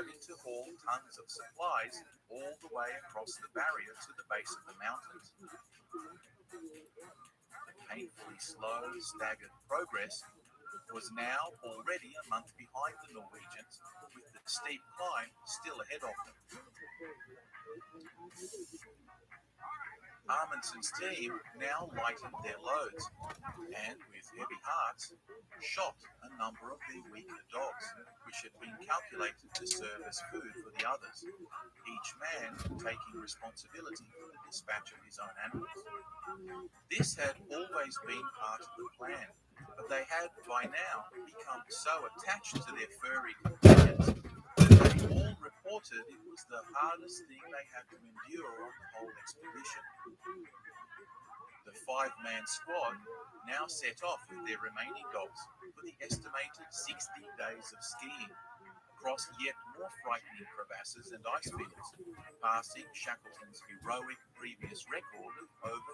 having to haul tons of supplies all the way across the barrier to the base of the mountains. The painfully slow, staggered progress was now already a month behind the Norwegians, with the steep climb still ahead of them. Amundsen's team now lightened their loads and, with heavy hearts, shot a number of their weaker dogs, which had been calculated to serve as food for the others, each man taking responsibility for the dispatch of his own animals. This had always been part of the plan, but they had by now become so attached to their furry companions that they all reported it was the hardest thing they had to endure on the whole expedition. The 5-man squad now set off with their remaining dogs for the estimated 60 days of skiing, across yet more frightening crevasses and ice fields, passing Shackleton's heroic previous record of over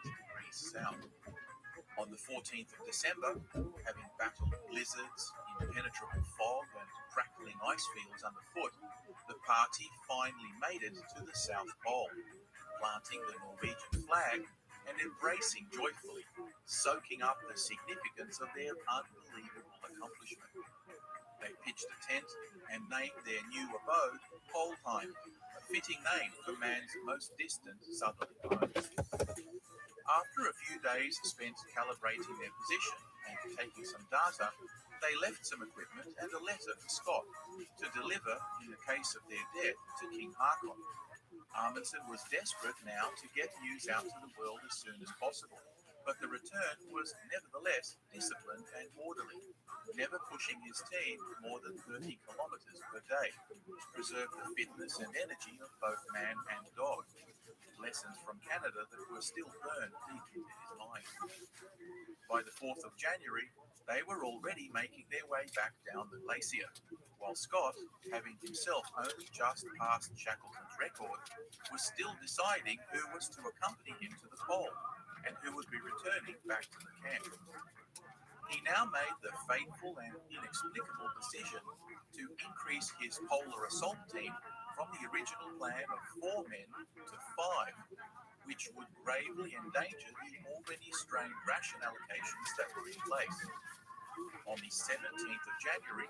88 degrees south. On the 14th of December, having battled blizzards, impenetrable fog, and crackling ice fields underfoot, the party finally made it to the South Pole, planting the Norwegian flag and embracing joyfully, soaking up the significance of their unbelievable accomplishment. They pitched a tent and named their new abode Polheim, a fitting name for man's most distant southerly home. After a few days spent calibrating their position and taking some data, they left some equipment and a letter for Scott to deliver in the case of their death to King Haakon. Amundsen was desperate now to get news out to the world as soon as possible, but the return was nevertheless disciplined and orderly, never pushing his team more than 30 kilometers per day, to preserve the fitness and energy of both man and dog. Lessons from Canada that were still burned deep into his mind. By the 4th of January, they were already making their way back down the glacier, while Scott, having himself only just passed Shackleton's record, was still deciding who was to accompany him to the pole and who would be returning back to the camp. He now made the fateful and inexplicable decision to increase his polar assault team from the original plan of 4 men to 5, which would gravely endanger the already strained ration allocations that were in place. On the 17th of January,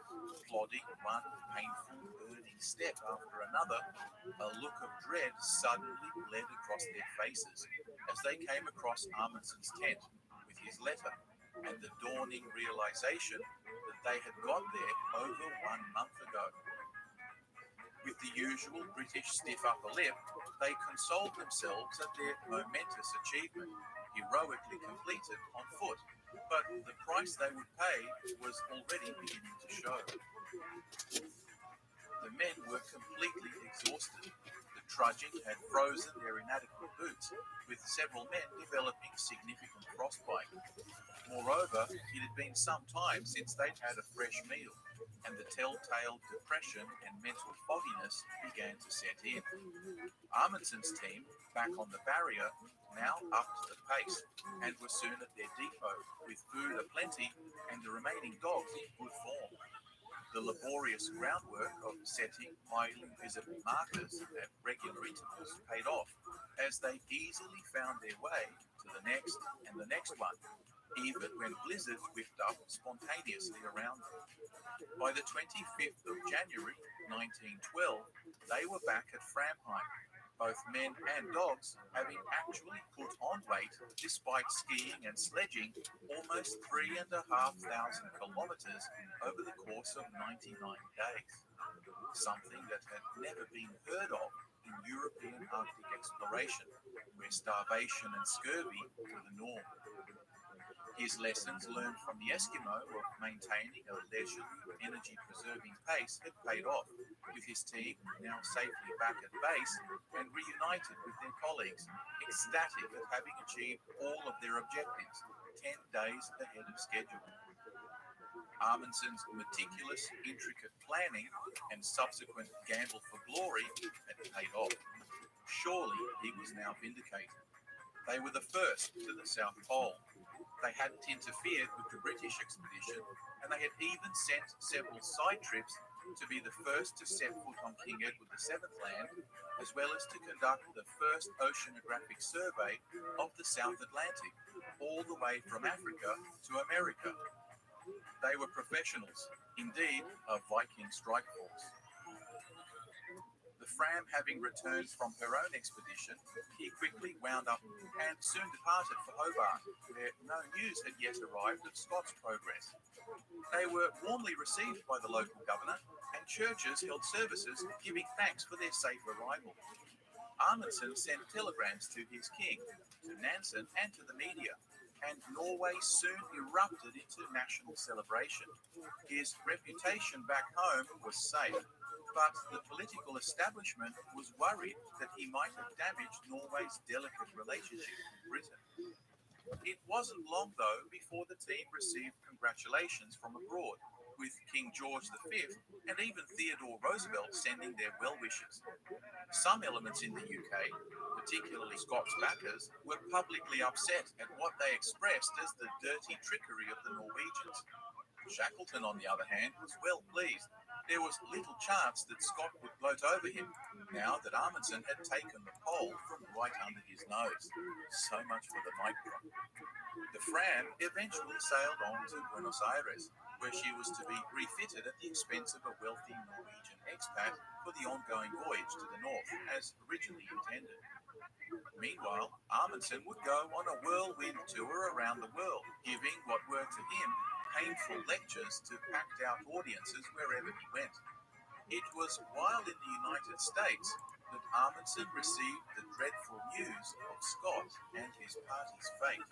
plodding one painful, burning step after another, a look of dread suddenly bled across their faces as they came across Amundsen's tent with his letter and the dawning realization that they had got there over 1 month ago. With the usual British stiff upper lip, they consoled themselves at their momentous achievement, heroically completed on foot, but the price they would pay was already beginning to show. The men were completely exhausted. The trudging had frozen their inadequate boots, with several men developing significant frostbite. Moreover, it had been some time since they'd had a fresh meal, and the telltale depression and mental fogginess began to set in. Amundsen's team, back on the barrier, now upped the pace and were soon at their depot, with food aplenty and the remaining dogs in good form. The laborious groundwork of setting highly visible markers at regular intervals paid off, as they easily found their way to the next and the next one, even when blizzards whipped up spontaneously around them. By the 25th of January 1912, they were back at Framheim, both men and dogs having actually put on weight despite skiing and sledging almost 3,500 kilometers over the course of 99 days, something that had never been heard of in European Arctic exploration, where starvation and scurvy were the norm. His lessons learned from the Eskimo of maintaining a leisurely, energy-preserving pace had paid off, with his team now safely back at base and reunited with their colleagues, ecstatic at having achieved all of their objectives 10 days ahead of schedule. Amundsen's meticulous, intricate planning and subsequent gamble for glory had paid off. Surely he was now vindicated. They were the first to the South Pole. They hadn't interfered with the British expedition, and they had even sent several side trips to be the first to set foot on King Edward VII land, as well as to conduct the first oceanographic survey of the South Atlantic, all the way from Africa to America. They were professionals, indeed a Viking strike force. The Fram having returned from her own expedition, he quickly wound up and soon departed for Hobart, where no news had yet arrived of Scott's progress. They were warmly received by the local governor, and churches held services giving thanks for their safe arrival. Amundsen sent telegrams to his king, to Nansen, and to the media, and Norway soon erupted into national celebration. His reputation back home was safe, but the political establishment was worried that he might have damaged Norway's delicate relationship with Britain. It wasn't long, though, before the team received congratulations from abroad, with King George V and even Theodore Roosevelt sending their well wishes. Some elements in the UK, particularly Scott's backers, were publicly upset at what they expressed as the dirty trickery of the Norwegians. Shackleton, on the other hand, was well pleased. There was little chance that Scott would gloat over him, now that Amundsen had taken the pole from right under his nose. So much for the micron. The Fram eventually sailed on to Buenos Aires, where she was to be refitted at the expense of a wealthy Norwegian expat for the ongoing voyage to the north, as originally intended. Meanwhile, Amundsen would go on a whirlwind tour around the world, giving what were to him painful lectures to packed-out audiences wherever he went. It was while in the United States that Amundsen received the dreadful news of Scott and his party's fate.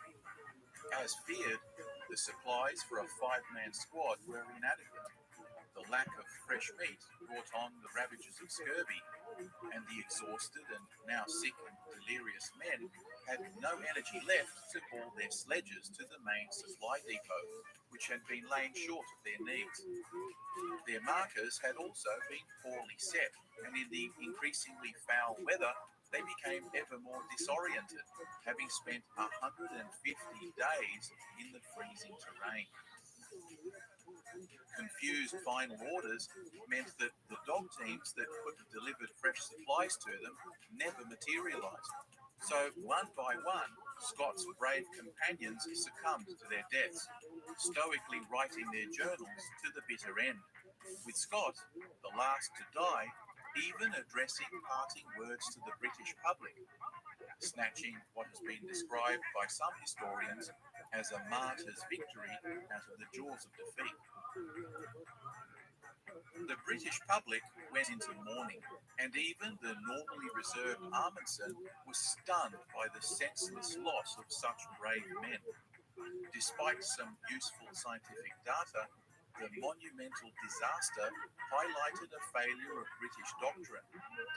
As feared, the supplies for a five-man squad were inadequate. The lack of fresh meat brought on the ravages of scurvy, and the exhausted and now sick and delirious men had no energy left to haul their sledges to the main supply depot, which had been laying short of their needs. Their markers had also been poorly set, and in the increasingly foul weather, they became ever more disoriented, having spent 150 days in the freezing terrain. Confused final orders meant that the dog teams that could have delivered fresh supplies to them never materialized. So, one by one, Scott's brave companions succumbed to their deaths, stoically writing their journals to the bitter end, with Scott, the last to die, even addressing parting words to the British public, snatching what has been described by some historians as a martyr's victory out of the jaws of defeat. The British public went into mourning, and even the normally reserved Amundsen was stunned by the senseless loss of such brave men. Despite some useful scientific data, the monumental disaster highlighted a failure of British doctrine,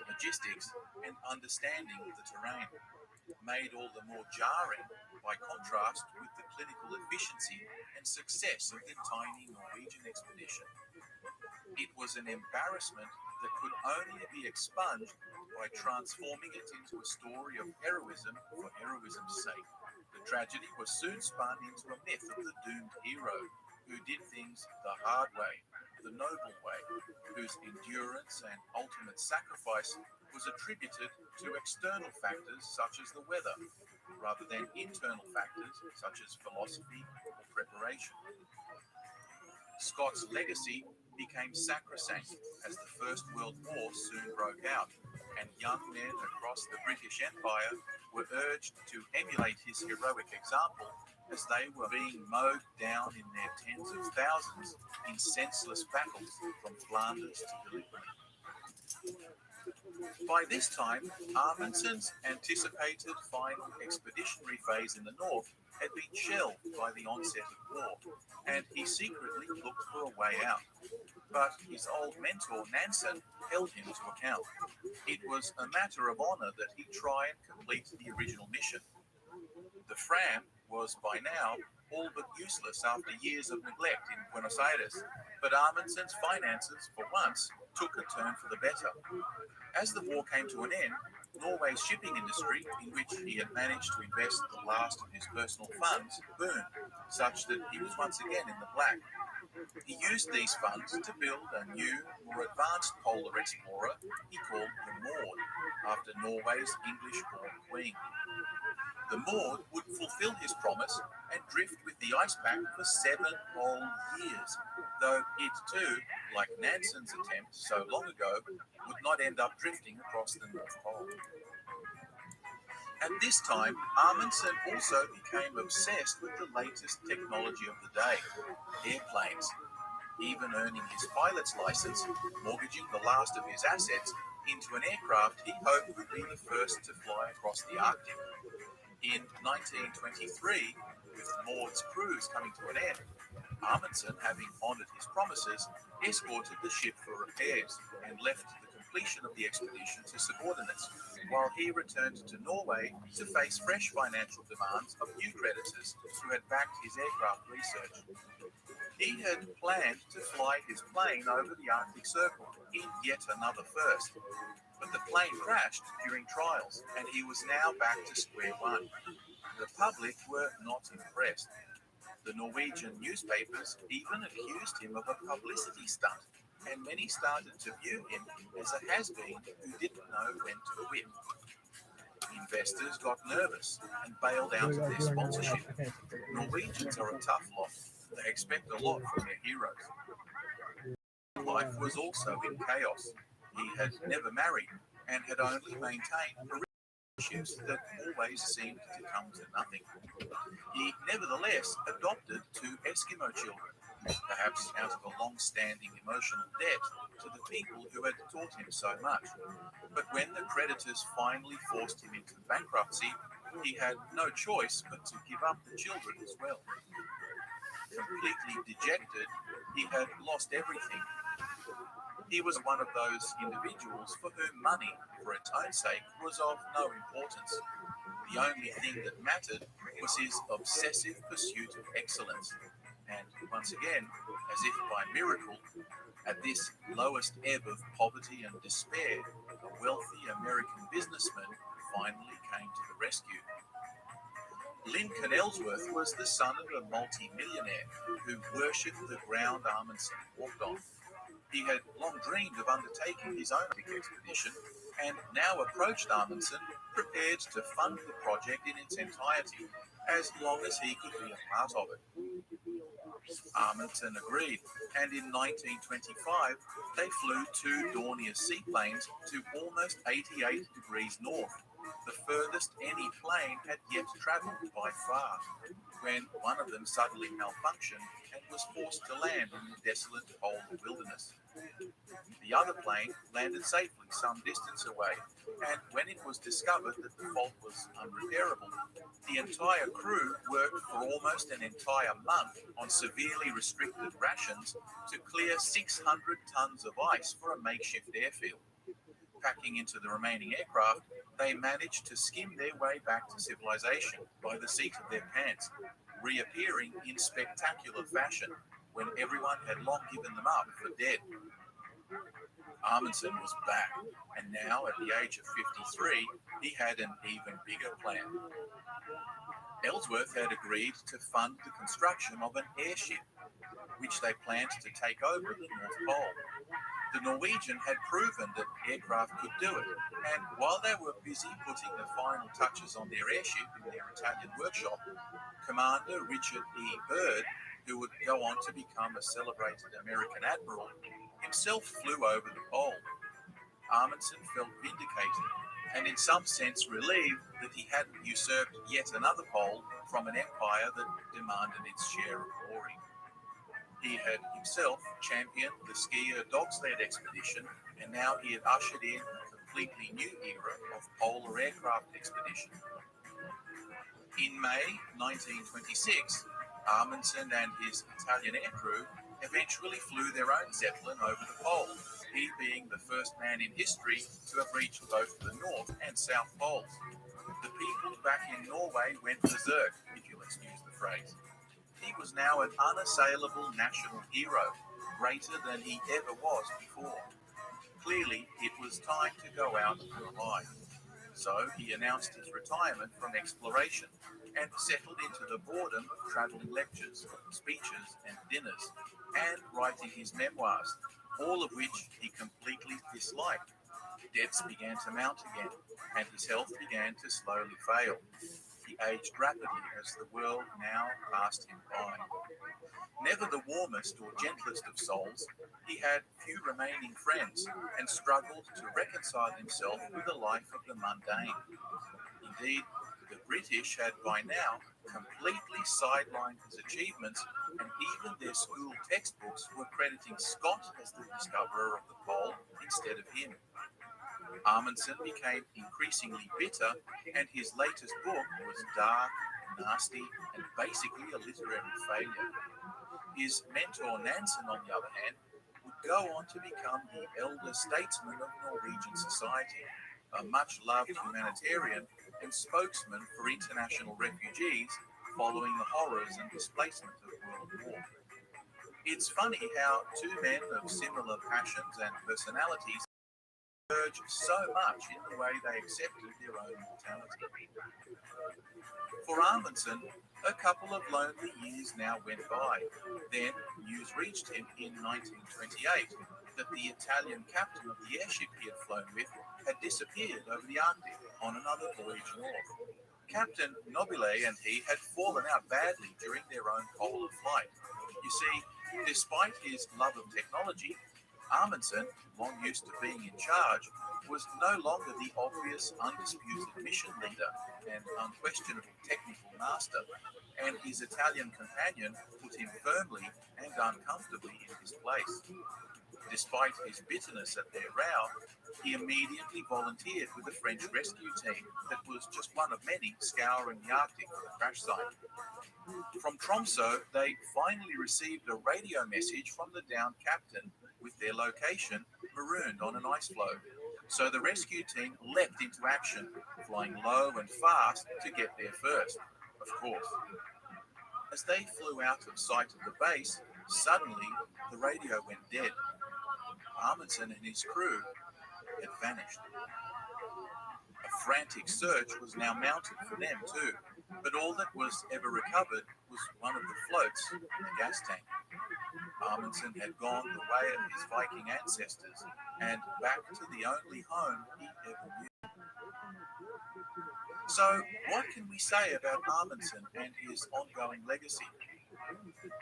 logistics, and understanding of the terrain, made all the more jarring by contrast with the clinical efficiency and success of the tiny Norwegian expedition. It was an embarrassment that could only be expunged by transforming it into a story of heroism for heroism's sake. The tragedy was soon spun into a myth of the doomed hero who did things the hard way, the noble way, whose endurance and ultimate sacrifice was attributed to external factors such as the weather, rather than internal factors such as philosophy or preparation. Scott's legacy became sacrosanct as the First World War soon broke out, and young men across the British Empire were urged to emulate his heroic example as they were being mowed down in their tens of thousands in senseless battles from Flanders to Gallipoli. By this time, Amundsen's anticipated final expeditionary phase in the north had been shelved by the onset of war, and he secretly looked for a way out. But his old mentor, Nansen, held him to account. It was a matter of honor that he try and complete the original mission. The Fram was by now all but useless after years of neglect in Buenos Aires, but Amundsen's finances, for once, took a turn for the better. As the war came to an end, Norway's shipping industry, in which he had managed to invest the last of his personal funds, boomed, such that he was once again in the black. He used these funds to build a new, more advanced polar explorer he called the Maud, after Norway's English-born queen. The Maud would fulfill his promise and drift with the ice pack for 7 whole years, though it too, like Nansen's attempt so long ago, would not end up drifting across the North Pole. At this time, Amundsen also became obsessed with the latest technology of the day, airplanes, even earning his pilot's license, mortgaging the last of his assets into an aircraft he hoped would be the first to fly across the Arctic. In 1923, with Maud's cruise coming to an end, Amundsen, having honoured his promises, escorted the ship for repairs and left the completion of the expedition to subordinates, while he returned to Norway to face fresh financial demands of new creditors who had backed his aircraft research. He had planned to fly his plane over the Arctic Circle in yet another first, but the plane crashed during trials, and he was now back to square one. The public were not impressed. The Norwegian newspapers even accused him of a publicity stunt, and many started to view him as a has-been who didn't know when to quit. Investors got nervous and bailed out of their sponsorship. Norwegians are a tough lot. They expect a lot from their heroes. Life was also in chaos. He had never married and had only maintained relationships that always seemed to come to nothing. He nevertheless adopted 2 Eskimo children, perhaps out of a long-standing emotional debt to the people who had taught him so much. But when the creditors finally forced him into bankruptcy, he had no choice but to give up the children as well. Completely dejected, he had lost everything. He was one of those individuals for whom money, for its own sake, was of no importance. The only thing that mattered was his obsessive pursuit of excellence. And once again, as if by miracle, at this lowest ebb of poverty and despair, a wealthy American businessman finally came to the rescue. Lincoln Ellsworth was the son of a multi-millionaire who worshipped the ground Amundsen walked on. He had long dreamed of undertaking his own expedition and now approached Amundsen prepared to fund the project in its entirety as long as he could be a part of it. Amundsen agreed, and in 1925 they flew 2 Dornier seaplanes to almost 88 degrees north, the furthest any plane had yet travelled by far, when one of them suddenly malfunctioned and was forced to land in the desolate polar wilderness. The other plane landed safely some distance away, and when it was discovered that the fault was unrepairable, the entire crew worked for almost an entire month on severely restricted rations to clear 600 tons of ice for a makeshift airfield. Packing into the remaining aircraft, they managed to skim their way back to civilization by the seat of their pants, reappearing in spectacular fashion when everyone had long given them up for dead. Amundsen was back, and now at the age of 53, he had an even bigger plan. Ellsworth had agreed to fund the construction of an airship, which they planned to take over the North Pole. The Norwegian had proven that aircraft could do it, and while they were busy putting the final touches on their airship in their Italian workshop, Commander Richard E. Byrd, who would go on to become a celebrated American admiral, himself flew over the pole. Amundsen felt vindicated, and in some sense relieved that he hadn't usurped yet another pole from an empire that demanded its share of glory. He had himself championed the skier dog-sled expedition, and now he had ushered in a completely new era of polar aircraft expedition. In May 1926, Amundsen and his Italian aircrew eventually flew their own Zeppelin over the pole, he being the first man in history to have reached both the North and South Poles. The people back in Norway went berserk, if you'll excuse the phrase. He was now an unassailable national hero, greater than he ever was before. Clearly, it was time to go out on a lie. So he announced his retirement from exploration and settled into the boredom of traveling lectures, speeches, and dinners, and writing his memoirs, all of which he completely disliked. Debts began to mount again, and his health began to slowly fail. He aged rapidly as the world now passed him by. Never the warmest or gentlest of souls, he had few remaining friends and struggled to reconcile himself with a life of the mundane. Indeed, the British had by now completely sidelined his achievements, and even their school textbooks were crediting Scott as the discoverer of the pole instead of him. Amundsen became increasingly bitter, and his latest book was dark, nasty, and basically a literary failure. His mentor Nansen, on the other hand, would go on to become the elder statesman of Norwegian society, a much-loved humanitarian and spokesman for international refugees following the horrors and displacement of World War. It's funny how two men of similar passions and personalities diverge so much in the way they accepted their own mortality. For Amundsen, a couple of lonely years now went by. Then news reached him in 1928 that the Italian captain of the airship he had flown with had disappeared over the Arctic on another voyage north. Captain Nobile and he had fallen out badly during their own polar flight. You see, despite his love of technology, Amundsen, long used to being in charge, was no longer the obvious, undisputed mission leader and unquestionable technical master, and his Italian companion put him firmly and uncomfortably in his place. Despite his bitterness at their row, he immediately volunteered with the French rescue team that was just one of many scouring the Arctic for the crash site. From Tromsø, they finally received a radio message from the downed captain with their location marooned on an ice floe. So the rescue team leapt into action, flying low and fast to get there first, of course. As they flew out of sight of the base, suddenly the radio went dead. Amundsen and his crew had vanished. A frantic search was now mounted for them too, but all that was ever recovered was one of the floats and the gas tank. Amundsen had gone the way of his Viking ancestors and back to the only home he ever knew. So, what can we say about Amundsen and his ongoing legacy?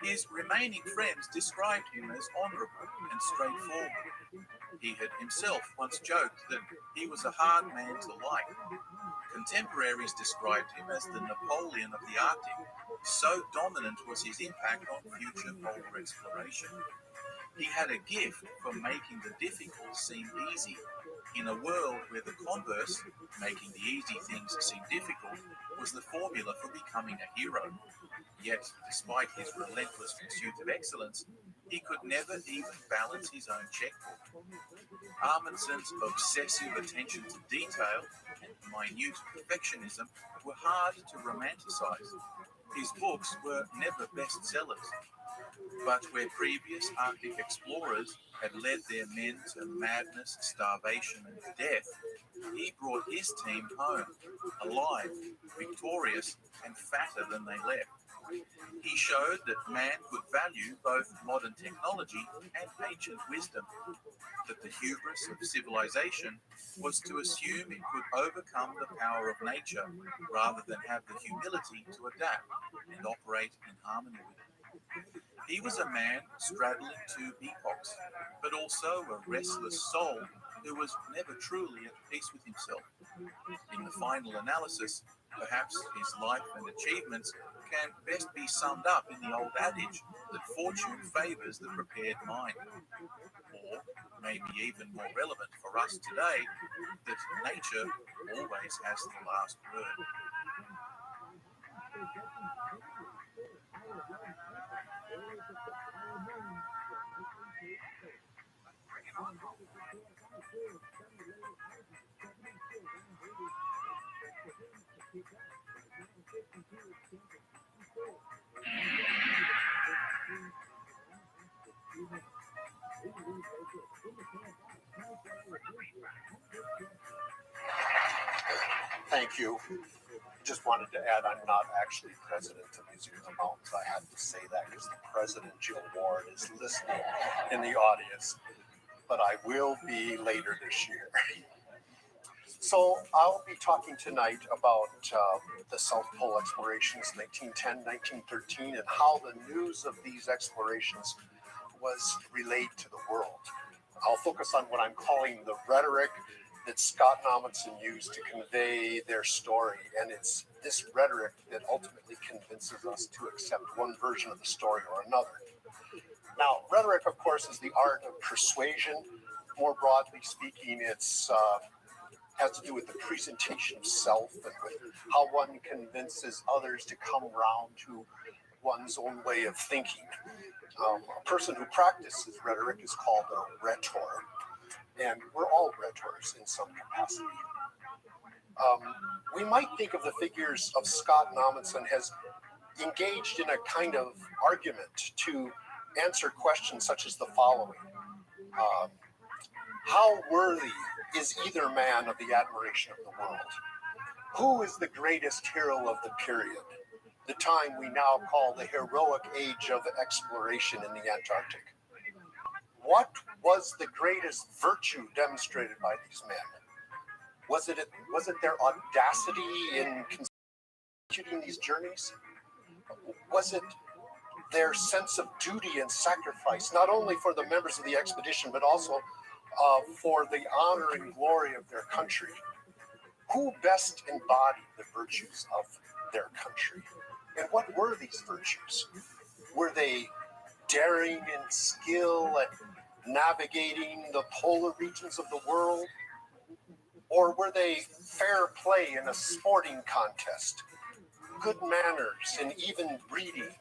His remaining friends described him as honourable and straightforward. He had himself once joked that he was a hard man to like. Contemporaries described him as the Napoleon of the Arctic. So dominant was his impact on future polar exploration. He had a gift for making the difficult seem easy. In a world where the converse, making the easy things seem difficult, was the formula for becoming a hero. Yet, despite his relentless pursuit of excellence, he could never even balance his own checkbook. Amundsen's obsessive attention to detail and minute perfectionism were hard to romanticize. His books were never bestsellers, but where previous Arctic explorers had led their men to madness, starvation, and death, he brought his team home, alive, victorious, and fatter than they left. He showed that man could value both modern technology and ancient wisdom, that the hubris of civilization was to assume it could overcome the power of nature rather than have the humility to adapt and operate in harmony with it. He was a man straddling two epochs, but also a restless soul who was never truly at peace with himself. In the final analysis, perhaps his life and achievements can best be summed up in the old adage that fortune favours the prepared mind. Or, maybe even more relevant for us today, that nature always has the last word. Thank you. Just wanted to add, I'm not actually president of Music in the Mountains. I had to say that because the president, Jill Ward, is listening in the audience, but I will be later this year. So I'll be talking tonight about the South Pole explorations, 1910, 1913, and how the news of these explorations was relayed to the world. I'll focus on what I'm calling the rhetoric that Scott and Amundsen used to convey their story, and it's this rhetoric that ultimately convinces us to accept one version of the story or another. Now, rhetoric, of course, is the art of persuasion. More broadly speaking, it's has to do with the presentation of self and with how one convinces others to come around to one's own way of thinking. A person who practices rhetoric is called a rhetor, and we're all rhetors in some capacity. We might think of the figures of Scott and Amundsen as engaged in a kind of argument to answer questions such as the following. How worthy is either man of the admiration of the world? Who is the greatest hero of the period, the time we now call the heroic age of exploration in the Antarctic? What was the greatest virtue demonstrated by these men? Was it their audacity in executing these journeys? Was it their sense of duty and sacrifice, not only for the members of the expedition, but also for the honor and glory of their country? Who best embodied the virtues of their country? And what were these virtues? Were they daring and skill at navigating the polar regions of the world? Or were they fair play in a sporting contest, good manners and even breeding,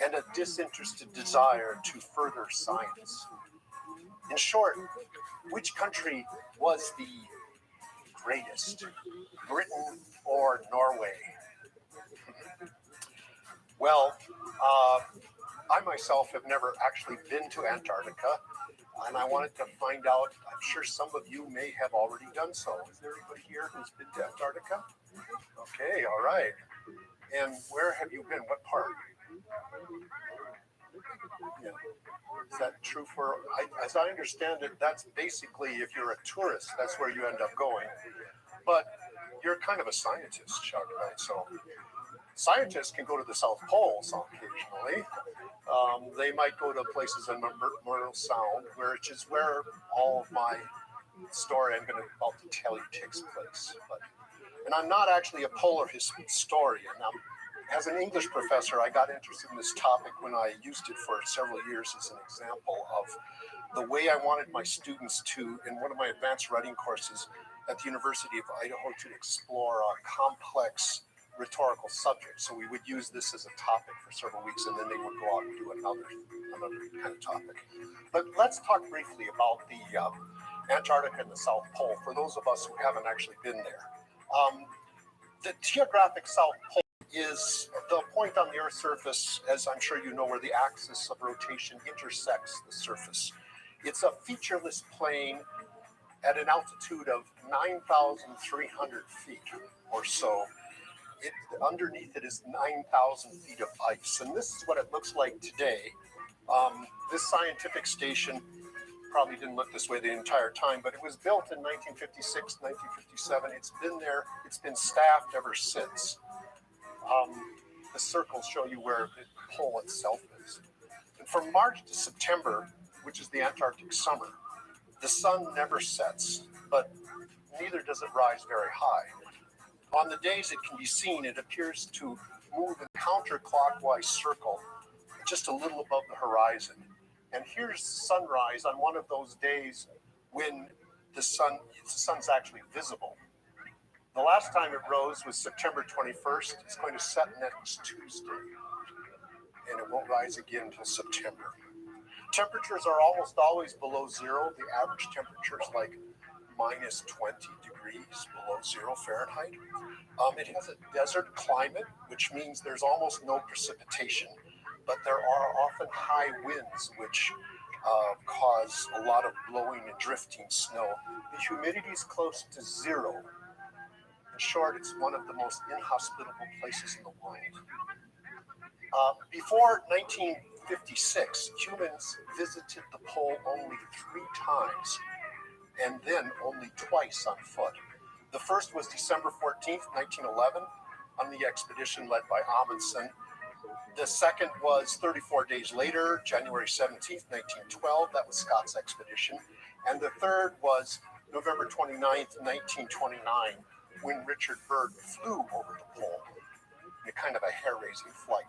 and a disinterested desire to further science? In short, which country was the greatest, Britain or Norway? Well, I myself have never actually been to Antarctica, and I wanted to find out. I'm sure some of you may have already done so. Is there anybody here who's been to Antarctica? Okay, all right. And where have you been? What part? Yeah. Is that true for, as I understand it, that's basically, if you're a tourist, that's where you end up going. But you're kind of a scientist, Chuck, right? So scientists can go to the South Pole some occasionally. They might go to places in Myrtle Sound, which is where all of my story I'm about to tell you takes place. And I'm not actually a polar historian. As an English professor, I got interested in this topic when I used it for several years as an example of the way I wanted my students to, in one of my advanced writing courses at the University of Idaho, to explore a complex rhetorical subject. So we would use this as a topic for several weeks, and then they would go out and do another kind of topic. But let's talk briefly about the Antarctica and the South Pole, for those of us who haven't actually been there. The geographic South Pole is the point on the Earth's surface, as I'm sure you know, where the axis of rotation intersects the surface. It's a featureless plain at an altitude of 9,300 feet or so. Underneath it is 9,000 feet of ice, and this is what it looks like today. This scientific station probably didn't look this way the entire time, but it was built in 1956, 1957. It's been there, it's been staffed ever since. The circles show you where the pole itself is. And from March to September, which is the Antarctic summer, the sun never sets, but neither does it rise very high. On the days it can be seen, it appears to move in a counterclockwise circle just a little above the horizon. And here's sunrise on one of those days when the sun's actually visible. The last time it rose was September 21st. It's going to set next Tuesday, and it won't rise again until September. Temperatures are almost always below zero. The average temperature is like minus 20 degrees below 0 Fahrenheit. It has a desert climate, which means there's almost no precipitation, but there are often high winds which cause a lot of blowing and drifting snow. The humidity is close to zero. In short, it's one of the most inhospitable places in the world. Before 1956, humans visited the pole only 3 times, and then only twice on foot. The first was December 14th, 1911, on the expedition led by Amundsen. The second was 34 days later, January 17th, 1912. That was Scott's expedition. And the third was November 29th, 1929, when Richard Byrd flew over the pole in a kind of a hair-raising flight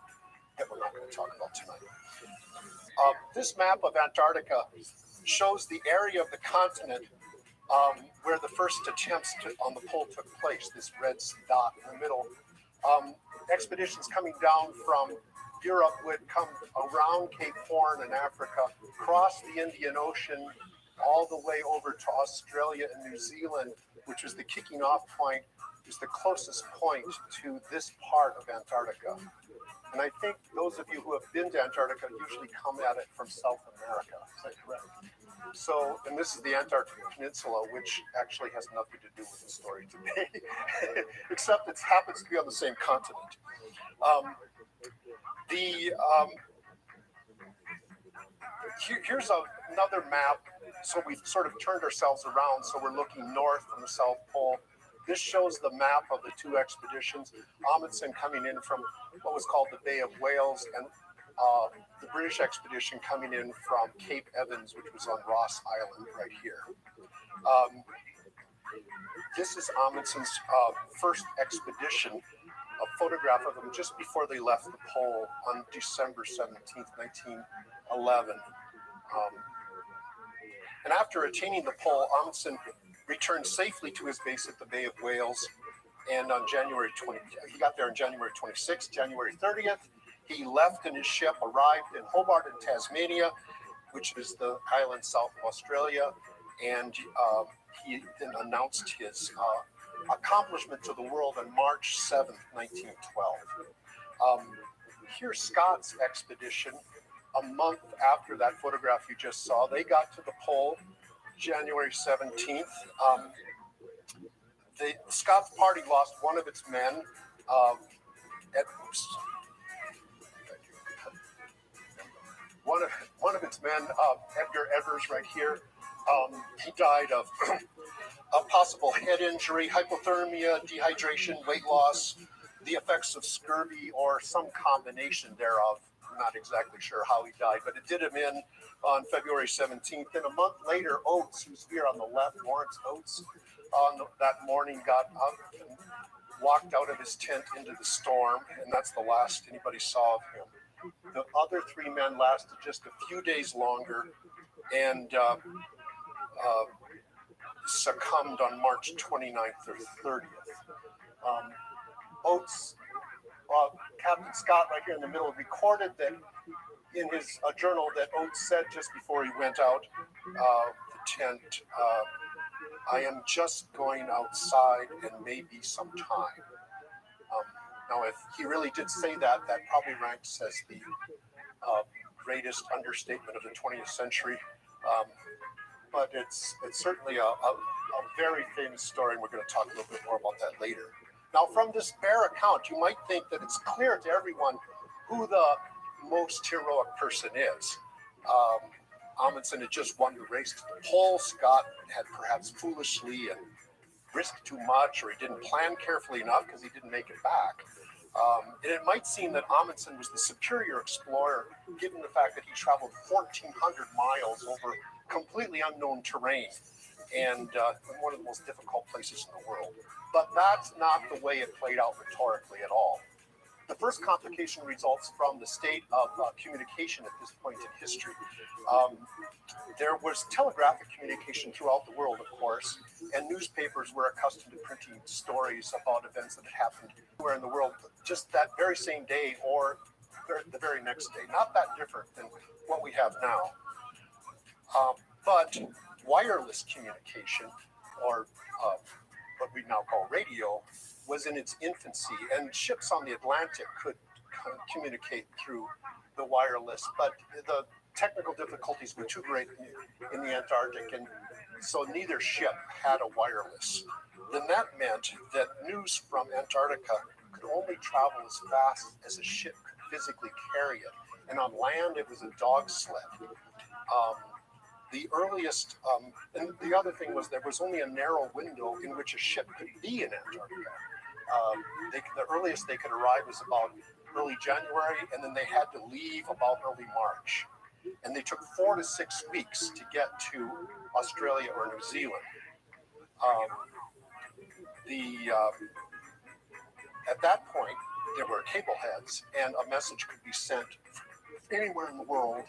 that we're not going to talk about tonight. This map of Antarctica shows the area of the continent where the first attempts on the pole took place, this red dot in the middle. Expeditions coming down from Europe would come around Cape Horn in Africa, cross the Indian Ocean, all the way over to Australia and New Zealand, which was the kicking off point, is the closest point to this part of Antarctica. And I think those of you who have been to Antarctica usually come at it from South America. Is that correct? So, and this is the Antarctic Peninsula, which actually has nothing to do with the story today, except it happens to be on the same continent. Here's another map. So we've sort of turned ourselves around, so we're looking north from the South Pole. This shows the map of the 2 expeditions. Amundsen coming in from what was called the Bay of Whales, and the British expedition coming in from Cape Evans, which was on Ross Island right here. This is Amundsen's first expedition, a photograph of them just before they left the pole on December 17th, 1911. And after attaining the pole, Amundsen returned safely to his base at the Bay of Whales. And on he got there on January 26th, January 30th. He left in his ship, arrived in Hobart in Tasmania, which is the island south of Australia. And he then announced his accomplishment to the world on March 7th, 1912. Here's Scott's expedition. A month after that photograph you just saw, they got to the pole January 17th. The Scott's party lost one of its men. One of its men, Edgar Evers, right here. He died of a possible head injury, hypothermia, dehydration, weight loss, the effects of scurvy, or some combination thereof. I'm not exactly sure how he died, but it did him in on February 17th. Then a month later, Oates, who's here on the left, Lawrence Oates, that morning got up and walked out of his tent into the storm, and that's the last anybody saw of him. The other 3 men lasted just a few days longer and succumbed on March 29th or 30th. Oates, Captain Scott right here in the middle, recorded that in his journal that Oates said just before he went out the tent, I am just going outside and maybe some time. Now, if he really did say that, that probably ranks as the greatest understatement of the 20th century. But it's certainly a very famous story, and we're going to talk a little bit more about that later. Now, from this bare account, you might think that it's clear to everyone who the most heroic person is. Amundsen had just won the race to the pole. Scott had perhaps foolishly and risked too much, or he didn't plan carefully enough because he didn't make it back. And it might seem that Amundsen was the superior explorer, given the fact that he traveled 1,400 miles over completely unknown terrain and one of the most difficult places in the world. But that's not the way it played out rhetorically at all. The first complication results from the state of communication at this point in history. There was telegraphic communication throughout the world, of course, and newspapers were accustomed to printing stories about events that had happened anywhere in the world just that very same day or the very next day. Not that different than what we have now. But wireless communication, or what we now call radio, was in its infancy, and ships on the Atlantic could communicate through the wireless, but the technical difficulties were too great in the Antarctic, and so neither ship had a wireless. Then that meant that news from Antarctica could only travel as fast as a ship could physically carry it. And on land, it was a dog sled. The earliest, and the other thing was there was only a narrow window in which a ship could be in Antarctica. The earliest they could arrive was about early January, and then they had to leave about early March. And they took 4 to 6 weeks to get to Australia or New Zealand. At that point, there were cable heads, and a message could be sent anywhere in the world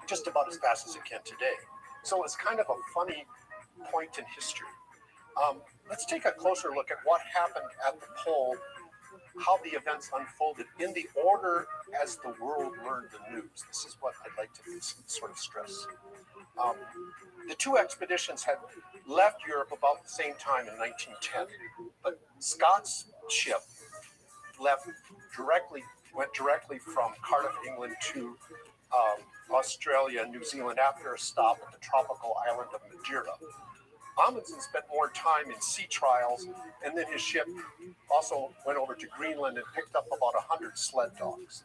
just about as fast as it can today. So it's kind of a funny point in history. Let's take a closer look at what happened at the pole, how the events unfolded in the order as the world learned the news. This is what I'd like to sort of stress. The two expeditions had left Europe about the same time in 1910, but Scott's ship went directly from Cardiff, England to Australia and New Zealand after a stop at the tropical island of Madeira. Amundsen spent more time in sea trials, and then his ship also went over to Greenland and picked up about 100 sled dogs.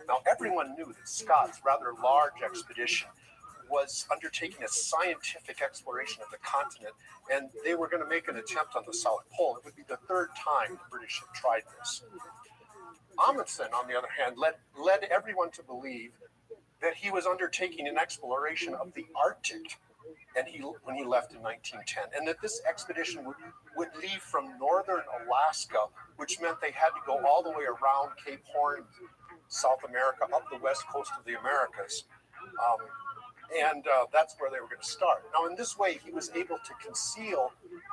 Now, everyone knew that Scott's rather large expedition was undertaking a scientific exploration of the continent, and they were going to make an attempt on the South Pole. It would be the third time the British had tried this. Amundsen, on the other hand, led everyone to believe that he was undertaking an exploration of the Arctic, and when he left in 1910, and that this expedition would leave from northern Alaska, which meant they had to go all the way around Cape Horn, South America, up the west coast of the Americas, and that's where they were going to start. Now, in this way, he was able to conceal,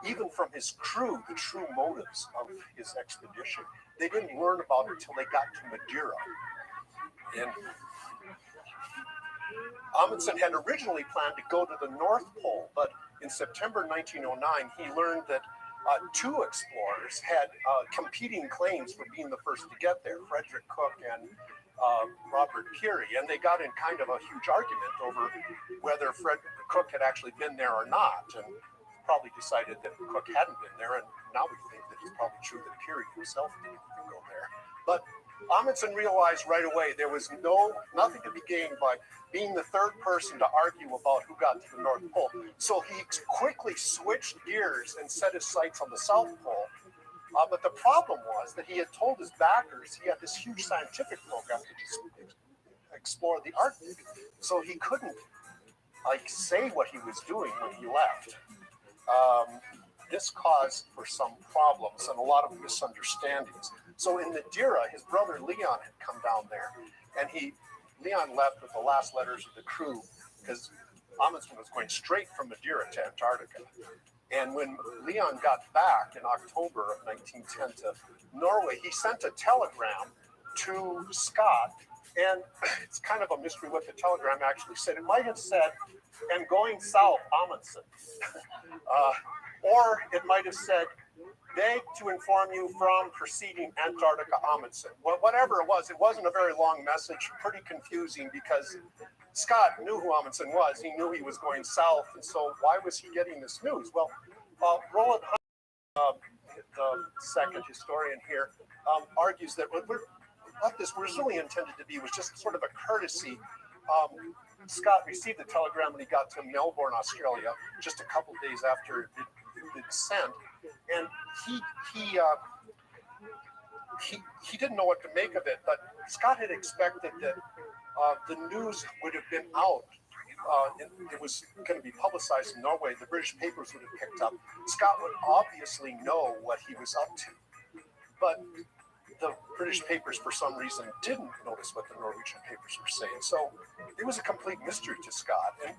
even from his crew, the true motives of his expedition. They didn't learn about it until they got to Madeira. And Amundsen had originally planned to go to the North Pole, but in September 1909, he learned that two explorers had competing claims for being the first to get there, Frederick Cook and Robert Peary, and they got in kind of a huge argument over whether Cook had actually been there or not, and probably decided that Cook hadn't been there, and now we think that it's probably true that Peary himself didn't even go there. But Amundsen realized right away there was nothing to be gained by being the third person to argue about who got to the North Pole. So he quickly switched gears and set his sights on the South Pole. But the problem was that he had told his backers he had this huge scientific program to explore the Arctic. So he couldn't say what he was doing when he left. This caused for some problems and a lot of misunderstandings. So in Madeira, his brother Leon had come down there, and Leon left with the last letters of the crew because Amundsen was going straight from Madeira to Antarctica. And when Leon got back in October of 1910 to Norway, he sent a telegram to Scott, and it's kind of a mystery what the telegram actually said. It might have said, "And going south, Amundsen," or it might have said, "Beg to inform you from proceeding Antarctica Amundsen." Whatever it wasn't a very long message, pretty confusing because Scott knew who Amundsen was. He knew he was going south, and so why was he getting this news? Well, Roland Hunt, the second historian here, argues that what this was really intended to be was just sort of a courtesy. Scott received the telegram when he got to Melbourne, Australia, just a couple of days after it sent, and he didn't know what to make of it. But Scott had expected that the news would have been out. It was going to be publicized in Norway. The British papers would have picked up. Scott would obviously know what he was up to, but the British papers, for some reason, didn't notice what the Norwegian papers were saying. So it was a complete mystery to Scott. And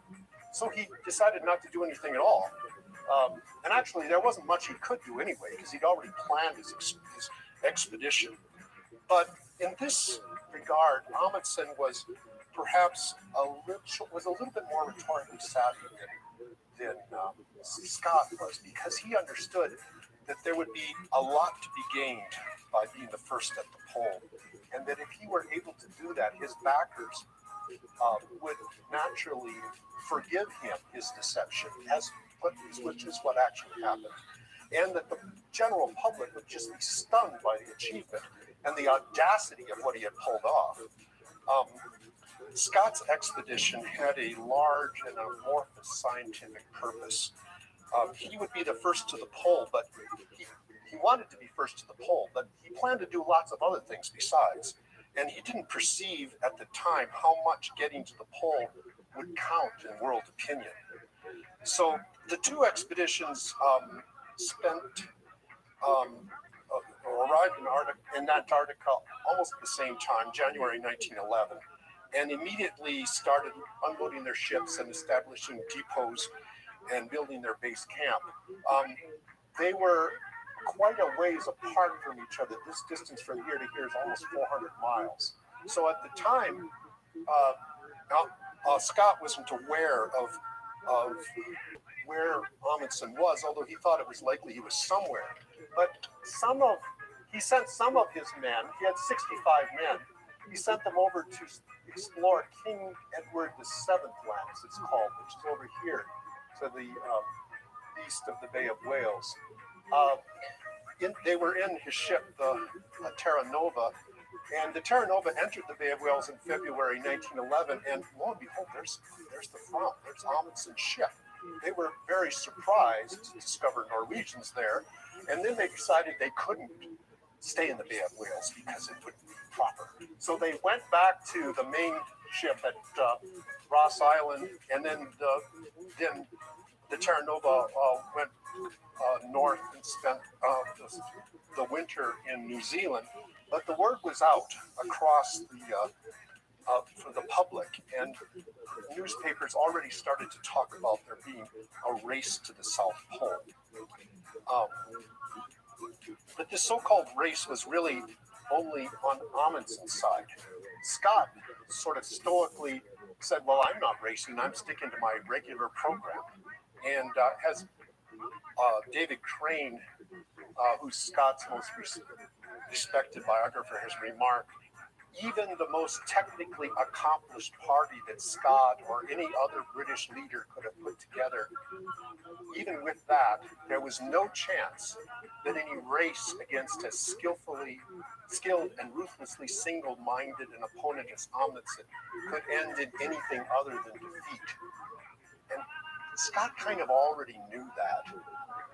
so he decided not to do anything at all. And actually, there wasn't much he could do anyway, because he'd already planned his expedition. But in this regard, Amundsen was perhaps a little bit more rhetorically savvy than Scott was, because he understood that there would be a lot to be gained by being the first at the pole, and that if he were able to do that, his backers would naturally forgive him his deception, which is what actually happened, and that the general public would just be stunned by the achievement and the audacity of what he had pulled off. Scott's expedition had a large and amorphous scientific purpose. He would be the first to the pole, but he wanted to be first to the pole, but he planned to do lots of other things besides. And he didn't perceive at the time how much getting to the pole would count in world opinion. So the two expeditions arrived in Antarctica almost at the same time, January 1911, and immediately started unloading their ships and establishing depots and building their base camp. They were quite a ways apart from each other. This distance from here to here is almost 400 miles. So at the time, Scott wasn't aware of where Amundsen was, although he thought it was likely he was somewhere. But he sent some of his men, he had 65 men, he sent them over to explore King Edward VII land, as it's called, which is over here to the east of the Bay of Wales. They were in his ship, the Terra Nova, and the Terra Nova entered the Bay of Wales in February 1911, and lo and behold, there's Amundsen's ship. They were very surprised to discover Norwegians there, and then they decided they couldn't stay in the Bay of Wales because it wouldn't be proper. So they went back to the main ship at Ross Island, and then the Terra Nova went north and spent the winter in New Zealand. But the word was out across for the public, and newspapers already started to talk about there being a race to the South Pole. But this so-called race was really only on Amundsen's side. Scott sort of stoically said, well, I'm not racing, I'm sticking to my regular program. And as David Crane, who's Scott's most respected biographer, has remarked, even the most technically accomplished party that Scott or any other British leader could have put together, even with that, there was no chance that any race against as skilled and ruthlessly single-minded an opponent as Amundsen could end in anything other than defeat. And Scott kind of already knew that,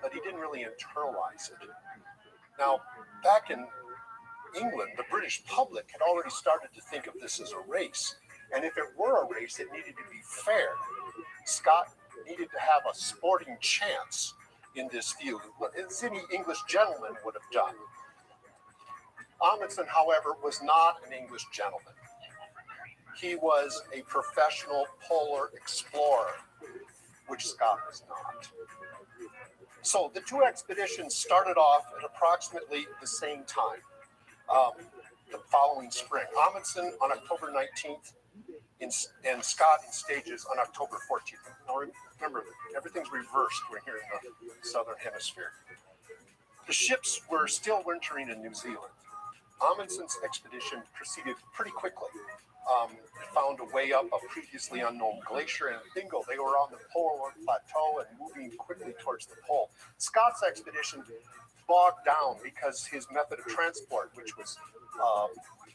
but he didn't really internalize it. Now, back in England, the British public had already started to think of this as a race. And if it were a race, it needed to be fair. Scott needed to have a sporting chance in this field, as any English gentleman would have done. Amundsen, however, was not an English gentleman. He was a professional polar explorer, which Scott was not. So the two expeditions started off at approximately the same time. The following spring. Amundsen on October 19th and Scott in stages on October 14th. Now remember, everything's reversed. We're here in the southern hemisphere. The ships were still wintering in New Zealand. Amundsen's expedition proceeded pretty quickly. They found a way up a previously unknown glacier, and bingo, they were on the polar plateau and moving quickly towards the pole. Scott's expedition bogged down because his method of transport, which was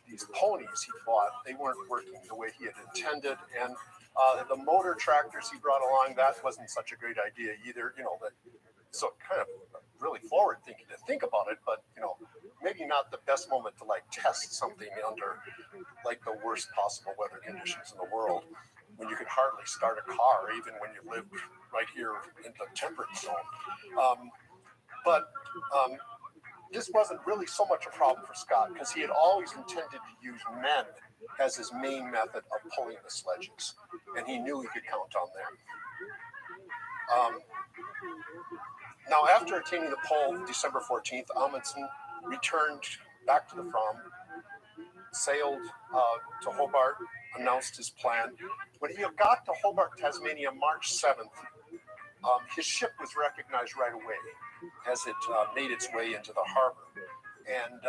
these ponies he bought, they weren't working the way he had intended, and the motor tractors he brought along, that wasn't such a great idea either. So kind of really forward thinking to think about it, but maybe not the best moment to test something under the worst possible weather conditions in the world, when you could hardly start a car, even when you lived right here in the temperate zone. But this wasn't really so much a problem for Scott, because he had always intended to use men as his main method of pulling the sledges, and he knew he could count on them. Now, after attaining the pole December 14th, Amundsen returned back to the Fram, sailed to Hobart, announced his plan. When he got to Hobart, Tasmania, March 7th, his ship was recognized right away as it made its way into the harbor. And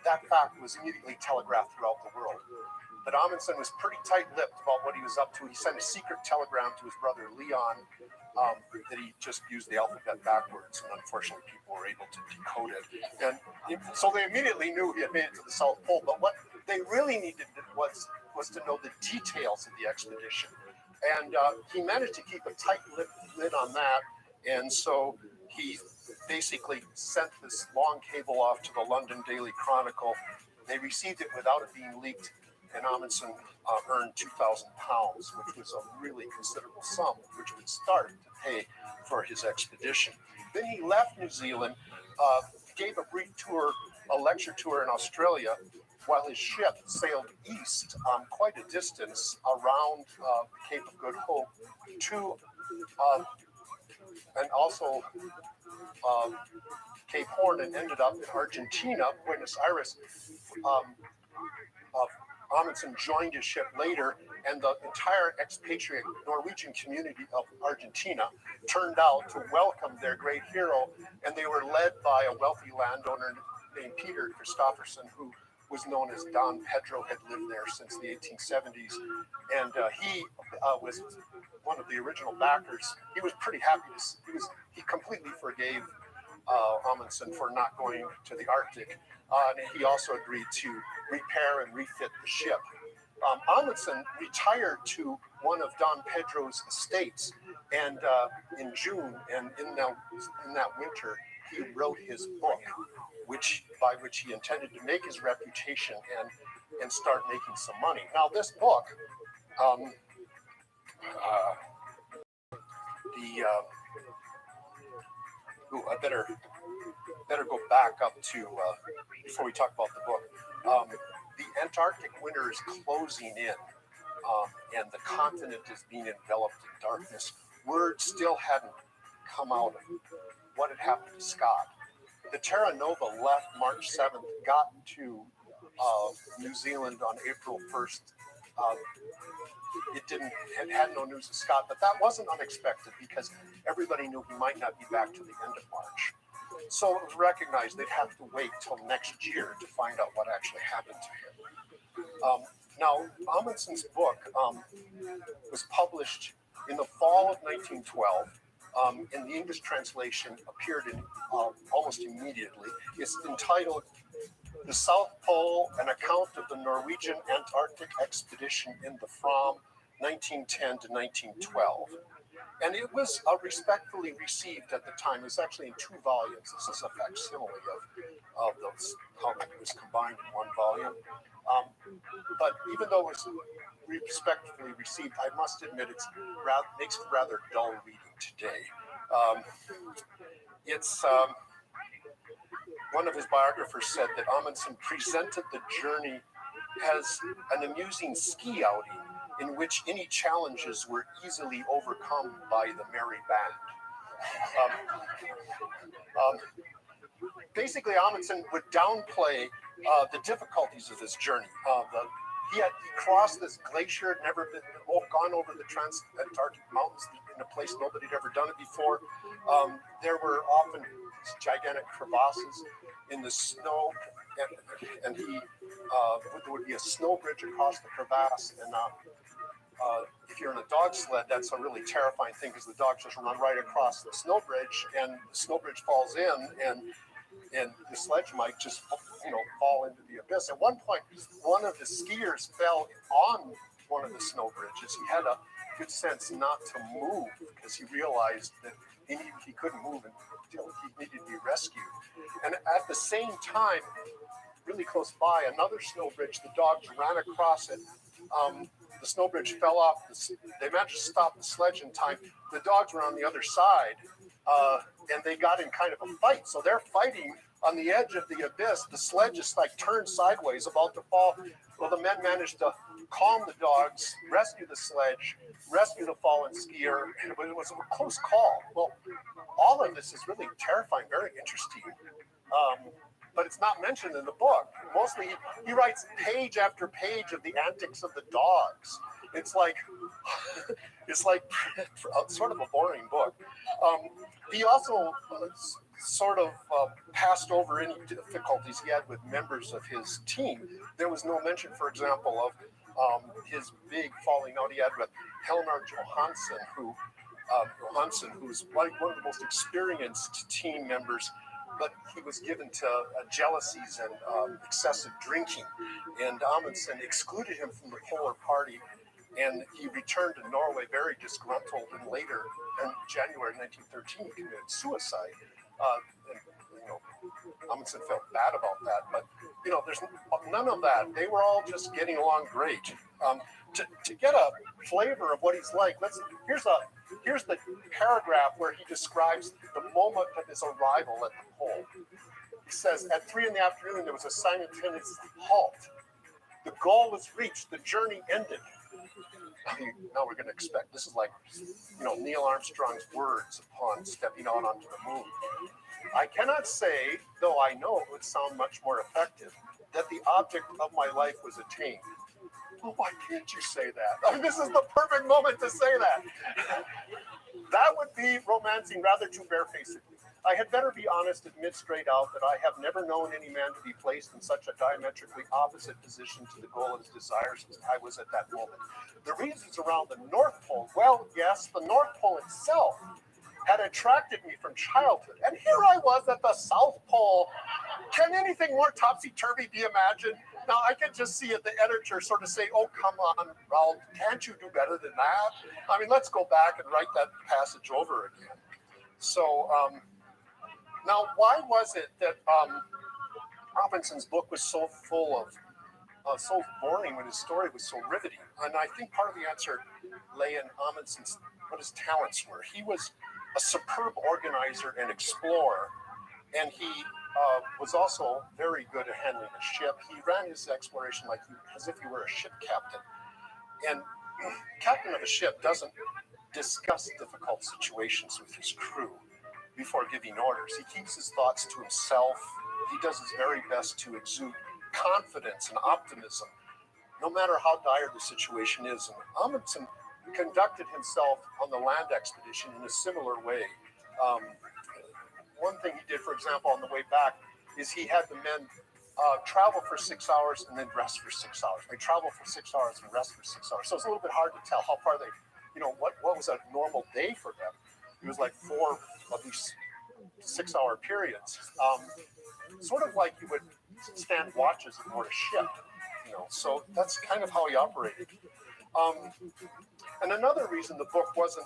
that fact was immediately telegraphed throughout the world. But Amundsen was pretty tight-lipped about what he was up to. He sent a secret telegram to his brother Leon that he just used the alphabet backwards, and unfortunately people were able to decode it. And so they immediately knew he had made it to the South Pole, but what they really needed was to know the details of the expedition. And he managed to keep a tight lid on that, and so he basically sent this long cable off to the London Daily Chronicle. They received it without it being leaked, and Amundsen earned £2,000, which was a really considerable sum, which would start to pay for his expedition. Then he left New Zealand, gave a brief tour, a lecture tour in Australia, while his ship sailed east quite a distance around Cape of Good Hope to, and also Cape Horn, and ended up in Argentina, Buenos Aires. Amundsen joined his ship later, and the entire expatriate Norwegian community of Argentina turned out to welcome their great hero, and they were led by a wealthy landowner named Peter Christopherson, who was known as Don Pedro, had lived there since the 1870s, and he was one of the original backers. He was pretty happy he completely forgave Amundsen for not going to the Arctic, and he also agreed to repair and refit the ship. Amundsen retired to one of Don Pedro's estates, and in June, and in that winter, he wrote his book, by which he intended to make his reputation and start making some money. Now, this book, I better go back up to before we talk about the book. The Antarctic winter is closing in, and the continent is being enveloped in darkness. Word still hadn't come out of what had happened to Scott. The Terra Nova left March 7th, got to New Zealand on April 1st. It had no news of Scott, but that wasn't unexpected because everybody knew he might not be back to the end of March. So it was recognized they'd have to wait till next year to find out what actually happened to him. Now, Amundsen's book was published in the fall of 1912. And the English translation appeared almost immediately. It's entitled "The South Pole, An Account of the Norwegian Antarctic Expedition in the Fram, 1910 to 1912." And it was respectfully received at the time. It was actually in 2 volumes. This is a facsimile of those, how it was combined in 1 volume. But even though it was respectfully received, I must admit makes it rather dull reading today. One of his biographers said that Amundsen presented the journey as an amusing ski outing in which any challenges were easily overcome by the merry band. Basically, Amundsen would downplay the difficulties of this journey. He crossed this glacier, had never gone over the Trans-Antarctic Mountains in a place nobody had ever done it before. There were often gigantic crevasses in the snow, and there would be a snow bridge across the crevasse. And if you're in a dog sled, that's a really terrifying thing because the dogs just run right across the snow bridge, and the snow bridge falls in, and the sledge might just fall into the abyss. At one point, one of the skiers fell on one of the snow bridges. He had a good sense not to move because he realized that he couldn't move until he needed to be rescued. And at the same time, really close by, another snow bridge, the dogs ran across it. The snow bridge fell off. They managed to stop the sledge in time. The dogs were on the other side, and they got in kind of a fight. So they're fighting on the edge of the abyss. The sledge is like turned sideways, about to fall. Well, the men managed to calm the dogs, rescue the sledge, rescue the fallen skier, and it was a close call. Well, all of this is really terrifying, very interesting, but it's not mentioned in the book. Mostly, he writes page after page of the antics of the dogs. It's like sort of a boring book. He also sort of passed over any difficulties he had with members of his team. There was no mention, for example, his big falling out he had with Helmar Johansson, who's like one of the most experienced team members, but he was given to jealousies and excessive drinking. And Amundsen excluded him from the Polar Party, and he returned to Norway very disgruntled, and later in January 1913 committed suicide. And, Amundsen felt bad about that, but there's none of that. They were all just getting along great. To get a flavor of what he's like, here's the paragraph where he describes the moment of his arrival at the pole. He says, at 3 p.m, there was a simultaneous halt. The goal was reached. The journey ended. Now we're going to expect, this is like, Neil Armstrong's words upon stepping out onto the moon. I cannot say, though I know it would sound much more effective, that the object of my life was attained. Oh, why can't you say that? I mean, this is the perfect moment to say that. That would be romancing rather too barefacedly. I had better be honest, admit straight out that I have never known any man to be placed in such a diametrically opposite position to the goal of his desires as I was at that moment. The reasons around the North Pole, well, yes, the North Pole itself had attracted me from childhood. And here I was at the South Pole. Can anything more topsy-turvy be imagined? Now, I can just see it, the editor sort of say, oh, come on, Raoul, can't you do better than that? I mean, let's go back and write that passage over again. So, now, why was it that Robinson's book was so full of, so boring when his story was so riveting? And I think part of the answer lay in Amundsen's, what his talents were. He was a superb organizer and explorer, and he was also very good at handling a ship. He ran his exploration as if he were a ship captain. And captain of a ship doesn't discuss difficult situations with his crew before giving orders. He keeps his thoughts to himself. He does his very best to exude confidence and optimism, no matter how dire the situation is. And Amundsen conducted himself on the land expedition in a similar way. One thing he did, for example, on the way back, is he had the men travel for 6 hours and then rest for 6 hours. They travel for 6 hours and rest for 6 hours. So it's a little bit hard to tell how far they, what was a normal day for them. It was like 4 of these 6 hour periods. Sort of like you would stand watches aboard a ship, so that's kind of how he operated. And another reason the book wasn't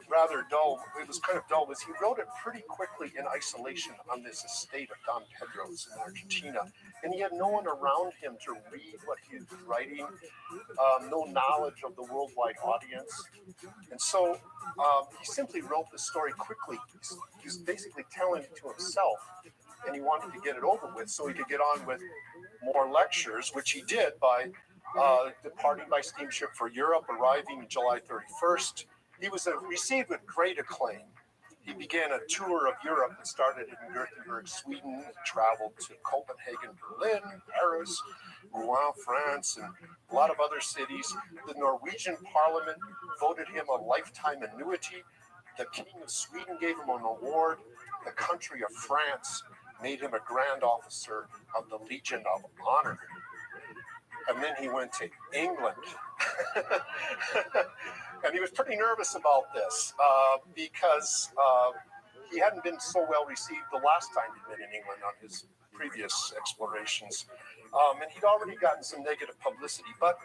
rather dull, it was kind of dull, was he wrote it pretty quickly in isolation on this estate of Don Pedro's in Argentina. And he had no one around him to read what he was writing, no knowledge of the worldwide audience. And so he simply wrote the story quickly. He was basically telling it to himself, and he wanted to get it over with so he could get on with more lectures, which he did by departing by steamship for Europe, arriving July 31st. He was received with great acclaim. He began a tour of Europe that started in Gothenburg, Sweden, traveled to Copenhagen, Berlin, Paris, Rouen, France, and a lot of other cities. The Norwegian Parliament voted him a lifetime annuity. The King of Sweden gave him an award. The country of France made him a Grand Officer of the Legion of Honor. And then he went to England. And he was pretty nervous about this because he hadn't been so well received the last time he'd been in England on his previous explorations. And he'd already gotten some negative publicity. But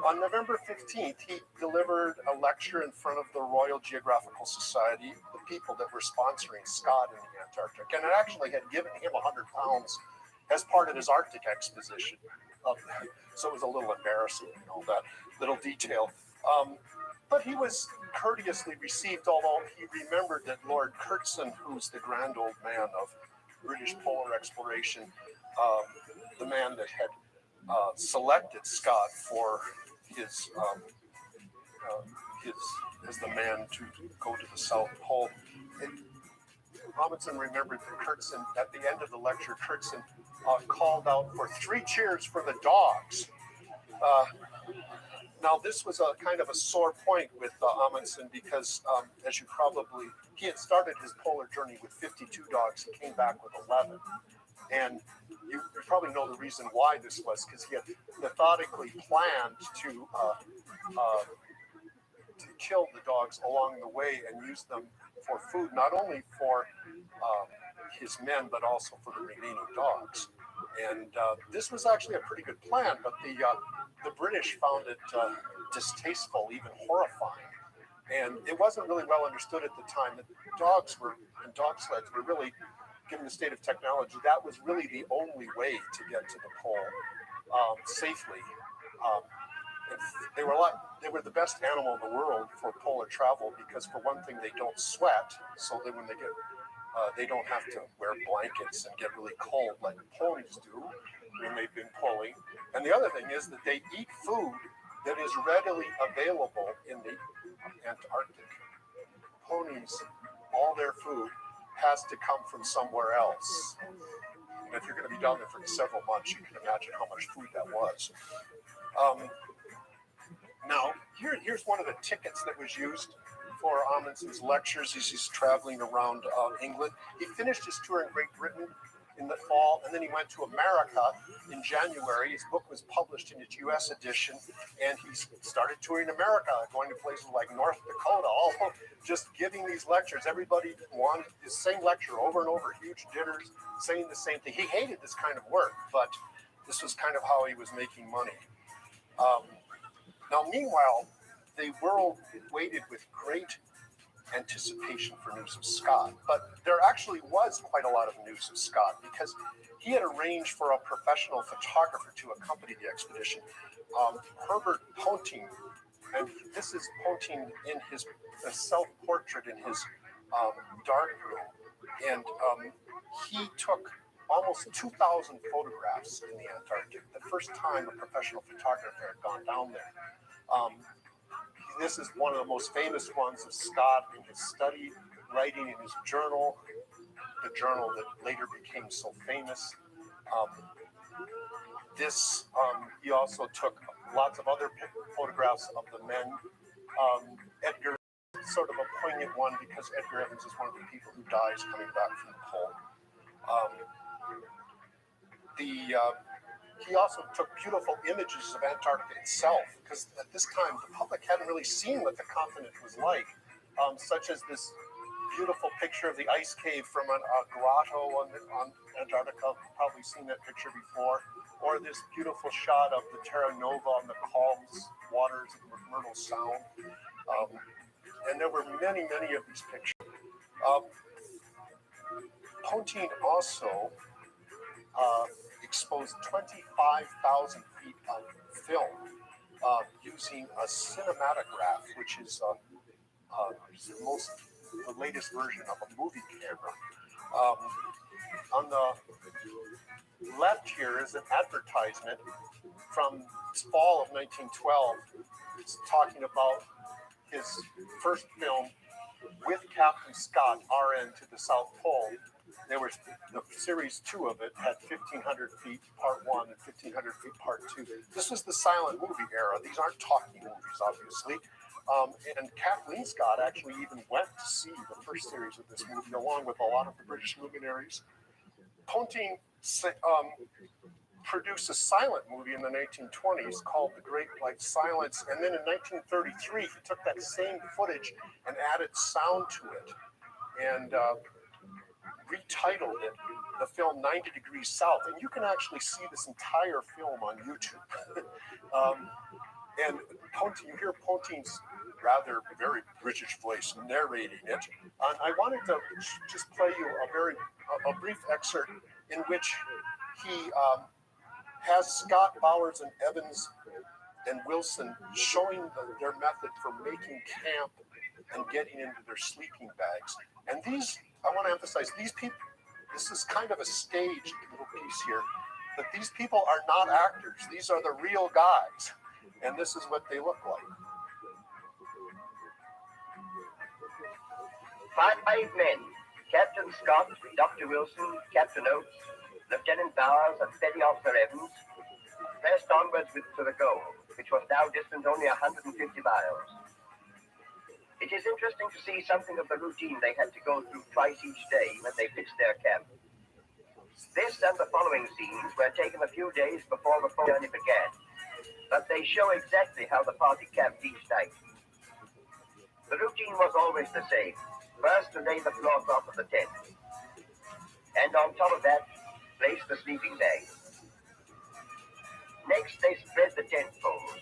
on November 15th, he delivered a lecture in front of the Royal Geographical Society, the people that were sponsoring Scott in the Antarctic. And it actually had given him £100 as part of his Arctic exposition. So it was a little embarrassing, that little detail. But he was courteously received, although he remembered that Lord Kurtzen, who's the grand old man of British polar exploration, the man that had selected Scott for his as the man to go to the South Pole. Robinson remembered that Kurtzen, at the end of the lecture, Kurtzen called out for 3 cheers for the dogs. Now, this was a kind of a sore point with Amundsen because, as you probably, he had started his polar journey with 52 dogs. He came back with 11. And you probably know the reason why this was, because he had methodically planned to kill the dogs along the way and use them for food, not only for his men, but also for the remaining dogs. And this was actually a pretty good plan, but the British found it distasteful, even horrifying. And it wasn't really well understood at the time that dogs and dog sleds were really, given the state of technology, that was really the only way to get to the pole safely. They were the best animal in the world for polar travel because, for one thing, they don't sweat, so that when they get they don't have to wear blankets and get really cold like ponies do when they've been pulling. And the other thing is that they eat food that is readily available in the Antarctic. Ponies, all their food has to come from somewhere else. And if you're going to be down there for several months, you can imagine how much food that was. Now, here's one of the tickets that was used for Amundsen's lectures as he's traveling around England. He finished his tour in Great Britain in the fall, and then he went to America in January. His book was published in its U.S. edition, and he started touring America, going to places like North Dakota, all just giving these lectures. Everybody wanted the same lecture over and over, huge dinners, saying the same thing. He hated this kind of work, but this was kind of how he was making money. Now, meanwhile, the world waited with great anticipation for news of Scott, but there actually was quite a lot of news of Scott because he had arranged for a professional photographer to accompany the expedition, Herbert Ponting, and this is Ponting in his self-portrait in his darkroom, and he took almost 2,000 photographs in the Antarctic, the first time a professional photographer had gone down there. This is one of the most famous ones of Scott in his study, writing in his journal, the journal that later became so famous. He also took lots of other photographs of the men. Edgar, sort of a poignant one because Edgar Evans is one of the people who dies coming back from the pole. He also took beautiful images of Antarctica itself, because at this time the public hadn't really seen what the continent was like, such as this beautiful picture of the ice cave from a grotto on Antarctica. You've probably seen that picture before, or this beautiful shot of the Terra Nova on the calm waters of Myrtle Sound. And there were many, many of these pictures. Ponting also exposed 25,000 feet of film using a cinematograph, which is the latest version of a movie camera. On the left here is an advertisement from fall of 1912. It's talking about his first film with Captain Scott, RN to the South Pole. There was the series 2 of it had 1,500 feet part 1 and 1,500 feet part 2. This was the silent movie era. These aren't talking movies, obviously. And Kathleen Scott actually even went to see the first series of this movie, along with a lot of the British luminaries. Ponting produced a silent movie in the 1920s called The Great White Silence. And then in 1933, he took that same footage and added sound to it. And retitled it the film 90 Degrees South, and you can actually see this entire film on YouTube. And Ponting, you hear Ponting's rather very British voice narrating it. And I wanted to just play you a brief excerpt in which he has Scott, Bowers, and Evans and Wilson showing their method for making camp and getting into their sleeping bags. And these, I want to emphasize, these people, this is kind of a staged little piece here, but these people are not actors. These are the real guys, and this is what they look like. 5 men, Captain Scott, Dr. Wilson, Captain Oates, Lieutenant Bowers, and Petty Officer Evans, pressed onwards to the goal, which was now distant only 150 miles. It is interesting to see something of the routine they had to go through twice each day when they pitched their camp. This and the following scenes were taken a few days before the journey began, but they show exactly how the party camped each night. The routine was always the same. First, to lay the cloth off of the tent, and on top of that, place the sleeping bag. Next, they spread the tent poles,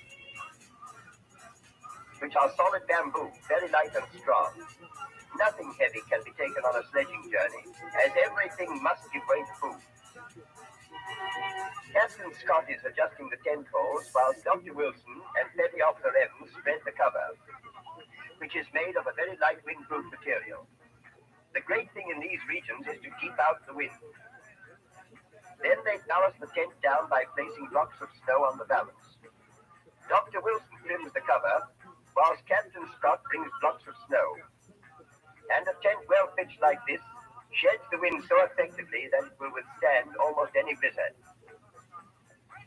which are solid bamboo, very light and strong. Nothing heavy can be taken on a sledging journey, as everything must give way to food. Captain Scott is adjusting the tent poles while Dr. Wilson and Petty Officer Evans spread the cover, which is made of a very light windproof material. The great thing in these regions is to keep out the wind. Then they ballast the tent down by placing blocks of snow on the balance. Dr. Wilson trims the cover, whilst Captain Scott brings blocks of snow. And a tent well pitched like this sheds the wind so effectively that it will withstand almost any blizzard.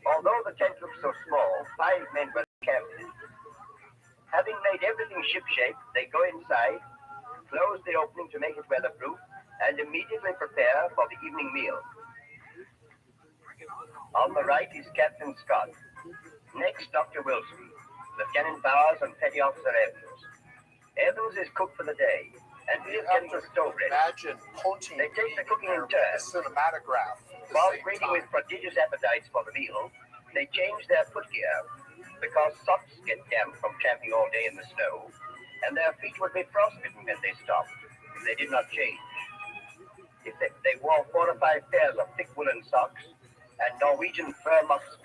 Although the tent looks so small, 5 men were camped in it. Having made everything shipshape, they go inside, close the opening to make it weatherproof, and immediately prepare for the evening meal. On the right is Captain Scott. Next, Dr. Wilson, Lieutenant Bowers, and Petty Officer Evans. Evans is cook for the day, and he is getting the stove ready. Imagine Ponty. They take the cooking in turn. Cinematograph. While waiting with prodigious appetites for the meal, they change their footgear, because socks get damp from camping all day in the snow, and their feet would be frostbitten when they stopped if they did not change. If they wore 4 or 5 pairs of thick woolen socks and Norwegian fur moccasins.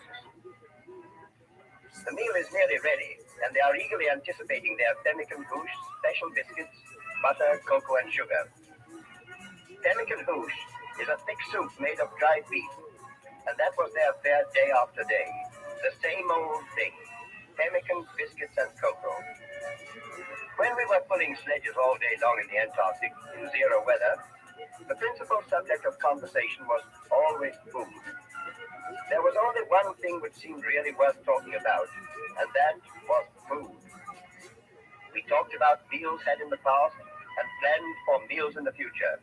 The meal is nearly ready, and they are eagerly anticipating their pemmican hoosh, special biscuits, butter, cocoa, and sugar. Pemmican hoosh is a thick soup made of dried beef, and that was their fare day after day. The same old thing, pemmican, biscuits, and cocoa. When we were pulling sledges all day long in the Antarctic in 0 weather, the principal subject of conversation was always food. There was only one thing which seemed really worth talking about, and that was food. We talked about meals had in the past and planned for meals in the future,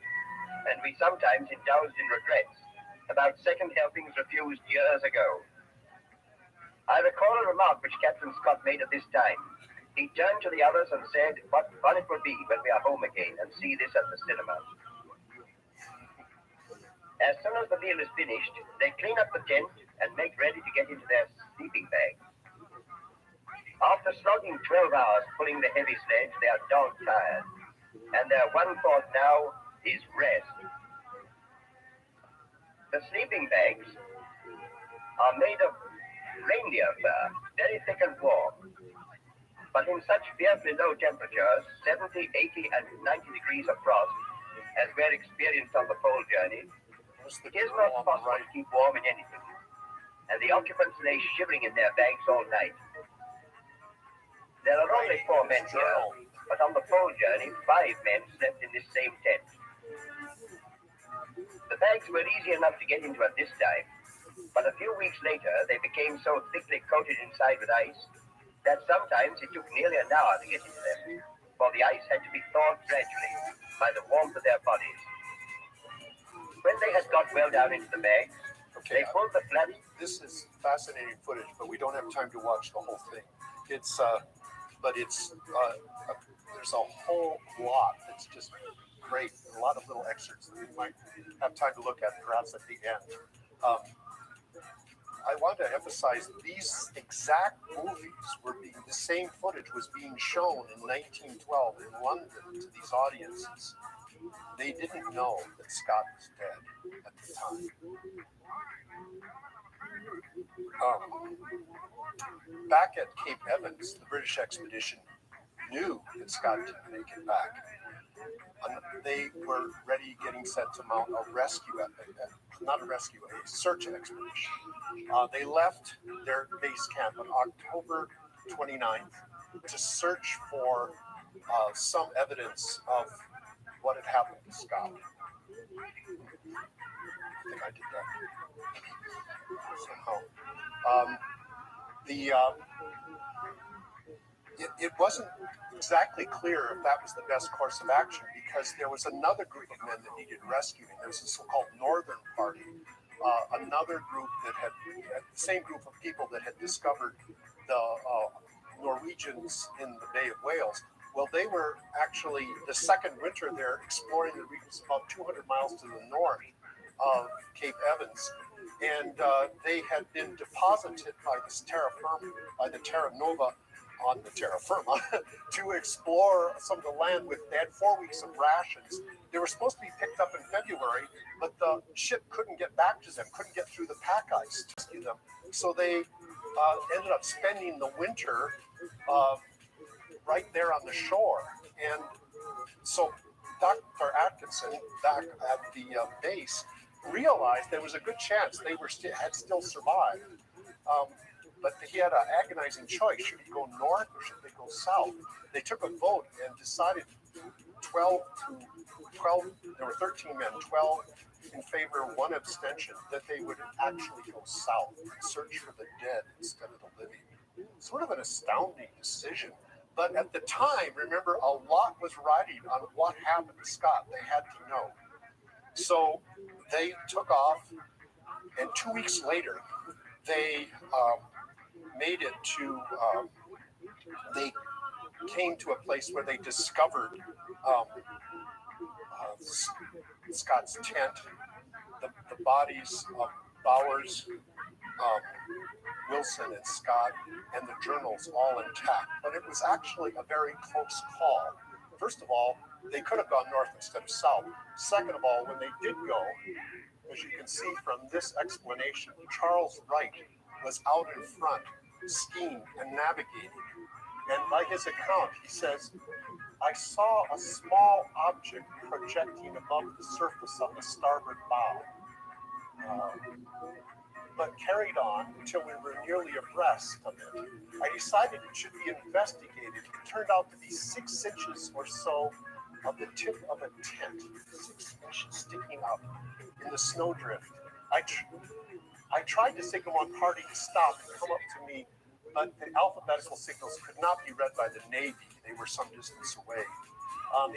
and we sometimes indulged in regrets about second helpings refused years ago. I recall a remark which Captain Scott made at this time. He turned to the others and said, "What fun it will be when we are home again and see this at the cinema." As soon as the meal is finished, they clean up the tent and make ready to get into their sleeping bags. After slogging 12 hours pulling the heavy sledge, they are dog-tired, and their one thought now is rest. The sleeping bags are made of reindeer fur, very thick and warm. But in such fearfully low temperatures, 70, 80, and 90 degrees of frost, as we're experienced on the pole journey, it is not possible to keep warm in anything, and the occupants lay shivering in their bags all night. There are only 4 men here, but on the pole journey, 5 men slept in this same tent. The bags were easy enough to get into at this time, but a few weeks later, they became so thickly coated inside with ice that sometimes it took nearly an hour to get into them, for the ice had to be thawed gradually by the warmth of their bodies. When they had got well down into the bags, they pulled the flaps. This is fascinating footage, but we don't have time to watch the whole thing. There's a whole lot that's just great. A lot of little excerpts that we might have time to look at, perhaps at the end. I want to emphasize these exact movies the same footage was being shown in 1912 in London to these audiences. They didn't know that Scott was dead at the time. Back at Cape Evans, the British expedition knew that Scott didn't make it back. They were ready, getting set to mount a search expedition. They left their base camp on October 29th to search for some evidence of what had happened to Scott. I think I did that somehow. it wasn't exactly clear if that was the best course of action, because there was another group of men that needed rescuing. There was a so-called Northern Party, another group that had the same group of people that had discovered the Norwegians in the Bay of Wales. Well, they were actually the second winter there exploring the regions about 200 miles to the north of Cape Evans, and they had been deposited by this terra firma, by the Terra Nova on the terra firma to explore some of the land. They had 4 weeks of rations. They were supposed to be picked up in February, but the ship couldn't get back to them, couldn't get through the pack ice to rescue them. So they ended up spending the winter right there on the shore. And so Dr. Atkinson, back at the base, realized there was a good chance they had still survived. But he had an agonizing choice. Should he go north or should they go south? They took a vote and decided 12 to 12, there were 13 men, 12 in favor, 1 abstention, that they would actually go south and search for the dead instead of the living. Sort of an astounding decision. But at the time, remember, a lot was riding on what happened to Scott. They had to know. So they took off, and 2 weeks later, they made it to, they came to a place where they discovered Scott's tent, the bodies of Bowers, Wilson, and Scott, and the journals all intact. But it was actually a very close call. First of all, they could have gone north instead of south. Second of all, when they did go, as you can see from this explanation, Charles Wright was out in front, skiing and navigating. And by his account, he says, I saw a small object projecting above the surface of the starboard bow, but carried on until we were nearly abreast of it. I decided it should be investigated. It turned out to be 6 inches or so of the tip of a tent, 6 inches sticking up in the snowdrift. I tried to signal one party to stop and come up to me, but the alphabetical signals could not be read by the Navy. They were some distance away.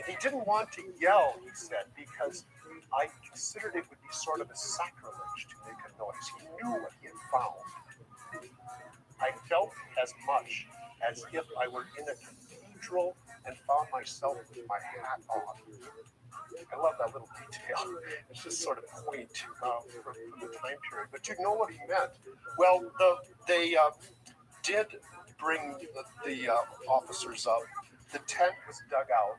He didn't want to yell, he said, because I considered it would be sort of a sacrilege to make a noise. He knew what he had found. I felt as much as if I were in a cathedral and found myself with my hat on. I love that little detail. It's just sort of quaint from the time period. But you know what he meant. Well, they did bring the officers up. The tent was dug out.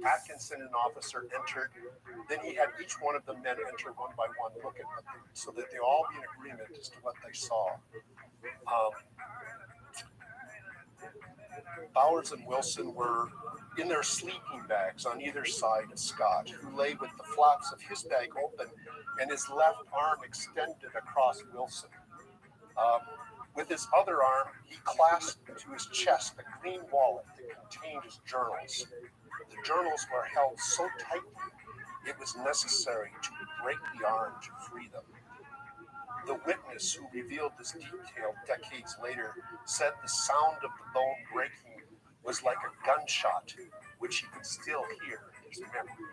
Atkinson, an officer, entered. Then he had each one of the men enter one by one, look at what they, so that they all be in agreement as to what they saw. Bowers and Wilson were in their sleeping bags on either side of Scott, who lay with the flaps of his bag open and his left arm extended across Wilson. With his other arm, he clasped to his chest a green wallet that contained his journals. The journals were held so tightly it was necessary to break the arm to free them. The witness who revealed this detail decades later said the sound of the bone breaking was like a gunshot, which he could still hear in his memory.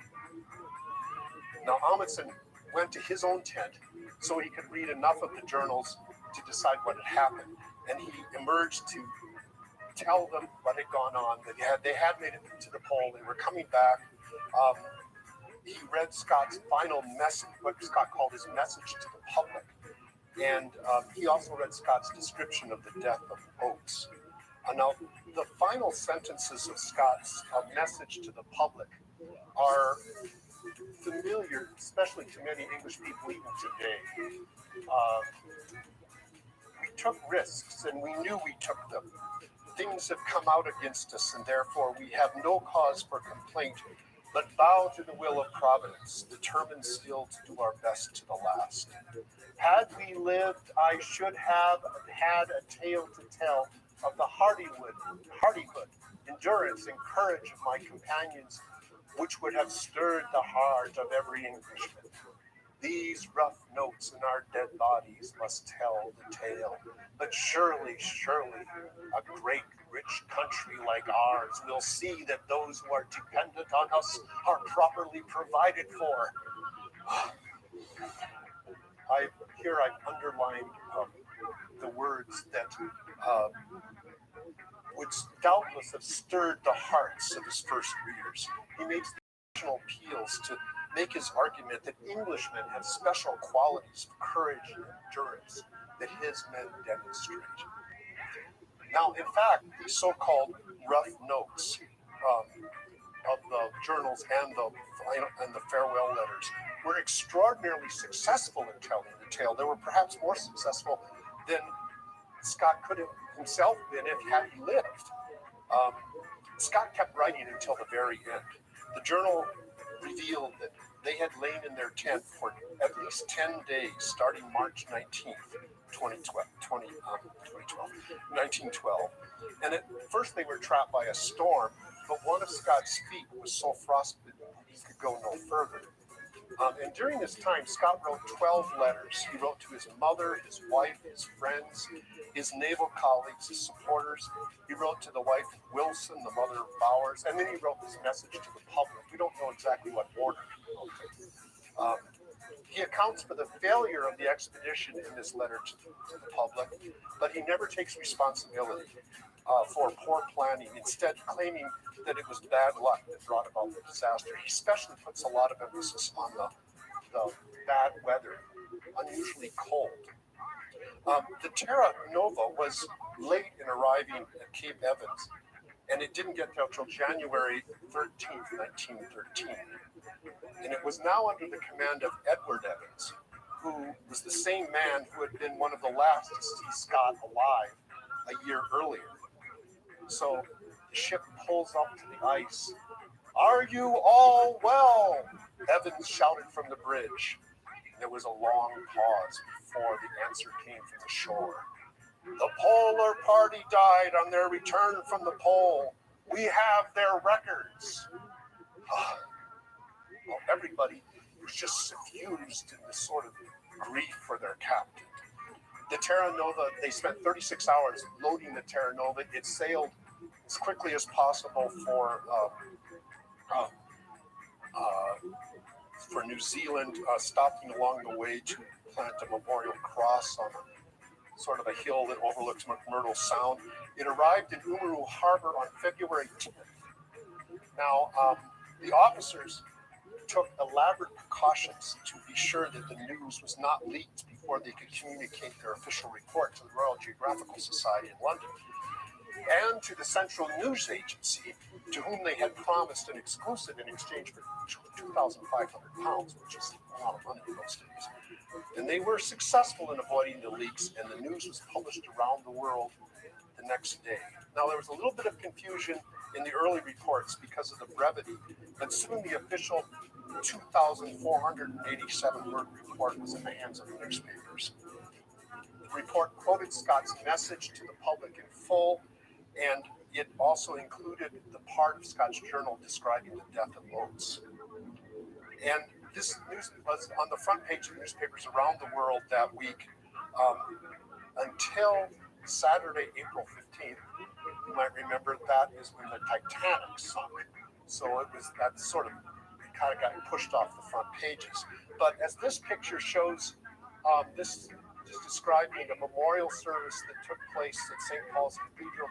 Now, Amundsen went to his own tent so he could read enough of the journals to decide what had happened, and he emerged to tell them what had gone on. They had made it to the pole. They were coming back. He read Scott's final message, what Scott called his message to the public, and he also read Scott's description of the death of Oates. Now, the final sentences of Scott's message to the public are familiar, especially to many English people even today. We took risks, and we knew we took them. Things have come out against us, and therefore we have no cause for complaint, but bow to the will of Providence, determined still to do our best to the last. Had we lived, I should have had a tale to tell of the hardihood, endurance, and courage of my companions, which would have stirred the heart of every Englishman. These rough notes in our dead bodies must tell the tale, but surely, a great, rich rich country like ours will see that those who are dependent on us are properly provided for. I've underlined the words that would doubtless have stirred the hearts of his first readers. He makes the emotional appeals to make his argument that Englishmen have special qualities of courage and endurance that his men demonstrate. Now, in fact, these so-called rough notes of the journals and the farewell letters were extraordinarily successful in telling the tale. They were perhaps more successful than Scott could have himself been if had he lived. Scott kept writing until the very end. The journal revealed that they had lain in their tent for at least 10 days, starting March 19th, 1912. And at first they were trapped by a storm, but one of Scott's feet was so frostbitten he could go no further. And during this time, Scott wrote 12 letters. He wrote to his mother, his wife, his friends, his naval colleagues, his supporters. He wrote to the wife Wilson, the mother of Bowers, and then he wrote this message to the public. We don't know exactly what order he wrote it. He accounts for the failure of the expedition in this letter to the public, but he never takes responsibility for poor planning, instead claiming that it was bad luck that brought about the disaster. He especially puts a lot of emphasis on the bad weather, unusually cold. The Terra Nova was late in arriving at Cape Evans, and it didn't get there until January 13th, 1913. And it was now under the command of Edward Evans, who was the same man who had been one of the last to see Scott alive a year earlier. So the ship pulls up to the ice. "Are you all well?" Evans shouted from the bridge. There was a long pause before the answer came from the shore. "The polar party died on their return from the pole. We have their records." Well, everybody was just suffused in this sort of grief for their captain. The Terra Nova, they spent 36 hours loading the Terra Nova. It sailed as quickly as possible for New Zealand, stopping along the way to plant a memorial cross on sort of a hill that overlooks McMurdo Sound. It arrived in Umaru Harbor on February 10th. Now, the officers took elaborate precautions to be sure that the news was not leaked before they could communicate their official report to the Royal Geographical Society in London and to the Central News Agency, to whom they had promised an exclusive in exchange for £2,500, which is a lot of money in those days. And they were successful in avoiding the leaks, and the news was published around the world the next day. Now, there was a little bit of confusion in the early reports because of the brevity, but soon the official 2,487-word report was in the hands of the newspapers. The report quoted Scott's message to the public in full, and it also included the part of Scott's journal describing the death of Oates. And this news was on the front page of newspapers around the world that week until Saturday, April 15th. You might remember that is when the Titanic sunk. So it was that sort of kind of got pushed off the front pages. But as this picture shows, this is describing a memorial service that took place at St. Paul's Cathedral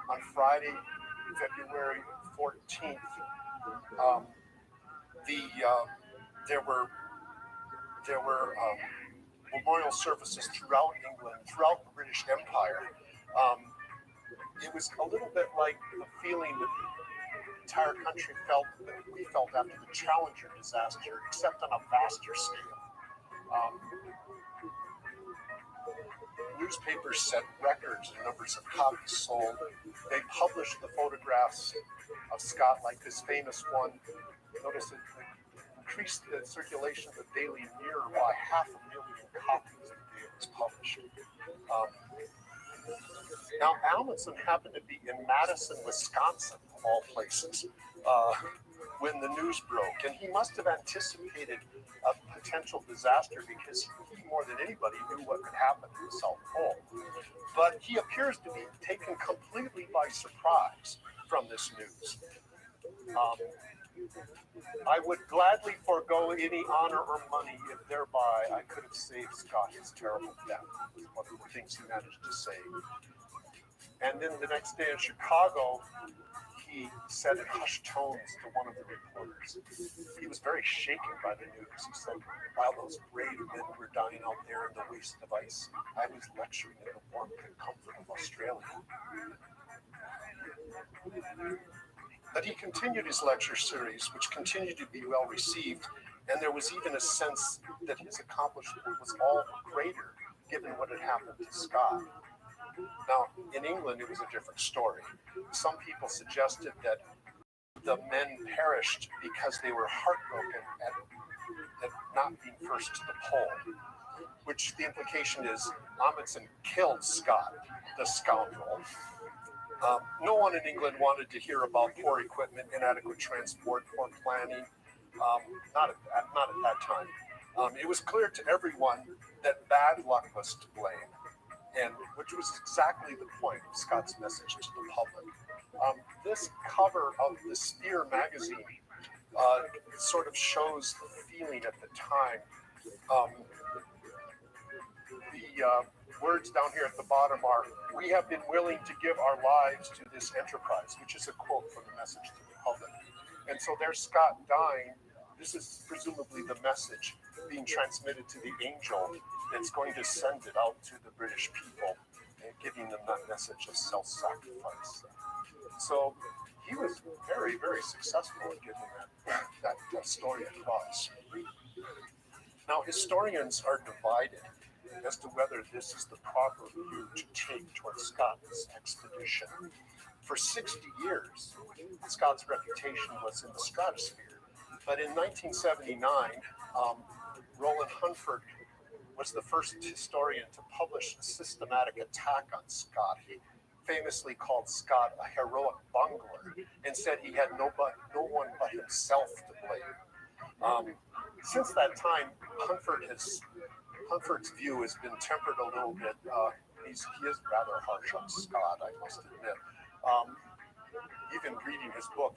on Friday, February 14th. There were memorial services throughout England, throughout the British Empire. It was a little bit like the feeling that the entire country felt, that we felt after the Challenger disaster, except on a vaster scale. Newspapers set records in numbers of copies sold. They published the photographs of Scott, like this famous one. Notice it increased the circulation of the Daily Mirror by 500,000 copies the day it was published. Now, Amundsen happened to be in Madison, Wisconsin, of all places, when the news broke, and he must have anticipated a potential disaster because he, more than anybody, knew what could happen to the South Pole. But he appears to be taken completely by surprise from this news. I would gladly forego any honor or money if thereby I could have saved Scott his terrible death, was one of the things he managed to say. And then the next day in Chicago, he said in hushed tones to one of the reporters, he was very shaken by the news. He said, while those brave men were dying out there in the waste of ice, I was lecturing in the warmth and comfort of Australia. But he continued his lecture series, which continued to be well received, and there was even a sense that his accomplishment was all greater given what had happened to Scott. Now, in England, it was a different story. Some people suggested that the men perished because they were heartbroken at not being first to the pole, which the implication is Amundsen killed Scott, the scoundrel. No one in England wanted to hear about poor equipment, inadequate transport, poor planning, not at that time. It was clear to everyone that bad luck was to blame, and which was exactly the point of Scott's message to the public. This cover of the Spear magazine sort of shows the feeling at the time. The words down here at the bottom are, "We have been willing to give our lives to this enterprise," which is a quote from the message to the public. And so there's Scott dying. This is presumably the message being transmitted to the angel that's going to send it out to the British people and giving them that message of self-sacrifice. So he was very, very successful at getting that story across. Now, historians are divided as to whether this is the proper view to take towards Scott's expedition. For 60 years, Scott's reputation was in the stratosphere. But in 1979, Roland Huntford was the first historian to publish a systematic attack on Scott. He famously called Scott a heroic bungler and said he had no one but himself to blame. Since that time, Huntford's view has been tempered a little bit. He is rather harsh on Scott, I must admit. Even reading his book,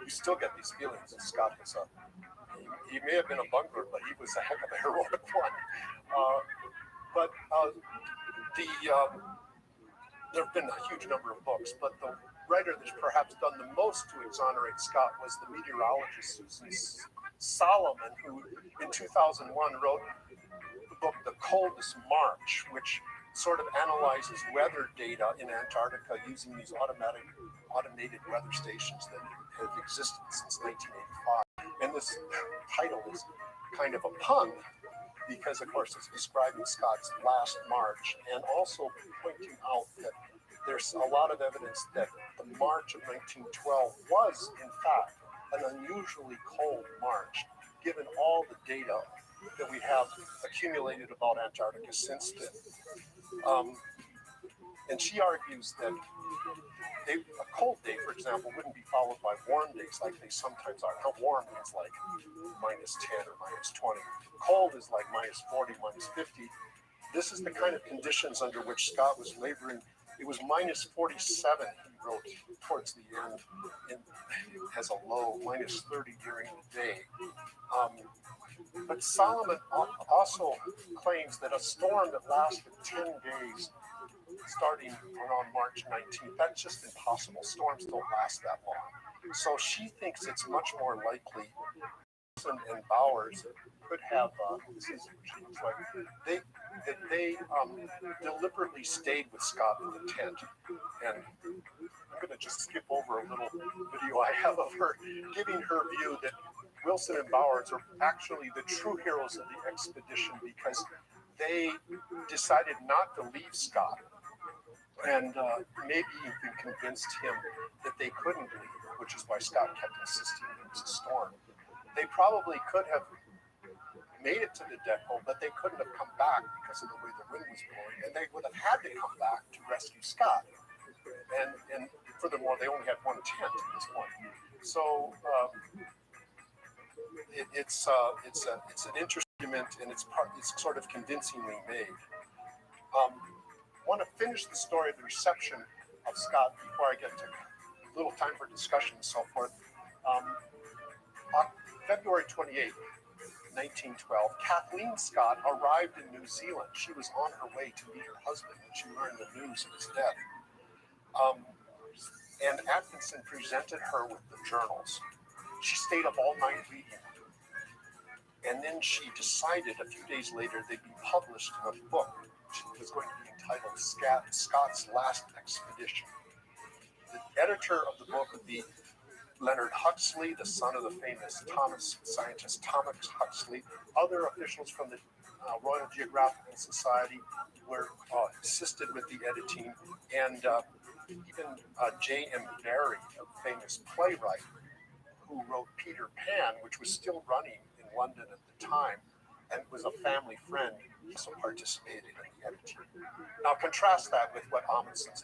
you still get these feelings that Scott was he may have been a bungler, but he was a heck of a heroic one. There have been a huge number of books, but the writer that's perhaps done the most to exonerate Scott was the meteorologist Susan Solomon, who in 2001 wrote the book The Coldest March, which sort of analyzes weather data in Antarctica using these automated weather stations that have existed since 1985. And this title is kind of a pun because, of course, it's describing Scott's last march and also pointing out that there's a lot of evidence that the March of 1912 was, in fact, an unusually cold march, given all the data that we have accumulated about Antarctica since then. And she argues that a cold day, for example, wouldn't be followed by warm days like they sometimes are. Now, warm is like minus 10 or minus 20. Cold is like minus 40, minus 50. This is the kind of conditions under which Scott was laboring. It was minus 47, he wrote, towards the end, as a low, minus 30 during the day. But Solomon also claims that a storm that lasted 10 days, starting around March 19th, that's just impossible. Storms don't last that long. So she thinks it's much more likely and Bowers could have, this is what she looks like, they deliberately stayed with Scott in the tent. And I'm going to just skip over a little video I have of her giving her view that Wilson and Bowers are actually the true heroes of the expedition because they decided not to leave Scott and maybe even convinced him that they couldn't leave, which is why Scott kept insisting it was a storm. They probably could have made it to the depot, but they couldn't have come back because of the way the wind was blowing, and they would have had to come back to rescue Scott. And furthermore, they only had one tent at this point. So it's an interesting argument, and it's sort of convincingly made. I want to finish the story of the reception of Scott before I get to a little time for discussion and so forth. On February 28th, 1912, Kathleen Scott arrived in New Zealand. She was on her way to meet her husband when she learned the news of his death. And Atkinson presented her with the journals. She stayed up all night reading. And then she decided a few days later they'd be published in a book which was going to be entitled Scott's Last Expedition. The editor of the book would be Leonard Huxley, the son of the famous scientist Thomas Huxley. Other officials from the Royal Geographical Society were assisted with the editing, and even J.M. Barrie, a famous playwright who wrote Peter Pan, which was still running in London at the time, and was a family friend, also participated in the editing. Now contrast that with what Amundsen's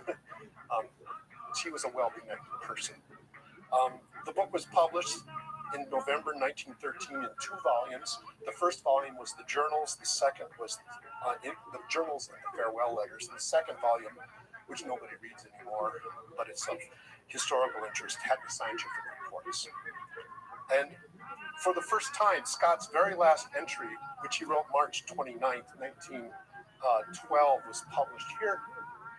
book. She was a well-connected person. The book was published in November 1913 in 2 volumes. The first volume was the journals. The second was the journals and the farewell letters. And the second volume, which nobody reads anymore, but it's of historical interest, had the scientific reports. And for the first time, Scott's very last entry, which he wrote March 29th, 1912, was published.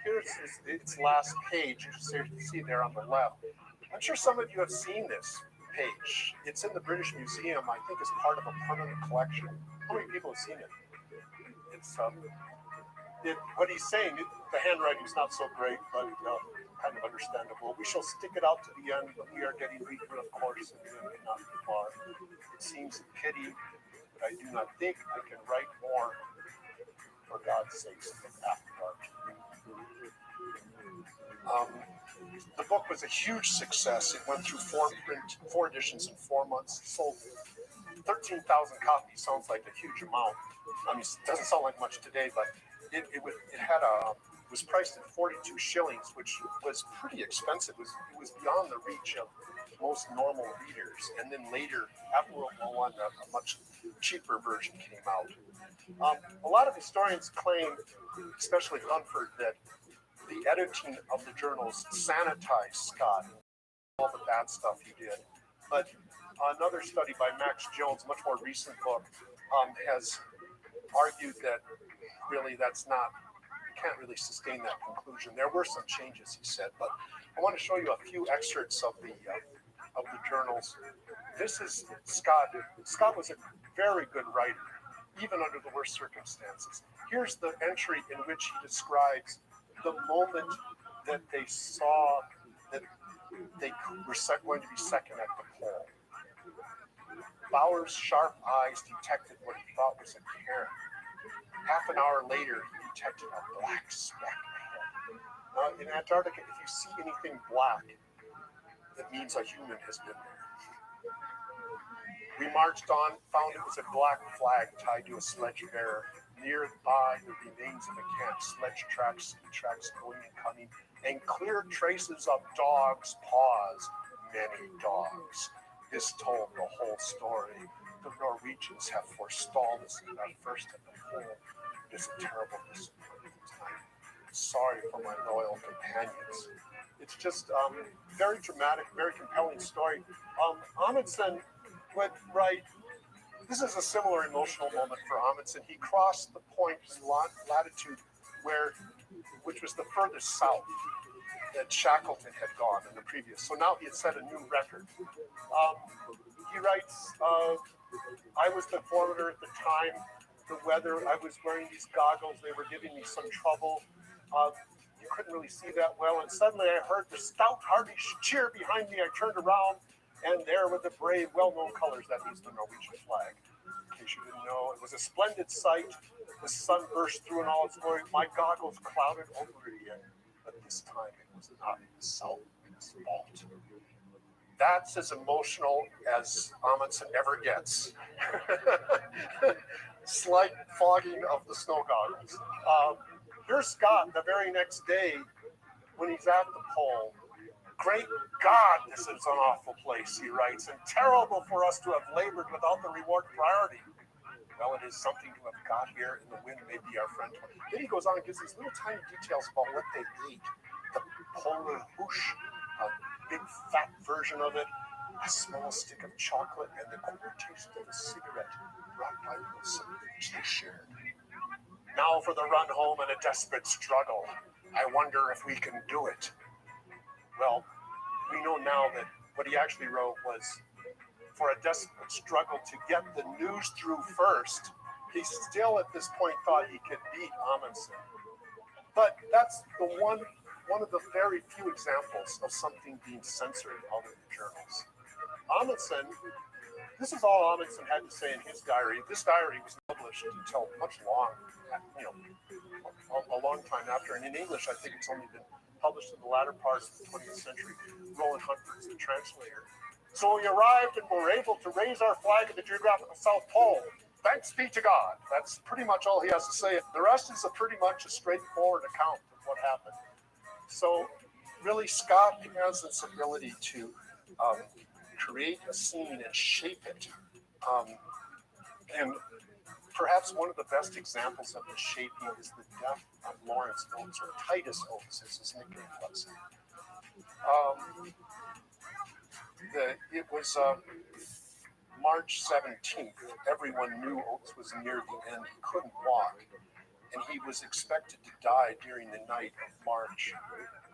Here's its last page. You can see there on the left. I'm sure some of you have seen this page. It's in the British Museum, I think, as part of a permanent collection. How many people have seen it? It's what he's saying, the handwriting's not so great, but kind of understandable. We shall stick it out to the end, but we are getting weaker, of course, and we cannot be far. It seems a pity, but I do not think I can write more, for God's sakes, after dark. The book was a huge success. It went through 4 editions in 4 months. Sold 13,000 copies. Sounds like a huge amount. I mean, it doesn't sound like much today, but it was priced at 42 shillings, which was pretty expensive. It was beyond the reach of most normal readers. And then later, after World War I, a much cheaper version came out. A lot of historians claim, especially Hunford, that the editing of the journals sanitized Scott and all the bad stuff he did. But another study by Max Jones, much more recent book, has argued that really that's not, you can't really sustain that conclusion. There were some changes, he said, but I want to show you a few excerpts of the journals. This is Scott. Scott was a very good writer, even under the worst circumstances. Here's the entry in which he describes the moment that they saw that they were going to be second at the pole. Bauer's sharp eyes detected what he thought was a cairn. Half an hour later, he detected a black speck ahead. Now, in Antarctica, if you see anything black, that means a human has been there. We marched on, found it was a black flag tied to a sledge bearer. Nearby, the remains of a camp, sledge tracks, ski tracks going and coming, and clear traces of dogs' paws, many dogs. This told the whole story. The Norwegians have forestalled us in our first at the pole. It is a terrible disappointment time. Sorry for my loyal companions. It's just very dramatic, very compelling story. Amundsen would write. This is a similar emotional moment for Amundsen. He crossed the point in latitude which was the furthest south that Shackleton had gone in the previous. So now he had set a new record. He writes, I was the forwarder at the time. The weather, I was wearing these goggles. They were giving me some trouble. You couldn't really see that well. And suddenly I heard the stout, hearty cheer behind me. I turned around, and there were the brave, well-known colors. That means the Norwegian flag. In case you didn't know, it was a splendid sight. The sun burst through in all its glory. My goggles clouded over again. But this time it was not the South's fault. That's as emotional as Amundsen ever gets. Slight fogging of the snow goggles. Here's Scott the very next day when he's at the pole. Great God, this is an awful place, he writes, and terrible for us to have labored without the reward priority. Well, it is something to have got here, and the wind may be our friend. Then he goes on and gives these little tiny details about what they ate. The polar hoosh, a big fat version of it, a small stick of chocolate, and the clear taste of a cigarette brought by Wilson, which they shared. Now for the run home and a desperate struggle. I wonder if we can do it. Well, we know now that what he actually wrote was, for a desperate struggle to get the news through first, he still at this point thought he could beat Amundsen. But that's the one of the very few examples of something being censored out of the journals. Amundsen, this is all Amundsen had to say in his diary. This diary was published until much long, a long time after. And in English, I think it's only been published in the latter part of the 20th century. Roland Hunter is the translator. So we arrived and were able to raise our flag at the geographical South Pole. Thanks be to God. That's pretty much all he has to say. The rest is pretty much a straightforward account of what happened. So really, Scott has this ability to create a scene and shape it. And perhaps one of the best examples of the shaping is the death of Lawrence Oates, or Titus Oates, as his nickname was. It was March 17th. Everyone knew Oates was near the end. He couldn't walk, and he was expected to die during the night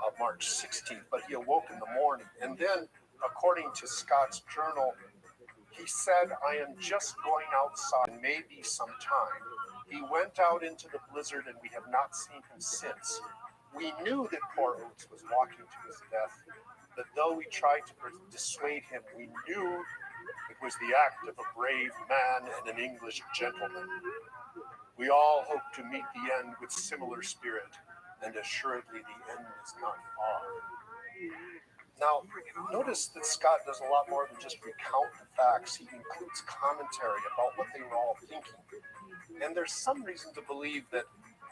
of March 16th. But he awoke in the morning, and then, according to Scott's journal, he said, "I am just going outside, maybe some time." He went out into the blizzard, and we have not seen him since. We knew that poor Oates was walking to his death, but though we tried to dissuade him, we knew it was the act of a brave man and an English gentleman. We all hope to meet the end with similar spirit, and assuredly the end is not far. Now, notice that Scott does a lot more than just recount the facts. He includes commentary about what they were all thinking. And there's some reason to believe that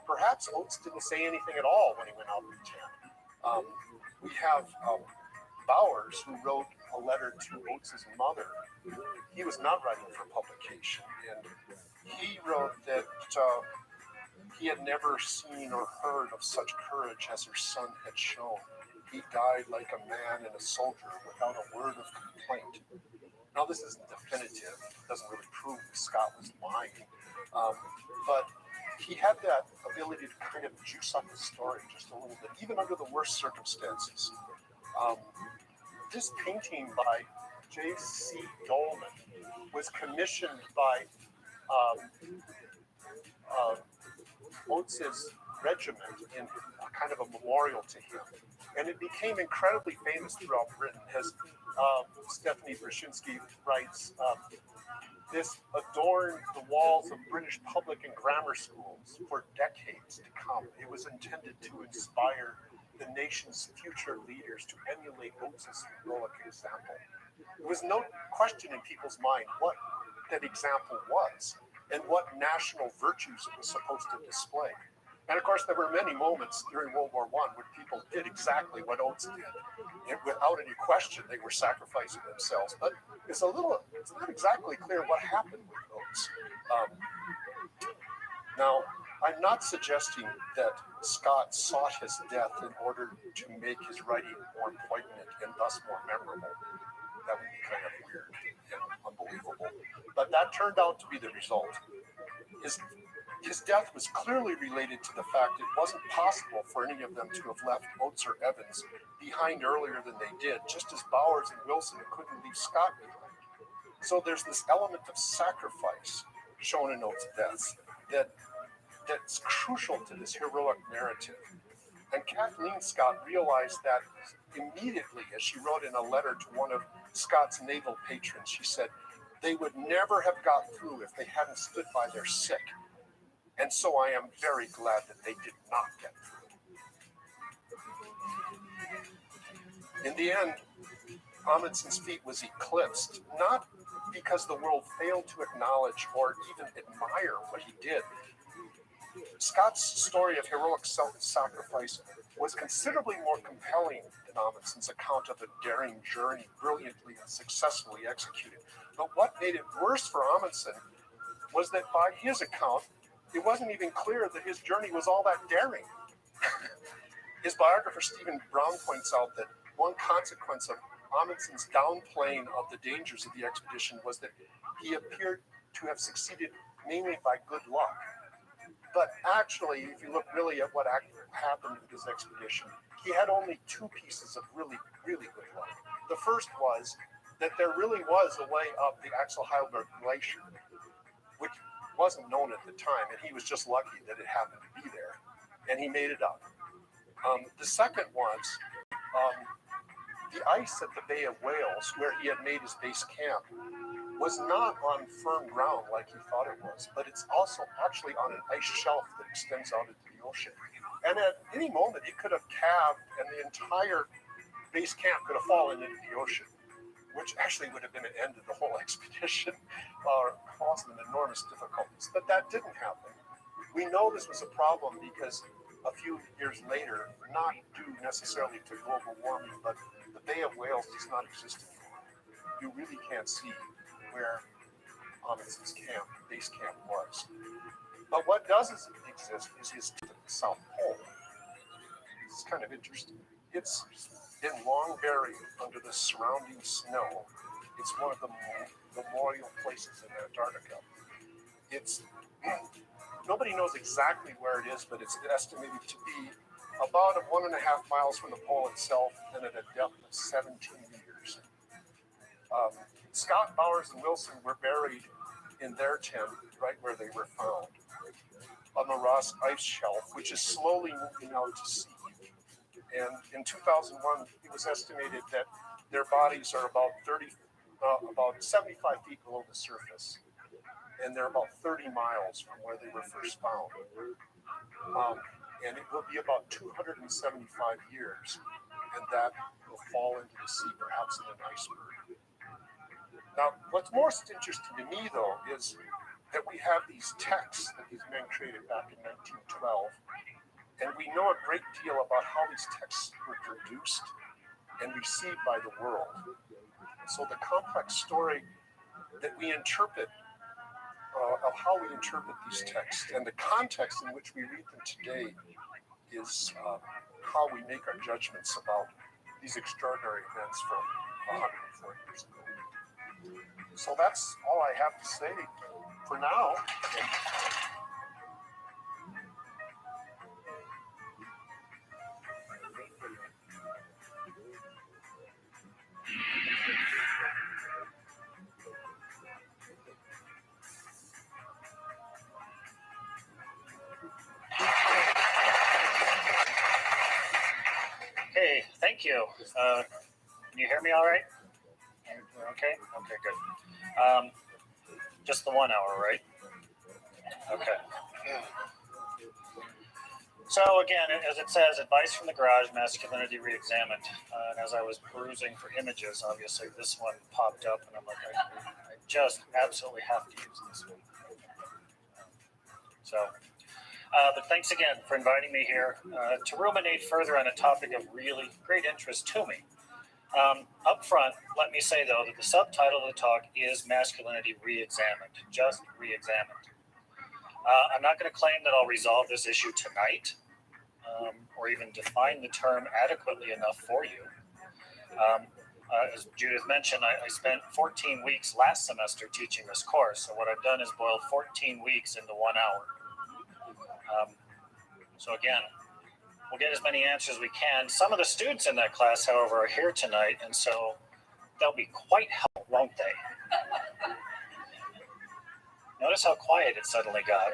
perhaps Oates didn't say anything at all when he went out in the tent. We have Bowers, who wrote a letter to Oates' mother. He was not writing for publication, and he wrote that he had never seen or heard of such courage as her son had shown. He died like a man and a soldier without a word of complaint. Now, this isn't definitive. It doesn't really prove that Scott was lying. But he had that ability to kind of juice up the story just a little bit, even under the worst circumstances. This painting by J.C. Dolman was commissioned by Oates' regiment in a kind of a memorial to him. And it became incredibly famous throughout Britain. As Stephanie Brzezinski writes, this adorned the walls of British public and grammar schools for decades to come. It was intended to inspire the nation's future leaders to emulate Oates' heroic example. There was no question in people's mind what that example was and what national virtues it was supposed to display. And of course, there were many moments during World War I when people did exactly what Oates did. And without any question, they were sacrificing themselves. But it's not exactly clear what happened with Oates. Now, I'm not suggesting that Scott sought his death in order to make his writing more poignant and thus more memorable. That would be kind of weird and unbelievable. But that turned out to be the result. His death was clearly related to the fact it wasn't possible for any of them to have left Oates or Evans behind earlier than they did, just as Bowers and Wilson couldn't leave Scott behind. So there's this element of sacrifice shown in Oates' death that's crucial to this heroic narrative. And Kathleen Scott realized that immediately, as she wrote in a letter to one of Scott's naval patrons. She said, "They would never have got through if they hadn't stood by their sick. And so I am very glad that they did not get through." In the end, Amundsen's feat was eclipsed, not because the world failed to acknowledge or even admire what he did. Scott's story of heroic self-sacrifice was considerably more compelling than Amundsen's account of a daring journey, brilliantly and successfully executed. But what made it worse for Amundsen was that by his account, it wasn't even clear that his journey was all that daring. His biographer, Stephen Brown, points out that one consequence of Amundsen's downplaying of the dangers of the expedition was that he appeared to have succeeded mainly by good luck. But actually, if you look really at what happened with his expedition, he had only two pieces of really, really good luck. The first was that there really was a way up the Axel Heidelberg Glacier, which wasn't known at the time, and he was just lucky that it happened to be there, and he made it up. The second was the ice at the Bay of Whales, where he had made his base camp, was not on firm ground like he thought it was, but it's also actually on an ice shelf that extends out into the ocean. And at any moment, it could have calved, and the entire base camp could have fallen into the ocean, which actually would have been an end of the whole expedition, or caused them enormous difficulties. But that didn't happen. We know this was a problem because a few years later, not due necessarily to global warming, but the Bay of Whales does not exist anymore. You really can't see where Amundsen's base camp was. But what does exist is his to the South Pole. It's kind of interesting. It's been long buried under the surrounding snow. It's one of the memorial places in Antarctica. Nobody knows exactly where it is, but it's estimated to be about 1.5 miles from the pole itself and at a depth of 17 meters. Scott, Bowers, and Wilson were buried in their tent right where they were found on the Ross ice shelf, which is slowly moving out to sea. And in 2001, it was estimated that their bodies are about 75 feet below the surface, and they're about 30 miles from where they were first found. And it will be about 275 years, and that will fall into the sea, perhaps in an iceberg. Now, what's most interesting to me, though, is that we have these texts that these men created back in 1912, and we know a great deal about how these texts were produced and received by the world. So the complex story that we interpret, of how we interpret these texts and the context in which we read them today is how we make our judgments about these extraordinary events from 104 years ago. So that's all I have to say for now. Hey, thank you. Can you hear me all right? Okay? Okay, good. Just the 1 hour, right? Okay. So again, as it says, advice from the garage, masculinity re-examined. And as I was perusing for images, obviously this one popped up, and I'm like, I just absolutely have to use this one. So, but thanks again for inviting me here to ruminate further on a topic of really great interest to me. Up front, let me say, though, that the subtitle of the talk is Masculinity Re-Examined, just re-examined. I'm not going to claim that I'll resolve this issue tonight or even define the term adequately enough for you. As Judith mentioned, I spent 14 weeks last semester teaching this course, so what I've done is boiled 14 weeks into 1 hour. So again, we'll get as many answers as we can. Some of the students in that class, however, are here tonight, and so they'll be quite helpful, won't they? Notice how quiet it suddenly got.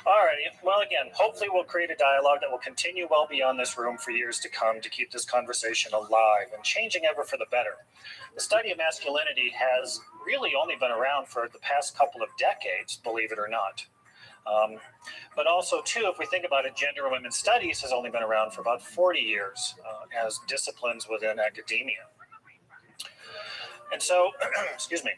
Alrighty, well again, hopefully we'll create a dialogue that will continue well beyond this room for years to come to keep this conversation alive and changing ever for the better. The study of masculinity has really only been around for the past couple of decades, believe it or not. But also, too, if we think about it, gender and women's studies has only been around for about 40 years as disciplines within academia. And so, excuse me,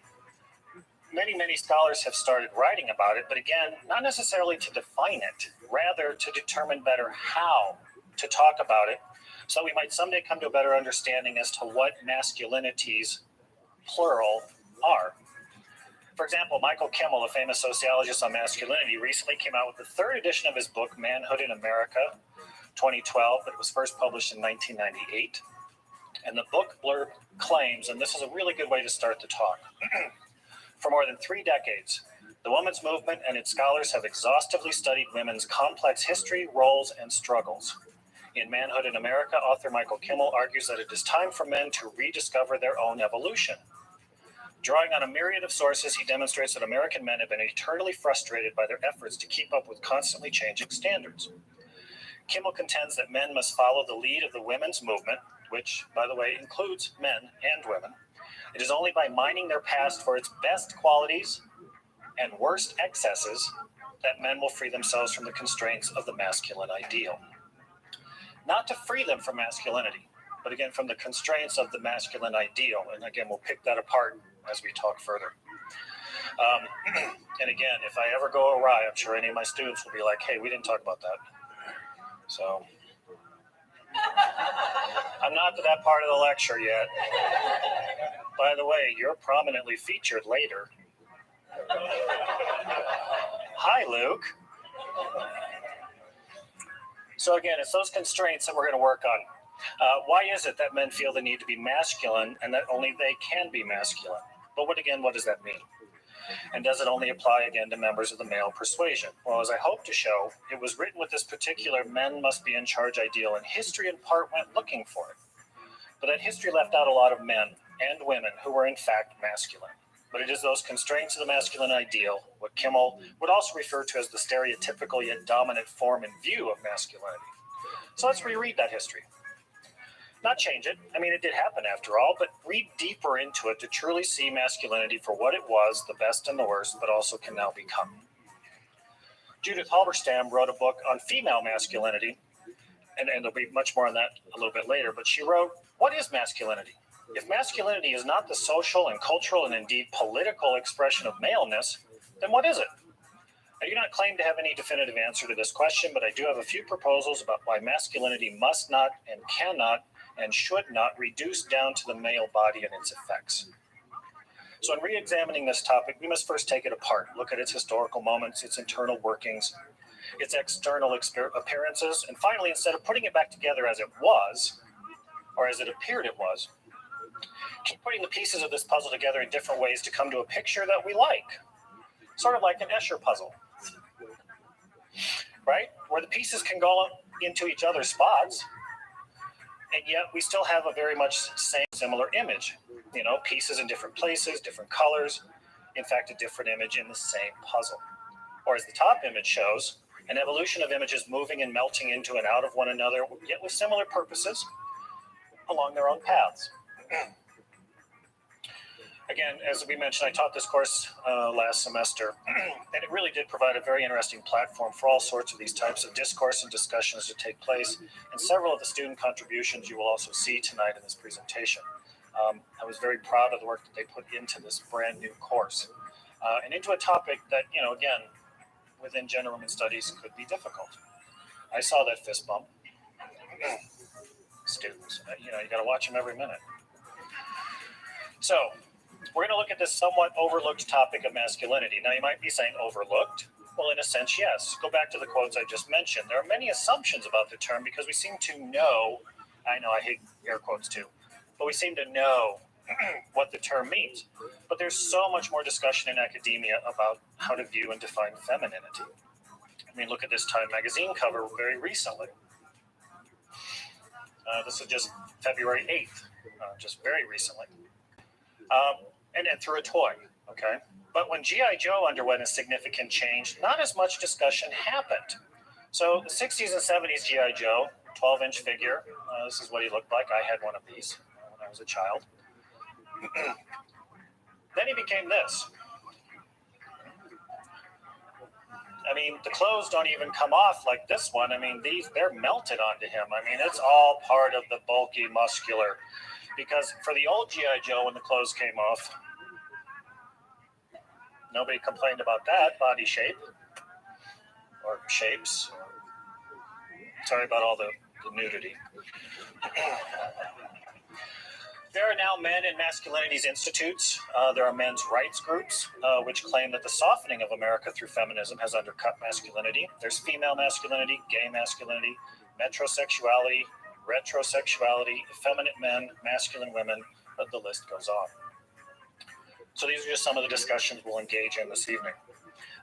many scholars have started writing about it, but again, not necessarily to define it, rather to determine better how to talk about it, so we might someday come to a better understanding as to what masculinities, plural, are. For example, Michael Kimmel, a famous sociologist on masculinity, recently came out with the third edition of his book, Manhood in America, 2012, but it was first published in 1998. And the book blurb claims, and this is a really good way to start the talk, for more than 3 decades, the women's movement and its scholars have exhaustively studied women's complex history, roles, and struggles. In Manhood in America, author Michael Kimmel argues that it is time for men to rediscover their own evolution. Drawing on a myriad of sources, he demonstrates that American men have been eternally frustrated by their efforts to keep up with constantly changing standards. Kimmel contends that men must follow the lead of the women's movement, which, by the way, includes men and women. It is only by mining their past for its best qualities and worst excesses that men will free themselves from the constraints of the masculine ideal. Not to free them from masculinity, but again, from the constraints of the masculine ideal. And again, we'll pick that apart as we talk further. And again, if I ever go awry, I'm sure any of my students will be like, hey, we didn't talk about that. So I'm not to that part of the lecture yet. By the way, you're prominently featured later. Hi, Luke. So again, it's those constraints that we're going to work on. Why is it that men feel the need to be masculine and that only they can be masculine? But what does that mean? And does it only apply again to members of the male persuasion? Well, as I hope to show, it was written with this particular men must be in charge ideal, and history in part went looking for it. But that history left out a lot of men and women who were in fact masculine. But it is those constraints of the masculine ideal, what Kimmel would also refer to as the stereotypical yet dominant form and view of masculinity. So let's reread that history. Not change it. I mean, it did happen after all, but read deeper into it to truly see masculinity for what it was, the best and the worst, but also can now become. Judith Halberstam wrote a book on female masculinity, and there'll be much more on that a little bit later, but she wrote, what is masculinity? If masculinity is not the social and cultural and indeed political expression of maleness, then what is it? I do not claim to have any definitive answer to this question, but I do have a few proposals about why masculinity must not and cannot and should not reduce down to the male body and its effects. So in re-examining this topic, we must first take it apart, look at its historical moments, its internal workings, its external appearances, and finally, instead of putting it back together as it was, or as it appeared it was, keep putting the pieces of this puzzle together in different ways to come to a picture that we like. Sort of like an Escher puzzle, right? Where the pieces can go into each other's spots, and yet we still have a very much similar image. You know, pieces in different places, different colors, in fact, a different image in the same puzzle. Or as the top image shows, an evolution of images moving and melting into and out of one another, yet with similar purposes along their own paths. Again, as we mentioned, I taught this course last semester, and it really did provide a very interesting platform for all sorts of these types of discourse and discussions to take place, and several of the student contributions you will also see tonight in this presentation. I was very proud of the work that they put into this brand new course, and into a topic that, you know, again, within gender women studies could be difficult. I saw that fist bump. Students, you know, you got to watch them every minute. So, we're going to look at this somewhat overlooked topic of masculinity. Now, you might be saying overlooked. Well, in a sense, yes. Go back to the quotes I just mentioned. There are many assumptions about the term because we seem to know, I know I hate air quotes too, but we seem to know what the term means. But there's so much more discussion in academia about how to view and define femininity. I mean, look at this Time magazine cover very recently. This is just February 8th, just very recently. And through a toy, okay? But when G.I. Joe underwent a significant change, not as much discussion happened. So the 60s and 70s G.I. Joe, 12-inch figure, this is what he looked like. I had one of these when I was a child. Then he became this. I mean, the clothes don't even come off like this one. I mean, they're melted onto him. I mean, it's all part of the bulky, muscular. Because for the old G.I. Joe, when the clothes came off, Nobody complained about that body shape or shapes. Sorry about all the nudity. There are now men and masculinities institutes. There are men's rights groups, which claim that the softening of America through feminism has undercut masculinity. There's female masculinity, gay masculinity, metrosexuality, retrosexuality, effeminate men, masculine women, but the list goes on. So these are just some of the discussions we'll engage in this evening.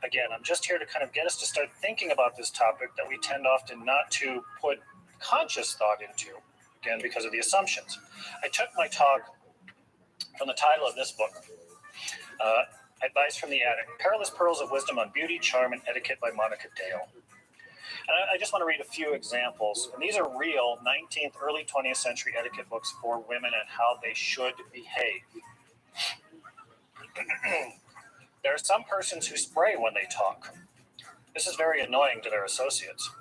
Again, I'm just here to kind of get us to start thinking about this topic that we tend often not to put conscious thought into, again, because of the assumptions. I took my talk from the title of this book, Advice from the Attic, Perilous Pearls of Wisdom on Beauty, Charm, and Etiquette by Monica Dale. And I just want to read a few examples. And these are real 19th, early 20th century etiquette books for women and how they should behave. There are some persons who spray when they talk. This is very annoying to their associates.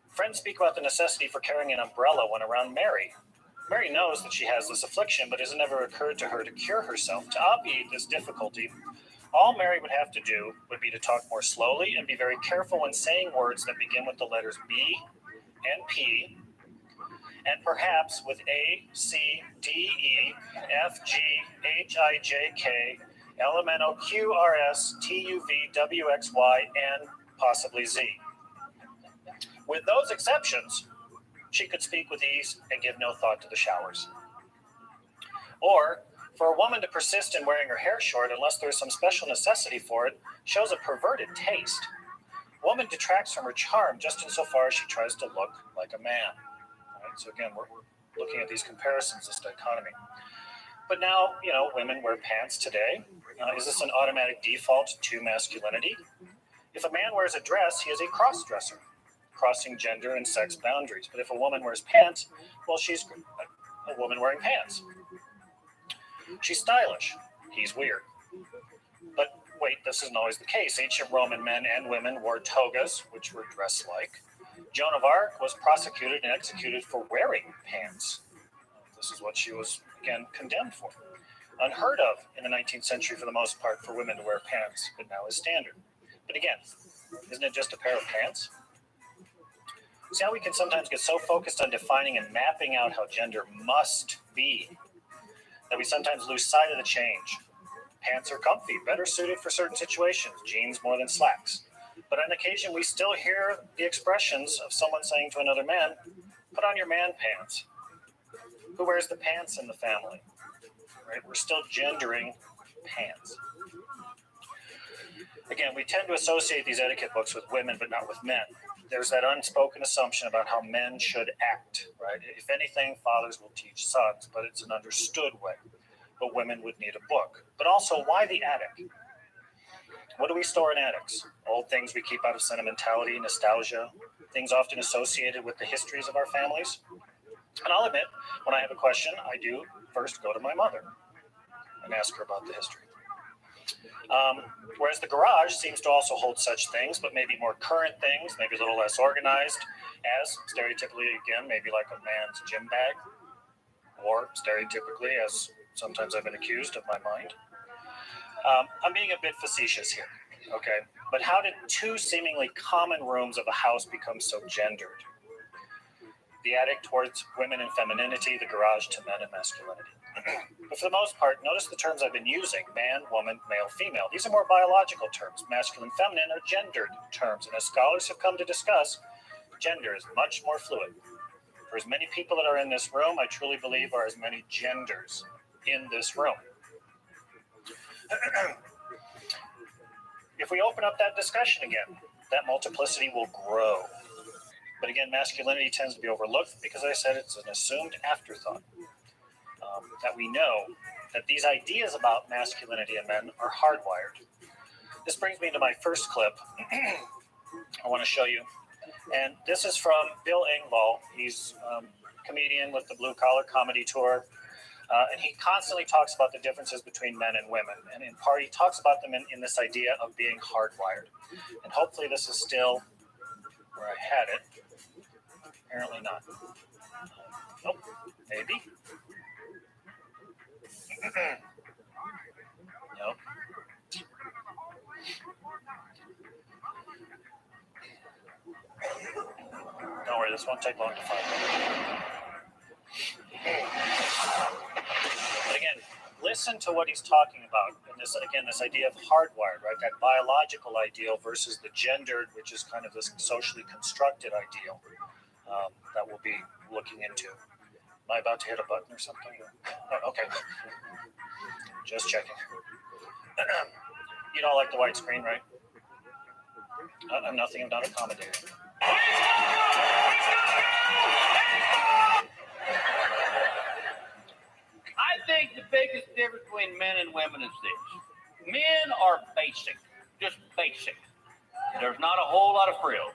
Friends speak about the necessity for carrying an umbrella when around Mary. Mary knows that she has this affliction, but it has never occurred to her to cure herself. To obviate this difficulty, all Mary would have to do would be to talk more slowly and be very careful when saying words that begin with the letters B and P, and perhaps with A, C, D, E, F, G, H, I, J, K, L, M, N, O, Q, R, S, T, U, V, W, X, Y, and possibly Z. With those exceptions, she could speak with ease and give no thought to the showers. Or, for a woman to persist in wearing her hair short unless there is some special necessity for it shows a perverted taste. A woman detracts from her charm just insofar as she tries to look like a man. Right? So again, we're looking at these comparisons, this dichotomy. But now, women wear pants today. Is this an automatic default to masculinity? If a man wears a dress, he is a cross-dresser, crossing gender and sex boundaries. But if a woman wears pants, well, she's a woman wearing pants. She's stylish. He's weird. But wait, this isn't always the case. Ancient Roman men and women wore togas, which were dress-like. Joan of Arc was prosecuted and executed for wearing pants. This is what she was, again, condemned for. Unheard of in the 19th century for the most part for women to wear pants, but now is standard. But again, isn't it just a pair of pants? See how we can sometimes get so focused on defining and mapping out how gender must be that we sometimes lose sight of the change. Pants are comfy, better suited for certain situations, jeans more than slacks. But on occasion, we still hear the expressions of someone saying to another man, put on your man pants. Who wears the pants in the family? Right? We're still gendering pants. Again, we tend to associate these etiquette books with women, but not with men. There's that unspoken assumption about how men should act, right? If anything, fathers will teach sons, but it's an understood way. But women would need a book. But also, why the attic? What do we store in attics? Old things we keep out of sentimentality, nostalgia, things often associated with the histories of our families. And I'll admit, when I have a question, I do first go to my mother and ask her about the history. Whereas the garage seems to also hold such things, but maybe more current things, maybe a little less organized, as stereotypically, again, maybe like a man's gym bag, or stereotypically, as sometimes I've been accused of my mind. I'm being a bit facetious here, okay? But how did two seemingly common rooms of a house become so gendered? The attic towards women and femininity, the garage to men and masculinity. But for the most part, notice the terms I've been using: man, woman, male, female. These are more biological terms. Masculine, feminine are gendered terms. And as scholars have come to discuss, gender is much more fluid. For as many people that are in this room, I truly believe are as many genders in this room. If we open up that discussion again, that multiplicity will grow. But again, masculinity tends to be overlooked because I said it's an assumed afterthought. That we know that these ideas about masculinity in men are hardwired. This brings me to my first clip I want to show you. And this is from Bill Engvall. He's a comedian with the Blue Collar Comedy Tour. And he constantly talks about the differences between men and women. And in part, he talks about them in this idea of being hardwired. And hopefully this is still where I had it. Apparently not. Nope, maybe. Nope. This won't take long to find. But again, listen to what he's talking about. And this idea of hardwired, right? That biological ideal versus the gendered, which is kind of this socially constructed ideal that we'll be looking into. Am I about to hit a button or something? Oh, okay. Just checking. You don't like the white screen, right? I'm nothing. I'm not accommodating. I think the biggest difference between men and women is this. Men are basic, just basic. There's not a whole lot of frills.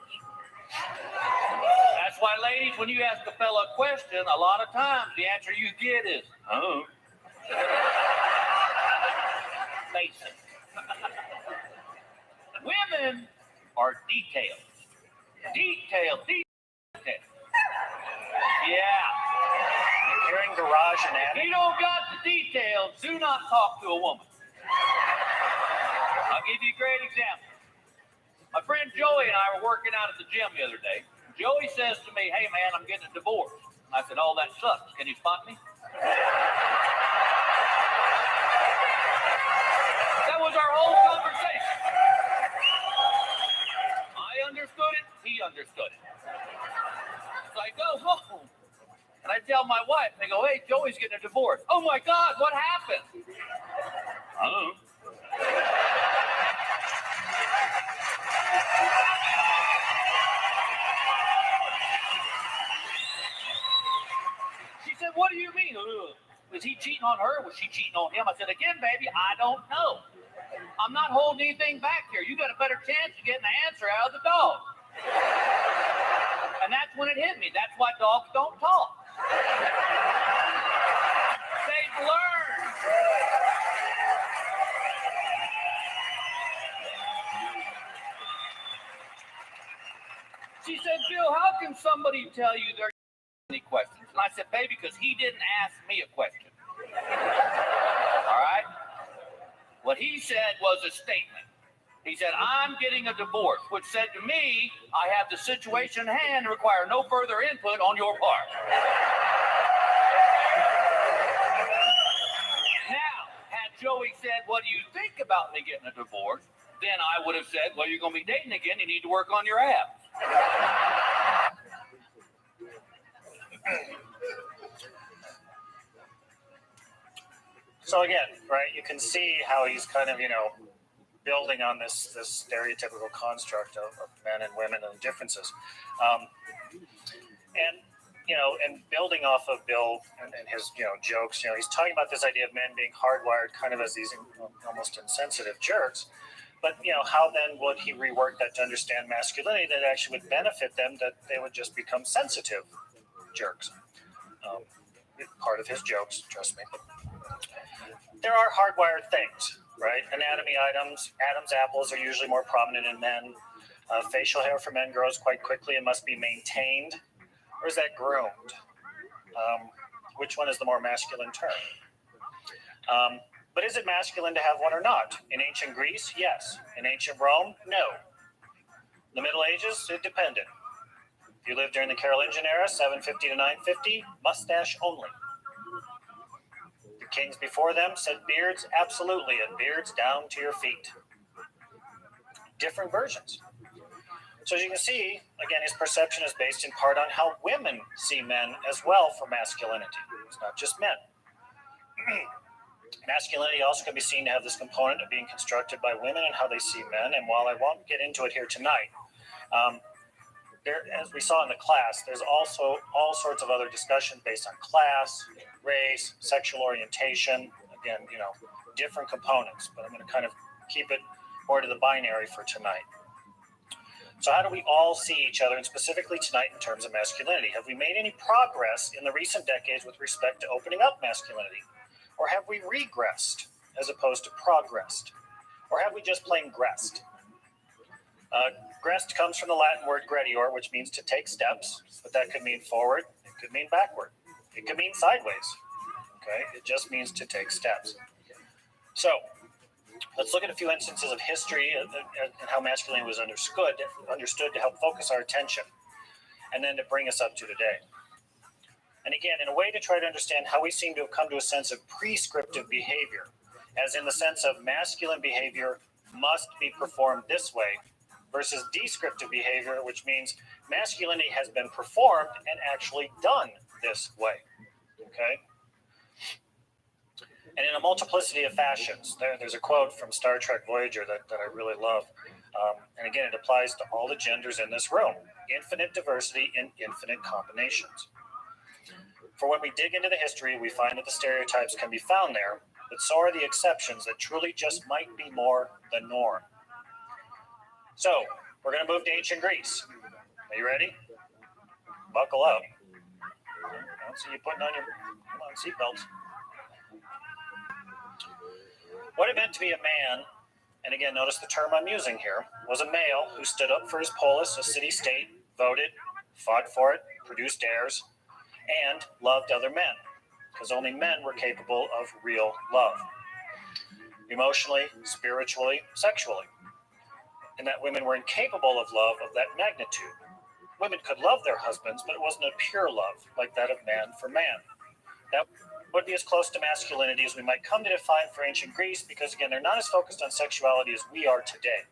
That's why, ladies, when you ask a fella a question, a lot of times the answer you get is, oh. Basic. Women are detailed. Detailed. Yeah. You're hearing garage and If attic? you don't got the details, do not talk to a woman. I'll give you a great example. My friend Joey and I were working out at the gym the other day. Joey says to me, hey man, I'm getting a divorce. I said, oh, that sucks. Can you spot me? That was our whole conversation. I understood it. He understood it. So I go home. And I tell my wife, I go, hey, Joey's getting a divorce. Oh my God, what happened? I don't know. She said, what do you mean? Was he cheating on her? Was she cheating on him? I said, again, baby, I don't know. I'm not holding anything back here. You got a better chance of getting the answer out of the dog. And that's when it hit me. That's why dogs don't talk. They've learned. She said, Bill, how can somebody tell you there are any questions? And I said, baby, because he didn't ask me a question. All right? What he said was a statement. He said, I'm getting a divorce, which said to me, I have the situation in hand and require no further input on your part. Now, had Joey said, what do you think about me getting a divorce? Then I would have said, well, you're going to be dating again. You need to work on your abs. So again, right, you can see how he's kind of, building on this stereotypical construct of men and women and differences. And building off of Bill and his, jokes, he's talking about this idea of men being hardwired kind of as these almost insensitive jerks. But, how then would he rework that to understand masculinity that actually would benefit them, that they would just become sensitive jerks? Part of his jokes, trust me. There are hardwired things, right? Anatomy items, Adam's apples are usually more prominent in men. Facial hair for men grows quite quickly and must be maintained. Or is that groomed? Which one is the more masculine term? But is it masculine to have one or not? In ancient Greece, yes. In ancient Rome, no. In the Middle Ages, it depended. If you lived during the Carolingian era, 750 to 950, mustache only. The kings before them said beards, absolutely, and beards down to your feet. Different versions. So as you can see, again, his perception is based in part on how women see men as well for masculinity. It's not just men. Masculinity also can be seen to have this component of being constructed by women and how they see men. And while I won't get into it here tonight, as we saw in the class, there's also all sorts of other discussion based on class, race, sexual orientation. Again, different components, but I'm going to kind of keep it more to the binary for tonight. So how do we all see each other, and specifically tonight in terms of masculinity? Have we made any progress in the recent decades with respect to opening up masculinity? Or have we regressed as opposed to progressed? Or have we just plain gressed? Gressed comes from the Latin word gredior, which means to take steps, but that could mean forward, it could mean backward, it could mean sideways. Okay, it just means to take steps. So let's look at a few instances of history and how masculinity was understood to help focus our attention. and then to bring us up to today. And again, in a way to try to understand how we seem to have come to a sense of prescriptive behavior, as in the sense of masculine behavior must be performed this way, versus descriptive behavior, which means masculinity has been performed and actually done this way. Okay? And in a multiplicity of fashions, there's a quote from Star Trek Voyager that I really love. And again, it applies to all the genders in this room. Infinite diversity in infinite combinations. For when we dig into the history, we find that the stereotypes can be found there, but so are the exceptions that truly just might be more the norm. So, we're going to move to ancient Greece. Are you ready? Buckle up. I don't see you putting on your seatbelts. What it meant to be a man, and again, notice the term I'm using here, was a male who stood up for his polis, a city-state, voted, fought for it, produced heirs, and loved other men, because only men were capable of real love, emotionally, spiritually, sexually, and that women were incapable of love of that magnitude. Women could love their husbands, but it wasn't a pure love like that of man for man. That would be as close to masculinity as we might come to define for ancient Greece, because again, they're not as focused on sexuality as we are today.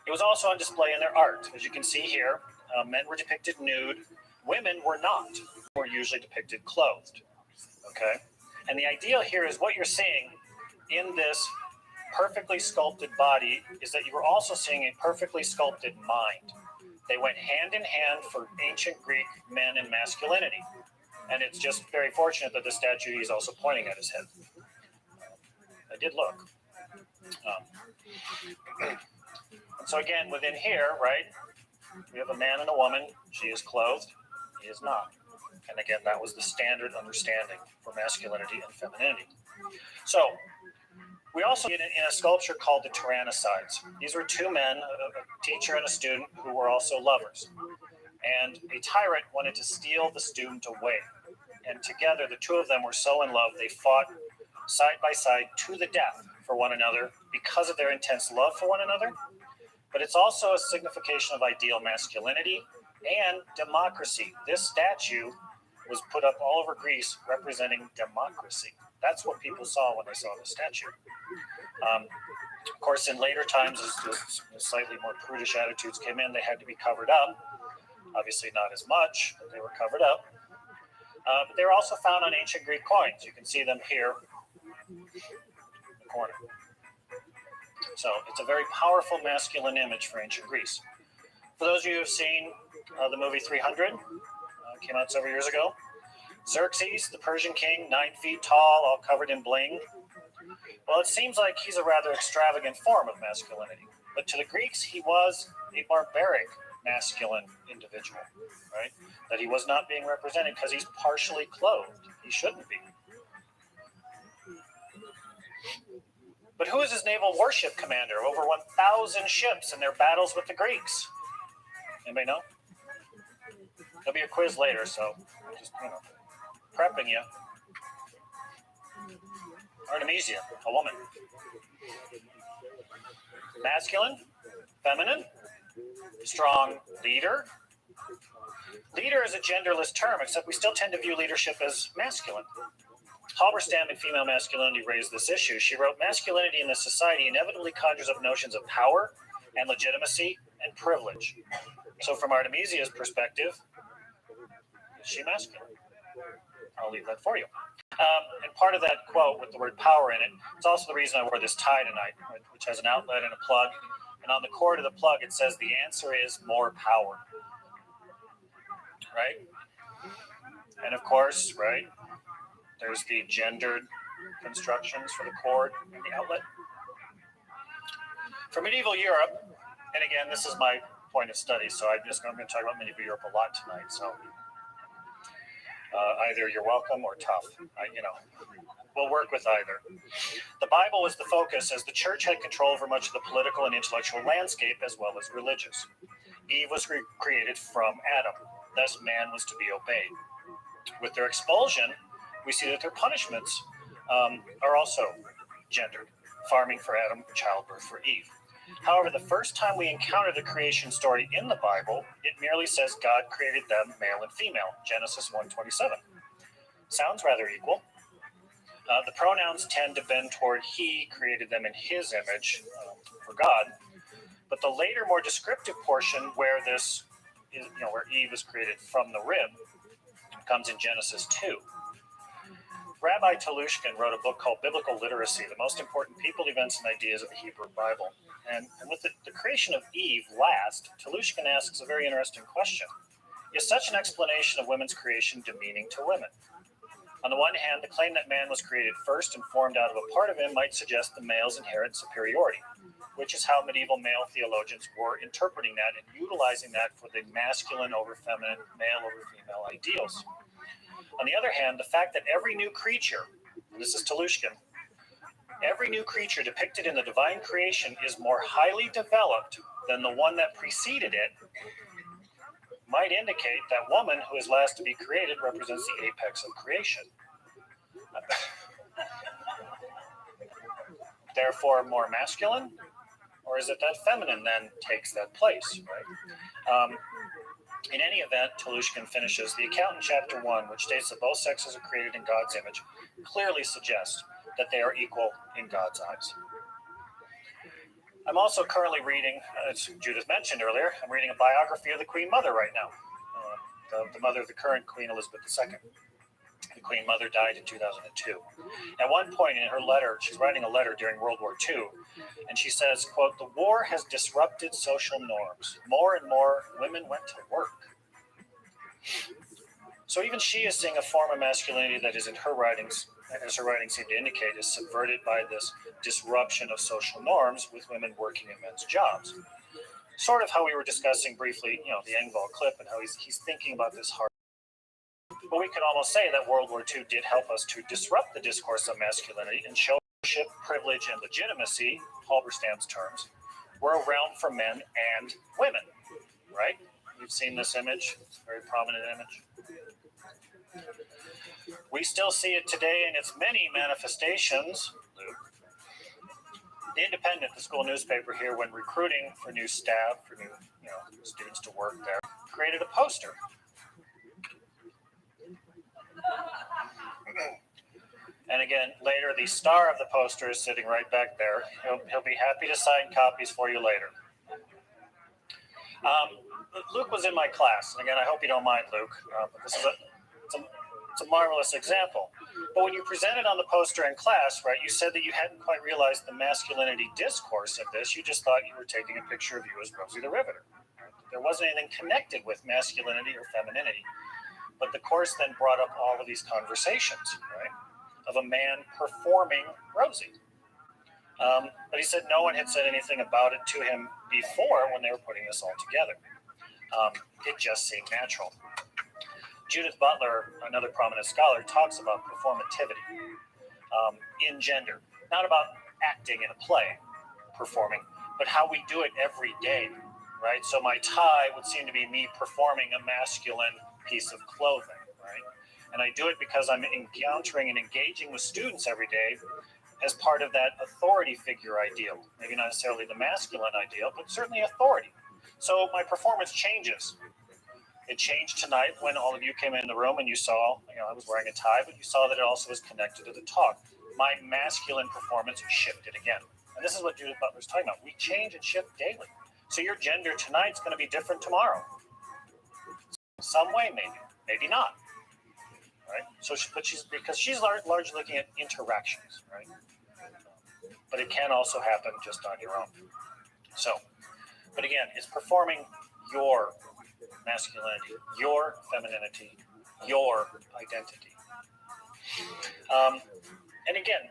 It was also on display in their art. As you can see here, men were depicted nude, women were not. Were usually depicted clothed. Okay? And the idea here is what you're seeing in this perfectly sculpted body is that you were also seeing a perfectly sculpted mind. They went hand in hand for ancient Greek men and masculinity. And it's just very fortunate that the statue he's also pointing at his head. I did look. So again, within here, right, we have a man and a woman. She is clothed. He is not. And again, that was the standard understanding for masculinity and femininity. So we also see it in a sculpture called the Tyrannicides. These were two men, a teacher and a student, who were also lovers. And a tyrant wanted to steal the student away. And together, the two of them were so in love, they fought side by side to the death for one another because of their intense love for one another. But it's also a signification of ideal masculinity and democracy. This statue was put up all over Greece representing democracy. That's what people saw when they saw the statue. Of course, in later times, as slightly more prudish attitudes came in, they had to be covered up. Obviously not as much, but they were covered up. But they were also found on ancient Greek coins. You can see them here in the corner. So it's a very powerful masculine image for ancient Greece. For those of you who have seen the movie 300, came out several years ago, Xerxes, the Persian king, 9 feet tall, all covered in bling. Well, it seems like he's a rather extravagant form of masculinity. But to the Greeks, he was a barbaric masculine individual, right? That he was not being represented because he's partially clothed. He shouldn't be. But who is his naval warship commander of over 1,000 ships in their battles with the Greeks? Anybody know? There'll be a quiz later, so just, prepping you. Artemisia, a woman. Masculine, feminine, strong leader. Leader is a genderless term, except we still tend to view leadership as masculine. Halberstam in Female Masculinity raised this issue. She wrote, masculinity in this society inevitably conjures up notions of power and legitimacy and privilege. So from Artemisia's perspective, is she masculine? I'll leave that for you. And part of that quote with the word power in it, it's also the reason I wore this tie tonight, which has an outlet and a plug. And on the cord of the plug, it says the answer is more power. Right? And of course, right, there's the gendered constructions for the cord and the outlet. For medieval Europe, and again, this is my point of study, so I'm going to talk about medieval Europe a lot tonight. So either you're welcome or tough. We'll work with either. The Bible was the focus, as the church had control over much of the political and intellectual landscape as well as religious. Eve was created from Adam, thus man was to be obeyed. With their expulsion, we see that their punishments are also gendered. Farming for Adam, childbirth for Eve. However, the first time we encounter the creation story in the Bible, it merely says God created them male and female, Genesis 1:27. Sounds rather equal. The pronouns tend to bend toward he created them in his image for God, but the later, more descriptive portion where this is, where Eve is created from the rib, comes in Genesis 2. Rabbi Telushkin wrote a book called Biblical Literacy, the most important people, events, and ideas of the Hebrew Bible. And with the creation of Eve last, Telushkin asks a very interesting question. Is such an explanation of women's creation demeaning to women? On the one hand, the claim that man was created first and formed out of a part of him might suggest the male's inherent superiority, which is how medieval male theologians were interpreting that and utilizing that for the masculine over feminine, male over female ideals. On the other hand, the fact that every new creature, and this is Telushkin, every new creature depicted in the divine creation is more highly developed than the one that preceded it might indicate that woman who is last to be created represents the apex of creation. Therefore, more masculine? Or is it that feminine then takes that place, right? In any event, Telushkin finishes, the account in chapter 1, which states that both sexes are created in God's image, clearly suggests that they are equal in God's eyes. I'm also currently reading, as Judith mentioned earlier, I'm reading a biography of the Queen Mother right now, the mother of the current Queen Elizabeth II. The Queen Mother died in 2002. At one point in her letter, she's writing a letter during World War II, and she says, quote, the war has disrupted social norms. More and more women went to work. So even she is seeing a form of masculinity that is in her writings, as her writings seem to indicate, is subverted by this disruption of social norms with women working in men's jobs. Sort of how we were discussing briefly, the Engvall clip and how he's thinking about this hard. But we could almost say that World War II did help us to disrupt the discourse of masculinity and show ownership, privilege, and legitimacy, Halberstam's terms, were a realm for men and women, right? You've seen this image, it's a very prominent image. We still see it today in its many manifestations. The Independent, the school newspaper here, when recruiting for new staff, for new students to work there, created a poster. And again, later, the star of the poster is sitting right back there. He'll be happy to sign copies for you later. Luke was in my class. And again, I hope you don't mind, Luke. But this is it's a marvelous example. But when you presented on the poster in class, right, you said that you hadn't quite realized the masculinity discourse of this. You just thought you were taking a picture of you as Rosie the Riveter. There wasn't anything connected with masculinity or femininity. But the course then brought up all of these conversations, right, of a man performing Rosie. But he said no one had said anything about it to him before when they were putting this all together. It just seemed natural. Judith Butler, another prominent scholar, talks about performativity in gender, not about acting in a play, performing, but how we do it every day, right? So my tie would seem to be me performing a masculine piece of clothing, right? And I do it because I'm encountering and engaging with students every day as part of that authority figure ideal. Maybe not necessarily the masculine ideal, but certainly authority. So my performance changes. It changed tonight when all of you came in the room and you saw, I was wearing a tie, but you saw that it also was connected to the talk. My masculine performance shifted again. And this is what Judith Butler's talking about. We change and shift daily. So your gender tonight's going to be different tomorrow. Some way, maybe not. Right? So, because she's largely looking at interactions, right? But it can also happen just on your own. So, but again, it's performing your masculinity, your femininity, your identity. And again,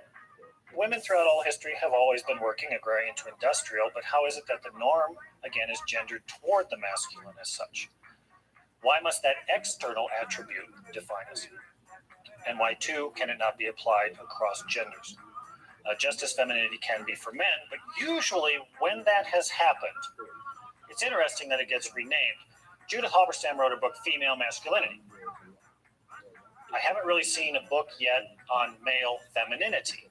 women throughout all history have always been working agrarian to industrial, but how is it that the norm, again, is gendered toward the masculine as such? Why must that external attribute define us? And why, too, can it not be applied across genders? Just as femininity can be for men, but usually when that has happened, it's interesting that it gets renamed. Judith Halberstam wrote a book, Female Masculinity. I haven't really seen a book yet on male femininity.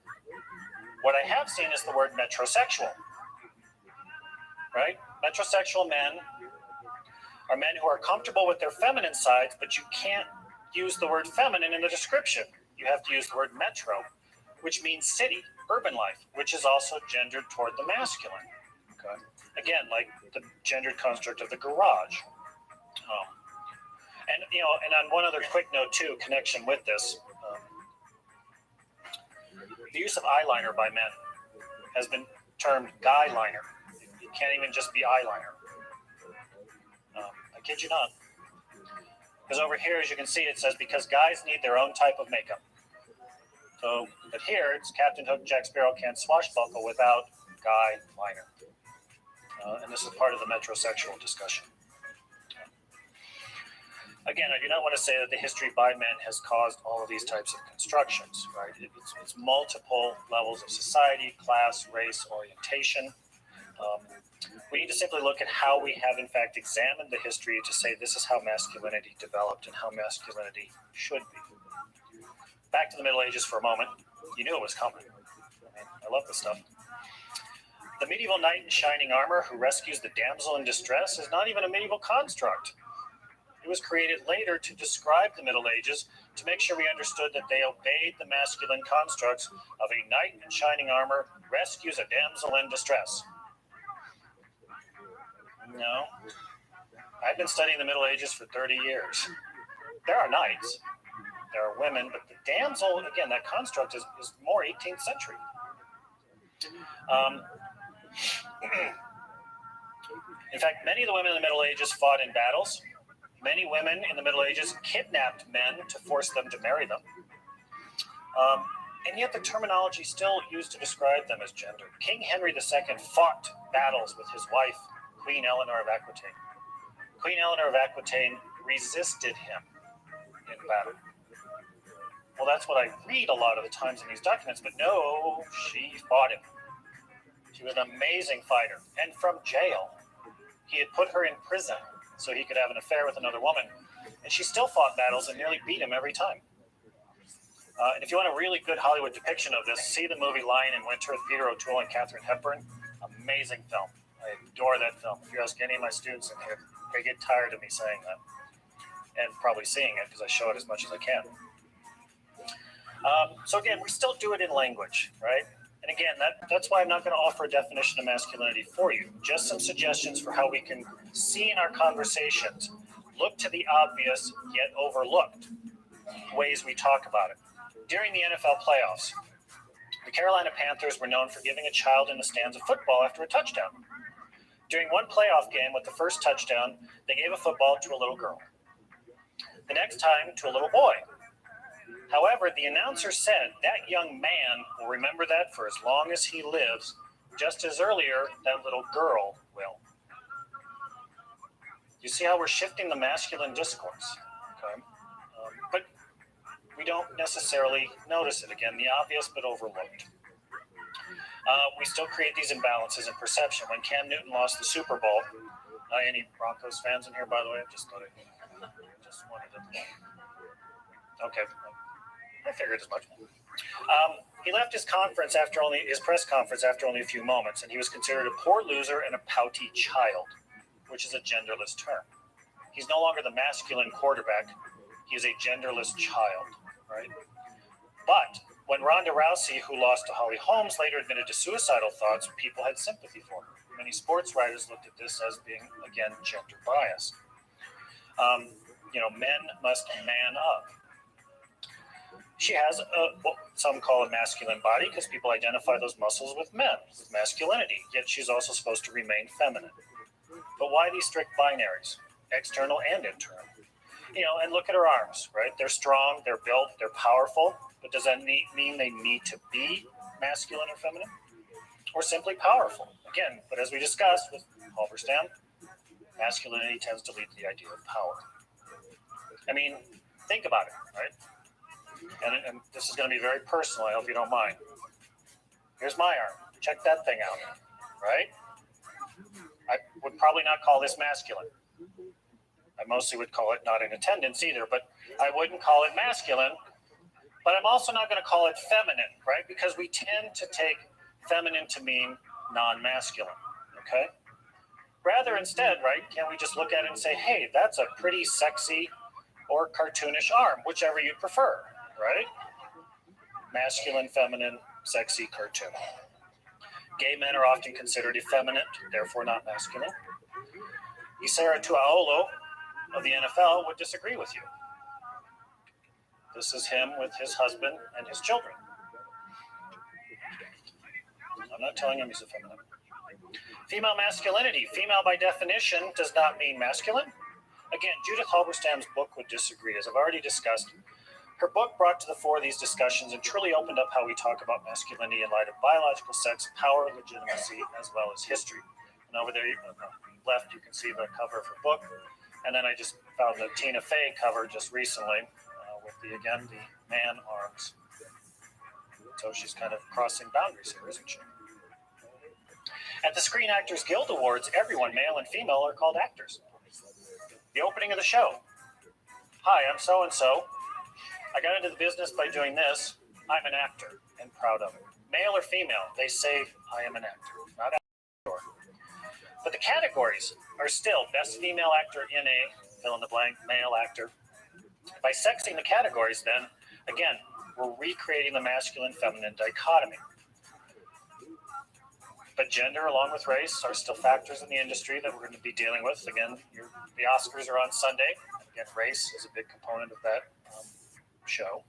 What I have seen is the word metrosexual. right? Metrosexual men are men who are comfortable with their feminine sides, but you can't use the word feminine in the description. You have to use the word metro, which means city, urban life, which is also gendered toward the masculine. Okay. Again, like the gendered construct of the garage. And on one other quick note too, connection with this, the use of eyeliner by men has been termed guy liner. It can't even just be eyeliner. I kid you not. Because over here, as you can see, it says because guys need their own type of makeup. So, but here it's Captain Hook, Jack Sparrow can't swashbuckle without guy liner. And this is part of the metrosexual discussion. Again, I do not want to say that the history by men has caused all of these types of constructions, right? It's multiple levels of society, class, race, orientation. We need to simply look at how we have, in fact, examined the history to say this is how masculinity developed and how masculinity should be. Back to the Middle Ages for a moment. You knew it was coming. I love this stuff. The medieval knight in shining armor who rescues the damsel in distress is not even a medieval construct. It was created later to describe the Middle Ages to make sure we understood that they obeyed the masculine constructs of a knight in shining armor rescues a damsel in distress. No. I've been studying the Middle Ages for 30 years. There are knights, there are women, but the damsel, again, that construct is more 18th century. In fact, many of the women in the Middle Ages fought in battles. Many women in the Middle Ages kidnapped men to force them to marry them. And yet the terminology still used to describe them as gendered. King Henry II fought battles with his wife, Queen Eleanor of Aquitaine. Queen Eleanor of Aquitaine resisted him in battle. Well, that's what I read a lot of the times in these documents, but no, she fought him. She was an amazing fighter. And from jail, he had put her in prison so he could have an affair with another woman. And she still fought battles and nearly beat him every time. And if you want a really good Hollywood depiction of this, see the movie Lion in Winter with Peter O'Toole and Katharine Hepburn. Amazing film. I adore that film. If you ask any of my students in here, they get tired of me saying that. And probably seeing it because I show it as much as I can. So again, we still do it in language, right? And again, that's why I'm not going to offer a definition of masculinity for you. Just some suggestions for how we can see in our conversations, look to the obvious yet overlooked ways we talk about it. During the NFL playoffs, the Carolina Panthers were known for giving a child in the stands a football after a touchdown. During one playoff game with the first touchdown, they gave a football to a little girl. The next time to a little boy. However, the announcer said that young man will remember that for as long as he lives, just as earlier that little girl will. You see how we're shifting the masculine discourse, okay? But we don't necessarily notice it. Again, the obvious but overlooked. We still create these imbalances in perception. When Cam Newton lost the Super Bowl, any Broncos fans in here, by the way? I just wanted to. Okay. I figured as much. He left his press conference after only a few moments, and he was considered a poor loser and a pouty child, which is a genderless term. He's no longer the masculine quarterback. He is a genderless child, right? But when Ronda Rousey, who lost to Holly Holmes, later admitted to suicidal thoughts, people had sympathy for her. Many sports writers looked at this as being, again, gender biased. Men must man up. She has what some call a masculine body because people identify those muscles with men, with masculinity, yet she's also supposed to remain feminine. But why these strict binaries, external and internal? And look at her arms, right? They're strong, they're built, they're powerful, but does that mean they need to be masculine or feminine? Or simply powerful? Again, but as we discussed with Halberstam, masculinity tends to lead to the idea of power. I mean, think about it, right? And this is going to be very personal. I hope you don't mind. Here's my arm. Check that thing out, right? I would probably not call this masculine. I mostly would call it not in attendance either, but I wouldn't call it masculine. But I'm also not going to call it feminine, right? Because we tend to take feminine to mean non-masculine, okay? Rather instead, right, can we just look at it and say, hey, that's a pretty sexy or cartoonish arm, whichever you prefer, right? Masculine, feminine, sexy, cartoon. Gay men are often considered effeminate, therefore not masculine. Isara Tuaolo of the NFL would disagree with you. This is him with his husband and his children. I'm not telling him he's effeminate. Female masculinity. Female by definition does not mean masculine. Again, Judith Halberstam's book would disagree, as I've already discussed. Her book brought to the fore these discussions and truly opened up how we talk about masculinity in light of biological sex, power, legitimacy, as well as history. And over there, on the left, you can see the cover of her book. And then I just found the Tina Fey cover just recently with the man arms. So she's kind of crossing boundaries here, isn't she? At the Screen Actors Guild Awards, everyone, male and female, are called actors. The opening of the show. Hi, I'm so-and-so. I got into the business by doing this. I'm an actor and proud of it. Male or female, they say I am an actor, not actor. But the categories are still best female actor in a fill in the blank male actor. By sexing the categories, then, again, we're recreating the masculine-feminine dichotomy. But gender, along with race, are still factors in the industry that we're going to be dealing with. Again, the Oscars are on Sunday. Again, race is a big component of that show.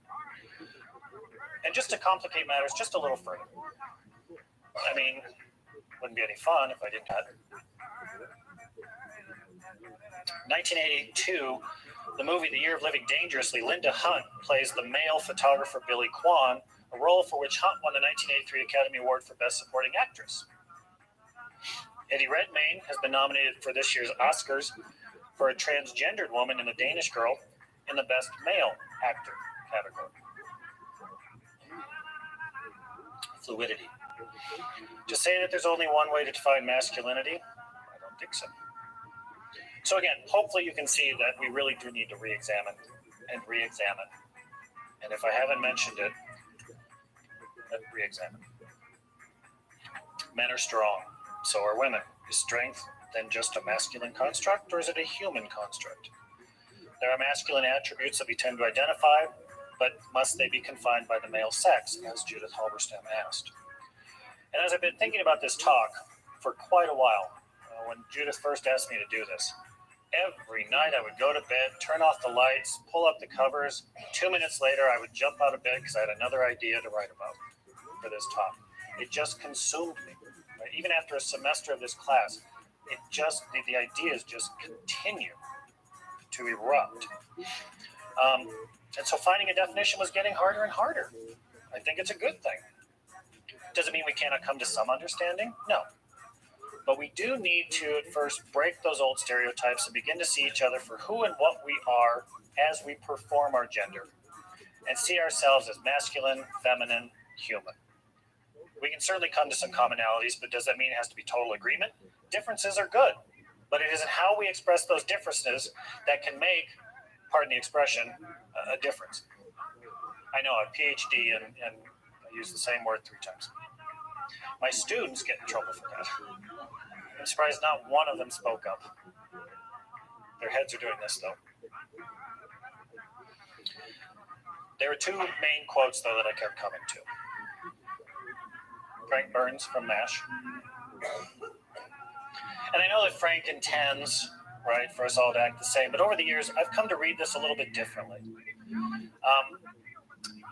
And just to complicate matters just a little further, I mean, wouldn't be any fun if I didn't have it. 1982, the movie The Year of Living Dangerously, Linda Hunt plays the male photographer Billy Kwan, a role for which Hunt won the 1983 Academy Award for Best Supporting Actress. Eddie Redmayne has been nominated for this year's Oscars for a transgendered woman in The Danish Girl in the Best Male Actor category. Fluidity. To say that there's only one way to define masculinity, I don't think so. So again, hopefully you can see that we really do need to re-examine and re-examine. And if I haven't mentioned it, re-examine. Men are strong, so are women. Is strength then just a masculine construct, or is it a human construct? There are masculine attributes that we tend to identify, but must they be confined by the male sex, as Judith Halberstam asked? And as I've been thinking about this talk for quite a while, when Judith first asked me to do this, every night I would go to bed, turn off the lights, pull up the covers. 2 minutes later, I would jump out of bed because I had another idea to write about for this talk. It just consumed me. Right? Even after a semester of this class, the ideas just continue to erupt. And so finding a definition was getting harder and harder. I think it's a good thing. Does it mean we cannot come to some understanding? No. But we do need to at first break those old stereotypes and begin to see each other for who and what we are as we perform our gender, and see ourselves as masculine, feminine, human. We can certainly come to some commonalities, but does that mean it has to be total agreement? Differences are good, but it isn't how we express those differences that can make, pardon the expression, a difference. I know, a PhD, and I use the same word 3 times. My students get in trouble for that. I'm surprised not one of them spoke up. Their heads are doing this, though. There are 2 main quotes, though, that I kept coming to. Frank Burns from MASH. And I know that Frank intends, right, for us all to act the same, but over the years, I've come to read this a little bit differently. And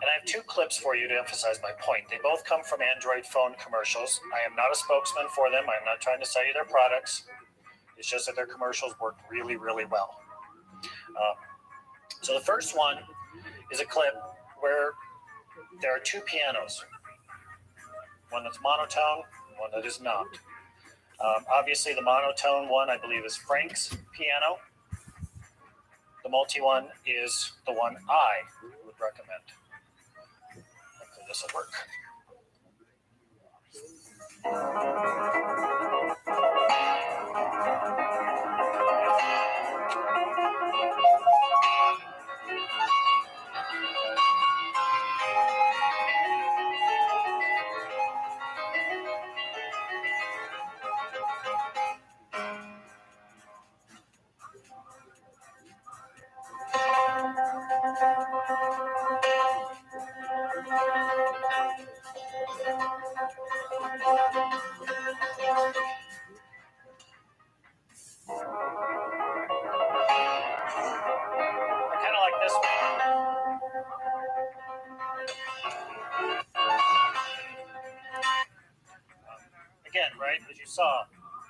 I have 2 clips for you to emphasize my point. They both come from Android phone commercials. I am not a spokesman for them. I'm not trying to sell you their products. It's just that their commercials work really, really well. So the first one is a clip where there are 2 pianos. One that's monotone, one that is not. Obviously, the monotone one, I believe, is Frank's piano. The multi one is the one I would recommend. Hopefully this will work.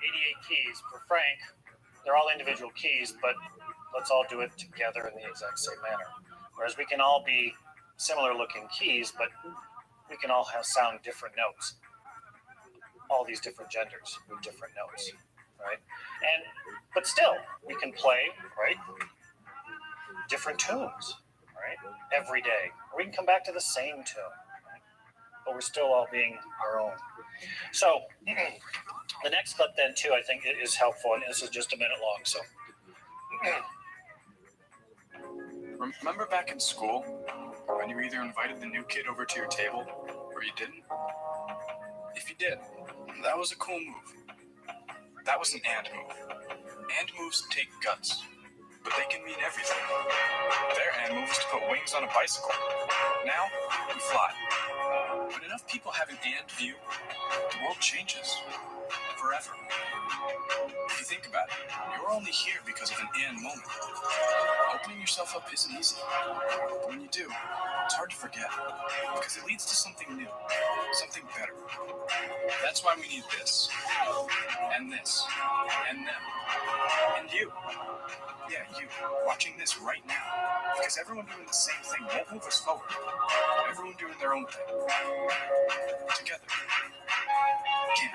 88 keys. For Frank, they're all individual keys, but let's all do it together in the exact same manner. Whereas we can all be similar looking keys, but we can all sound different notes. All these different genders with different notes, right? But still, we can play, right? Different tunes, right? Every day. Or we can come back to the same tune, right? But we're still all being our own. So the next clip then too, I think is helpful, and this is just a minute long. So remember back in school when you either invited the new kid over to your table or you didn't? If you did, that was a cool move. That was an and move. And moves take guts, but they can mean everything. Their and move was to put wings on a bicycle. Now, we fly. When enough people have an and view, the world changes. Forever. If you think about it, you're only here because of an and moment. Opening yourself up isn't easy. But when you do, it's hard to forget. Because it leads to something new. Something better. That's why we need this. And this. And them. And you. Yeah, you. Watching this right now. Because everyone doing the same thing won't move us forward. Everyone doing their own thing. Together. Can.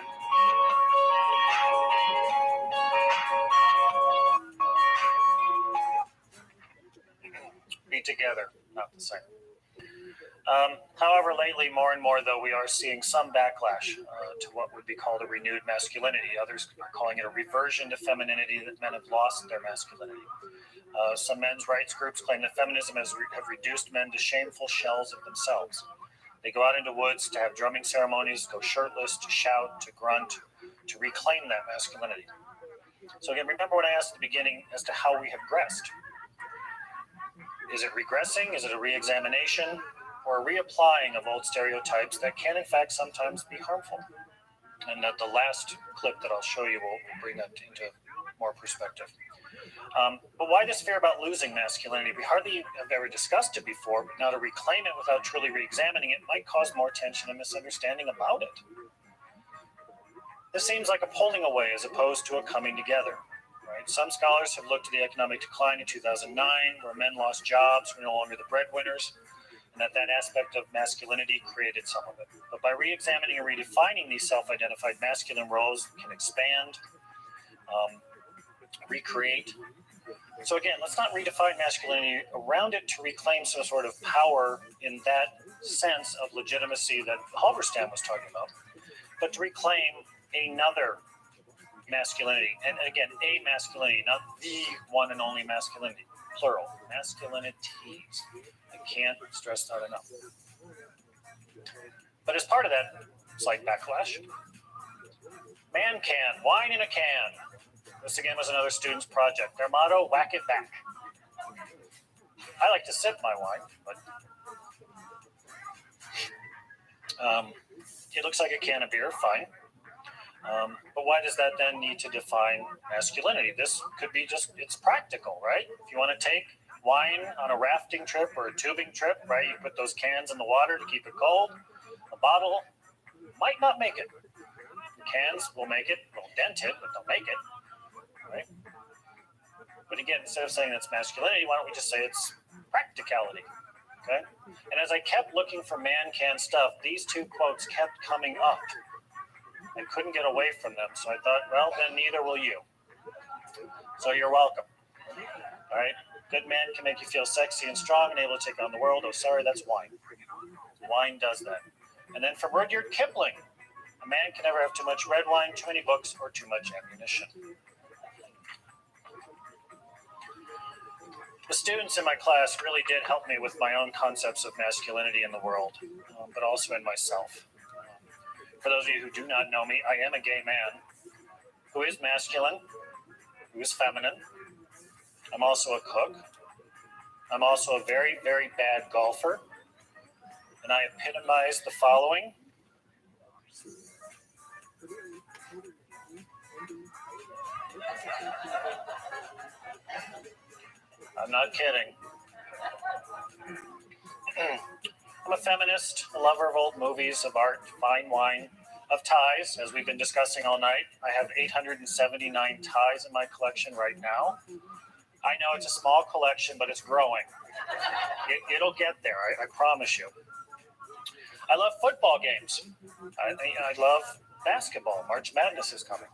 be together, not the same. However, lately, more and more, though, we are seeing some backlash to what would be called a renewed masculinity. Others are calling it a reversion to femininity, that men have lost their masculinity. Some men's rights groups claim that feminism have reduced men to shameful shells of themselves. They go out into woods to have drumming ceremonies, go shirtless, to shout, to grunt, to reclaim that masculinity. So again, remember what I asked at the beginning as to how we have regressed. Is it regressing? Is it a re-examination? Or a reapplying of old stereotypes that can, in fact, sometimes be harmful? And that the last clip that I'll show you will bring that into more perspective. But why this fear about losing masculinity? We hardly have ever discussed it before, but now to reclaim it without truly re-examining it might cause more tension and misunderstanding about it. This seems like a pulling away as opposed to a coming together. Right? Some scholars have looked at the economic decline in 2009, where men lost jobs, were no longer the breadwinners, and that aspect of masculinity created some of it. But by re-examining and redefining these self-identified masculine roles, can expand, recreate. So again, let's not redefine masculinity around it to reclaim some sort of power in that sense of legitimacy that Halberstam was talking about, but to reclaim another masculinity. And again, a masculinity, not the one and only masculinity, plural, masculinities. I can't stress that enough. But as part of that slight backlash, man can, wine in a can. This again was another student's project. Their motto, whack it back. I like to sip my wine, but it looks like a can of beer, fine. But why does that then need to define masculinity? This could be just, it's practical, right? If you want to take wine on a rafting trip or a tubing trip, right, you put those cans in the water to keep it cold. A bottle might not make it. Cans will make it, will dent it, but they'll make it, right? But again, instead of saying that's masculinity, why don't we just say it's practicality, okay? And as I kept looking for man can stuff, these two quotes kept coming up. I couldn't get away from them, so I thought, well, then neither will you. So you're welcome. All right? Good man can make you feel sexy and strong and able to take on the world. Oh, sorry, that's wine. Wine does that. And then from Rudyard Kipling, a man can never have too much red wine, too many books, or too much ammunition. The students in my class really did help me with my own concepts of masculinity in the world, but also in myself. For those of you who do not know me, I am a gay man who is masculine, who is feminine. I'm also a cook. I'm also a very, very bad golfer. And I epitomize the following. I'm not kidding. I'm a feminist, a lover of old movies, of art, fine wine, of ties, as we've been discussing all night. I have 879 ties in my collection right now. I know it's a small collection, but it's growing. It'll get there, I promise you. I love football games. I love basketball. March Madness is coming.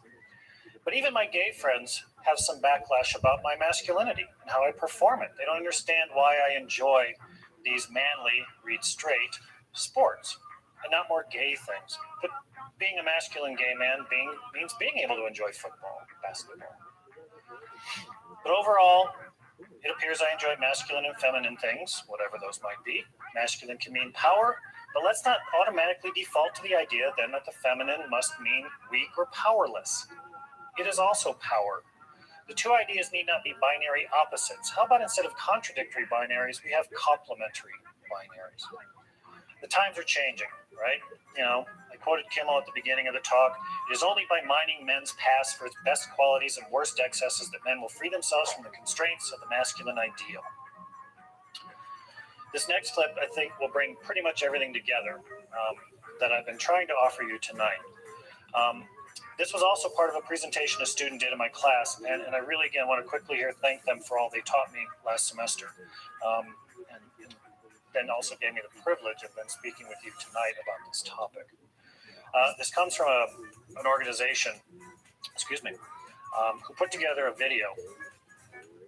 But even my gay friends have some backlash about my masculinity and how I perform it. They don't understand why I enjoy these manly, read straight, sports and not more gay things. But being a masculine gay man means being able to enjoy football, basketball. But overall, it appears I enjoy masculine and feminine things, whatever those might be. Masculine can mean power, but let's not automatically default to the idea then that the feminine must mean weak or powerless. It is also power. The two ideas need not be binary opposites. How about instead of contradictory binaries, we have complementary binaries? The times are changing, right? You know, I quoted Kimmel at the beginning of the talk. It is only by mining men's past for its best qualities and worst excesses that men will free themselves from the constraints of the masculine ideal. This next clip, I think, will bring pretty much everything together that I've been trying to offer you tonight. This was also part of a presentation a student did in my class, and I really, again, want to quickly here thank them for all they taught me last semester. And then also gave me the privilege of then speaking with you tonight about this topic. This comes from an organization, who put together a video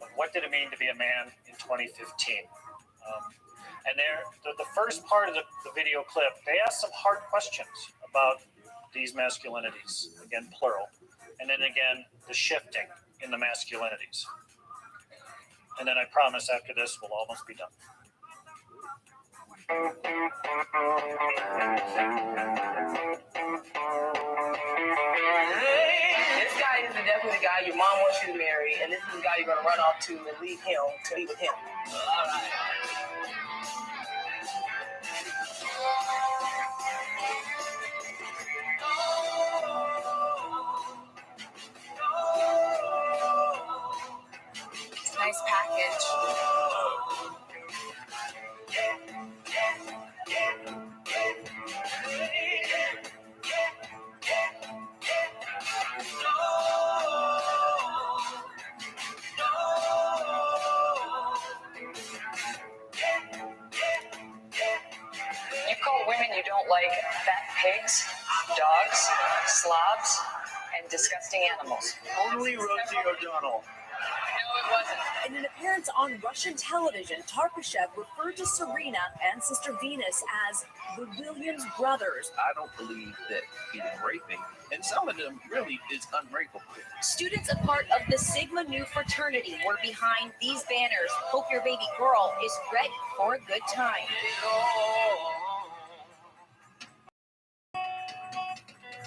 of what did it mean to be a man in 2015. And the first part of the video clip, they asked some hard questions about these masculinities, again, plural, and then again, the shifting in the masculinities. And then I promise after this, we'll almost be done. This guy is definitely the guy your mom wants you to marry, and this is the guy you're gonna run off to and leave him to be with him. All right. Nice package. You call women you don't like fat pigs, dogs, slobs, and disgusting animals. Only Rosie O'Donnell. No, it wasn't. In an appearance on Russian television, Tarkashev referred to Serena and Sister Venus as the Williams brothers. I don't believe that he's raping, and some of them really is unbreakable. Students a part of the Sigma Nu fraternity were behind these banners. Hope your baby girl is ready for a good time.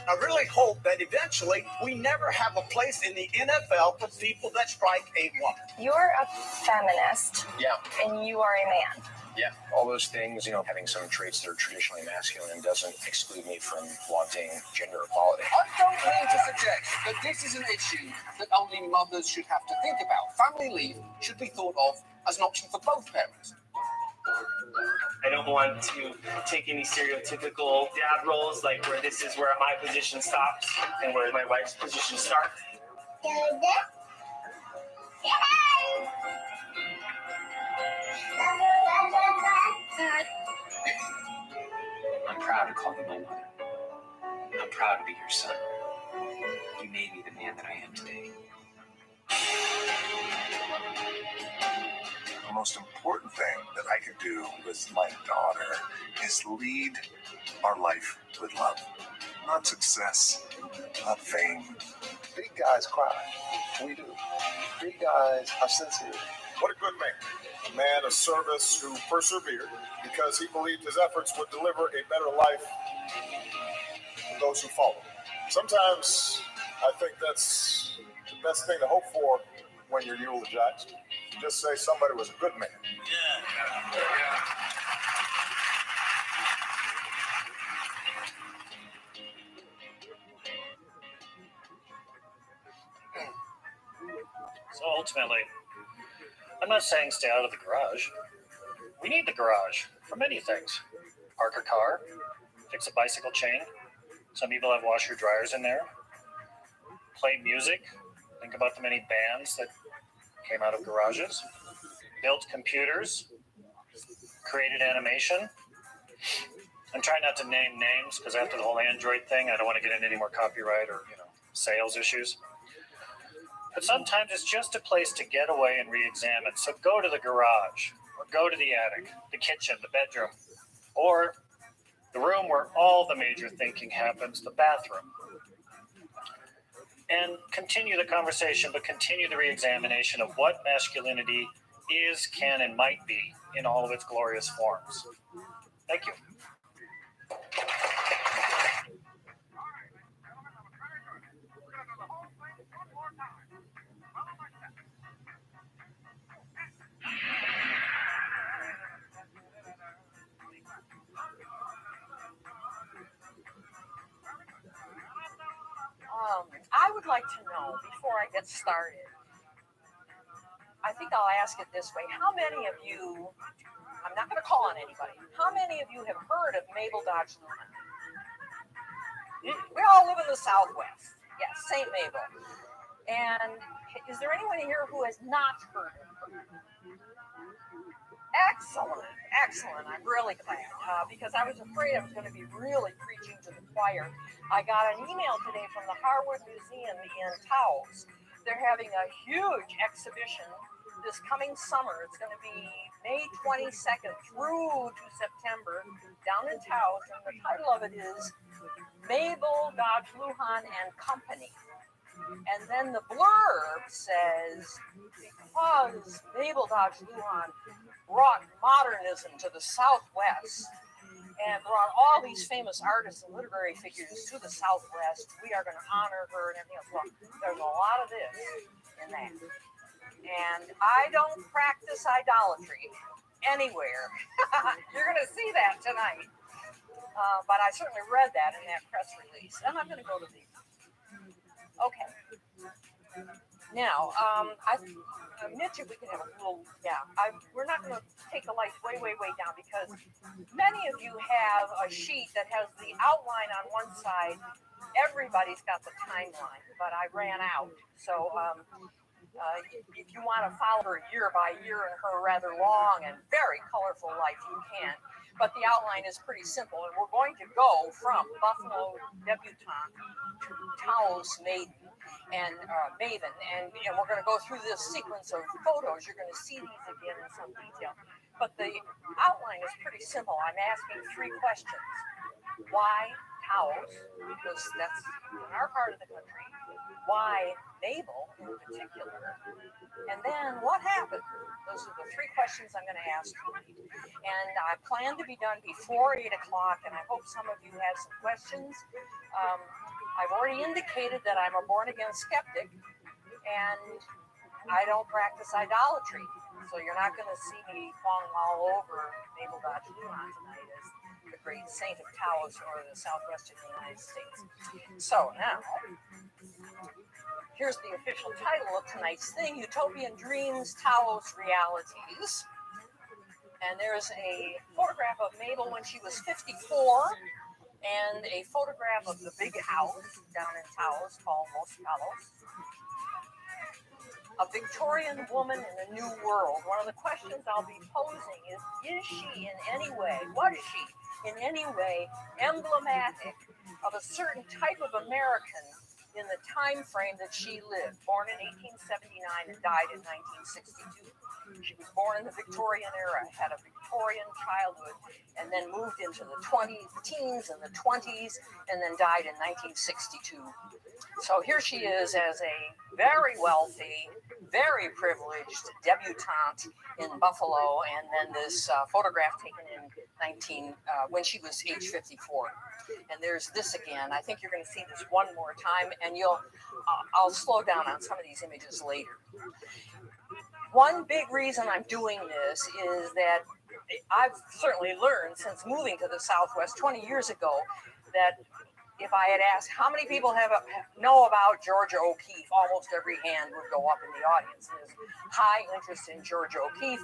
I really hope that eventually we never have a place in the NFL for people that strike a woman. You're a feminist. Yeah. And you are a man. Yeah, all those things, having some traits that are traditionally masculine doesn't exclude me from wanting gender equality. I don't mean to suggest that this is an issue that only mothers should have to think about. Family leave should be thought of as an option for both parents. I don't want to take any stereotypical dad roles, like where this is where my position stops and where my wife's position starts. I'm proud to call you my mother. I'm proud to be your son. You made me the man that I am today. The most important thing that I could do with my daughter is lead our life with love. Not success, not fame. Big guys cry. We do. Big guys are sincere. What a good man. A man of service who persevered because he believed his efforts would deliver a better life to those who follow. Sometimes I think that's the best thing to hope for when you're eulogized. Just say somebody was a good man. Yeah. So ultimately, I'm not saying stay out of the garage. We need the garage for many things. Park a car, fix a bicycle chain, Some people have washer dryers in there. Play music. Think about the many bands that came out of garages. Built computers. Created animation. I'm trying not to name names because after the whole Android thing, I don't want to get into any more copyright or, sales issues. But sometimes it's just a place to get away and re-examine. So go to the garage, or go to the attic, the kitchen, the bedroom, or the room where all the major thinking happens, the bathroom. And continue the conversation, but continue the re-examination of what masculinity is, can, and might be in all of its glorious forms. Thank you. I would like to know, before I get started, I think I'll ask it this way. How many of you, I'm not going to call on anybody, how many of you have heard of Mabel Dodge Lumen? We all live in the Southwest. Yes, St. Mabel. And is there anyone here who has not heard of her? Excellent, excellent. I'm really glad because I was afraid I was going to be really preaching to the choir. I got an email today from the Harwood Museum in Taos. They're having a huge exhibition this coming summer. It's going to be May 22nd through to September down in Taos, and the title of it is Mabel Dodge Lujan and Company. And then the blurb says, because Mabel Dodge Lujan brought modernism to the Southwest and brought all these famous artists and literary figures to the Southwest, we are going to honor her and everything else. Well, there's a lot of this in that. And I don't practice idolatry anywhere. You're going to see that tonight. But I certainly read that in that press release. And I'm going to go to the... Okay. Now, Mitch, if we can have a little, we're not going to take the lights way, way, way down because many of you have a sheet that has the outline on one side. Everybody's got the timeline, but I ran out. So if you want to follow her year by year in her rather long and very colorful life, you can. But the outline is pretty simple, and we're going to go from Buffalo debutante to Taos maiden and maven, and we're going to go through this sequence of photos. You're going to see these again in some detail. But the outline is pretty simple. I'm asking 3 questions. Why Taos? Because that's in our part of the country. Why Mabel in particular? And then what happened? Those are the 3 questions I'm going to ask tonight. And I plan to be done before 8 o'clock, and I hope some of you have some questions. I've already indicated that I'm a born-again skeptic, and I don't practice idolatry. So you're not going to see me falling all over Mabel Dodge Lujan tonight as the great saint of Taos or the southwest of the United States. So now, here's the official title of tonight's thing, Utopian Dreams, Taos Realities. And there's a photograph of Mabel when she was 54, and a photograph of the big house down in Taos called Los Talos. A Victorian woman in a new world. One of the questions I'll be posing is she in any way, was she in any way emblematic of a certain type of American in the time frame that she lived, born in 1879 and died in 1962. She was born in the Victorian era, had a Victorian childhood, and then moved into the teens and the 20s, and then died in 1962. So here she is as a very wealthy, very privileged debutante in Buffalo, and then this photograph taken in when she was age 54. And there's this again. I think you're going to see this one more time, and I'll slow down on some of these images later. One big reason I'm doing this is that I've certainly learned since moving to the Southwest 20 years ago that if I had asked how many people know about Georgia O'Keeffe, almost every hand would go up in the audience. There's high interest in Georgia O'Keeffe,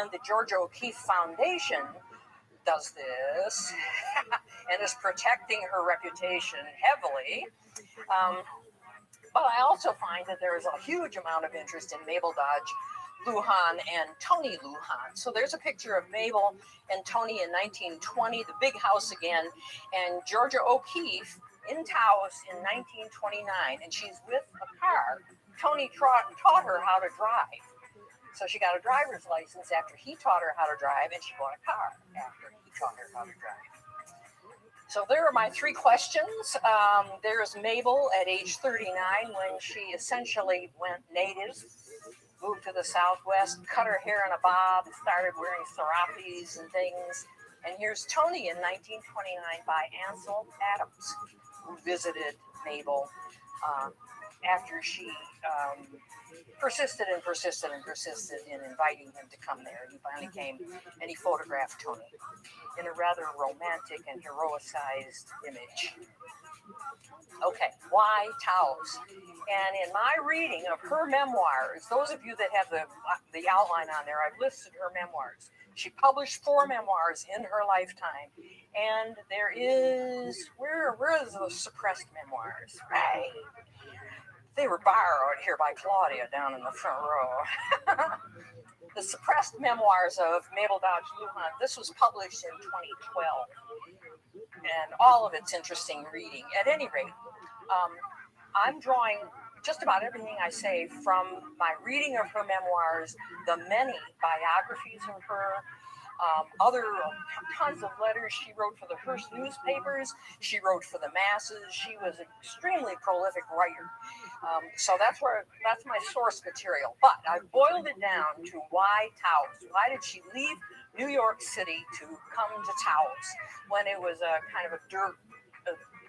and the Georgia O'Keeffe Foundation does this and is protecting her reputation heavily. But I also find that there is a huge amount of interest in Mabel Dodge Lujan and Tony Lujan. So there's a picture of Mabel and Tony in 1920, the big house again, and Georgia O'Keeffe in Taos in 1929, and she's with a car. Tony taught her how to drive. So she got a driver's license after he taught her how to drive, and she bought a car after he taught her how to drive. So there are my three questions. There's Mabel at age 39 when she essentially went native, moved to the Southwest, cut her hair in a bob, started wearing serapes and things. And here's Tony in 1929 by Ansel Adams, who visited Mabel after she persisted in inviting him to come there. He finally came and he photographed Tony in a rather romantic and heroicized image. Okay, why Taos? And in my reading of her memoirs, those of you that have the outline on there, I've listed her memoirs. She published 4 memoirs in her lifetime, and there is where is those suppressed memoirs? Right. They were borrowed here by Claudia down in the front row. The suppressed memoirs of Mabel Dodge Lujan. This was published in 2012, and all of it's interesting reading. At any rate, I'm drawing just about everything I say from my reading of her memoirs, the many biographies of her, other tons of letters she wrote for the Hearst newspapers. She wrote for the masses. She was an extremely prolific writer. So that's my source material. But I've boiled it down to why Taos. Why did she leave New York City to come to Taos when it was a kind of a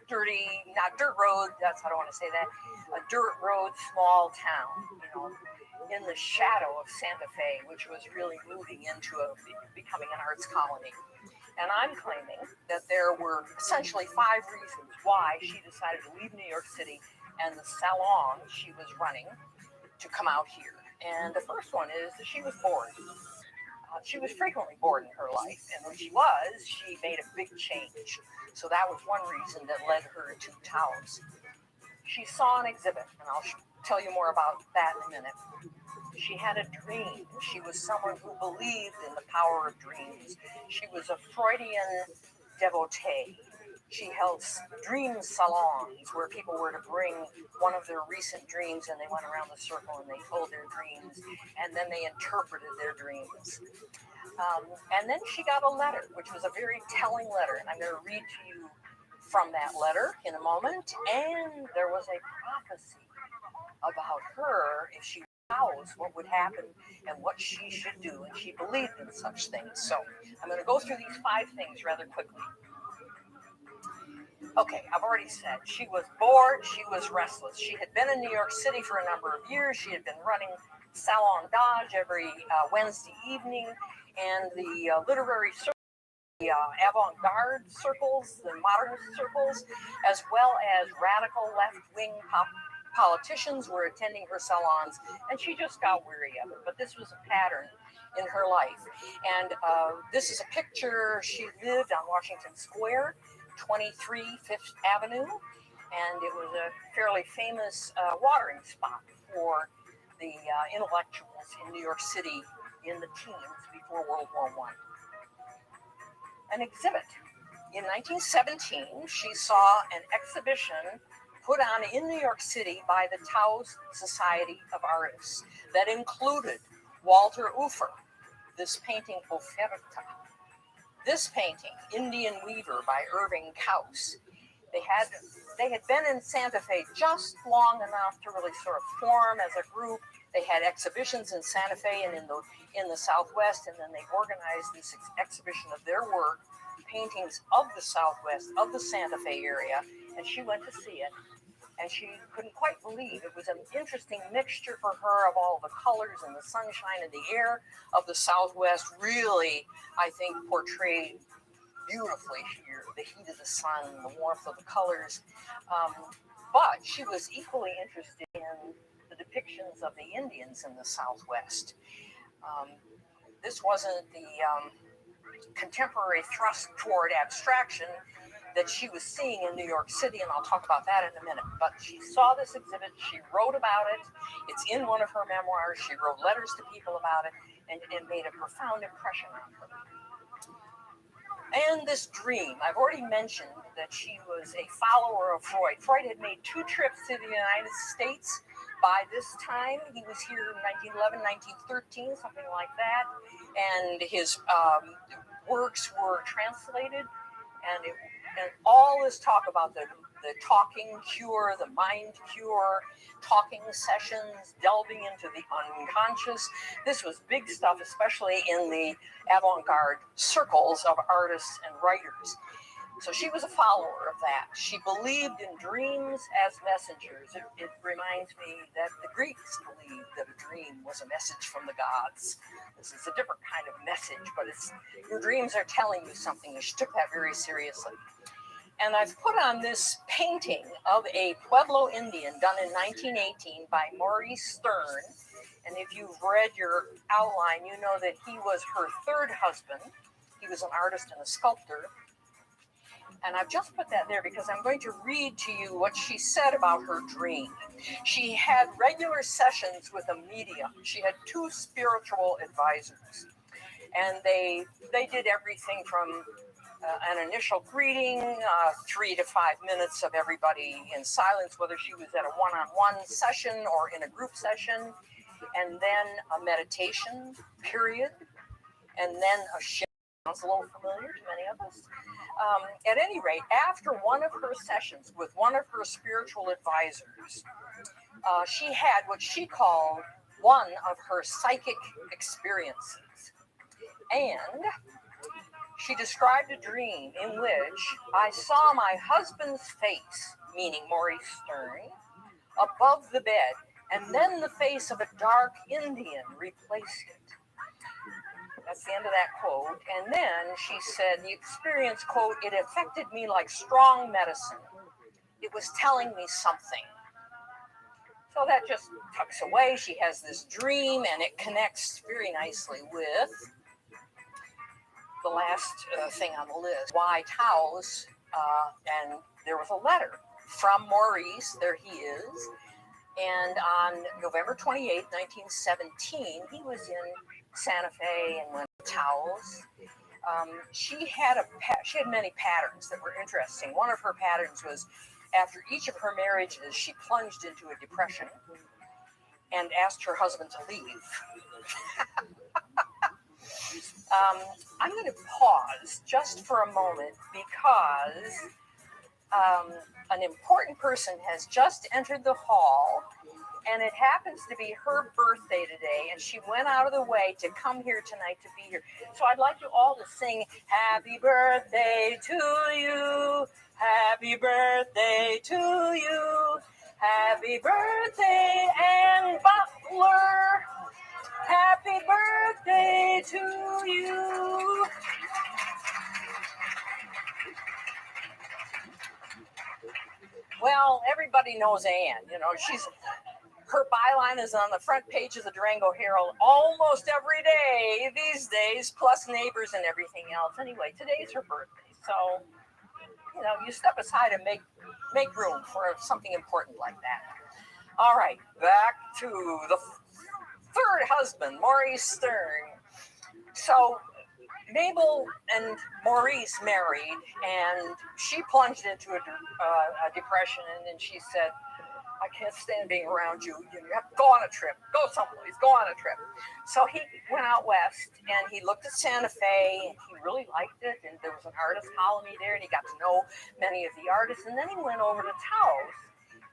dirty, not dirt road, I don't want to say that, a dirt road small town, in the shadow of Santa Fe, which was really moving into becoming an arts colony. And I'm claiming that there were essentially 5 reasons why she decided to leave New York City and the salon she was running to come out here. And the first one is that she was bored. She was frequently bored in her life, and when she made a big change. So that was one reason that led her to Taos. She saw an exhibit, and I'll tell you more about that in a minute. She had a dream. She was someone who believed in the power of dreams. She was a Freudian devotee. She held dream salons where people were to bring one of their recent dreams, and they went around the circle and they told their dreams, and then they interpreted their dreams. And then she got a letter, which was a very telling letter, and I'm going to read to you from that letter in a moment. And there was a prophecy about her, if she knows what would happen and what she should do, and she believed in such things. So I'm going to go through these 5 things rather quickly. Okay, I've already said she was bored, she was restless. She had been in New York City for a number of years. She had been running Salon Dodge every Wednesday evening, and the literary circles, the avant-garde circles, the modernist circles, as well as radical left-wing politicians were attending her salons, and she just got weary of it. But this was a pattern in her life. And this is a picture. She lived on Washington Square, 23 Fifth Avenue, and it was a fairly famous watering spot for the intellectuals in New York City in the teens before World War I. An exhibit. In 1917, she saw an exhibition put on in New York City by the Taos Society of Artists that included Walter Ufer, this painting Oferta, this painting, Indian Weaver by Irving Kaus. They had been in Santa Fe just long enough to really sort of form as a group. They had exhibitions in Santa Fe and in the Southwest, and then they organized this exhibition of their work, paintings of the Southwest, of the Santa Fe area, and she went to see it. And she couldn't quite believe it was an interesting mixture for her of all the colors and the sunshine and the air of the Southwest. Really, I think, portrayed beautifully here the heat of the sun, the warmth of the colors. But she was equally interested in the depictions of the Indians in the Southwest. This wasn't the contemporary thrust toward abstraction that she was seeing in New York City, and I'll talk about that in a minute. But she saw this exhibit, she wrote about it, it's in one of her memoirs, she wrote letters to people about it, and it made a profound impression on her. And this dream, I've already mentioned that she was a follower of Freud. Freud had made 2 trips to the United States by this time. He was here in 1911, 1913, something like that. And his works were translated, and all this talk about the talking cure, the mind cure, talking sessions, delving into the unconscious. This was big stuff, especially in the avant-garde circles of artists and writers. So she was a follower of that. She believed in dreams as messengers. It reminds me that the Greeks believed that a dream was a message from the gods. This is a different kind of message, but your dreams are telling you something. She took that very seriously. And I've put on this painting of a Pueblo Indian done in 1918 by Maurice Stern. And if you've read your outline, you know that he was her 3rd husband. He was an artist and a sculptor. And I've just put that there because I'm going to read to you what she said about her dream. She had regular sessions with a medium. She had 2 spiritual advisors. And they did everything from an initial greeting, 3 to 5 minutes of everybody in silence, whether she was at a one-on-one session or in a group session, and then a meditation period, and then a shift. Sounds a little familiar to many of us. At any rate, after one of her sessions with one of her spiritual advisors, she had what she called one of her psychic experiences. And she described a dream in which I saw my husband's face, meaning Maurice Stern, above the bed, and then the face of a dark Indian replaced it. That's the end of that quote. And then she said, the experience, quote, it affected me like strong medicine. It was telling me something. So that just tucks away. She has this dream, and it connects very nicely with the last thing on the list, why towels, and there was a letter from Maurice, there he is, and on November 28th, 1917, he was in Santa Fe and went to towels. She had many patterns that were interesting. One of her patterns was after each of her marriages, she plunged into a depression and asked her husband to leave. I'm going to pause just for a moment because an important person has just entered the hall, and it happens to be her birthday today, and she went out of the way to come here tonight to be here. So I'd like you all to sing happy birthday to you, happy birthday to you, happy birthday, Ann Butler. Happy birthday to you. Well, everybody knows Ann. You know, her byline is on the front page of the Durango Herald almost every day these days, plus neighbors and everything else. Anyway, today's her birthday, so you step aside and make room for something important like that. All right, back to the 3rd husband, Maurice Stern. So Mabel and Maurice married, and she plunged into a depression, and then she said, I can't stand being around you. You have to go on a trip. Go someplace. Go on a trip. So he went out west, and he looked at Santa Fe, and he really liked it, and there was an artist colony there, and he got to know many of the artists, and then he went over to Taos,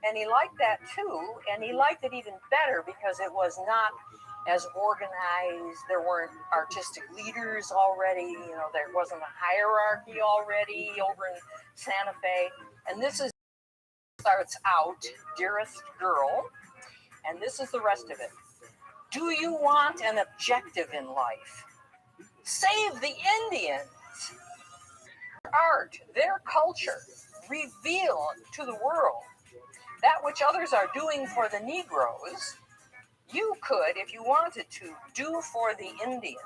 and he liked that too, and he liked it even better because it was not as organized. There weren't artistic leaders already. There wasn't a hierarchy already over in Santa Fe. And this starts out, dearest girl, and this is the rest of it. Do you want an objective in life? Save the Indians. Their art, their culture, reveal to the world that which others are doing for the Negroes. You could, if you wanted to, do for the Indians.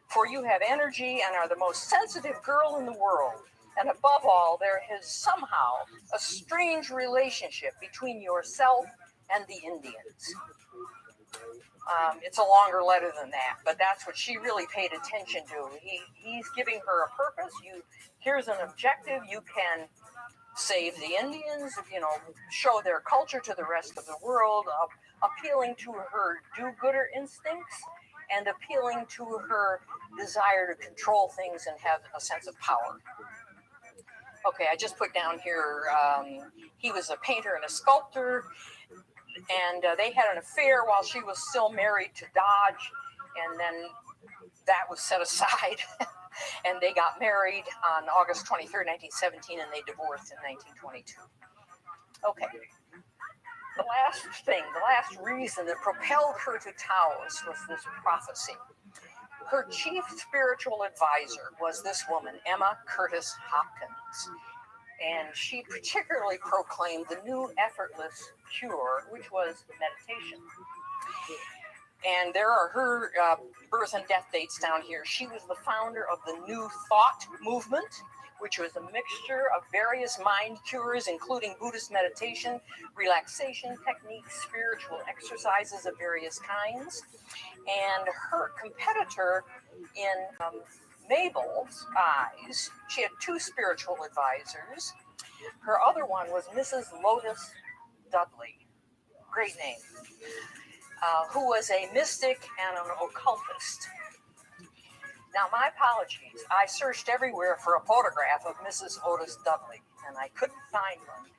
For you have energy and are the most sensitive girl in the world. And above all, there is somehow a strange relationship between yourself and the Indians. It's a longer letter than that, but that's what she really paid attention to. He's giving her a purpose. Here's an objective. You can save the Indians, show their culture to the rest of the world, appealing to her do-gooder instincts and appealing to her desire to control things and have a sense of power. Okay, I just put down here, he was a painter and a sculptor, and they had an affair while she was still married to Dodge, and then that was set aside, and they got married on August 23rd, 1917, and they divorced in 1922. Okay. The last reason that propelled her to Taos was this prophecy. Her chief spiritual advisor was this woman, Emma Curtis Hopkins, and she particularly proclaimed the new effortless cure, which was meditation. And there are her birth and death dates down here. She was the founder of the New Thought movement, which was a mixture of various mind cures, including Buddhist meditation, relaxation techniques, spiritual exercises of various kinds. And her competitor in Mabel's eyes, she had two spiritual advisors. Her other one was Mrs. Lotus Dudley, great name, who was a mystic and an occultist. Now, my apologies. I searched everywhere for a photograph of Mrs. Otis Dudley, and I couldn't find one.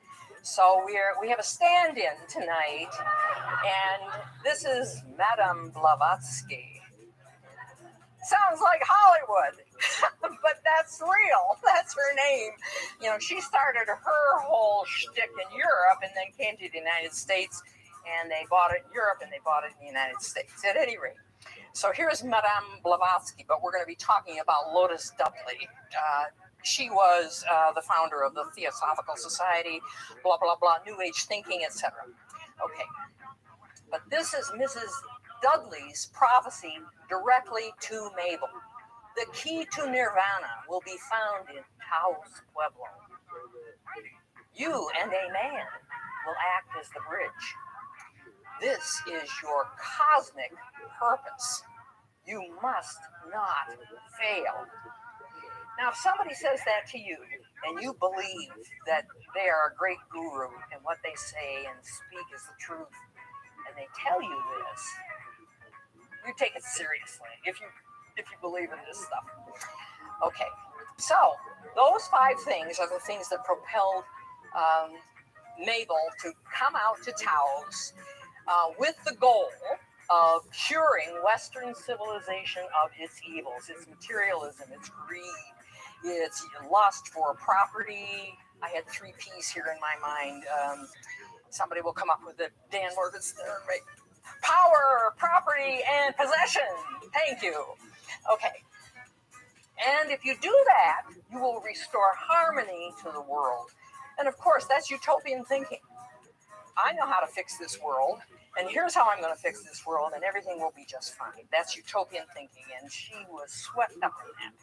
So we have a stand-in tonight, and this is Madame Blavatsky. Sounds like Hollywood, but that's real. That's her name. She started her whole shtick in Europe and then came to the United States, and they bought it in Europe and they bought it in the United States. At any rate, so here's Madame Blavatsky, but we're going to be talking about Lotus Dudley. She was the founder of the Theosophical Society, blah, blah, blah, New Age thinking, etc. Okay, but this is Mrs. Dudley's prophecy directly to Mabel. The key to nirvana will be found in Taos Pueblo. You and a man will act as the bridge. This is your cosmic purpose. You must not fail. Now, if somebody says that to you and you believe that they are a great guru and what they say and speak is the truth, and they tell you this, you take it seriously if you believe in this stuff. Okay, so those 5 things are the things that propelled Mabel to come out to Taos with the goal of curing Western civilization of its evils, its materialism, its greed, its lust for property. I had 3 P's here in my mind. Somebody will come up with it. Dan Morganson, right? Power, property, and possession. Thank you. Okay. And if you do that, you will restore harmony to the world. And of course, that's utopian thinking. I know how to fix this world, and here's how I'm going to fix this world, and everything will be just fine. That's utopian thinking, and she was swept up in that.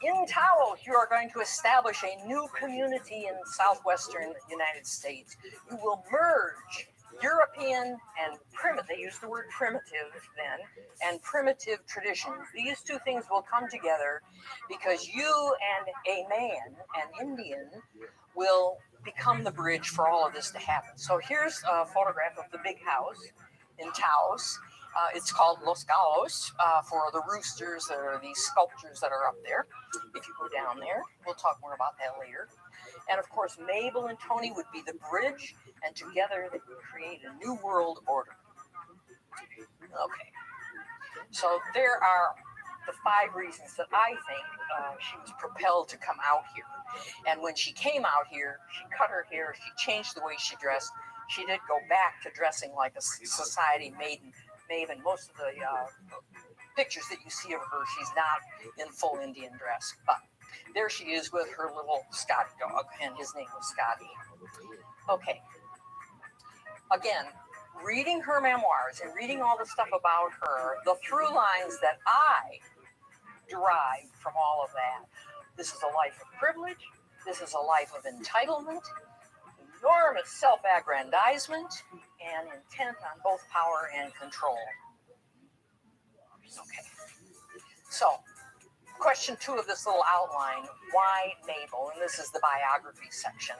In Taos, you are going to establish a new community in southwestern United States. You will merge European and primitive, they used the word primitive then, and primitive traditions. These 2 things will come together because you and a man, an Indian, will become the bridge for all of this to happen. So here's a photograph of the big house in Taos. It's called Los Gallos for the roosters. There are these sculptures that are up there. If you go down there, we'll talk more about that later. And of course, Mabel and Tony would be the bridge, and together they would create a new world order. Okay, so there are the 5 reasons that I think she was propelled to come out here. And when she came out here, she cut her hair, she changed the way she dressed. She did go back to dressing like a society maiden. Most of the pictures that you see of her, she's not in full Indian dress, but there she is with her little Scotty dog, and his name was Scotty. Okay. Again, reading her memoirs and reading all the stuff about her, the through lines that I derived from all of that. This is a life of privilege. This is a life of entitlement, enormous self-aggrandizement, and intent on both power and control. Okay. So, question 2 of this little outline, why Mabel? And this is the biography section.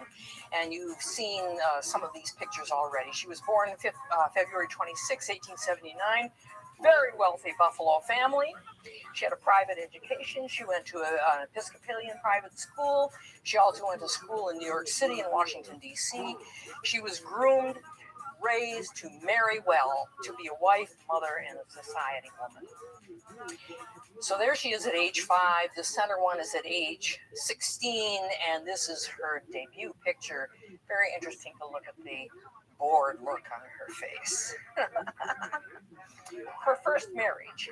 And you've seen some of these pictures already. She was born February 26, 1879. Very wealthy Buffalo family. She had a private education. She went to an Episcopalian private school. She also went to school in New York City and Washington, D.C. She was groomed, raised to marry well, to be a wife, mother, and a society woman. So there she is at age 5. The center one is at age 16, and this is her debut picture. Very interesting to look at the bored look on her face. Her first marriage.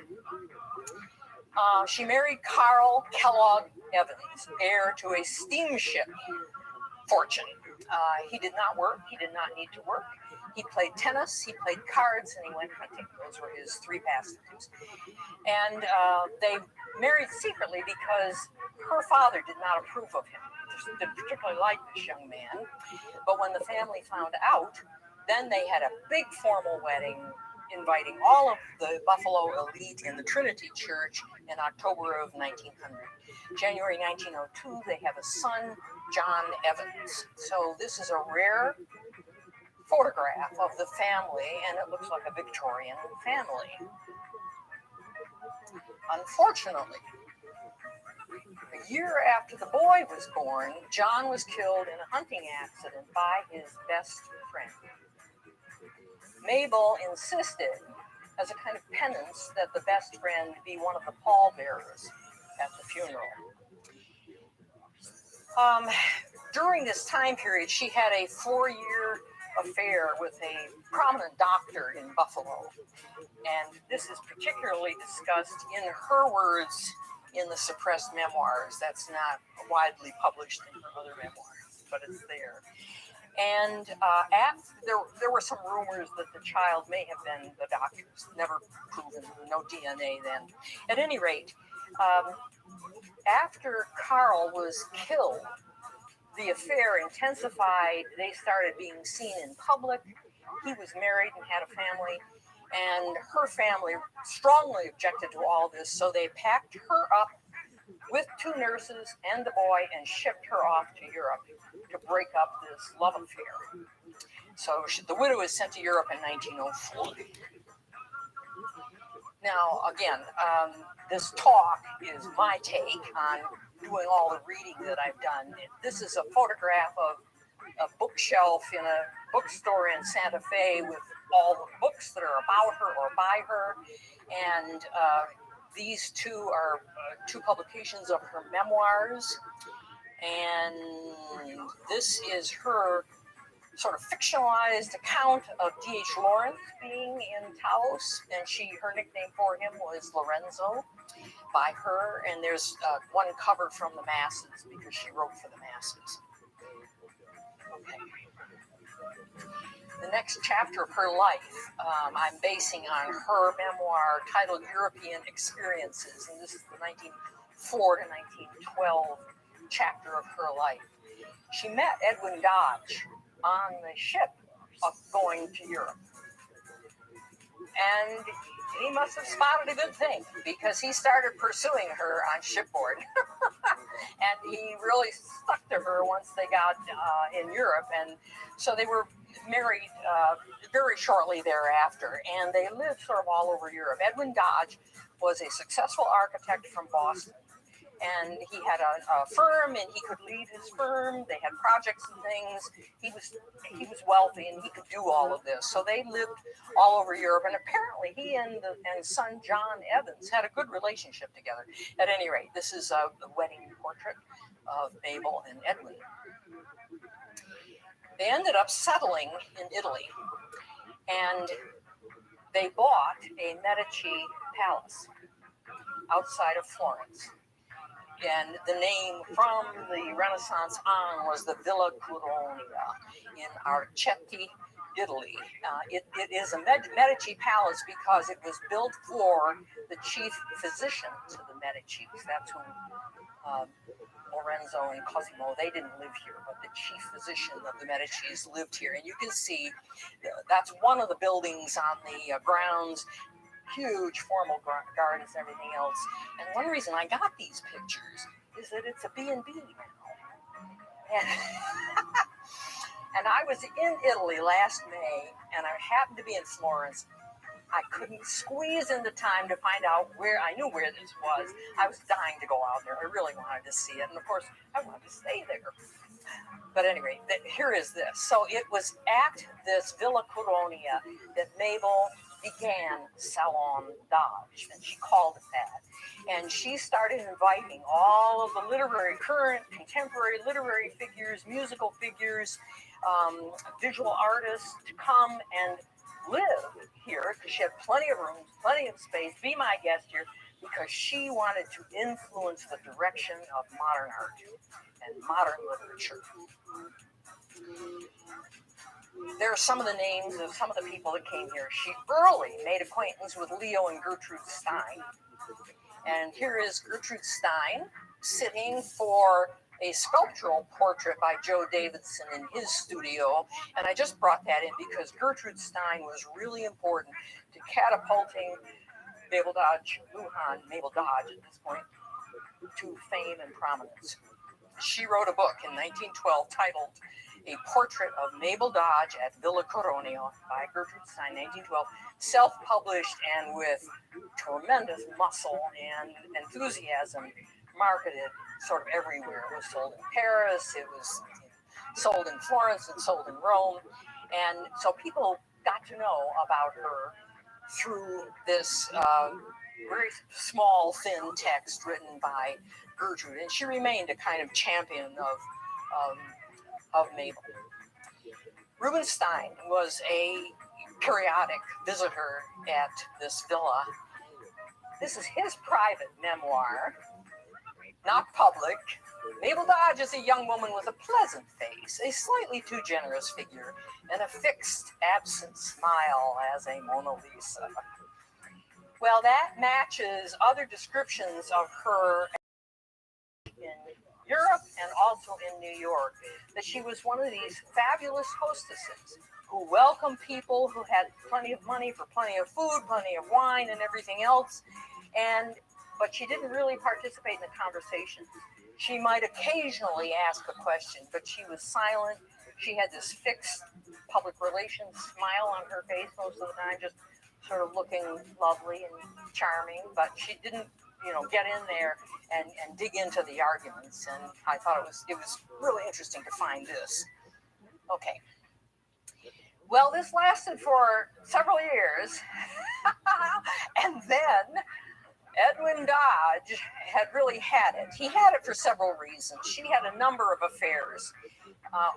She married Carl Kellogg Evans, heir to a steamship fortune. He did not work. He did not need to work. He played tennis, he played cards, and he went hunting. Those were his 3 pastimes. And they married secretly because her father did not approve of him. Didn't particularly like this young man. But when the family found out, then they had a big formal wedding, inviting all of the Buffalo elite in the Trinity Church in October of 1900. January 1902, they have a son, John Evans. So this is a rare photograph of the family, and it looks like a Victorian family. Unfortunately, a year after the boy was born, John was killed in a hunting accident by his best friend. Mabel insisted, as a kind of penance, that the best friend be one of the pallbearers at the funeral. During this time period, she had a 4-year affair with a prominent doctor in Buffalo. And this is particularly discussed in her words in the suppressed memoirs. That's not widely published in her other memoirs, but it's there. And there were some rumors that the child may have been the doctor's, never proven, no DNA then. At any rate, after Carl was killed, the affair intensified. They started being seen in public. He was married and had a family, and her family strongly objected to all this, so they packed her up with 2 nurses and the boy and shipped her off to Europe to break up this love affair. So the widow was sent to Europe in 1904. Now, again, this talk is my take on doing all the reading that I've done. This is a photograph of a bookshelf in a bookstore in Santa Fe with all the books that are about her or by her. And these 2 are 2 publications of her memoirs. And this is her sort of fictionalized account of D.H. Lawrence being in Taos, and her nickname for him was Lorenzo by her, and there's one cover from the masses because she wrote for the masses. Okay. The next chapter of her life, I'm basing on her memoir titled European Experiences, and this is the 1904 to 1912 chapter of her life. She met Edwin Dodge on the ship going to Europe. And he must have spotted a good thing because he started pursuing her on shipboard. And he really stuck to her once they got in Europe. And so they were married very shortly thereafter. And they lived sort of all over Europe. Edwin Dodge was a successful architect from Boston. And he had a firm, and he could lead his firm. They had projects and things. He was wealthy, and he could do all of this. So they lived all over Europe. And apparently, he and son John Evans had a good relationship together. At any rate, this is a wedding portrait of Mabel and Edwin. They ended up settling in Italy, and they bought a Medici palace outside of Florence. And the name from the Renaissance on was the Villa Curonia in Archetti, Italy. It is a Medici palace because it was built for the chief physicians of the Medicis. That's who Lorenzo and Cosimo, they didn't live here, but the chief physician of the Medicis lived here. And you can see that's one of the buildings on the grounds, huge formal gardens, everything else. And one reason I got these pictures is that it's a B&B now. And I was in Italy last May, and I happened to be in Florence. I couldn't squeeze into time to find out where. I knew where this was. I was dying to go out there. I really wanted to see it. And of course, I wanted to stay there. But anyway, here is this. So it was at this Villa Coronia that Mabel began Salon Dodge, and she called it that. And she started inviting all of the current contemporary literary figures, musical figures, visual artists to come and live here, because she had plenty of rooms, plenty of space, be my guest here, because she wanted to influence the direction of modern art and modern literature. There are some of the names of some of the people that came here. She early made acquaintance with Leo and Gertrude Stein. And here is Gertrude Stein sitting for a sculptural portrait by Joe Davidson in his studio. And I just brought that in because Gertrude Stein was really important to catapulting Mabel Dodge at this point, to fame and prominence. She wrote a book in 1912 titled A Portrait of Mabel Dodge at Villa Coronia by Gertrude Stein, 1912, self-published and with tremendous muscle and enthusiasm, marketed sort of everywhere. It was sold in Paris, it was sold in Florence, and sold in Rome. And so people got to know about her through this very small, thin text written by Gertrude. And she remained a kind of champion of Mabel. Rubinstein was a periodic visitor at this villa. This is his private memoir, not public. Mabel Dodge is a young woman with a pleasant face, a slightly too generous figure, and a fixed, absent smile as a Mona Lisa. Well, that matches other descriptions of her in Europe and also in New York, that she was one of these fabulous hostesses who welcomed people who had plenty of money for plenty of food, plenty of wine, and everything else. But she didn't really participate in the conversation. She might occasionally ask a question, but she was silent. She had this fixed public relations smile on her face most of the time, just sort of looking lovely and charming, but she didn't, get in there and dig into the arguments. And I thought it was really interesting to find this. Okay. Well, this lasted for several years. And then Edwin Dodge had really had it. He had it for several reasons. She had a number of affairs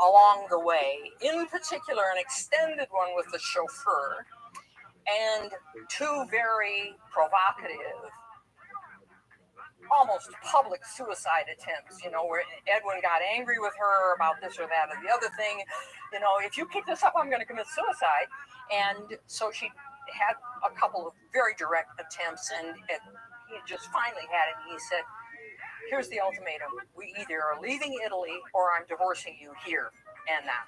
along the way, in particular an extended one with the chauffeur, and two very provocative, almost public suicide attempts, where Edwin got angry with her about this or that or the other thing. If you keep this up, I'm going to commit suicide. And so she had a couple of very direct attempts, and he just finally had it. And he said, here's the ultimatum. We either are leaving Italy or I'm divorcing you here and now.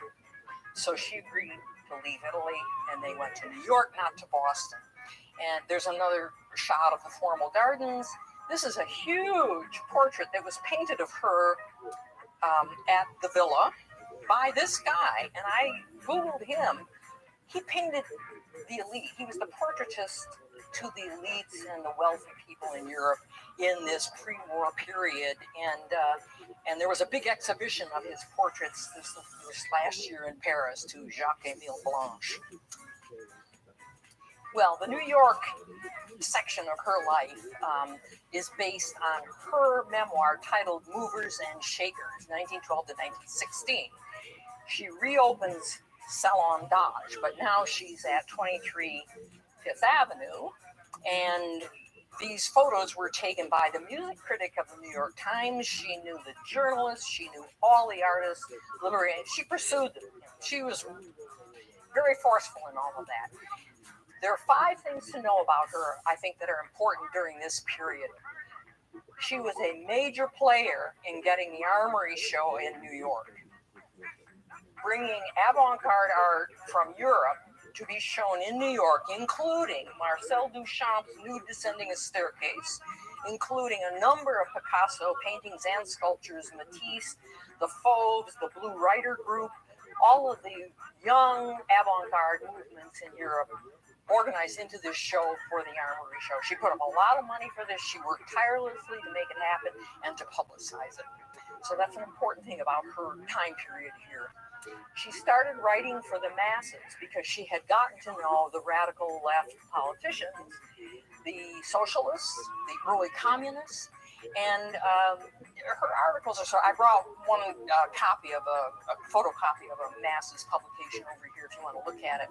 So she agreed to leave Italy, and they went to New York, not to Boston. And there's another shot of the formal gardens. This is a huge portrait that was painted of her at the villa by this guy. And I Googled him. He painted the elite. He was the portraitist to the elites and the wealthy people in Europe in this pre-war period. And there was a big exhibition of his portraits this last year in Paris to Jacques-Émile Blanche. Well, the New York section of her life is based on her memoir titled Movers and Shakers, 1912 to 1916. She reopens Salon Dodge, but now she's at 23 Fifth Avenue, and these photos were taken by the music critic of the New York Times. She knew the journalists, she knew all the artists, literary, she pursued them. She was very forceful in all of that. There are 5 things to know about her, I think, that are important during this period. She was a major player in getting the Armory show in New York, bringing avant-garde art from Europe to be shown in New York, including Marcel Duchamp's Nude Descending a Staircase, including a number of Picasso paintings and sculptures, Matisse, the Fauves, the Blue Rider Group, all of the young avant-garde movements in Europe organized into this show for the Armory show. She put up a lot of money for this. She worked tirelessly to make it happen and to publicize it. So that's an important thing about her time period here. She started writing for the masses because she had gotten to know the radical left politicians, the socialists, the early communists, and her articles are so. I brought one copy of a photocopy of a masses publication over here if you want to look at it.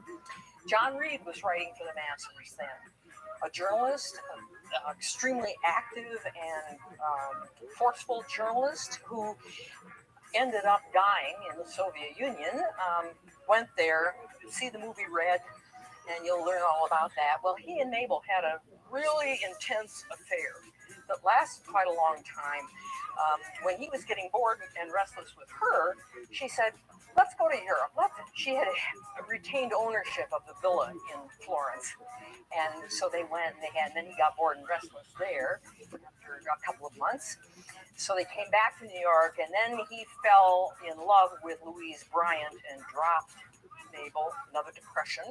John Reed was writing for the masses then, a journalist, extremely active and forceful journalist who ended up dying in the Soviet Union, went there, see the movie Red, and you'll learn all about that. Well, he and Mabel had a really intense affair that lasted quite a long time. When he was getting bored and restless with her, she said, let's go to Europe. She had retained ownership of the villa in Florence. And so they went, and then he got bored and restless there after a couple of months. So they came back to New York, and then he fell in love with Louise Bryant and dropped Mabel, another depression.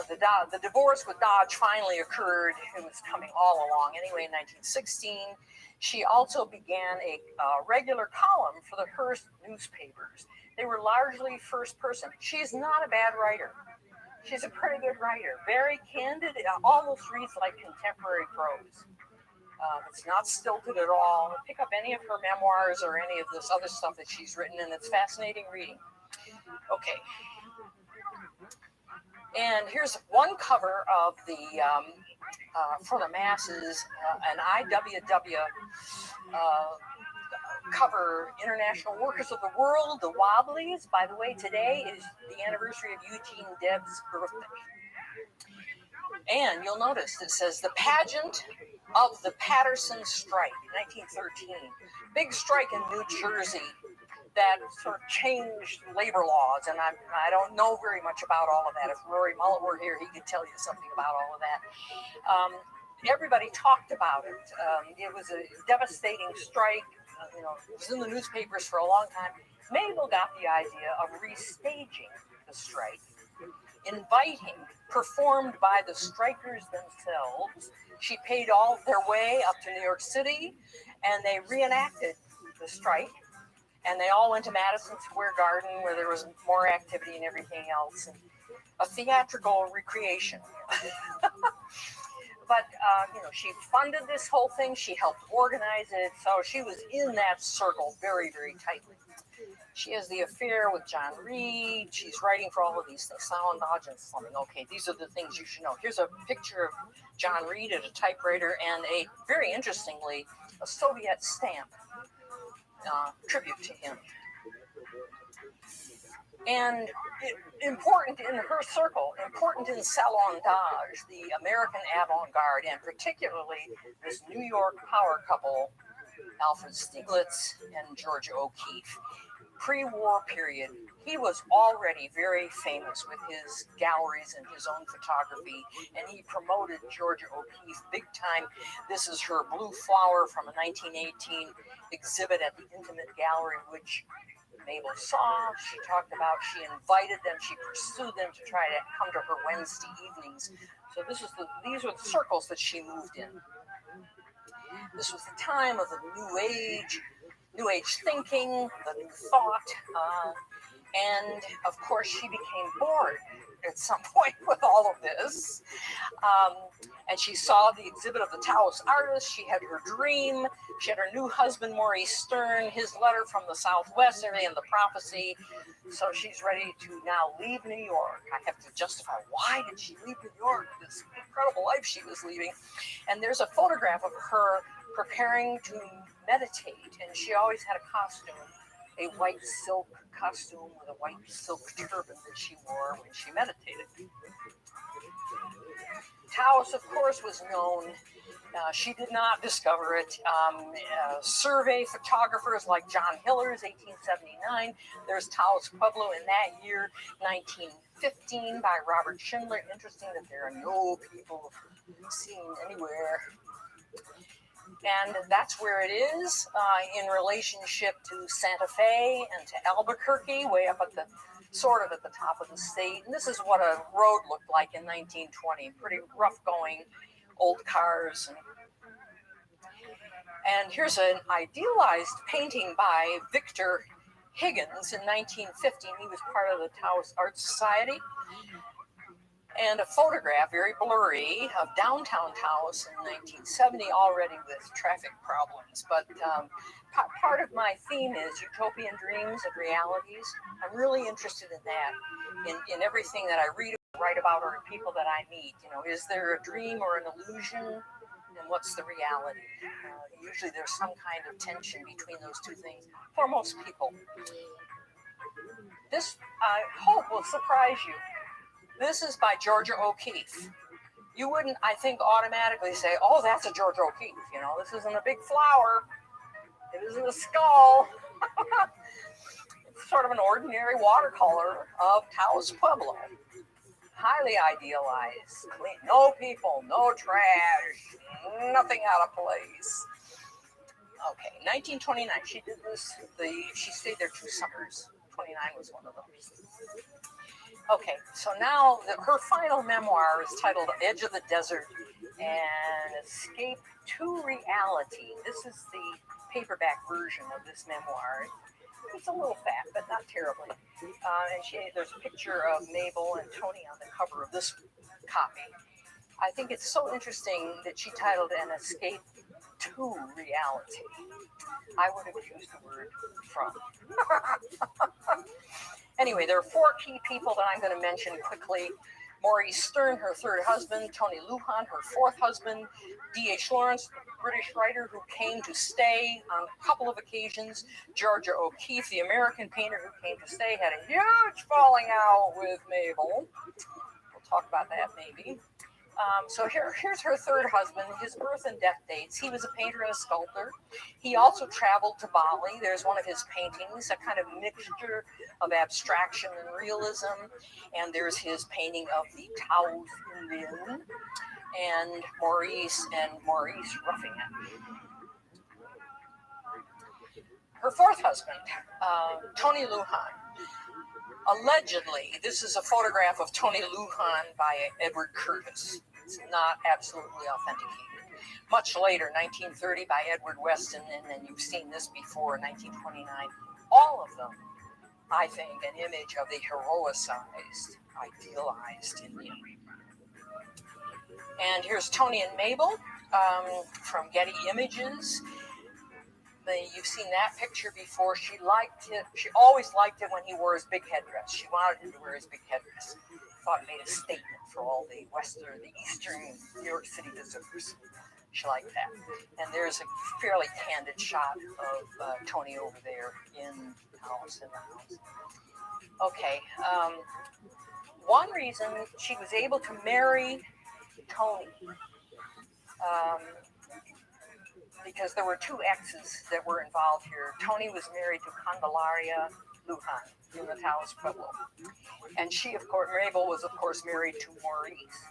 The divorce with Dodge finally occurred. It was coming all along anyway in 1916. She also began a regular column for the Hearst newspapers. They were largely first person. She's not a bad writer. She's a pretty good writer. Very candid. It almost reads like contemporary prose. It's not stilted at all. Pick up any of her memoirs or any of this other stuff that she's written, and it's fascinating reading. Okay. And here's one cover of the for the masses, an IWW cover, International Workers of the World, the Wobblies. By the way, today is the anniversary of Eugene Debs' birthday. And you'll notice it says the pageant of the Patterson strike, 1913. Big strike in New Jersey that sort of changed labor laws, and I don't know very much about all of that. If Rory Mullet were here, he could tell you something about all of that. Everybody talked about it. It was a devastating strike. It was in the newspapers for a long time. Mabel got the idea of restaging the strike, inviting, performed by the strikers themselves. She paid all their way up to New York City, and they reenacted the strike. And they all went to Madison Square Garden, where there was more activity and everything else, and a theatrical recreation. But she funded this whole thing. She helped organize it, so she was in that circle very, very tightly. She has the affair with John Reed. She's writing for all of these things. Sound, dodge, and slumming. Okay, these are the things you should know. Here's a picture of John Reed at a typewriter, and very interestingly, a Soviet stamp. Tribute to him. And important in her circle, important in salon d'age, the American avant-garde, and particularly this New York power couple, Alfred Stieglitz and Georgia O'Keeffe. Pre-war period, he was already very famous with his galleries and his own photography, and he promoted Georgia O'Keeffe big time. This is her Blue Flower from a 1918 exhibit at the Intimate Gallery, which Mabel saw. She talked about, she invited them, she pursued them to try to come to her Wednesday evenings. So these were the circles that she moved in. This was the time of the New Age thinking, the New Thought, and of course she became bored at some point with all of this. And she saw the exhibit of the Taoist artist. She had her dream. She had her new husband, Maurice Stern, his letter from the Southwest area and the prophecy. So she's ready to now leave New York. I have to justify, why did she leave New York? This incredible life she was leaving. And there's a photograph of her preparing to meditate, and she always had a costume a white silk costume with a white silk turban that she wore when she meditated. Taos, of course, was known. She did not discover it. Survey photographers like John Hiller's 1879. There's Taos Pueblo in that year, 1915, by Robert Schindler. Interesting that there are no people seen anywhere. And that's where it is in relationship to Santa Fe and to Albuquerque, way up at the sort of at the top of the state. And this is what a road looked like in 1920. Pretty rough going, old cars. And here's an idealized painting by Victor Higgins in 1915. He was part of the Taos Art Society. And a photograph, very blurry, of downtown Taos in 1970, already with traffic problems. But part of my theme is utopian dreams and realities. I'm really interested in that, in everything that I read, write about, or people that I meet. You know, is there a dream or an illusion? And what's the reality? Usually there's some kind of tension between those two things for most people. This, I hope, will surprise you. This is by Georgia O'Keeffe. You wouldn't, I think, automatically say, oh, that's a Georgia O'Keeffe. You know, this isn't a big flower. It isn't a skull. It's sort of an ordinary watercolor of Taos Pueblo. Highly idealized, clean, no people, no trash, nothing out of place. Okay, 1929, she did this, she stayed there 2 summers. 29 was one of those. Okay, so now her final memoir is titled Edge of the Desert and Escape to Reality. This is the paperback version of this memoir. It's a little fat, but not terribly. And there's a picture of Mabel and Tony on the cover of this copy. I think it's so interesting that she titled An Escape to Reality. I would have used the word from. Anyway, there are 4 key people that I'm going to mention quickly. Maurice Stern, her 3rd husband. Tony Lujan, her 4th husband. D.H. Lawrence, British writer who came to stay on a couple of occasions. Georgia O'Keeffe, the American painter who came to stay, had a huge falling out with Mabel. We'll talk about that maybe. So here's her 3rd husband, his birth and death dates. He was a painter and a sculptor. He also traveled to Bali. There's one of his paintings, a kind of mixture of abstraction and realism. And there's his painting of the Taos Indian and Maurice roughing it. Her 4th husband, Tony Lujan. Allegedly, this is a photograph of Tony Lujan by Edward Curtis. It's not absolutely authenticated. Much later, 1930, by Edward Weston, and then you've seen this before, 1929. All of them, I think, an image of the heroicized, idealized Indian. And here's Tony and Mabel from Getty Images. You've seen that picture before. She liked it. She always liked it when he wore his big headdress. She wanted him to wear his big headdress. Thought it made a statement for all the eastern New York City visitors. She liked that. And there's a fairly candid shot of Tony over there in the house. Okay. One reason she was able to marry Tony, because there were 2 exes that were involved here. Tony was married to Candelaria Lujan from the Taos Pueblo. And she, of course, Mabel was, of course, married to Maurice.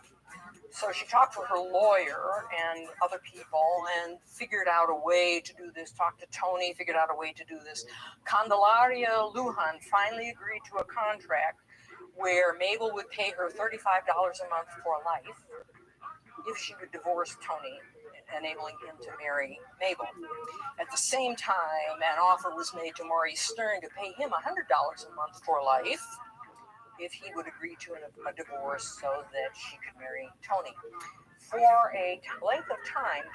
So she talked to her lawyer and other people and figured out a way to do this, talked to Tony, figured out a way to do this. Candelaria Lujan finally agreed to a contract where Mabel would pay her $35 a month for life if she would divorce Tony, enabling him to marry Mabel. At the same time, an offer was made to Maurice Stern to pay him $100 a month for life if he would agree to a divorce so that she could marry Tony. For a length of time,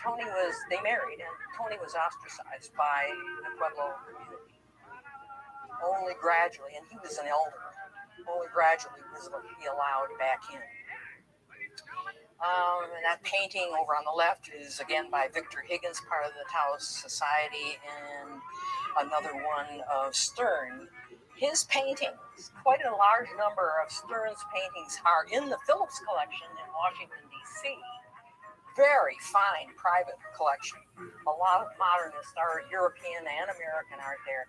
they married, and Tony was ostracized by the Pueblo community. Only gradually, and he was an elder, only gradually was he allowed back in. And that painting over on the left is again by Victor Higgins, part of the Taos Society, and another one of Stern. His paintings, quite a large number of Stern's paintings, are in the Phillips collection in Washington, D.C. Very fine private collection. A lot of modernist art, European and American art there.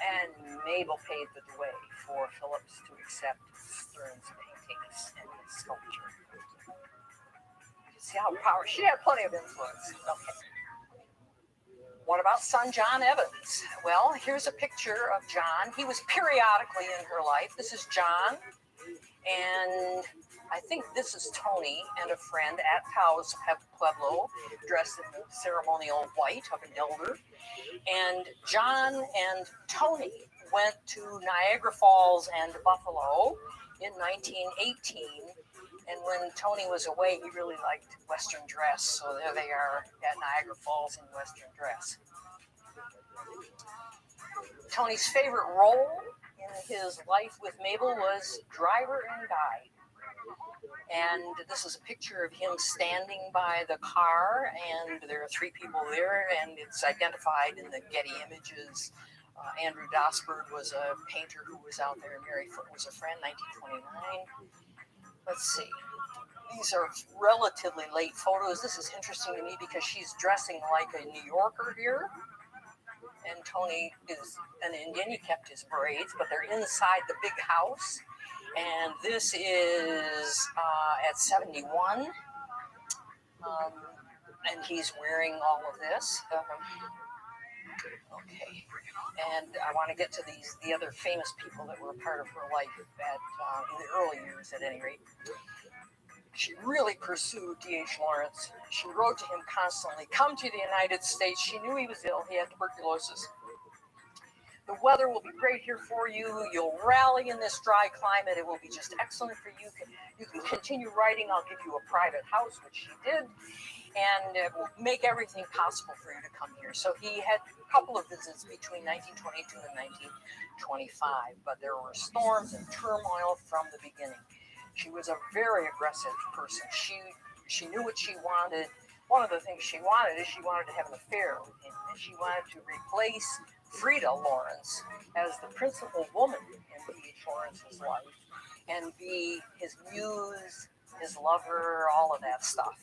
And Mabel paved the way for Phillips to accept Stern's paintings and his sculpture. See how powerful, she had plenty of influence. Okay. What about son John Evans? Well, here's a picture of John. He was periodically in her life. This is John, and I think this is Tony and a friend at Taos Pueblo, dressed in the ceremonial white of an elder. And John and Tony went to Niagara Falls and Buffalo in 1918. And when Tony was away, he really liked Western dress. So there they are at Niagara Falls in Western dress. Tony's favorite role in his life with Mabel was driver and guide. And this is a picture of him standing by the car, and there are three people there, and it's identified in the Getty images. Andrew Dosberg was a painter who was out there, and Mary Foote was a friend, 1929. Let's see. These are relatively late photos. This is interesting to me because she's dressing like a New Yorker here. And Tony is an Indian. He kept his braids, but they're inside the big house. And this is at 71. And he's wearing all of this. Okay. And I want to get to the other famous people that were a part of her life in the early years, at any rate. She really pursued D.H. Lawrence. She wrote to him constantly, come to the United States. She knew he was ill. He had tuberculosis. The weather will be great here for you. You'll rally in this dry climate. It will be just excellent for you. You can continue writing. I'll give you a private house, which she did. And it will make everything possible for you to come here. So he had a couple of visits between 1922 and 1925. But there were storms and turmoil from the beginning. She was a very aggressive person. She knew what she wanted. One of the things she wanted is she wanted to have an affair with him. And she wanted to replace Frida Lawrence as the principal woman in D.H. Lawrence's life and be his muse, his lover, all of that stuff.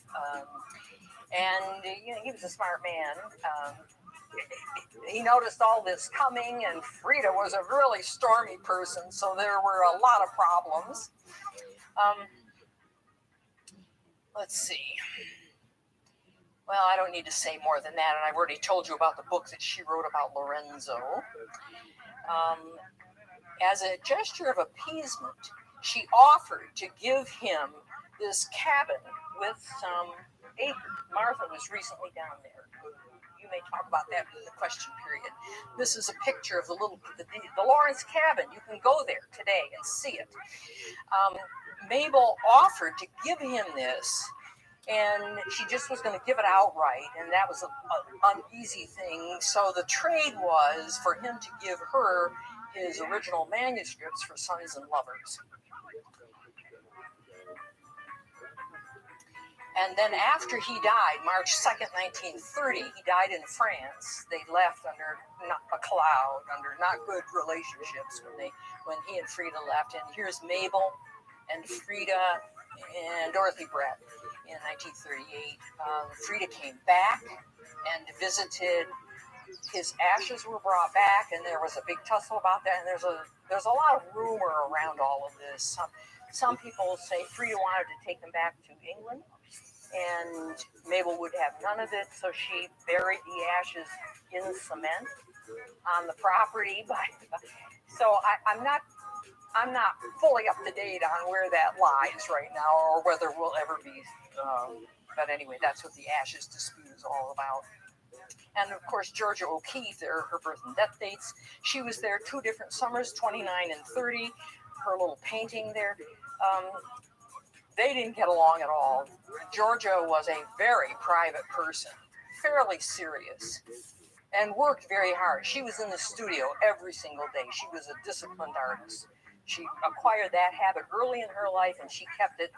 And he was a smart man. He noticed all this coming, and Frida was a really stormy person, so there were a lot of problems. Let's see. Well, I don't need to say more than that, and I've already told you about the book that she wrote about Lorenzo. As a gesture of appeasement, she offered to give him this cabin with some acres. Martha was recently down there. You may talk about that in the question period. This is a picture of the Lawrence cabin. You can go there today and see it. Mabel offered to give him this, and she just was going to give it outright, and that was an uneasy thing. So the trade was for him to give her his original manuscripts for Sons and Lovers. And then after he died, March 2nd, 1930, he died in France. They left under a cloud, under not good relationships when he and Frida left. And here's Mabel and Frida and Dorothy Brett in 1938. Frida came back and visited. His ashes were brought back, and there was a big tussle about that. And there's a lot of rumor around all of this. Some people say Frida wanted to take them back to England, and Mabel would have none of it, so she buried the ashes in cement on the property. So I'm not fully up to date on where that lies right now, or whether we'll ever be. But anyway, that's what the ashes dispute is all about. And of course, Georgia O'Keeffe, there are her birth and death dates. She was there 2 different summers, 29 and 30. Her little painting there. They didn't get along at all. Georgia was a very private person, fairly serious, and worked very hard. She was in the studio every single day. She was a disciplined artist. She acquired that habit early in her life, and she kept it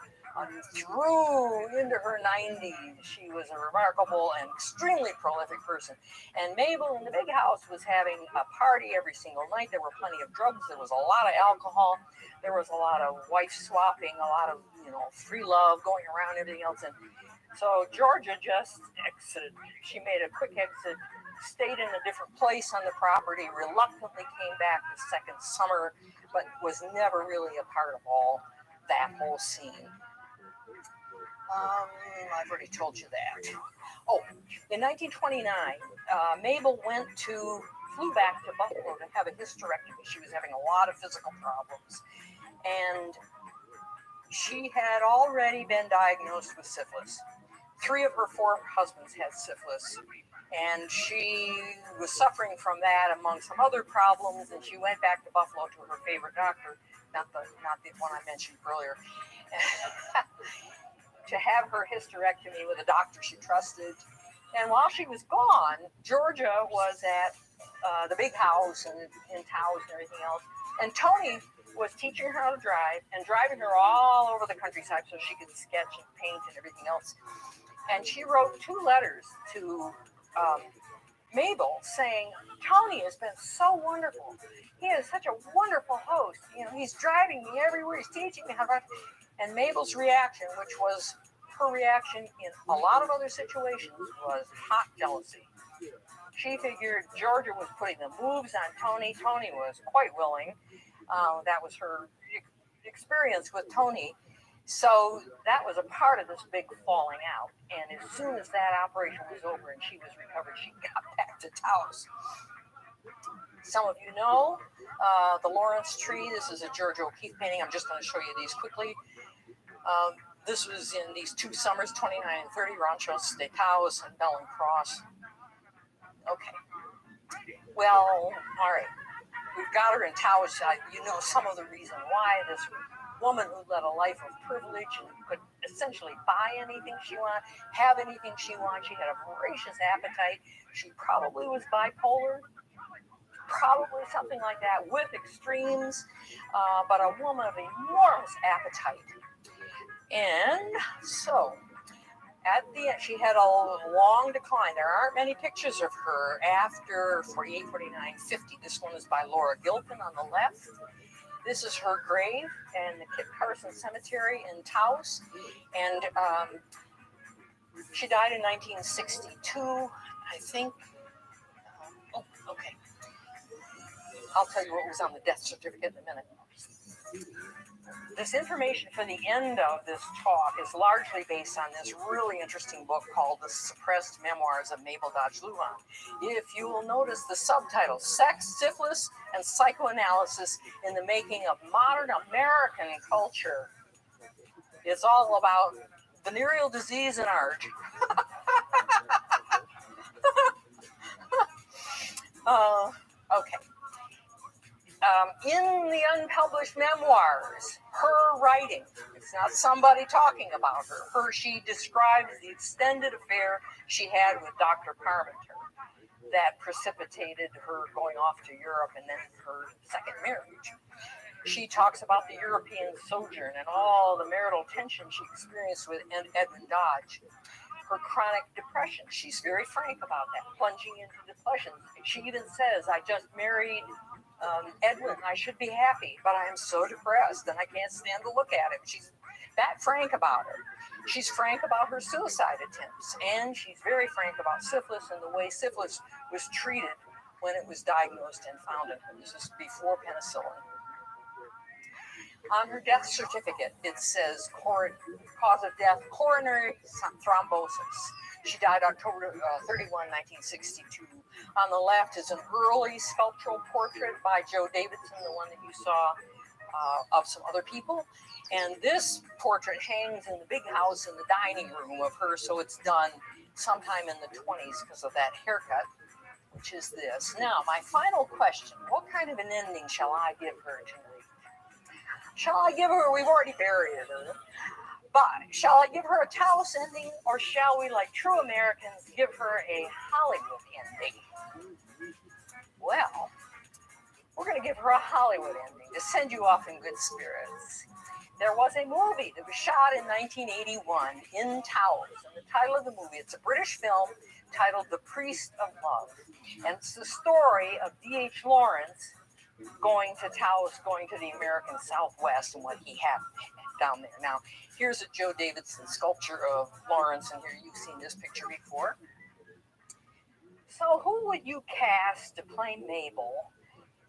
through into her 90s. She was a remarkable and extremely prolific person. And Mabel in the big house was having a party every single night. There were plenty of drugs. There was a lot of alcohol. There was a lot of wife swapping, a lot of, free love going around, everything else. And so Georgia just exited. She made a quick exit, stayed in a different place on the property, reluctantly came back the second summer, but was never really a part of all that whole scene. I've already told you that. Oh, in 1929, Mabel flew back to Buffalo to have a hysterectomy. She was having a lot of physical problems. And she had already been diagnosed with syphilis. 3 of her 4 husbands had syphilis. And she was suffering from that among some other problems. And she went back to Buffalo to her favorite doctor, not the one I mentioned earlier, to have her hysterectomy with a doctor she trusted. And while she was gone, Georgia was at the big house and in Taos and everything else. And Tony was teaching her how to drive and driving her all over the countryside so she could sketch and paint and everything else. And she wrote 2 letters to Mabel saying, Tony has been so wonderful. He is such a wonderful host. He's driving me everywhere. He's teaching me how to drive. And Mabel's reaction, which was her reaction in a lot of other situations, was hot jealousy. She figured Georgia was putting the moves on Tony. Tony was quite willing. That was her experience with Tony. So that was a part of this big falling out. And as soon as that operation was over and she was recovered, she got back to Taos. Some of you know the Lawrence tree. This is a George O'Keeffe painting. I'm just going to show you these quickly. This was in these 2 summers, 29 and 30, Ranchos de Taos and Bell and Cross. Okay. Well, all right. We've got her in Taos. You know some of the reason why. This woman who led a life of privilege and could essentially buy anything she wanted, have anything she wanted. She had a voracious appetite. She probably was bipolar, probably something like that, with extremes, but a woman of enormous appetite. And so, at the end, she had a long decline. There aren't many pictures of her after 48, 49, 50. This one is by Laura Gilpin on the left. This is her grave in the Kit Carson Cemetery in Taos. And she died in 1962, I think. Okay. I'll tell you what was on the death certificate in a minute. This information for the end of this talk is largely based on this really interesting book called The Suppressed Memoirs of Mabel Dodge Lujan. If you will notice the subtitle, Sex, Syphilis, and Psychoanalysis in the Making of Modern American Culture. It's all about venereal disease and art. Okay. In the unpublished memoirs, her writing, it's not somebody talking about her. She describes the extended affair she had with Dr. Parmenter that precipitated her going off to Europe and then her second marriage. She talks about the European sojourn and all the marital tension she experienced with Edwin Dodge. Her chronic depression, she's very frank about that, plunging into depression. She even says, I just married Edwin, I should be happy, but I am so depressed and I can't stand to look at him. She's that frank about it. She's frank about her suicide attempts, and she's very frank about syphilis and the way syphilis was treated when it was diagnosed and found in her. This is before penicillin. On her death certificate, it says cause of death, coronary thrombosis. She died October 31, 1962. On the left is an early sculptural portrait by Joe Davidson, the one that you saw of some other people. And this portrait hangs in the big house in the dining room of her, so it's done sometime in the 20s because of that haircut, which is this. Now, my final question, what kind of an ending shall I give her tonight? Shall I give her, we've already buried her, but shall I give her a Taos ending, or shall we, like true Americans, give her a Hollywood ending? Well, we're going to give her a Hollywood ending to send you off in good spirits. there was a movie that was shot in 1981 in Taos. And the title of the movie, it's a British film titled The Priest of Love. And it's the story of D.H. Lawrence going to Taos, going to the American Southwest and what he had down there. Now, here's a Joe Davidson sculpture of Lawrence, and here you've seen this picture before. So who would you cast to play Mabel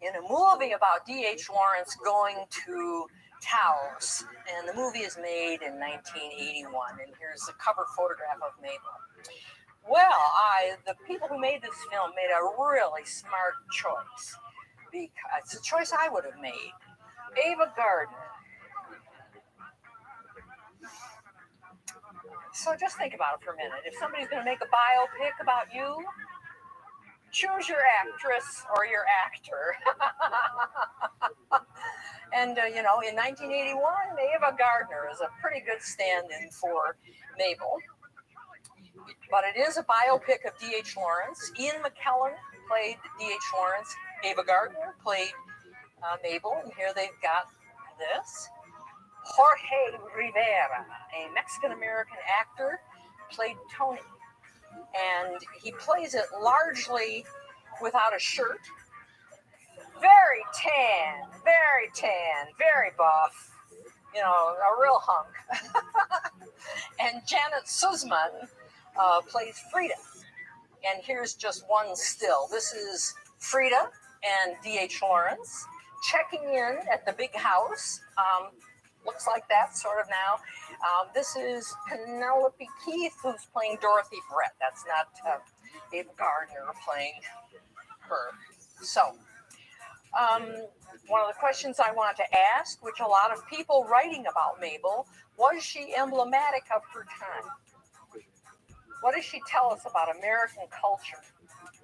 in a movie about D.H. Lawrence going to Taos? And the movie is made in 1981, and here's a cover photograph of Mabel. Well, the people who made this film made a really smart choice, because it's a choice I would have made. Ava Gardner. So just think about it for a minute. If somebody's going to make a biopic about you, choose your actress or your actor. And, in 1981, Ava Gardner is a pretty good stand-in for Mabel. But it is a biopic of D.H. Lawrence. Ian McKellen played D.H. Lawrence. Ava Gardner played Mabel. And here they've got this. Jorge Rivera, a Mexican-American actor, played Tony. And he plays it largely without a shirt. Very tan, very buff. A real hunk. And Janet Sussman plays Frida. And here's just one still. This is Frida and D.H. Lawrence checking in at the big house. Looks like that sort of now. This is Penelope Keith, who's playing Dorothy Brett. That's not Ava Gardner playing her. So, one of the questions I wanted to ask, which a lot of people writing about Mabel, was she emblematic of her time? What does she tell us about American culture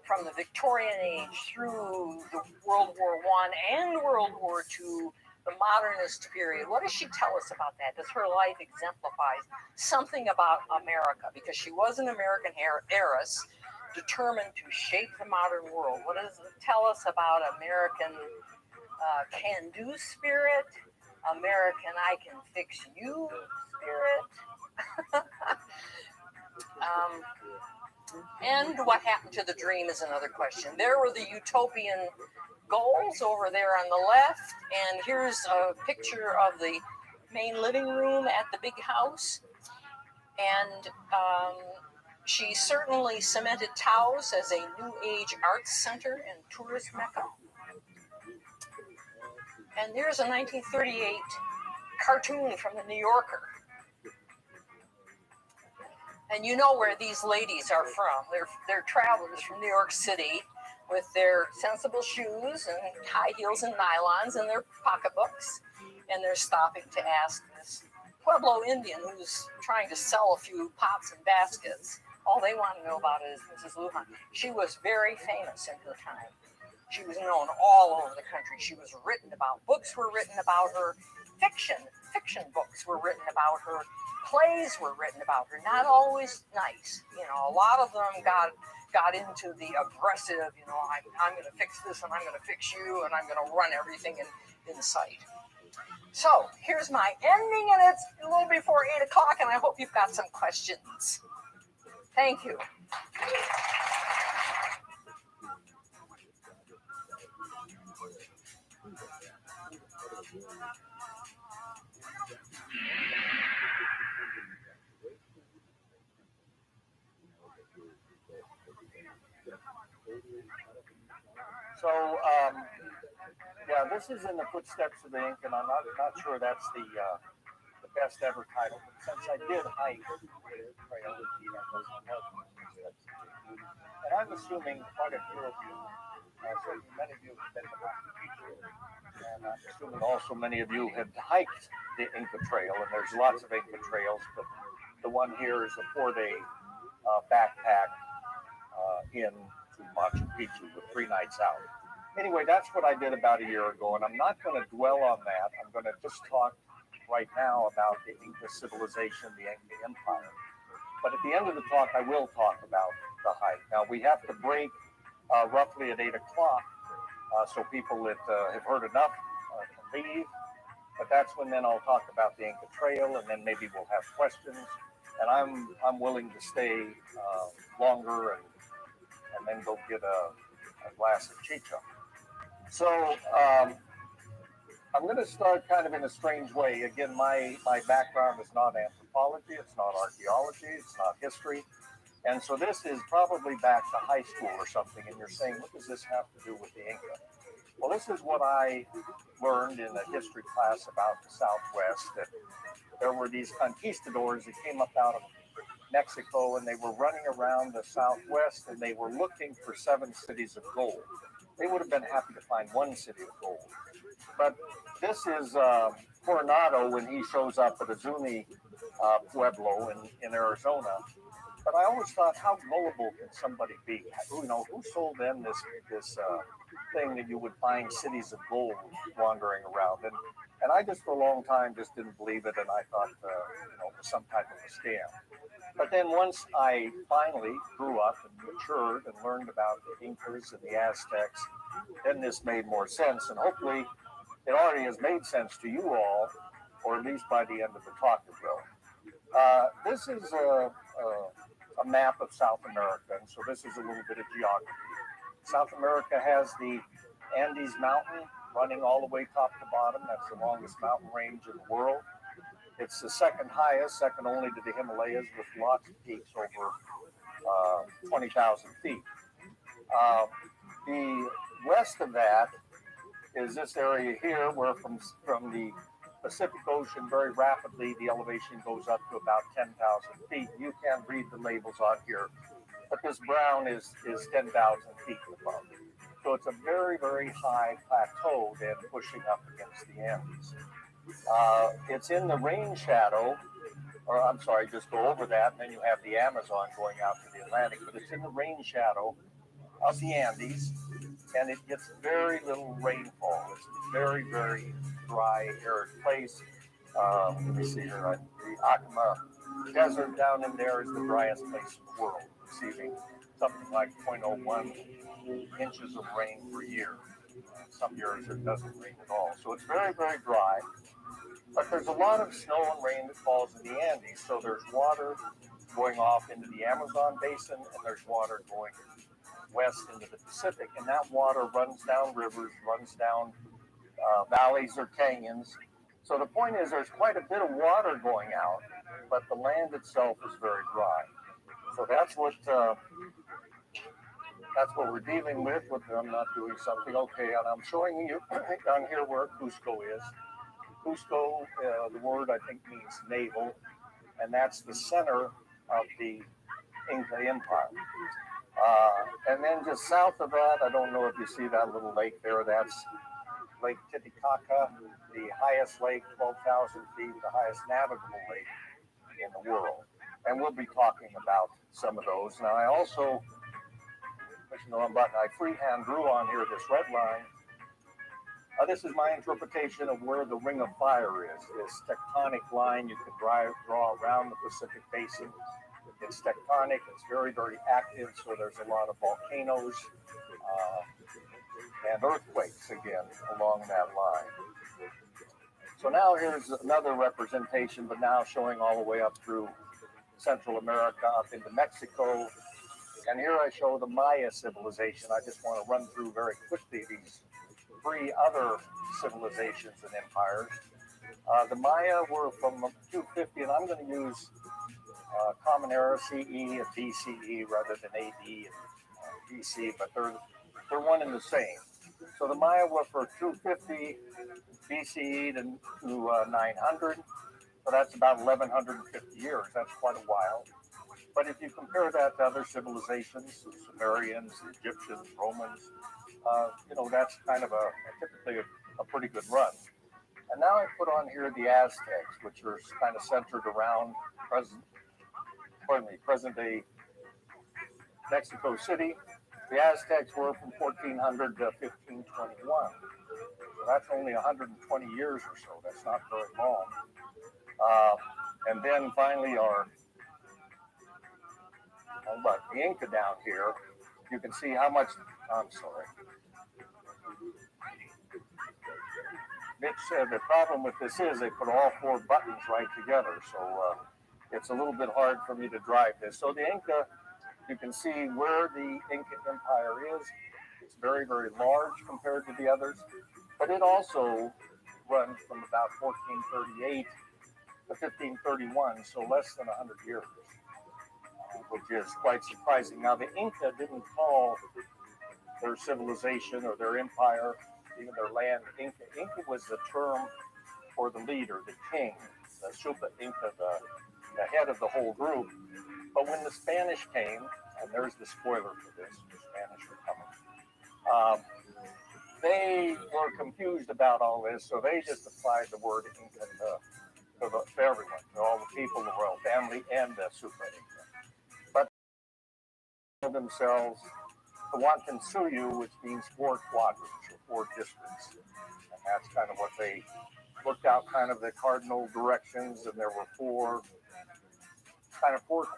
from the Victorian age through the World War I and World War II, the modernist period? What does she tell us about that? Does her life exemplify something about America? Because she was an American heiress determined to shape the modern world. What does it tell us about American can-do spirit, American I can fix you spirit? And what happened to the dream is another question. There were the utopian goals over there on the left, and here's a picture of the main living room at the big house. And she certainly cemented Taos as a New Age arts center and tourist mecca. And there's a 1938 cartoon from the New Yorker. And you know where these ladies are from. They're travelers from New York City with their sensible shoes and high heels and nylons and their pocketbooks. And they're stopping to ask this Pueblo Indian who's trying to sell a few pots and baskets. All they want to know about is Mrs. Lujan. She was very famous in her time. She was known all over the country. She was written about. Books were written about her. Fiction books were written about her. Plays were written about her. Not always nice. A lot of them got into the aggressive, I'm going to fix this and I'm going to fix you and I'm going to run everything in sight. So here's my ending, and it's a little before 8 o'clock, and I hope you've got some questions. Thank you. So, this is in the footsteps of the ink, and I'm not sure that's the best ever title. But since I did hike the trail, and I'm assuming quite a few of you, certainly many of you have been to Machu Picchu, and I'm assuming also many of you have hiked the Inca Trail, and there's lots of Inca trails, but the one here is a 4-day backpack into Machu Picchu with 3 nights out. Anyway, that's what I did about a year ago, and I'm not going to dwell on that. I'm going to just talk right now about the Inca civilization, the Inca Empire. But at the end of the talk, I will talk about the hike. Now, we have to break roughly at 8 o'clock, so people that have heard enough can leave. But that's when then I'll talk about the Inca Trail, and then maybe we'll have questions. And I'm willing to stay longer and then go get a glass of chicha. So I'm going to start kind of in a strange way. Again, my background is not anthropology, it's not archaeology, it's not history. And so this is probably back to high school or something, and you're saying, what does this have to do with the Inca? Well, this is what I learned in a history class about the Southwest, that there were these conquistadors that came up out of Mexico, and they were running around the Southwest, and they were looking for 7 cities of gold. They would have been happy to find 1 city of gold. But this is Coronado when he shows up at a Zuni pueblo in Arizona. But I always thought, how gullible can somebody be? You know, who sold them this thing that you would find cities of gold wandering around? And I just for a long time just didn't believe it, and I thought you know, it was some type of a scam. But then once I finally grew up and matured and learned about the Incas and the Aztecs, then this made more sense. And hopefully it already has made sense to you all, or at least by the end of the talk it will. This is a map of South America, and so this is a little bit of geography. South America has the Andes Mountain running all the way top to bottom. That's the longest mountain range in the world. It's the second highest, second only to the Himalayas, with lots of peaks over 20,000 feet. The west of that is this area here, where from the Pacific Ocean, very rapidly, the elevation goes up to about 10,000 feet. You can't read the labels on here, but this brown is 10,000 feet above. So it's a very, very high plateau then pushing up against the Andes. It's in the rain shadow, or I'm sorry, just go over that, and then you have the Amazon going out to the Atlantic, but it's in the rain shadow of the Andes, and it gets very little rainfall. It's a very, very dry, arid place. Let me see here. The Acoma Desert down in there is the driest place in the world, receiving something like 0.01 inches of rain per year. Some years it doesn't rain at all. So it's very, very dry. But there's a lot of snow and rain that falls in the Andes. So there's water going off into the Amazon basin, and there's water going west into the Pacific. And that water runs down rivers, runs down valleys or canyons. So the point is, there's quite a bit of water going out, but the land itself is very dry. So that's what we're dealing with. I'm not doing something. Okay, and I'm showing you down here where Cusco is. Cusco, the word I think means navel, and that's the center of the Inca Empire. And then just south of that, I don't know if you see that little lake there, that's Lake Titicaca, the highest lake, 12,000 feet, the highest navigable lake in the world. And we'll be talking about some of those. Now, I also, pushing the wrong button, I freehand drew on here this red line. This is my interpretation of where the Ring of Fire is, this tectonic line you can draw around the Pacific Basin. It's tectonic, it's very, very active, so there's a lot of volcanoes and earthquakes, again, along that line. So now here's another representation, but now showing all the way up through Central America, up into Mexico. And here I show the Maya civilization. I just want to run through very quickly these 3 other civilizations and empires. The Maya were from 250, and I'm going to use Common Era CE and BCE rather than AD and BC, but they're one and the same. So the Maya were for 250 BCE to 900, so that's about 1150 years. That's quite a while. But if you compare that to other civilizations, the Sumerians, the Egyptians, Romans, that's kind of typically a pretty good run. And now I put on here the Aztecs, which are kind of centered around present-day Mexico City. The Aztecs were from 1400 to 1521. So that's only 120 years or so. That's not very long. And then finally the Inca down here. You can see how much, I'm sorry. Mitch said the problem with this is they put all 4 buttons right together, so it's a little bit hard for me to drive this. So the Inca, you can see where the Inca Empire is. It's very, very large compared to the others, but it also runs from about 1438 to 1531, so less than 100 years, which is quite surprising. Now, the Inca didn't call their civilization or their empire, even their land, Inca. Inca was the term for the leader, the king, the Super Inca, the head of the whole group. But when the Spanish came, and there's the spoiler for this, the Spanish were coming, they were confused about all this, so they just applied the word Inca to everyone, to all the people, the royal family, and the Super Inca. But themselves the Wantansuyu, which means 4 quadrants or 4 districts, and that's kind of what they looked out, kind of the cardinal directions, and there were 4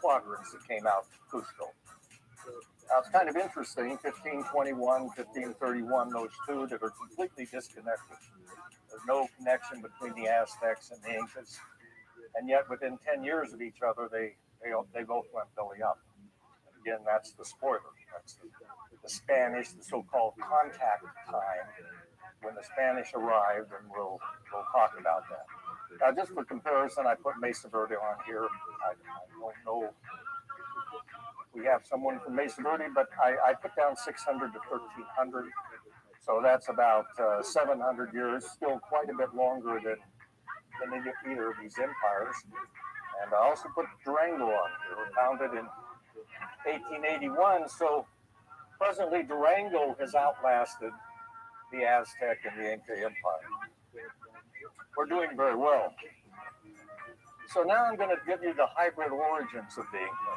quadrants that came out to Cusco. Now it's kind of interesting, 1521, 1531, those 2 that are completely disconnected. There's no connection between the Aztecs and the Incas, and yet within 10 years of each other, they both went belly up. Again, that's the spoiler. That's the Spanish, the so-called contact time when the Spanish arrived, and we'll talk about that. Now, just for comparison, I put Mesa Verde on here. I don't know. We have someone from Mesa Verde, but I put down 600 to 1300. So that's about 700 years, still quite a bit longer than either of these empires. And I also put Durango on here, founded in 1881. So presently, Durango has outlasted the Aztec and the Inca Empire. We're doing very well. So now I'm going to give you the hybrid origins of the Inca.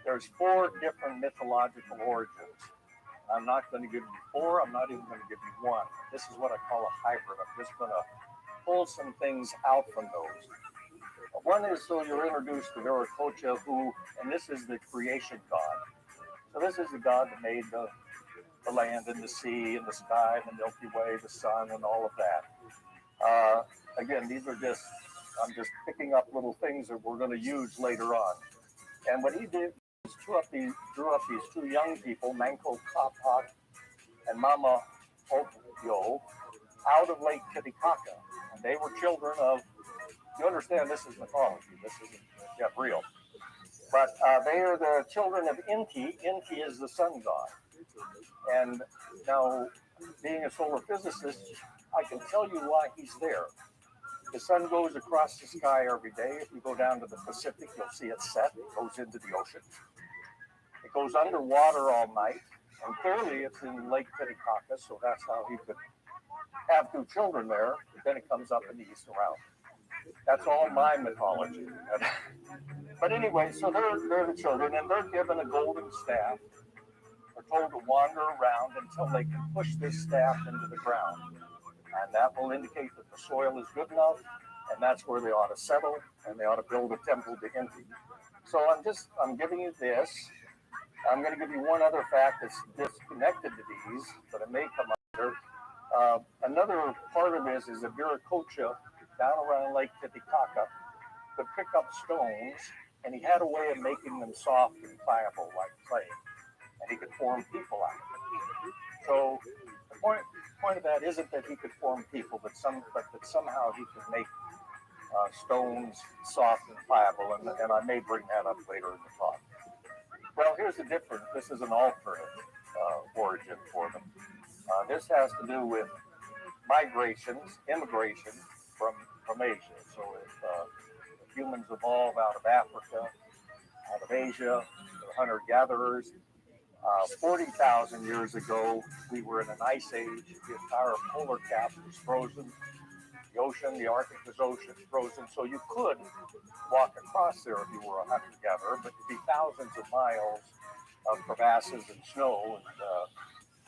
There's 4 different mythological origins. I'm not going to give you 4. I'm not even going to give you 1. This is what I call a hybrid. I'm just going to pull some things out from those. One is, so you're introduced to Viracocha, who, and this is the creation god. So this is the god that made the land and the sea and the sky and the Milky Way, the sun, and all of that. Again, these are just, I'm just picking up little things that we're going to use later on. And what he did was drew up these 2 young people, Manco Capac and Mama Opio, out of Lake Titicaca. And they were children of, you understand this is mythology, this isn't yet real. But they are the children of Inti. Inti is the sun god. And now, being a solar physicist, I can tell you why he's there. The sun goes across the sky every day. If you go down to the Pacific, you'll see it set. It goes into the ocean. It goes underwater all night. And clearly, it's in Lake Titicaca, so that's how he could have 2 children there. Then it comes up in the east around. That's all my mythology. But anyway, so they're the children, and they're given a golden staff. They're told to wander around until they can push this staff into the ground. And that will indicate that the soil is good enough, and that's where they ought to settle, and they ought to build a temple to Inti. So I'm giving you this. I'm going to give you one other fact that's disconnected to these, but it may come up later. Another part of this is that Viracocha, down around Lake Titicaca, could pick up stones, and he had a way of making them soft and pliable like clay, and he could form people out of it. So the point of that isn't that he could form people, but that somehow he could make stones soft and pliable, and I may bring that up later in the talk. Well, here's the difference. This is an alternate origin for them. This has to do with migrations, immigration from Asia. So if humans evolve out of Africa, out of Asia, they're hunter-gatherers. 40,000 years ago, we were in an ice age. The entire polar cap was frozen. The ocean, the Arctic was frozen. So you could walk across there if you were a hunter-gatherer, but it'd be thousands of miles of crevasses and snow. And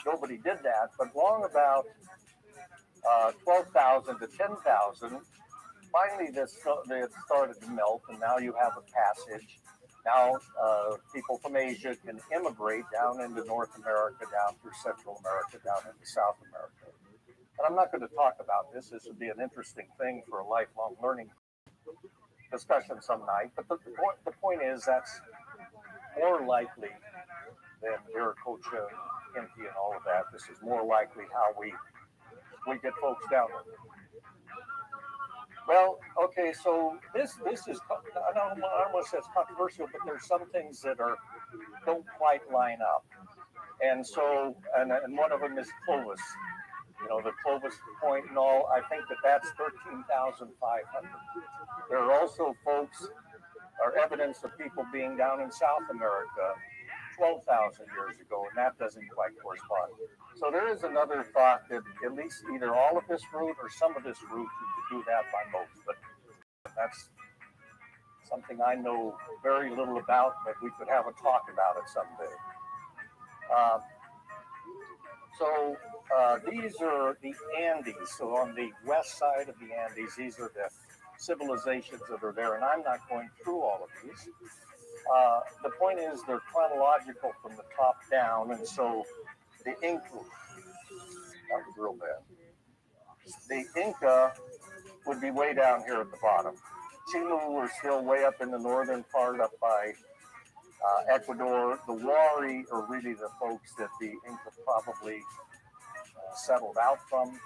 nobody did that. But long about 12,000 to 10,000, finally it started to melt, and now you have a passage. Now people from Asia can immigrate down into North America, down through Central America, down into South America. And I'm not going to talk about this. This would be an interesting thing for a lifelong learning discussion some night. But the point is that's more likely than Viracocha, Inti, and all of that. This is more likely how we get folks down there. Well, okay, so this is, I don't want to say it's controversial, but there's some things that don't quite line up. And so, and one of them is Clovis. You know, the Clovis point and all, I think that's 13,500. There are also folks, or evidence of people being down in South America 12,000 years ago, and that doesn't quite correspond. So there is another thought that at least either all of this route or some of this route, you could do that by boat. But that's something I know very little about, but we could have a talk about it someday. These are the Andes. So on the west side of the Andes, these are the civilizations that are there, and I'm not going through all of these. The point is they're chronological from the top down, and so the Inca, that was real bad. The Inca would be way down here at the bottom. Chimu were still way up in the northern part, up by Ecuador. The Wari are really the folks that the Inca probably settled out from.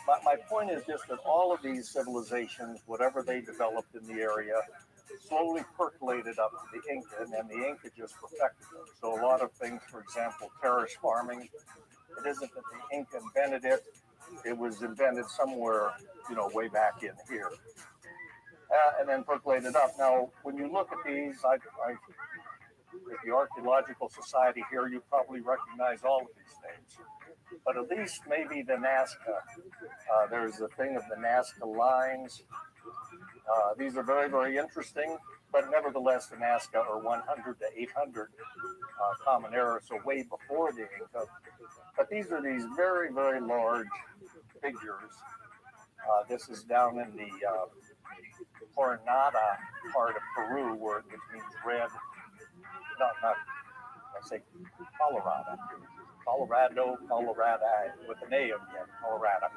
But my point is just that all of these civilizations, whatever they developed in the area, slowly percolated up to the Inca, and then the Inca just perfected them. So a lot of things, for example, terrace farming, it isn't that the Inca invented it, it was invented somewhere, way back in here. And then percolated up. Now, when you look at these, with the Archaeological Society here, you probably recognize all of these names. But at least maybe the Nazca. There's a thing of the Nazca lines. These are very, very interesting, but nevertheless, the Nazca are 100 to 800 Common Era, so way before the Inca. But these are these very, very large figures. This is down in the Coronada part of Peru, which means red. I say Colorado, with an A again, Colorado.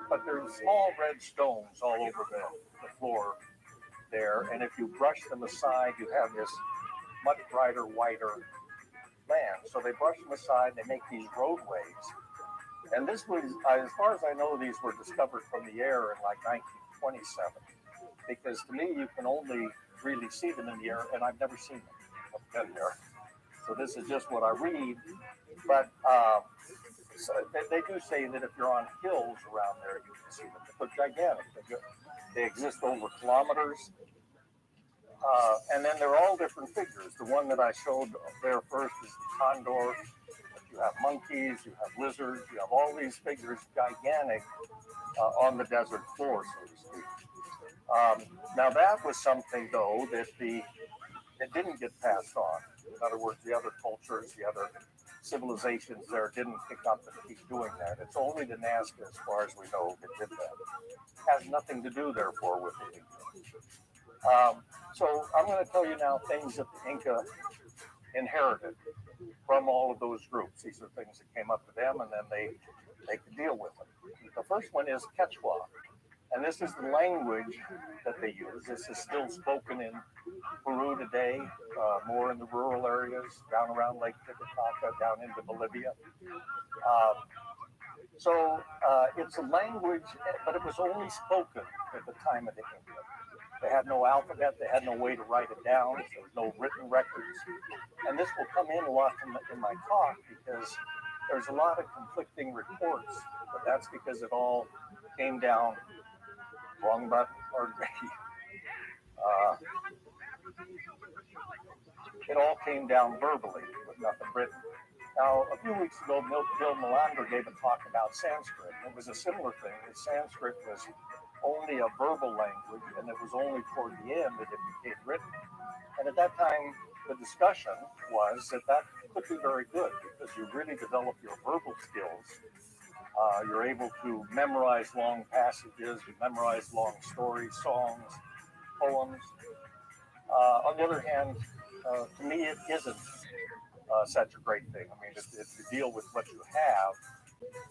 But there's small red stones all over the floor there, and if you brush them aside, you have this much brighter, whiter land. So they brush them aside, they make these roadways. And this was, as far as I know, these were discovered from the air in like 1927, because to me, you can only really see them in the air, and I've never seen them. I've been there. So this is just what I read, but so they do say that if you're on hills around there, you can see them. They're gigantic. They exist over kilometers, and then they're all different figures. The one that I showed there first is the condor. You have monkeys, you have lizards, you have all these figures, gigantic, on the desert floor, so to speak. Now that was something, though, that it didn't get passed on. In other words, the other cultures, the other civilizations there didn't pick up and keep doing that. It's only the Nazca, as far as we know, that did that. It has nothing to do, therefore, with the Inca. So I'm going to tell you now things that the Inca inherited from all of those groups. These are things that came up to them, and then they could deal with them. The first one is Quechua. And this is the language that they use. This is still spoken in Peru today, more in the rural areas, down around Lake Titicaca, down into Bolivia. It's a language, but it was only spoken at the time of the Inca. They had no alphabet, they had no way to write it down, there was no written records. And this will come in a lot in my talk, because there's a lot of conflicting reports, but that's because it all came down. Wrong button, pardon me. It all came down verbally with nothing written. Now, a few weeks ago, Bill Melander gave a talk about Sanskrit. It was a similar thing. That Sanskrit was only a verbal language, and it was only toward the end that it became written. And at that time, the discussion was that could be very good, because you really develop your verbal skills. You're able to memorize long passages, you memorize long stories, songs, poems. On the other hand, to me, it isn't such a great thing. I mean, if you deal with what you have,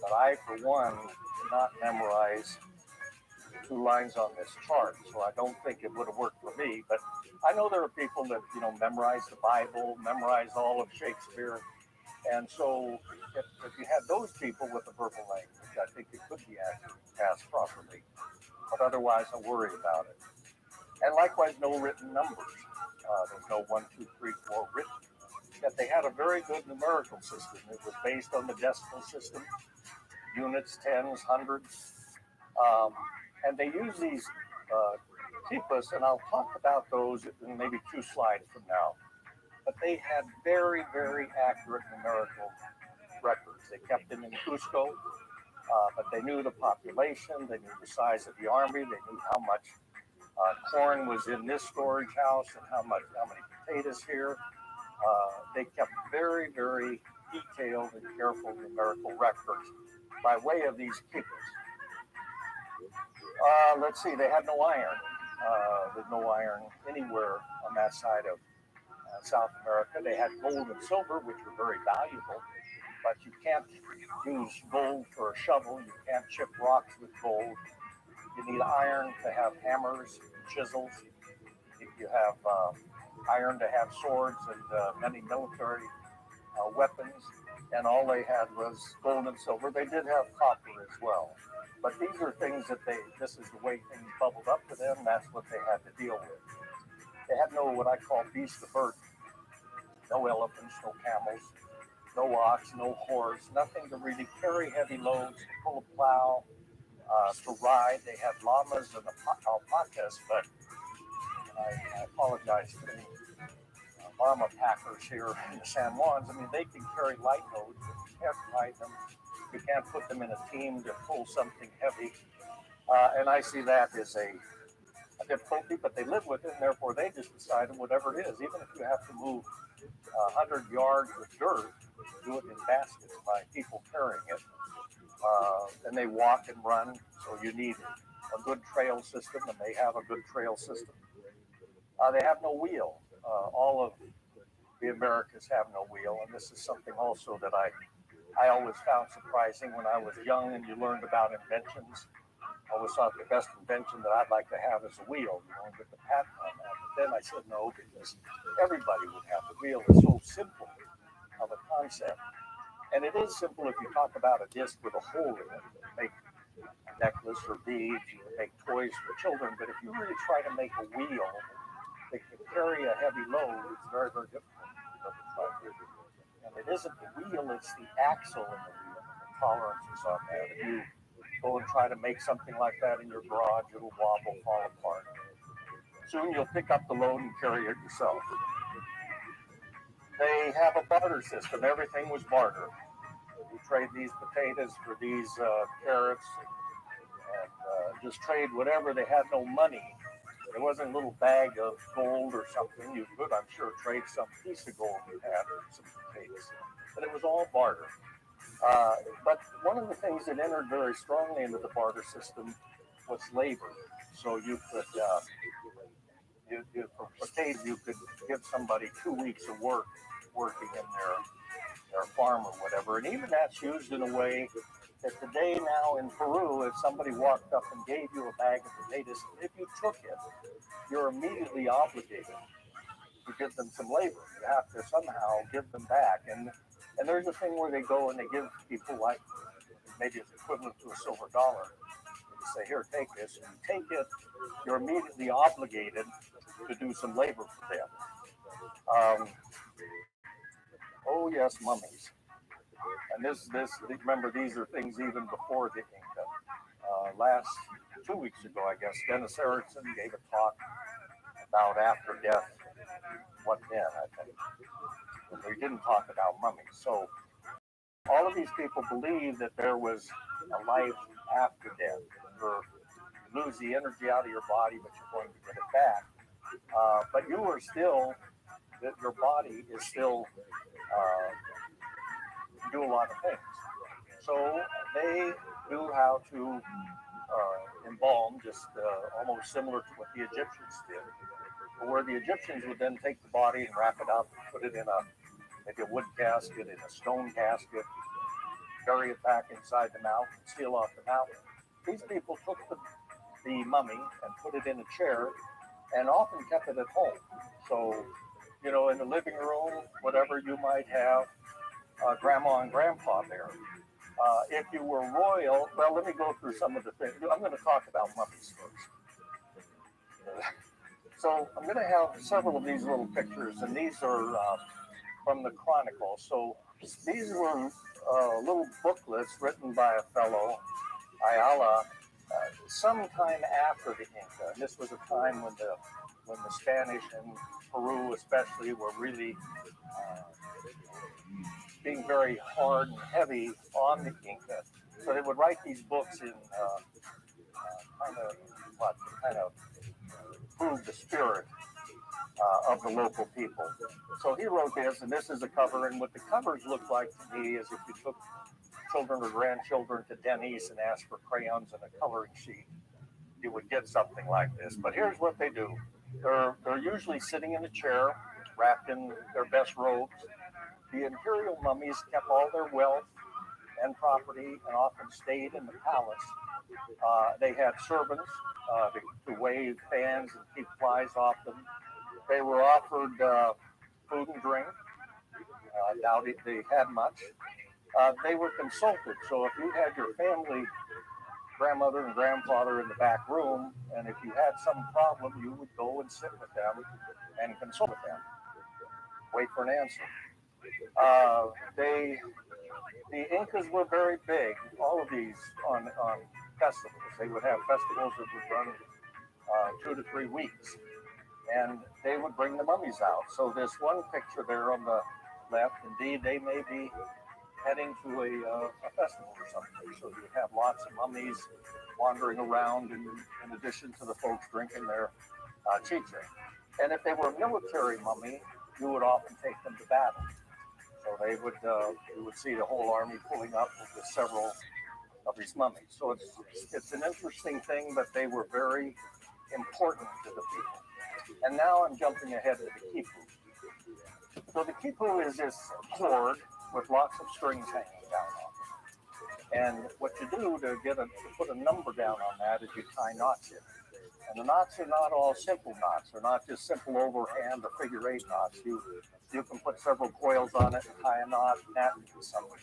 But I, for one, did not memorize 2 lines on this chart, so I don't think it would have worked for me. But I know there are people that, memorize the Bible, memorize all of Shakespeare. And so if you had those people with the verbal language, I think it could be passed properly. But otherwise, I worry about it. And likewise, no written numbers. There's no 1, 2, 3, 4 written. Yet they had a very good numerical system. It was based on the decimal system, units, tens, hundreds. And they use these keepus, and I'll talk about those in maybe 2 slides from now. But they had very, very accurate numerical records. They kept them in Cusco, but they knew the population, they knew the size of the army, they knew how much corn was in this storage house and how many potatoes here. They kept very, very detailed and careful numerical records by way of these keepers. Let's see, they had no iron. There's no iron anywhere on that side of South America. They had gold and silver, which were very valuable, but you can't use gold for a shovel. You can't chip rocks with gold. You need iron to have hammers, chisels. You have iron to have swords and many military weapons, and all they had was gold and silver. They did have copper as well, but these are things that this is the way things bubbled up to them. That's what they had to deal with. They had no what I call beast of burden. No elephants, no camels, no ox, no horse, nothing to really carry heavy loads, to pull a plow, to ride. They had llamas and alpacas, but I apologize to the llama packers here in the San Juans. I mean, they can carry light loads, but you can't ride them. You can't put them in a team to pull something heavy. And I see that as a difficulty, but they live with it, and therefore they just decided whatever it is, even if you have to move 100 yards of dirt, do it in baskets by people carrying it. And they walk and run, so you need a good trail system, and they have a good trail system. They have no wheel. All of the Americas have no wheel, and this is something also that I always found surprising when I was young and you learned about inventions. I always thought the best invention that I'd like to have is a wheel, and get the patent on that. But then I said no, because everybody would have the wheel. It's so simple of a concept. And it is simple if you talk about a disc with a hole in it. You can make a necklace or beads, you can make toys for children, but if you really try to make a wheel that can carry a heavy load, it's very, very difficult. And it isn't the wheel, it's the axle in the wheel, and the tolerances on that. If you go and try to make something like that in your garage, it'll wobble, fall apart. Soon you'll pick up the load and carry it yourself. They have a barter system. Everything was barter. You trade these potatoes for these carrots, and just trade whatever. They had no money. There wasn't a little bag of gold or something. You could, I'm sure, trade some piece of gold you had or some potatoes. But it was all barter. But one of the things that entered very strongly into the barter system was labor. So you could, for potatoes, you could give somebody 2 weeks of working in their farm or whatever. And even that's used in a way that today now in Peru, if somebody walked up and gave you a bag of potatoes, if you took it, you're immediately obligated to give them some labor. You have to somehow give them back. And there's a thing where they go and they give people like maybe it's equivalent to a silver dollar. They say, here, take this. And you take it, you're immediately obligated to do some labor for them. Oh yes, mummies. And this, remember, these are things even before the Inca. Last 2 weeks ago, I guess, Dennis Erickson gave a talk about after death, what then, I think. And we didn't talk about mummies. So all of these people believe that there was a life after death. You lose the energy out of your body, but you're going to get it back. But you are still, your body is still do a lot of things. So they knew how to embalm, just almost similar to what the Egyptians did. Where the Egyptians would then take the body and wrap it up, put it in maybe a wood casket, in a stone casket, bury it back inside the mountain, seal off the mountain. These people took the mummy and put it in a chair and often kept it at home. So, you know, in the living room, whatever you might have, grandma and grandpa there. If you were royal, well, let me go through some of the things. I'm going to talk about mummies first. So I'm going to have several of these little pictures, and these are from the Chronicle. So these were little booklets written by a fellow, Ayala, sometime after the Inca. And this was a time when the Spanish and Peru especially were really being very hard and heavy on the Inca. So they would write these books in kind of prove the spirit of the local people. So he wrote this, and this is a cover, and what the covers look like to me is if you took children or grandchildren to Denny's and asked for crayons and a coloring sheet, you would get something like this. But here's what they do. They're usually sitting in a chair, wrapped in their best robes. The imperial mummies kept all their wealth and property and often stayed in the palace. They had servants to wave fans and keep flies off them. They were offered food and drink. Doubt they had much. They were consulted. So if you had your family, grandmother and grandfather in the back room, and if you had some problem, you would go and sit with them and consult with them. Wait for an answer. The Incas were very big, all of these on festivals. They would have festivals that would run 2 to 3 weeks, and they would bring the mummies out. So this one picture there on the left, indeed, they may be heading to a festival or something. So you have lots of mummies wandering around in addition to the folks drinking their chicha. And if they were a military mummy, you would often take them to battle. So they would, you would see the whole army pulling up with several of these mummies. So it's an interesting thing, but they were very important to the people. And now I'm jumping ahead to the quipu. So the quipu is this cord with lots of strings hanging down on it. And what you do to put a number down on that is you tie knots in it. And the knots are not all simple knots. They're not just simple overhand or figure 8 knots. You can put several coils on it and tie a knot, and that can do something.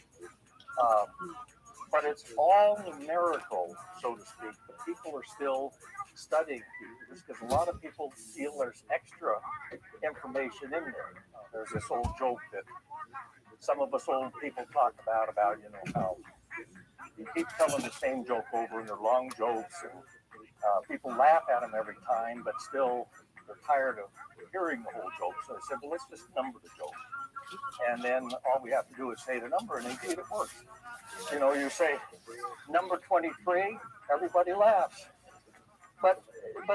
But it's all numerical, so to speak. The people are still studying these because a lot of people feel there's extra information in there. There's this old joke that some of us old people talk about, you know, how you keep telling the same joke over and they're long jokes, and people laugh at them every time, but still they're tired of hearing the whole joke. So they said, well, let's just number the joke. And then all we have to do is say the number, and indeed it works. You know, you say number 23, everybody laughs. But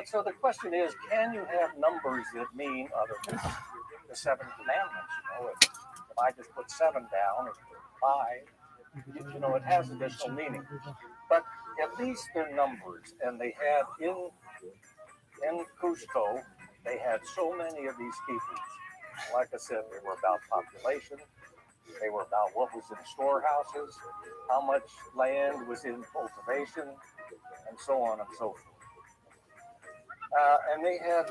so the question is, can you have numbers that mean other than the 7 commandments? You know, if I just put 7 down or 5, you know, it has additional meaning. But at least they're numbers, and they had in Cusco, they had so many of these quipus. Like I said, they were about population. They were about what was in storehouses, how much land was in cultivation, and so on and so forth. And they had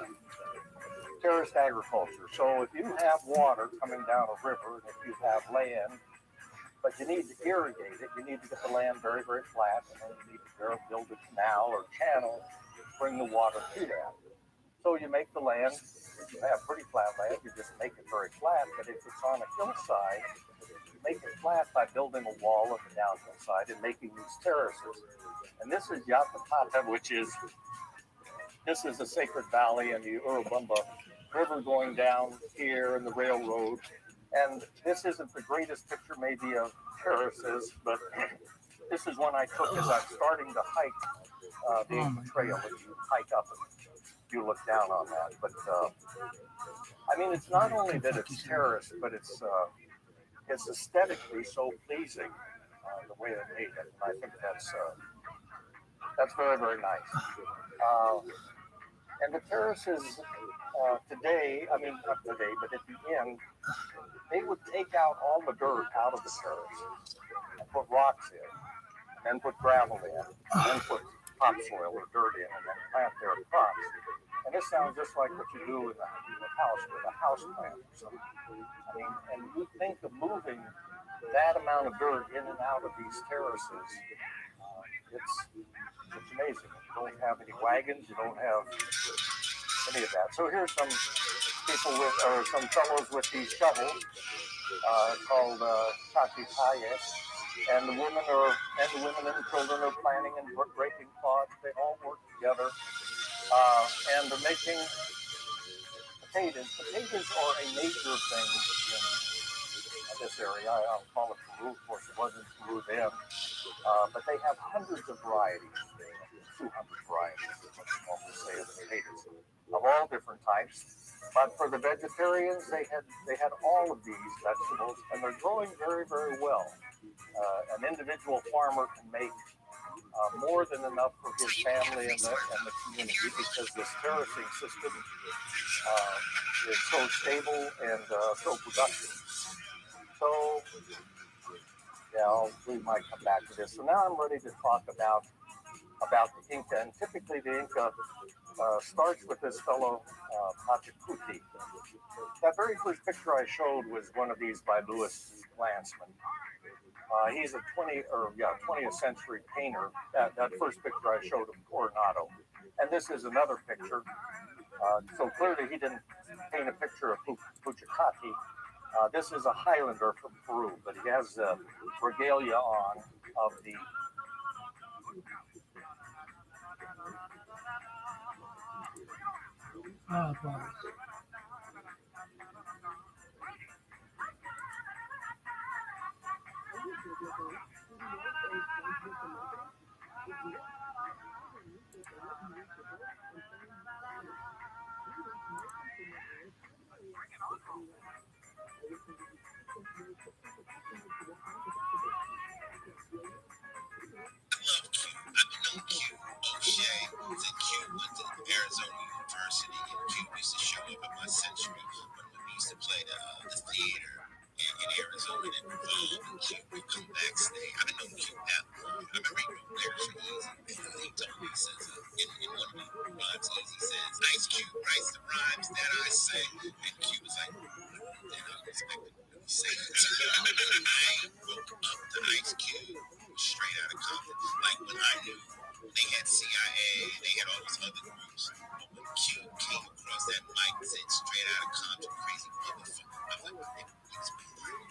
terraced agriculture. So if you have water coming down a river, and if you have land, but you need to irrigate it, you need to get the land very, very flat, and then you need to build a canal or channel to bring the water to that. So you make the land, you have pretty flat land, you just make it very flat, but if it's on a hillside, you make it flat by building a wall on the downhill side and making these terraces. And this is Yatapata, which is a sacred valley in the Urubamba River going down here in the railroad. And this isn't the greatest picture maybe of terraces, but this is one I took as I'm starting to hike the Inca Trail. As you hike up and you look down on that. But I mean, it's not only that it's terraced, but it's aesthetically so pleasing the way they made it. And I think that's very, very nice. And the terraces today, I mean, not today, but at the end, they would take out all the dirt out of the terraces and put rocks in, and then put gravel in, and then put topsoil or dirt in, and then plant their crops. And this sounds just like what you do in a house with a house plant or something. I mean, and you think of moving that amount of dirt in and out of these terraces, it's amazing. You don't have any wagons, you don't have any of that. So here's some people with, or some fellows with these shovels called chakipayes, and the women and the children are planting and breaking pods. They all work together, and they're making potatoes. Potatoes are a major thing in this area. I'll call it Peru. Of course, it wasn't Peru then, but they have hundreds of varieties, 200 varieties, is what they normally say of the potatoes, of all different types. But for the vegetarians, they had all of these vegetables, and they're growing very, very well. An individual farmer can make more than enough for his family and the community, because this terracing system is so stable and so productive. So, yeah, we might come back to this. So now I'm ready to talk about the Inca, and typically the Inca starts with this fellow Pachacuti. That very first picture I showed was one of these by Louis Glansman. He's a 20th century painter. That first picture I showed of Coronado, and this is another picture. So clearly he didn't paint a picture of Puchacati. This is a Highlander from Peru, but he has the regalia on of the boy. Arizona University, and Cube used to show up at my century when we used to play the theater in Arizona and involved, and Cube would come backstage. I've been knowing Cube that long. I remember he wrote lyrics for Easy, and he told me, he says, in one of the rhymes, Easy says, Ice Cube writes the rhymes that I say, and Cube was like, then I was expecting to say that. I woke up to Ice Cube straight out of Compton, like when I knew they had CIA, they had all those other groups. But when Q came across that mic and said straight out of Compton, crazy motherfucker, I'm like,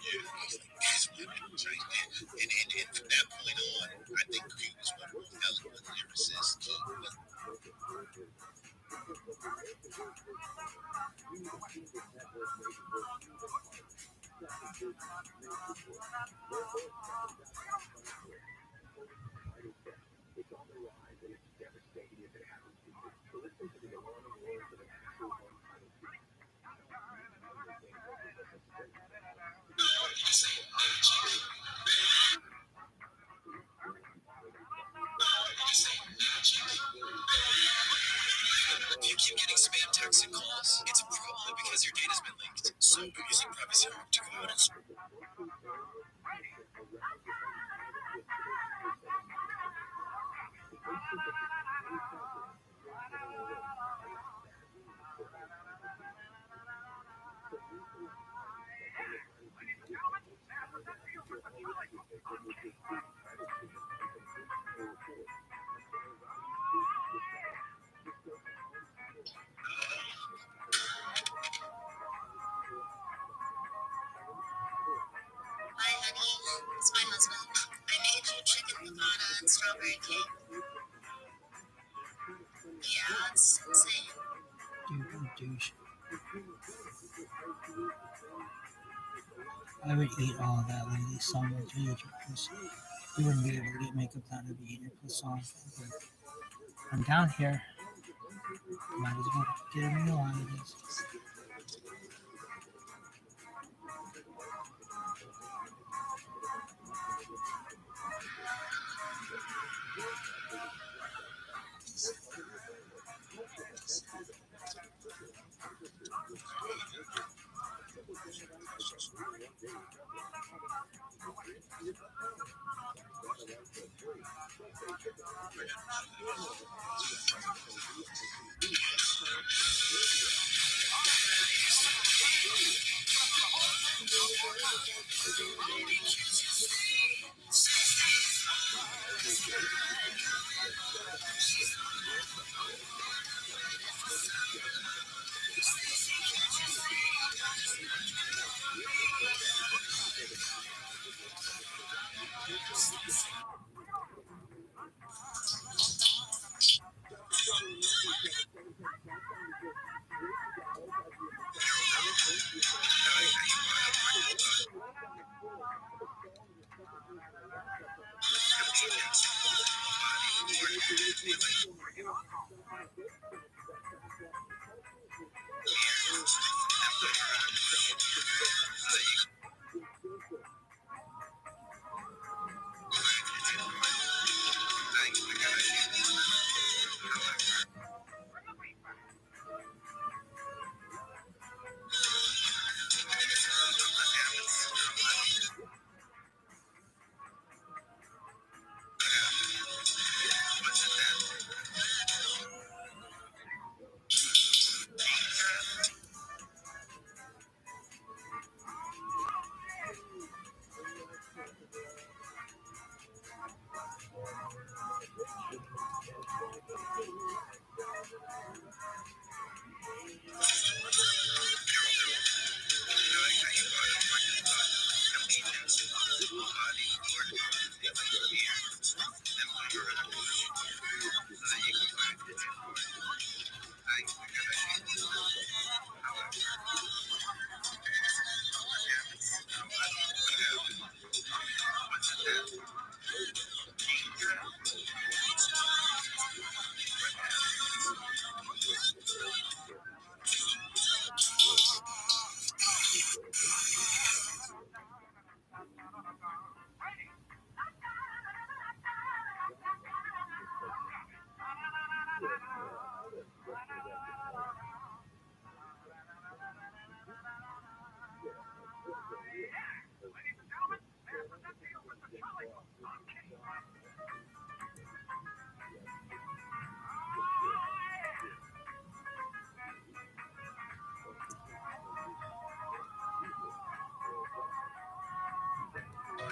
yeah, that's my niggas right there. And from that point on, I think Q was one of the most eloquent lyricists. If you keep getting spam texts and calls, it's probably because your data's been leaked. So you're using privacy to go out and Hi, honey. It's my husband. I made you chicken piccata and strawberry cake. Yeah, it's insane. Douche. I would eat all of that lady so much. You wouldn't be able to get makeup done if you eat your croissant. But I'm down here. Might as well get a meal out of this.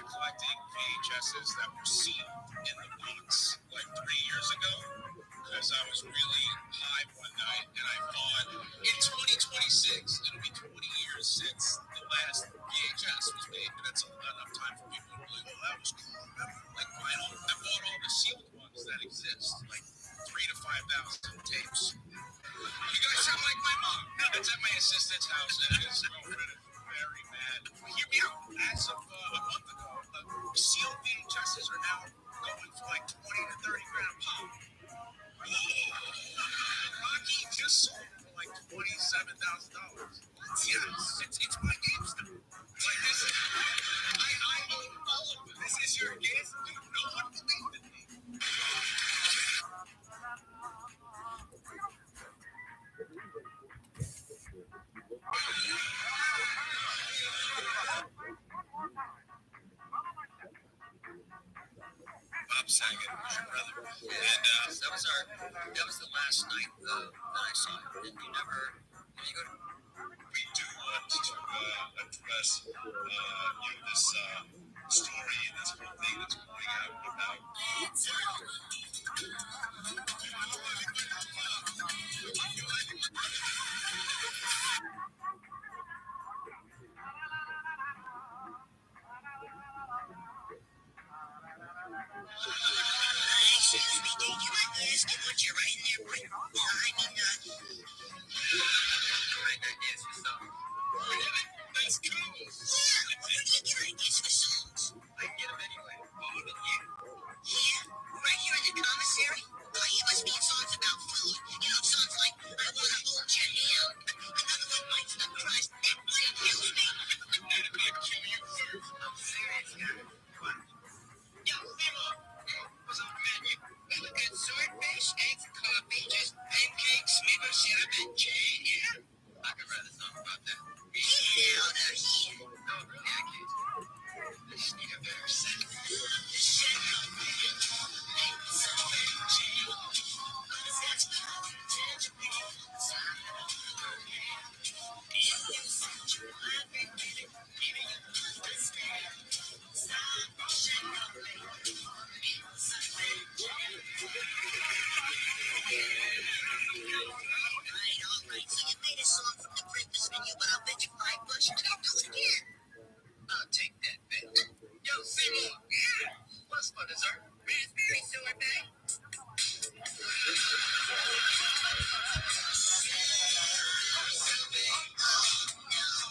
Collecting VHSs that were sealed in the box like 3 years ago because I was really high one night and I thought in 2026 it'll be 20 years since the last VHS was made. And that's enough time for people to believe, oh, that was cool. Like vinyl. I bought all the sealed ones that exist, like 3,000 to 5,000 tapes. You guys sound like my mom. No, that's at my assistant's house and his girlfriend is very mad. Hear me out. As of a month ago, sealed VHSs are now going for like 20 to 30 grand a pop. Rocky just sold for like $27,000. Yes, it's my GameStop. Like this, I own all of it. This is your game, dude. No one believed in me. Bob Saget was your brother, and that was the last night that I saw him. Didn't you never? Did you go to? We do want to address, this story and this whole thing that's going out about. That's cool. Yeah, what are you trying to guess for songs? I get them anyway. Even you. Yeah? Right here in the commissary? Oh, you must mean songs about food. You know, songs like, I want a whole jet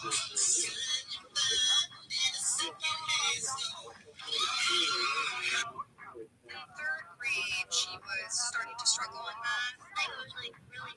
Third grade, she was starting to struggle in math. I was like really.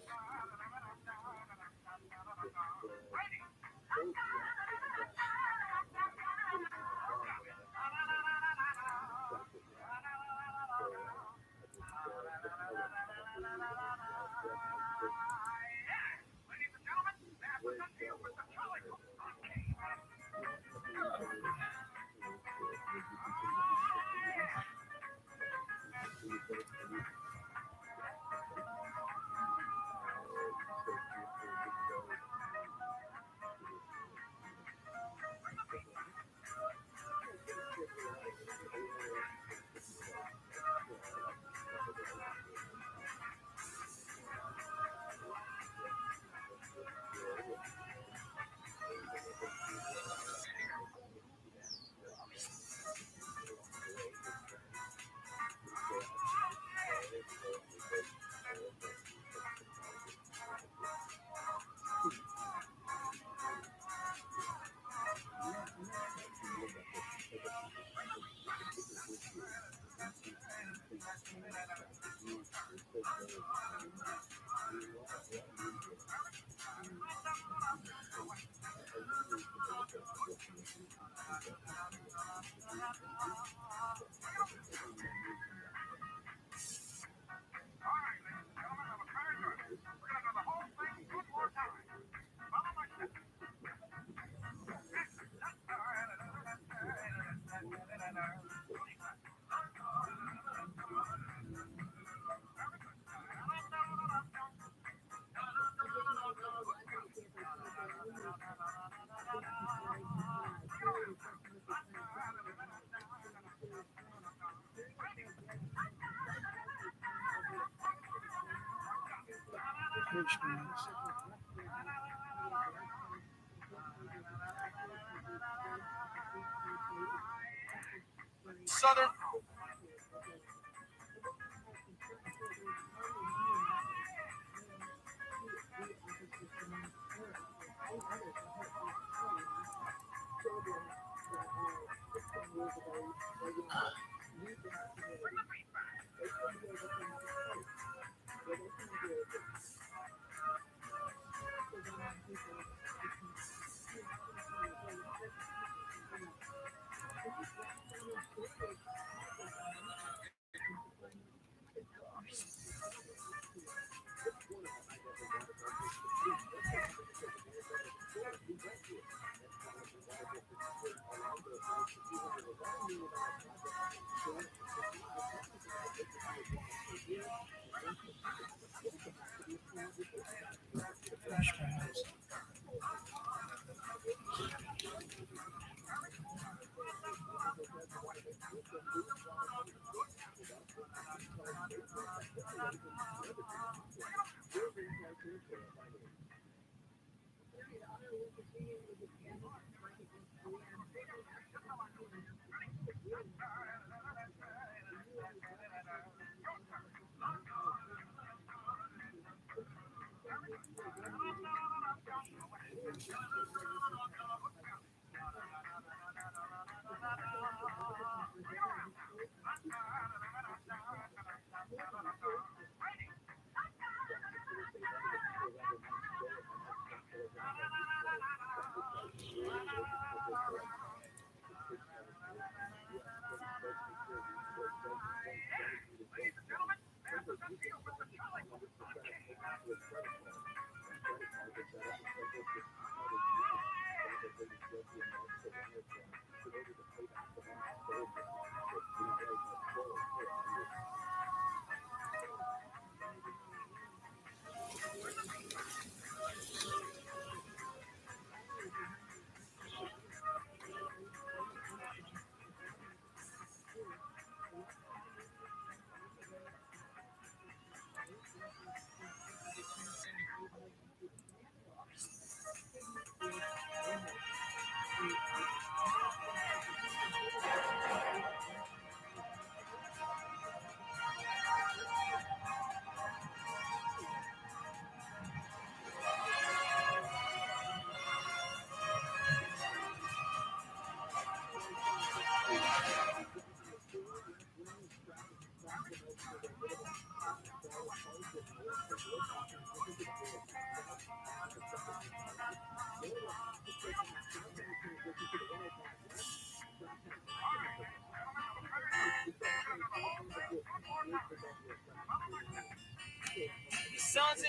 Southern.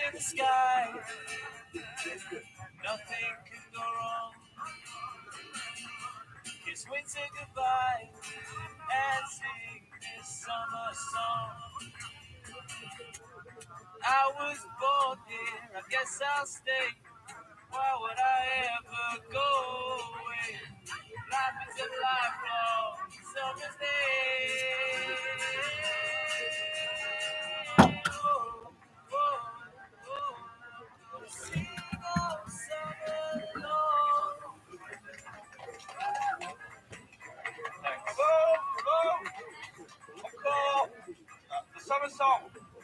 in the sky. Nothing could go wrong. Kiss winter goodbye and sing this summer song. I was born here, I guess I'll stay. Why would I ever go away? Life is a lifelong summer's day. Oh, oh, oh. Sing all summer long. Encore! The summer song.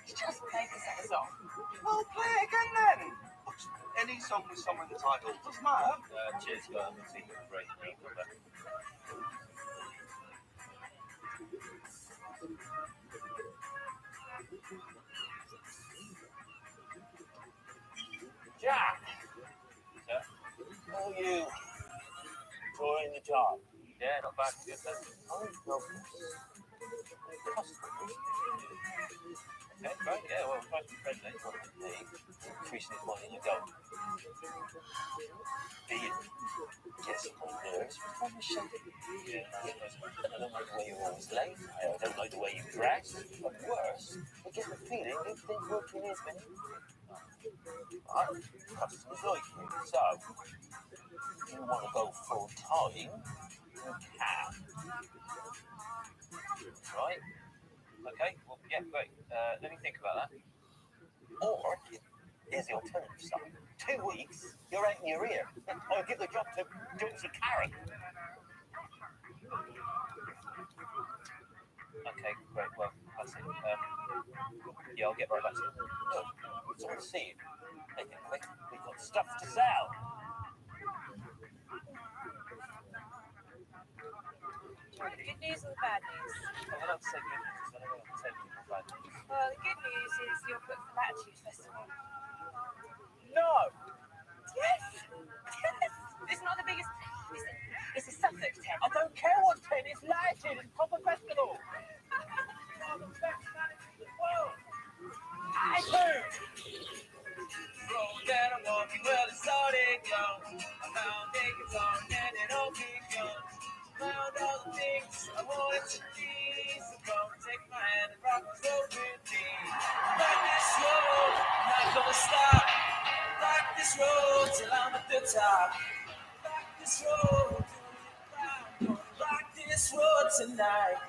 Just play the summer song. Well, play it again then. Any song with summer in the title. Doesn't matter. Cheers, guys. See you. Great. Jack! Sir? How are you? Enjoying the job? Yeah, not bad. Good, thank you. Oh, no. Okay, great. Yeah, well, we're supposed to be friendly. Hey, increasing his money, you go. Being gets on my nerves. What's wrong with Shelby? Yeah, I don't like the way you're always late. I don't like the way you dress. But worse, I get the feeling you think working is me. Customers like you. So, if you want to go full time, you can. Right? Okay, well, yeah, great. Let me think about that. Or, here's the alternative stuff. 2 weeks, you're out in your ear. I'll give the job to Jonesy Karen. Okay, great. Well, that's it. Yeah, I'll get right back to you. Look, it's all the same. Make it quick. We've got stuff to sell. The good news or the bad news? I'm going to say good news. I don't want to tell you bad news. Well, the good news is you're booked for the Latitude Festival. No! Yes! Yes! It's not the biggest. It's a Suffolk tent. I don't care what tent. It's Latitude. It's proper festival. Attitude! Road that I'm walking, well, it's already gone. I found acres on and it all begun. Found all the things I wanted to be. So come take my hand and rock this road with me. Like this road, I'm not gonna stop. Like this road till I'm at the top. Like this road, like this road tonight.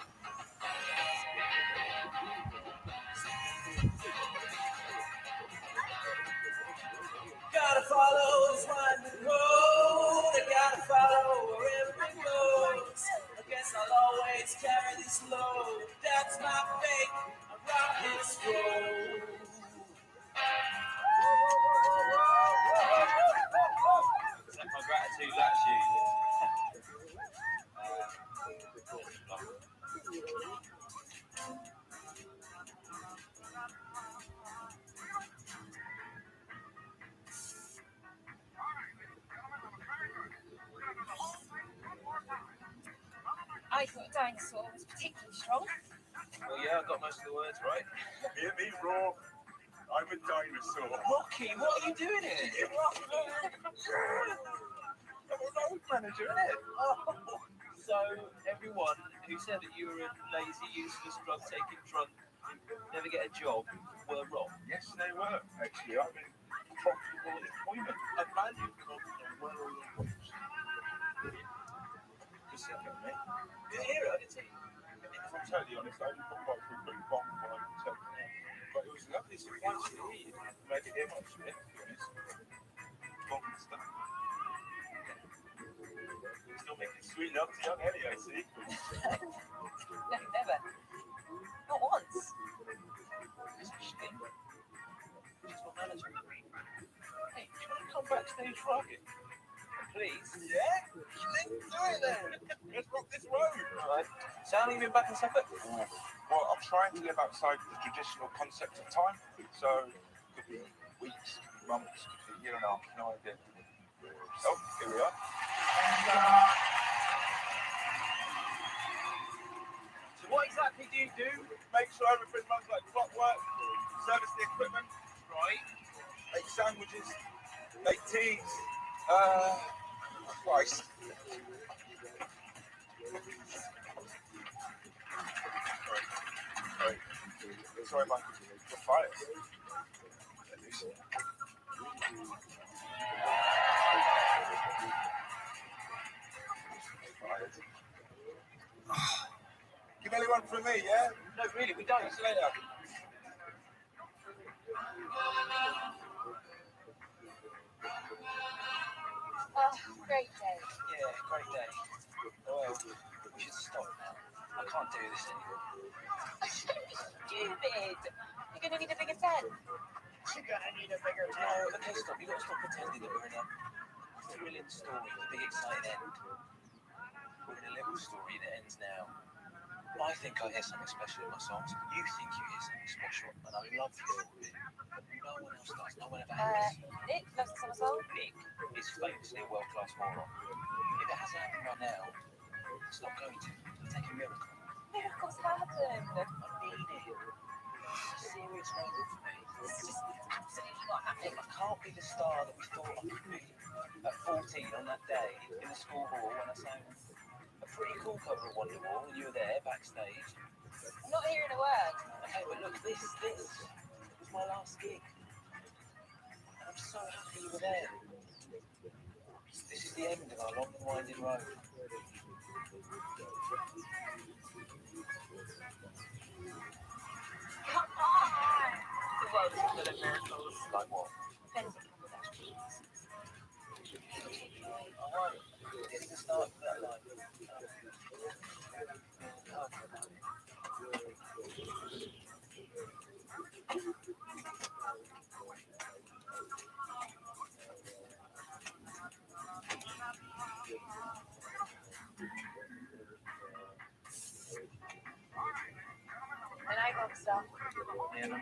Gotta follow this winding road. I gotta follow wherever it goes. I guess I'll always carry this load. That's my fate. I rock this road. Is that my gratitude, actually? I thought dinosaur was particularly strong. Well, yeah, I got most of the words right. Hear me roar. I'm a dinosaur. Rocky, what are you doing here? I'm a road manager, innit? Oh. So, everyone who said that you were a lazy, useless, drug-taking drunk, never get a job, were wrong. Yes, they were. Actually, I'm in profitable employment. A valued company where all the works. Just a second, mate. Did you hear it? I didn't see it. If I'm totally honest, I only got quite through pretty wrong when I was taken out. But it was a lovely surprise to hear you. I didn't hear much of it, to be honest. Wrong stuff. Still making sweet love to young Ellie, I see. No, never. Not once. It's a shame. She's not manager. Hey, do you want to come backstage rocking? Please? Yeah? Let's do it then. Let's rock this road. Right. So how long have you been back in Suffolk? Well, I'm trying to live outside the traditional concept of time. So, it could be weeks, could be months, could be a year and a half, no idea. Oh, here we are. So what exactly do you do? Make sure everything runs like clockwork, service the equipment. Right. sandwiches, baked teas, rice. Sorry, man. You're fired. Give anyone from me, yeah? No, really, we don't. See you later. Great day. Yeah, great day. Well, we should stop now. I can't do this anymore. Stupid. You're going to need a bigger tent. You're gonna need a bigger tent. No, okay, stop. You've got to stop pretending that we're in a thrilling story with a big exciting end. We're in a little story that ends now. I think I hear something special in my songs. You think you hear something special, and I love you for it. But no one else does. No one ever has. Nick, loves the summer song? Nick is famously a world-class moron. If it hasn't happened right now, it's not going to. It'll take a miracle. Miracles happen. I mean it. It's a serious moment for me. This is just absolutely not happening. I can't be the star that we thought I could be. At 14 on that day in the school hall when I sang a pretty cool cover of Wonderwall and you were there backstage. I'm not hearing a word. Okay, but look, this was my last gig. And I'm so happy you were there. This is the end of our long and winding road. Come on! The world is full of miracles. Like what? Anything can be better. Alright, it's the start of that line. And I got stuff. Yeah, no.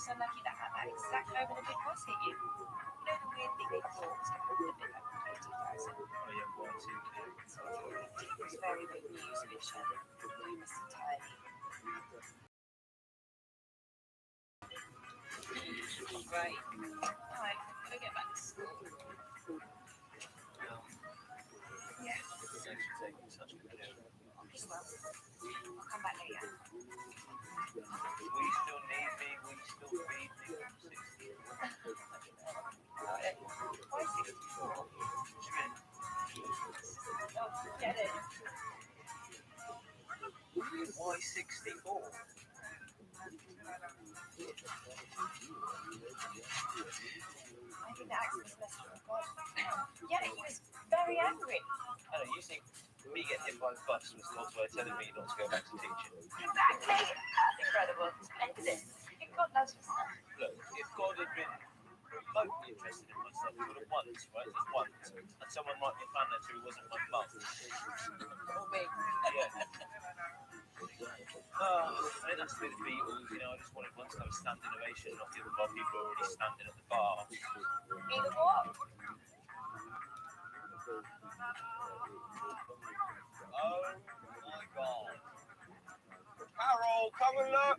So lucky that had that exact moment a big bus hit you. You know the weird thing they thought was going to happen a bit like 2000? Oh yeah, Y2K. It was very big news, Alicia. We missed entirely. right. Alright, I'm gonna get back to school. Yeah. Thanks for taking such good care of me. Just well. I'll come back later. We still need me, we still feed me. Why 64? What do you mean? Oh, get it. Why 64? I think the accident messed with God. Yeah, he was very angry. I know, you think me getting hit by the bus was God's way of telling me not to go back to teaching. Exactly. That's incredible. And this, God loves us. Look, if God had been remotely interested in my stuff, he would have once, right? Just once. And someone might be found that who wasn't my mum. Or me. Yeah. I mean, that's with the Beatles, you know, I just wanted one to have a standing ovation, not given by people already standing at the bar. Either what? Oh my God. Carol, come and look!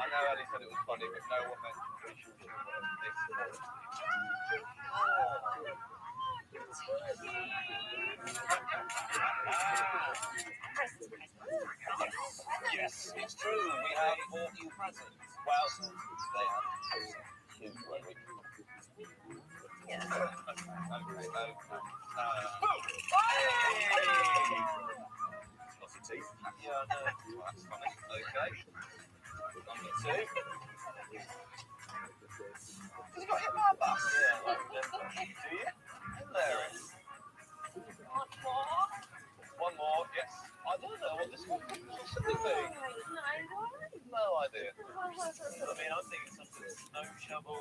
I know Ali said it was funny, but no one mentioned visual humour in this point. Yes, it's true. We have bought you presents. Well, they have cute, won't we? Yeah. Okay. Lots of teeth. Yeah, I know. Well, that's funny. Okay. Number 2. Has he got hit by a bus? Yeah, I remember. Do you? Hilarious. One more, yes. I don't know what this could possibly be. No idea. I mean, I'm thinking something snow shovel.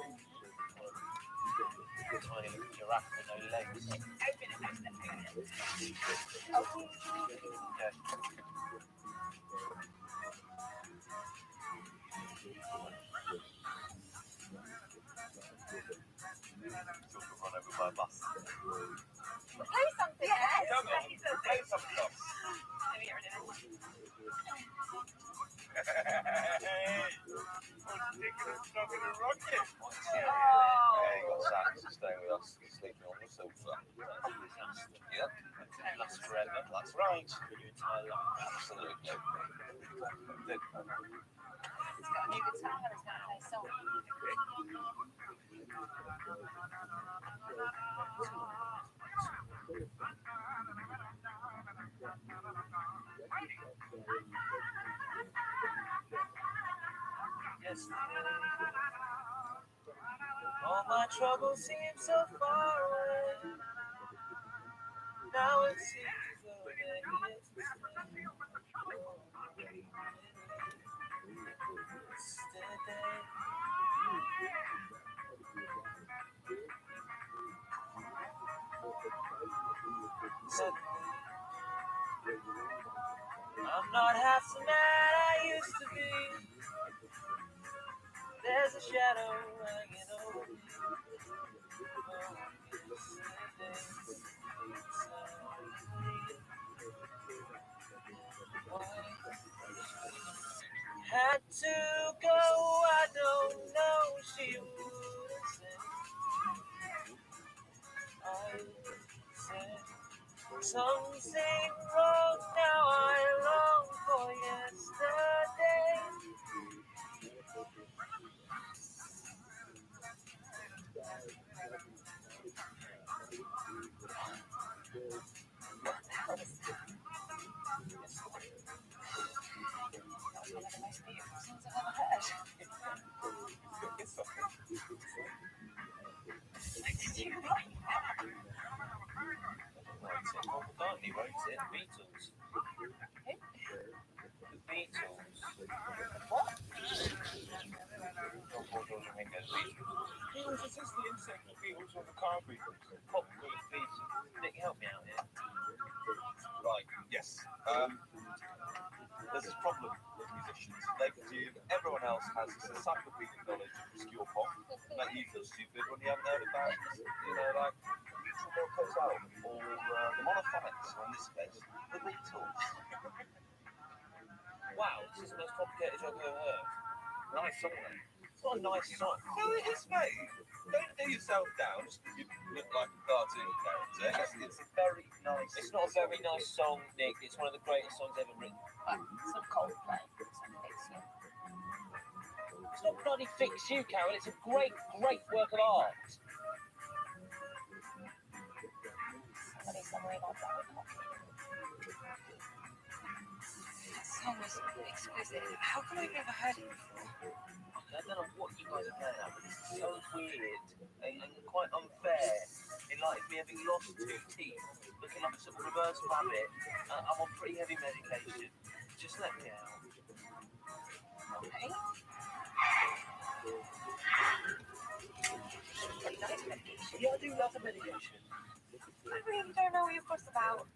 Tiny little giraffe with no legs. Okay. Children run over by a bus. Play something. Yes. Come on, play something else. Hey, ridiculous stuff in a rocket. Hey, got Sam to stay with us, sleeping on the sofa. Yep, that's forever. That's right. For your entire life. Absolutely. He's got a new guitar and he's going to play song. Yes. All my troubles seem so far away. Now it seems though they're here to stay. Suddenly, I'm not half the man I used to be. There's a shadow hanging over me. Had to go, I don't know, she wouldn't say. I said something wrong, now I long for yesterday. That's one of the most beautiful songs I've ever heard. Did you write that? Paul McCartney wrote it, Beatles. Who? The Beatles. What? Paul George and Ringo's Beatles. He was just the insect of Beatles on the car Beatles. Pop group Beatles. Nick, help me out here. Right, yes. There's this problem with musicians. They presume everyone else has this encyclopedic knowledge of obscure pop, and that you feel stupid when you haven't heard about, you know, like Neutral Milk album or the Monophonics, or in this case, the Beatles. Wow, this is the most complicated job I've ever heard. Nice song then. It's not a nice song. No, it is, mate. Don't do yourself down just because you look like a cartoon character. It's a very nice. It's not a very nice song, Nick. It's one of the greatest songs ever written. It's not Coldplay. It's not Fix You. It's not bloody Fix You, Carol. It's a great, great work of art. Somebody somewhere got that. That song was exquisite. How come I've never heard it before? I don't know what you guys are playing at, but it's so weird and quite unfair. In like me having lost 2 teeth, looking like a sort of reverse rabbit. I'm on pretty heavy medication. Just let me out. Okay. You like medication? Yeah, I do love the medication. I really don't know what you're fuss about.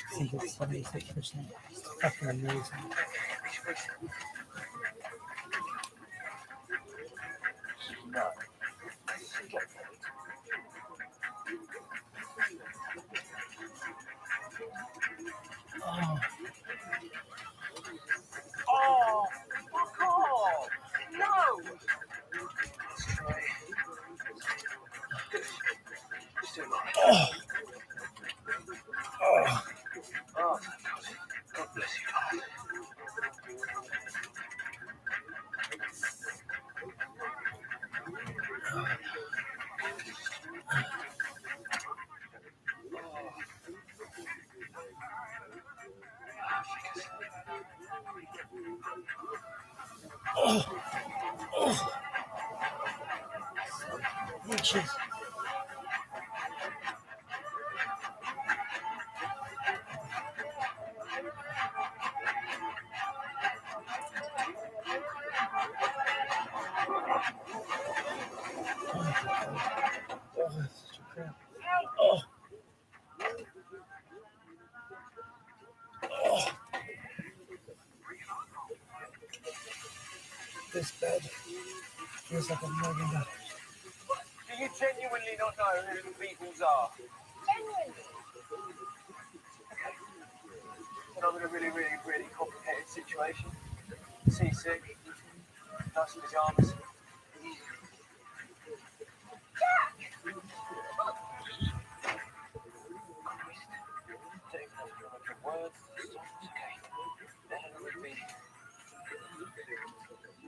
I think it's 76%. It's fucking amazing. No. Oh, Oh, fuck off! No! Let's try. Just do it. oh, oh. Oh, God bless you, darling. Oh, oh, inches. Oh, that's such a crap. Oh, oh. This bed feels like $1 million. Do you genuinely not know who the Beatles are? Genuinely. And I'm in a really, really, really complicated situation. Seasick, nice pajamas. Jack! Don't even have to remember words. It's okay.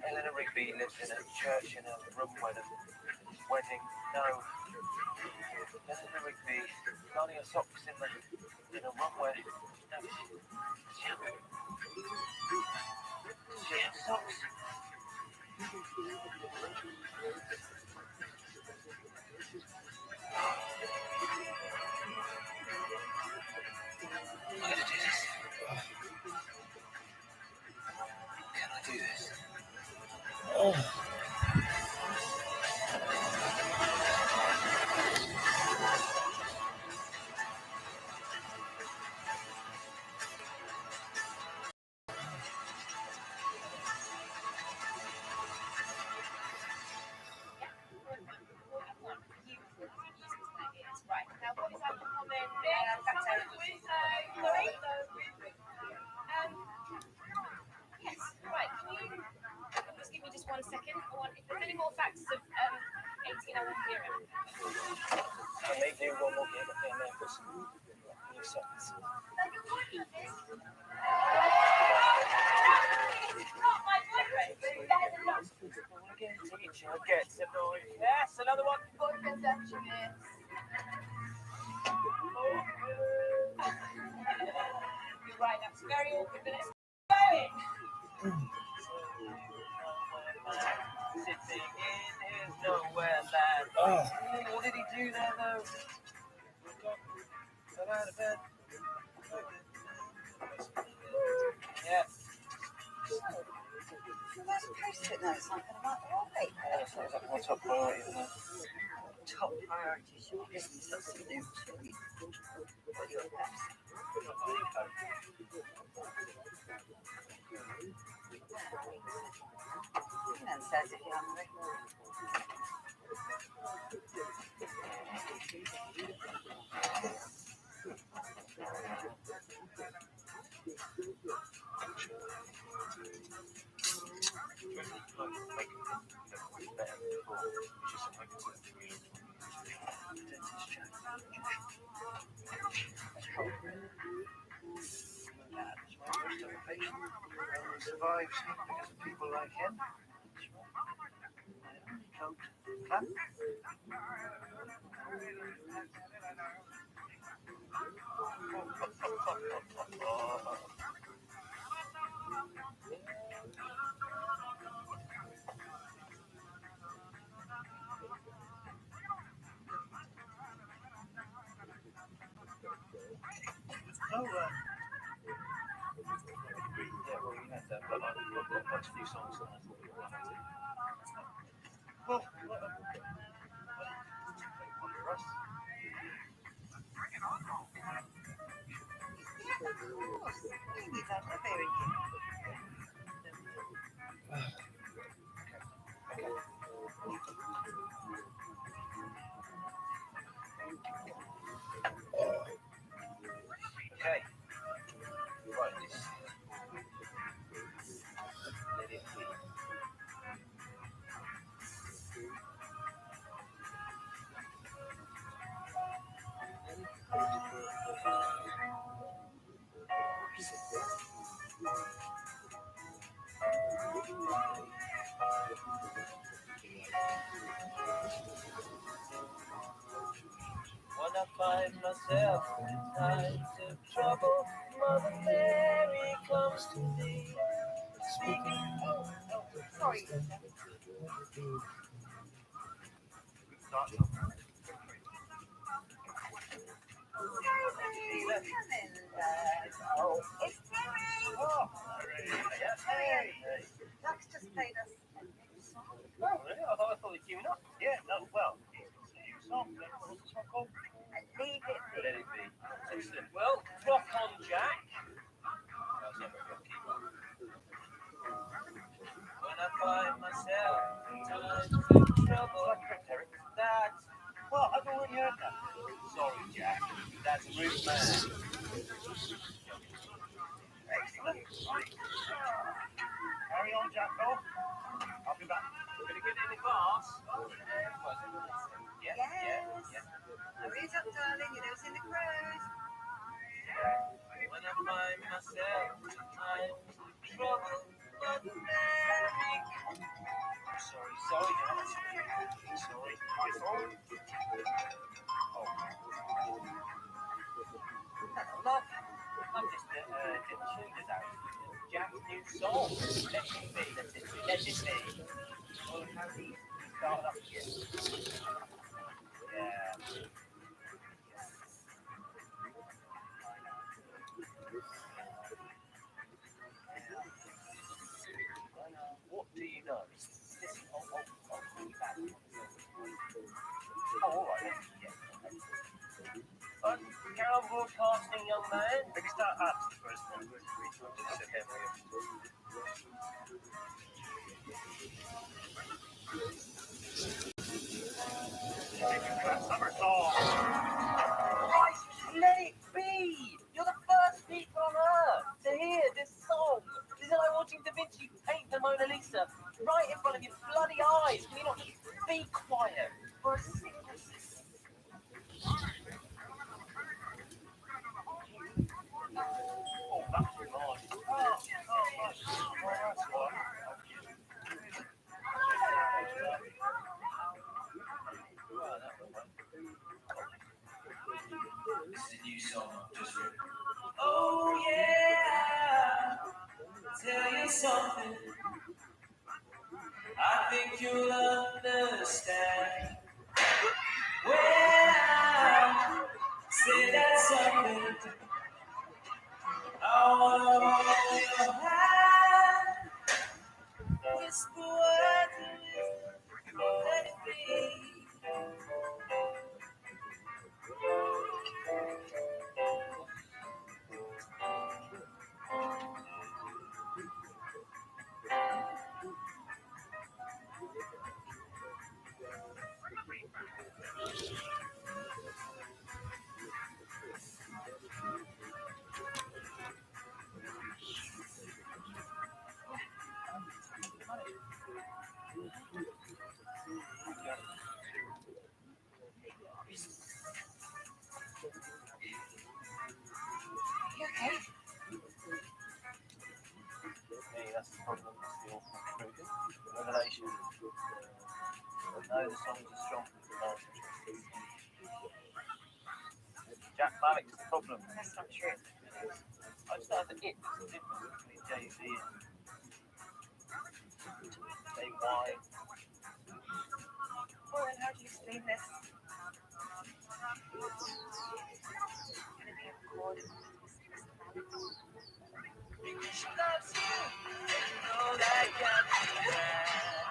Eleanor Rigby lives in a church in a room where the wedding. No. Eleanor Rigby darning her socks in a room where. No. She has socks. I'm gonna do this. Can I do this? Oh. Sorry? Yes, right. Can you just give me just 1 second? I want, if there's any more facts of 18, I want to hear it. And they do one more game at there for some new songs. Yes, another one. Boyfriend's action, yes. You're right, that's very awkward, but it's going. Sitting in his nowhere land. Oh. What did he do there, though? Got out of bed. Yeah. So that's post-it notes I'm going to write all right. Yeah, so it's like my top priority, isn't it? Top priority is your business. That's the new tweet. What your best. And says if you're hungry. Survives because of people like him. Oh, yeah, well, you had that, but I've got a few songs that I thought you were going to. Well, okay. Right, this. Let it be. When I find myself in times of trouble, Mother Mary comes to me, speaking. Sorry. Oh, it's Mary. Oh, Hey. Jack's just played us a new song. Oh, really? I thought he queued up. Yeah, no, well, it's a new song. What's the song called? Leave it be. Let it be. Excellent. Well, rock on, Jack. That's not very rocky. When I find myself in times of trouble, that's. Well, I've already heard that. Sorry, Jack. That's a rude man. Excellent. Carry on, Jacko. I'll be back. Gonna get in the class. Yes. Hurry it up, darling. You know it's in the cruise. When I find myself in times of trouble, Mother Mary. Sorry, guys. Sorry. Oh. Love. I'm just getting tuned out. Jack's new song. Let it be. Let it be. Oh, how easy to start up again. Yeah. What do you know? Listen, I'll call you back. Oh, all right. Yeah. Carry on broadcasting, young man. Maybe start up the first one. Summer song. him. Oh, that's nice. This is a new song I've just written. Oh yeah, tell you something. I think you'll understand when I say that something. I wanna hold your hand, whisper words and let it be. Okay. Hey, that's the problem. That's the awful truth. Revelation. No, the songs are strong. Jack Malik's the problem. That's not true. I just thought that it's the difference between Jay-Z and Jay-Y. Well, then how do you explain this? It's gonna be recorded. Because she loves you, and you know that got me mad.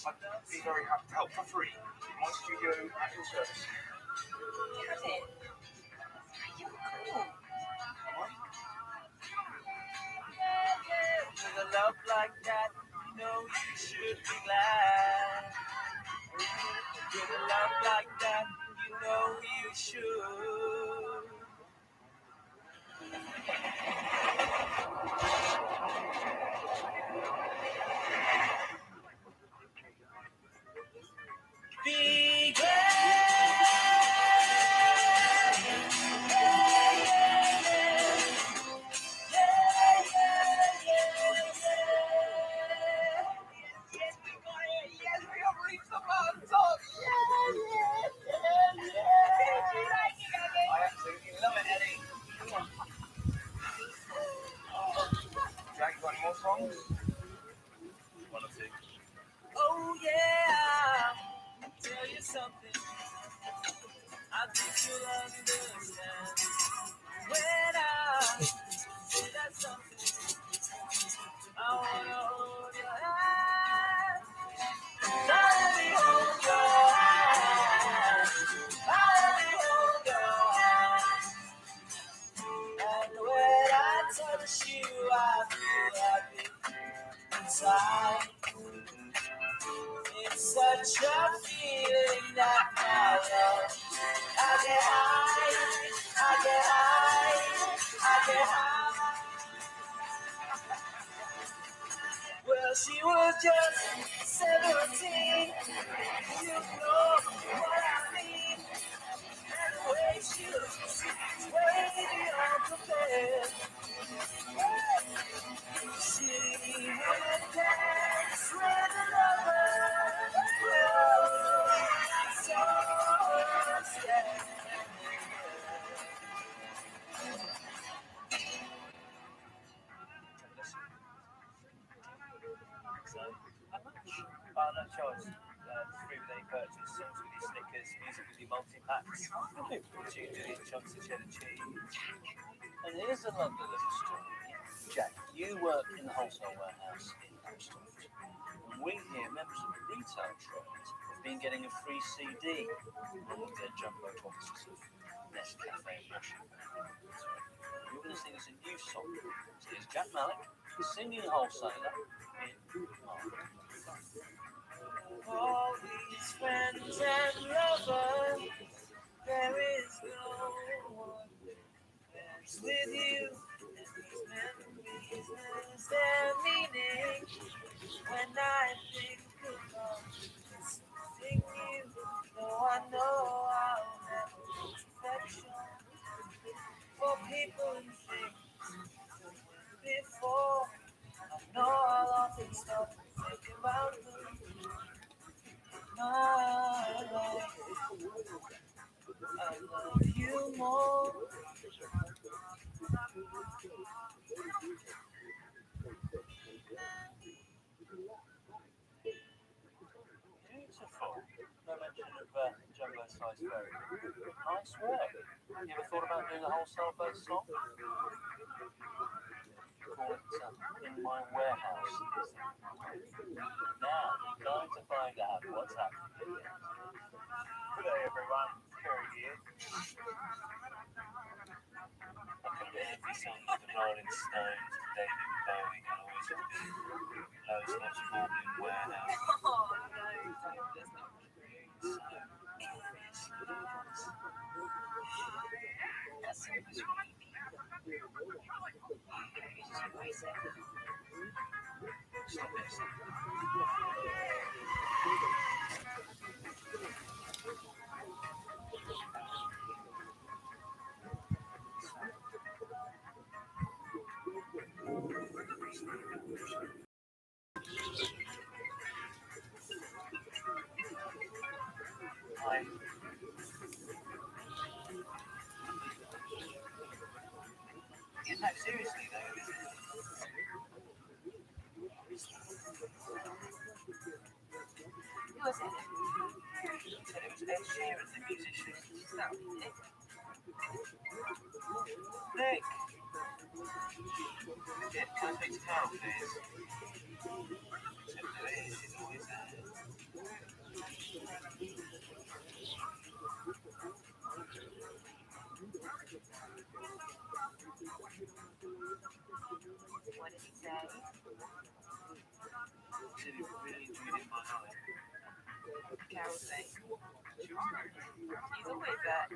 I'd be very happy to help for free. My studio at your service. Kevin, you're cool. With a love like that, you know you should be glad. With a love like that, you know you should. Be I absolutely love it, Eddie. Jack, you got any more songs? One or two. Oh yeah, tell you something. I think you'll understand when I say that something. I wanna hold your hand. Let me hold your hand. Let me hold your hand. And when I touch you, I feel happy inside. It's such a feeling that my love. I get high, I get high, I get high. Well, she was just 17. You know what I mean. And the way she looks, way beyond prepared. She would dance with a lover. So sad. No choice. Three-day purchase, songs with your stickers, music with your multi-packs. Two days chunks of cheddar cheese. And here's a lovely little story. Jack, you work in the wholesale warehouse in Amsterdam. And we here, members of the retail trade, have been getting a free CD on their jumbo boxes of Nescafe and Russian. We're going to sing us a new song. So here's Jack Malik singing Wholesaler in March. All these friends and lovers, there is no one else with you. And these memories lose their meaning when I think about size very. Nice work. You ever thought about doing a wholesale based song? Call it In My Warehouse. Now, time to find out what's happening. Good day, everyone. Kerry here. I could have every song from the Rolling Stones to David Bowie and always have been loads of Morgan Warehouse. Oh, no, that's not true. So curious. That's so much creepy. Stop this. Hi. Yeah, no, seriously though, is it? Who was it? You said it was Ed Sheeran, the musician. No, Nick. Nick! Yeah, can I speak to Carol, please? So Louise is always there. What did he say? He said he was really reading my life. What did Carol say? She was great. He's always there.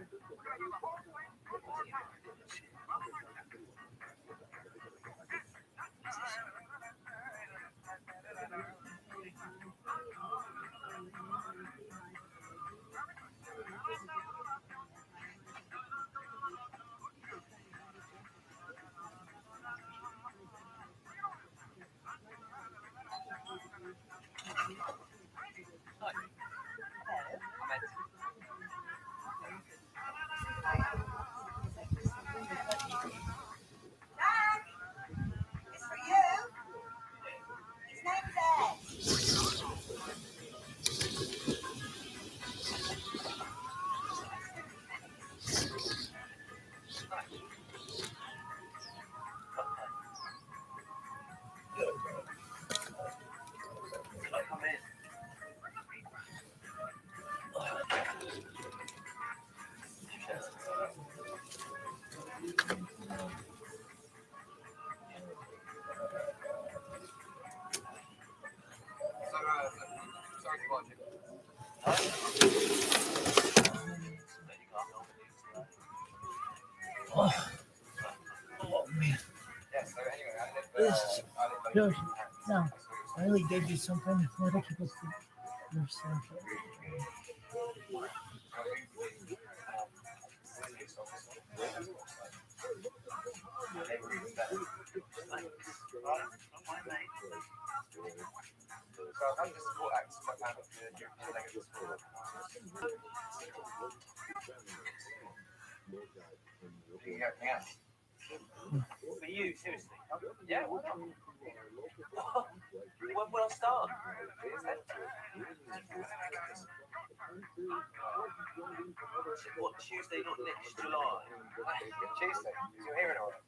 It's for you. His name's Ed. Can I come in? Oh man. This is really, no, I really did do something political to yourself. For you, seriously? Yeah, why not? When will I start? What, Tuesday, not next July? Tuesday? You're hearing all right?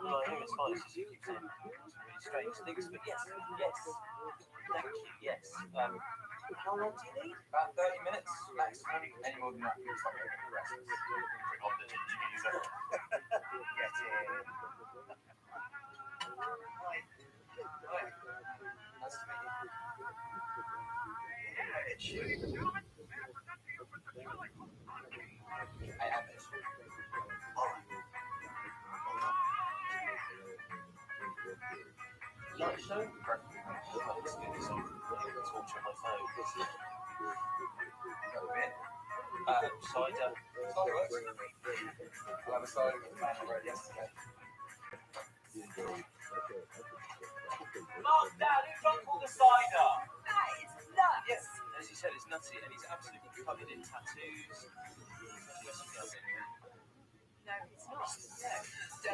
No, I hear it's fine. It's just you keep saying some really strange things, but yes, yes. Thank you, yes. How long do you need? About 30 minutes maximum. Any more than that, it's like a rest. Bring on the diffuser. Get in. Hi. Hi. Nice to meet you. I am this. All right. Like so? Perfect. Oh, let's do this on torture my phone. A bit. Cider. Cider works. I'll have a cider with the man I wrote yesterday. Mark, Dad, who drank all the cider? That is nuts. Yes, as you said, it's nutty, and he's absolutely covered in tattoos. No, it's not. No,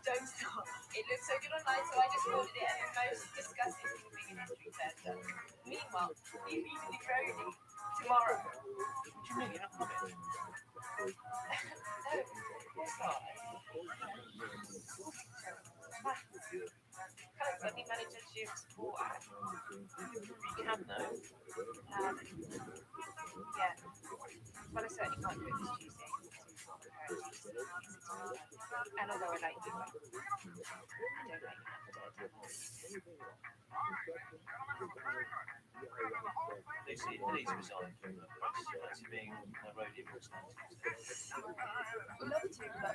don't stop. It looks so good online, so I just ordered it at the most disgusting thing in history centre. Meanwhile, he's eating the crony tomorrow. What do you mean? You're But I certainly can't do it this Tuesday. And although I like you, I don't like you. Lucy, please resign from the press. That's being a roadie voice now. Love to, but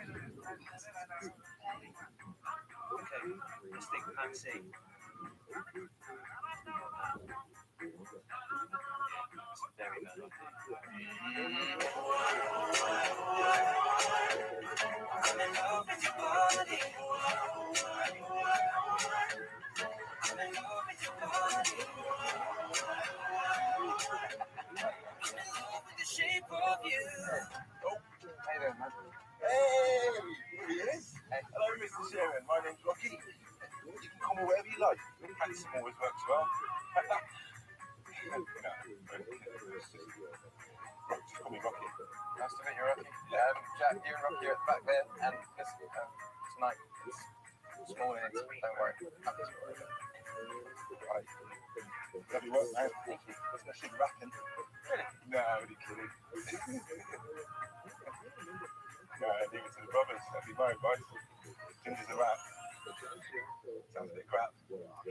Okay, let's think plan C. It's a very bad I'm in love with your body. I'm in love with your body. I'm in love with the shape of you. Oh, hey there, man. Hey, here he is. Hey. Hello, Mr. Sharon. My name's Rocky. You can call me whatever you like. Handsome always works well. Just call me Rocky. Nice to meet you, Rocky. Jack, you and Rocky are at the back there, and tonight, this morning, don't worry. Nothing's worried. Right. Lovely work, man. Thank you. Especially rapping. Really? No, only kidding. No, leave it to the brothers. That'd be my advice. Ginger's a rap. Sounds a bit crap. Well,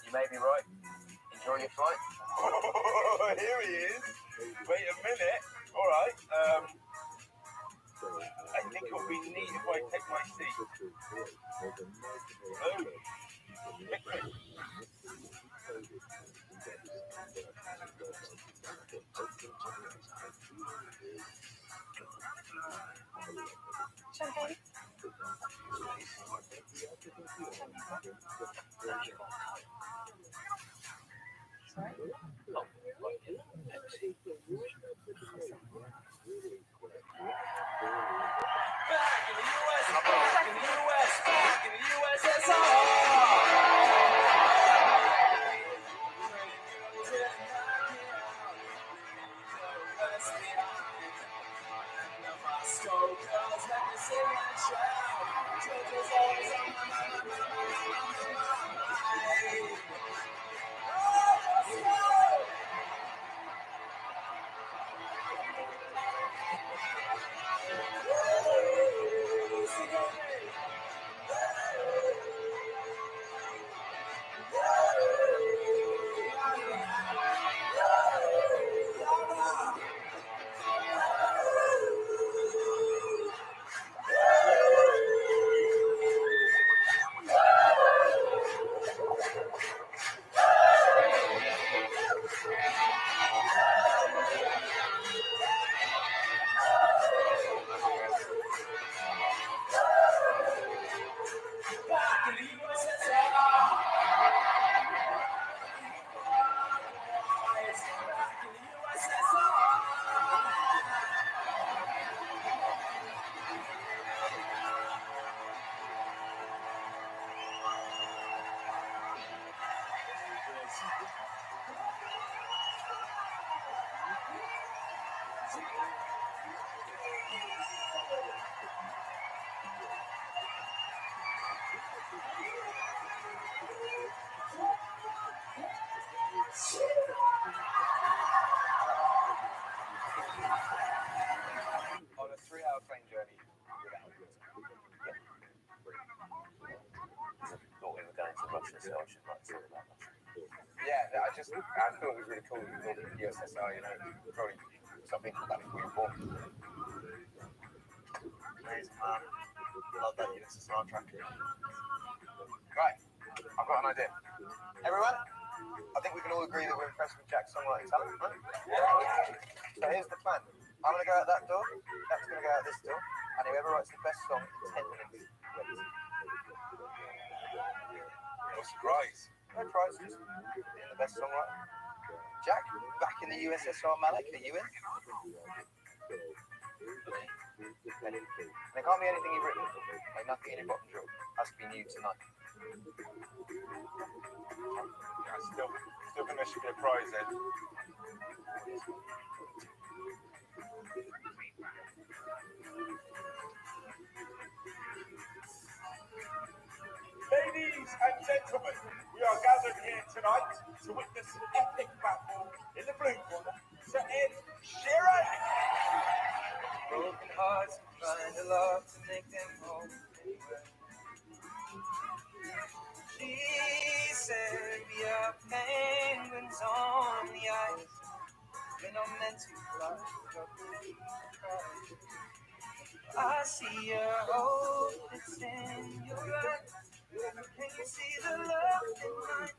you may be right. Enjoy your flight. Oh, here he is. Wait a minute. All right. I think it'll be neat if I take my seat. Oh. champagne. Sorry? Back in the US, back in the US, back in the USSR. On a 3-hour plane journey. Thought we were going to Russia, so I should like talk about Russia. Yeah, I thought it was really cool. You thought the USSR, you know, probably something about it being born. Amazing, man. Love that USSR track. Right, I've got an idea. Everyone, I think we can all agree that we're impressed with Jack's songwriting talent, right? So here's the plan. I'm going to go out that door, Jack's going to go out this door, and whoever writes the best song in 10 minutes wins. What's the prize? No prize, just being the best songwriter. Jack, back in the USSR, Malik, are you in? And there can't be anything you've written, like nothing in your bottom drawer. Has to be new tonight. I still think there should be a prize then. Ladies and gentlemen, we are gathered here tonight to witness an epic battle in the blue corner to Ed Sheeran. hearts and find a love to make them whole. She said we are penguins on the ice. We're not meant to fly, but we cry. I see your hope, it's in your eyes. Can you see the love in mine?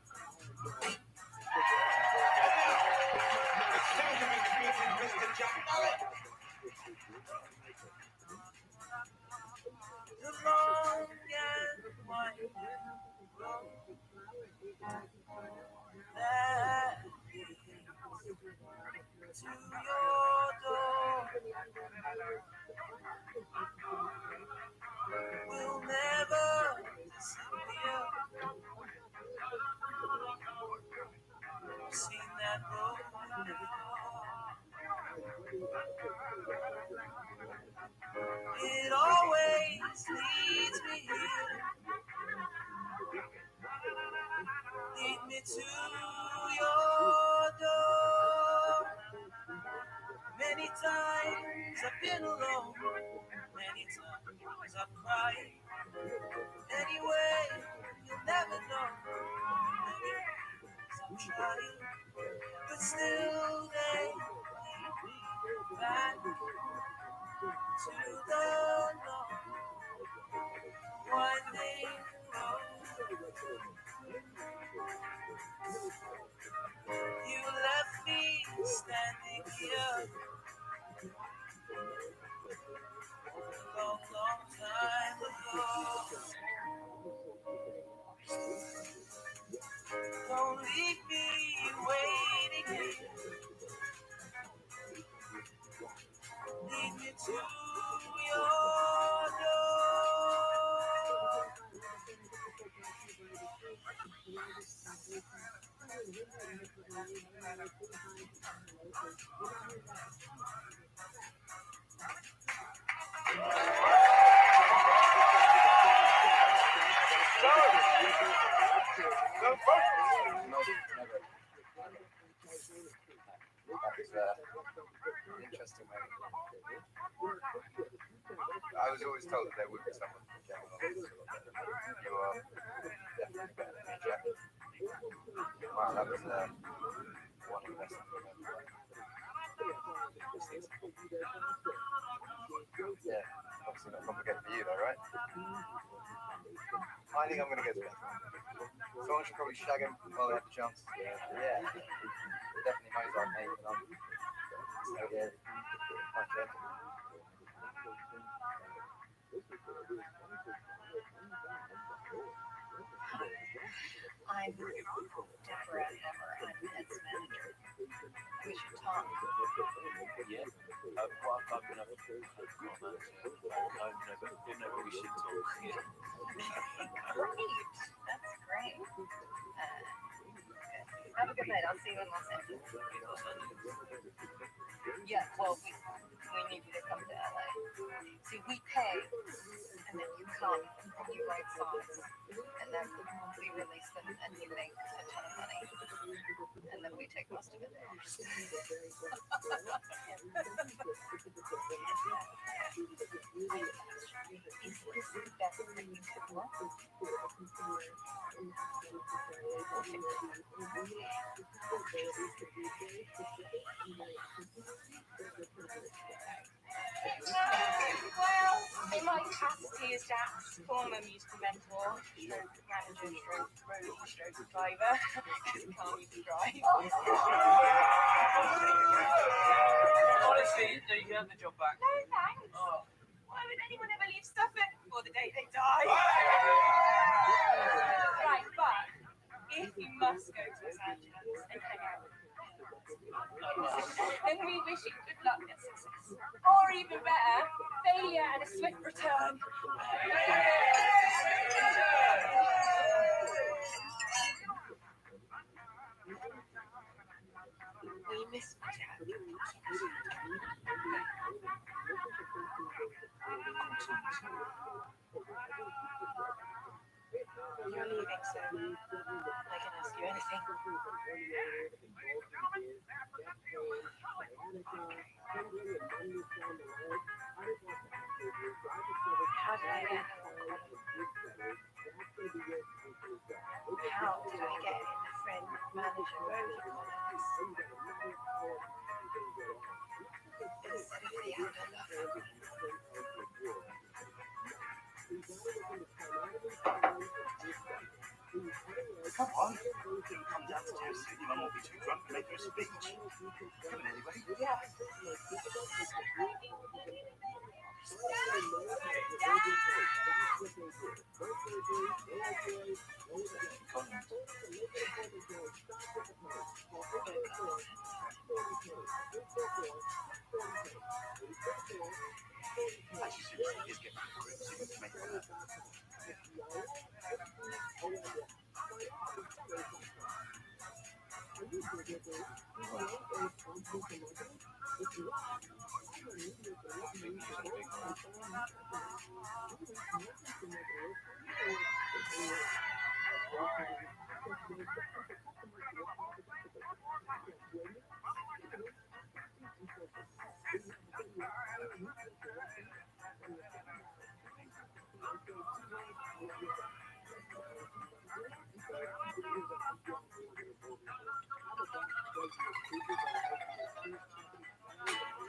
Mr. Jack Allen. The long and wide road that leads to your door will never disappear. I've seen that road before. It always leads me here. Lead me to your door. Many times I've been alone. Many times I've cried. Anyway, you'll never know. Many times I'm trying, but still they lead me back to the long, winding road. You left me standing here a long, long time ago. Don't leave me waiting here. Lead me to your door. Interesting moment. I was always told that there would be someone from Jack. You are definitely better than me, Jack. Wow, that was one of the best things I've ever done. Yeah, obviously not complicated for you though, right? I think I'm going to go to bed. Someone should probably shag him while they have the chance. Yeah. Definitely Mozart, mate. So yeah. Okay. I'm Deborah Hammer. I'm Ed's manager. We should talk. Yeah. Well, I've been up to comment. I didn't know we should talk. Yeah. Great. That's great. Have a good night. I'll see you in Los Angeles. Yeah, well, we need you to come to LA. See, we pay, and then you come, and you write songs, and then we release them, and you make a ton of money. And then we take most of it. Is this the best that you could work? Well, in my capacity as Jack's former musical mentor, stroke manager, stroke roadie, stroke driver, because he can't even drive. Honestly, no, you can have the job back. No thanks. Oh. Why would anyone ever leave Suffolk before the day they die? Right, but if you must go to Los Angeles and hang out with then we wish you good luck and success. Or even better, failure and a swift return. We miss you, Jack. You're leaving, so I can ask you anything. How did I get in the friend manager rota columns instead of the other lover? Come on. Come downstairs soon. Your mum won't be too drunk to make you a speech. Come on, anyway. Yeah. Actually, seriously, he's getting for it. So you need to make it on that.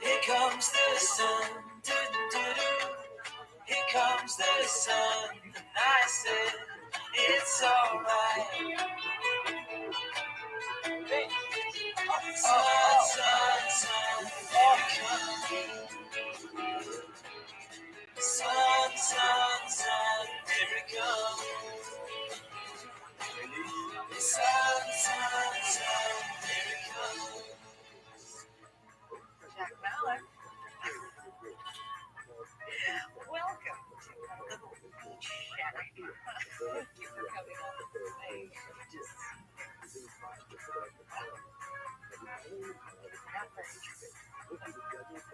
Here comes the sun, do-do-do-do. Here comes the sun, and I said it's alright. Sun, sun, sun, here it comes. Sun, sun, sun, here it comes. Sun, sun, sun, here it comes. Jack Mallard. Welcome to a little beach shack. Thank you for coming on the stage. Not very true.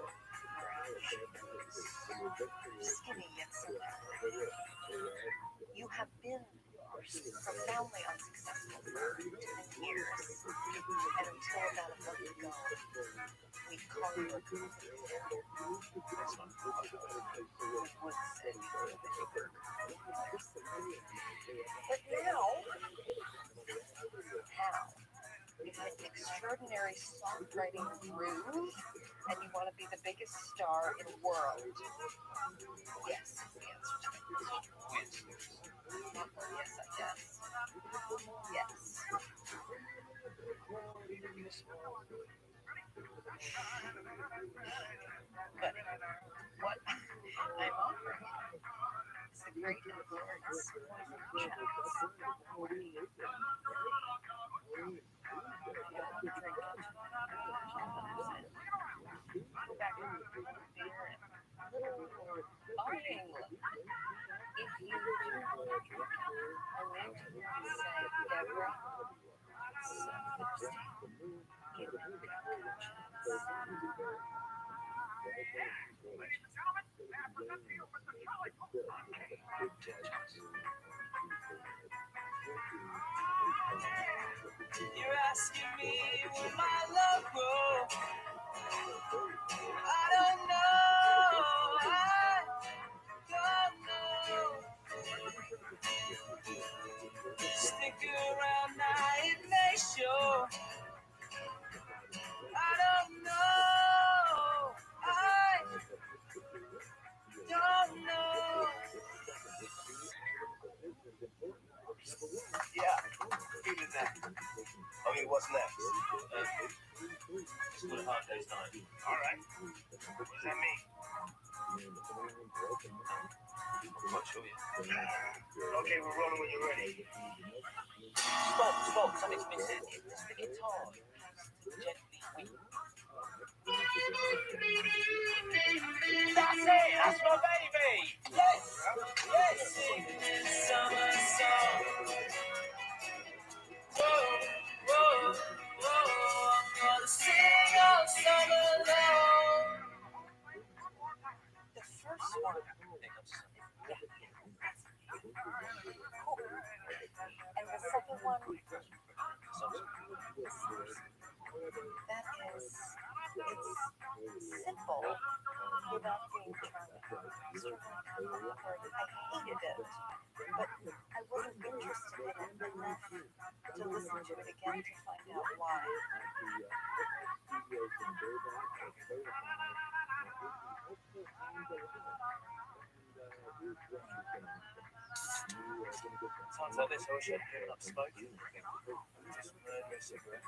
Skinny yet so athletic. You have been profoundly unsuccessful for 10 years, and until about a month ago, we called you a But now, you hit an extraordinary songwriting groove, and you want to be the biggest star in the world. Yes, is the answer to the question. Yes, I guess. Yes. But what I'm offering is a great influence. If you do, I mean to say, Deborah, so thirsty, give them a You're asking me, will my love grow? I don't know. I don't know. Stick around now, it may show. I don't know. I don't know. Yeah, who did that? I mean, what's next? Just put a hard day's time. All right. What does that mean? I'm not sure yet. Okay, we're rolling when you're ready. Stop, something's missing. It's the guitar. Gently weep. That's it! That's my baby! Yes! Yes! Sing this summer song. Whoa, whoa, whoa. I'm gonna sing all summer long. The first one. Yeah. Cool. And the second one. That is, it's simple, without being charming. Sort of awkward. I hated it, but I wasn't interested in it enough to listen to it again to find out why. Times like this, I wish I'd given up smoking. Just murder a cigarette.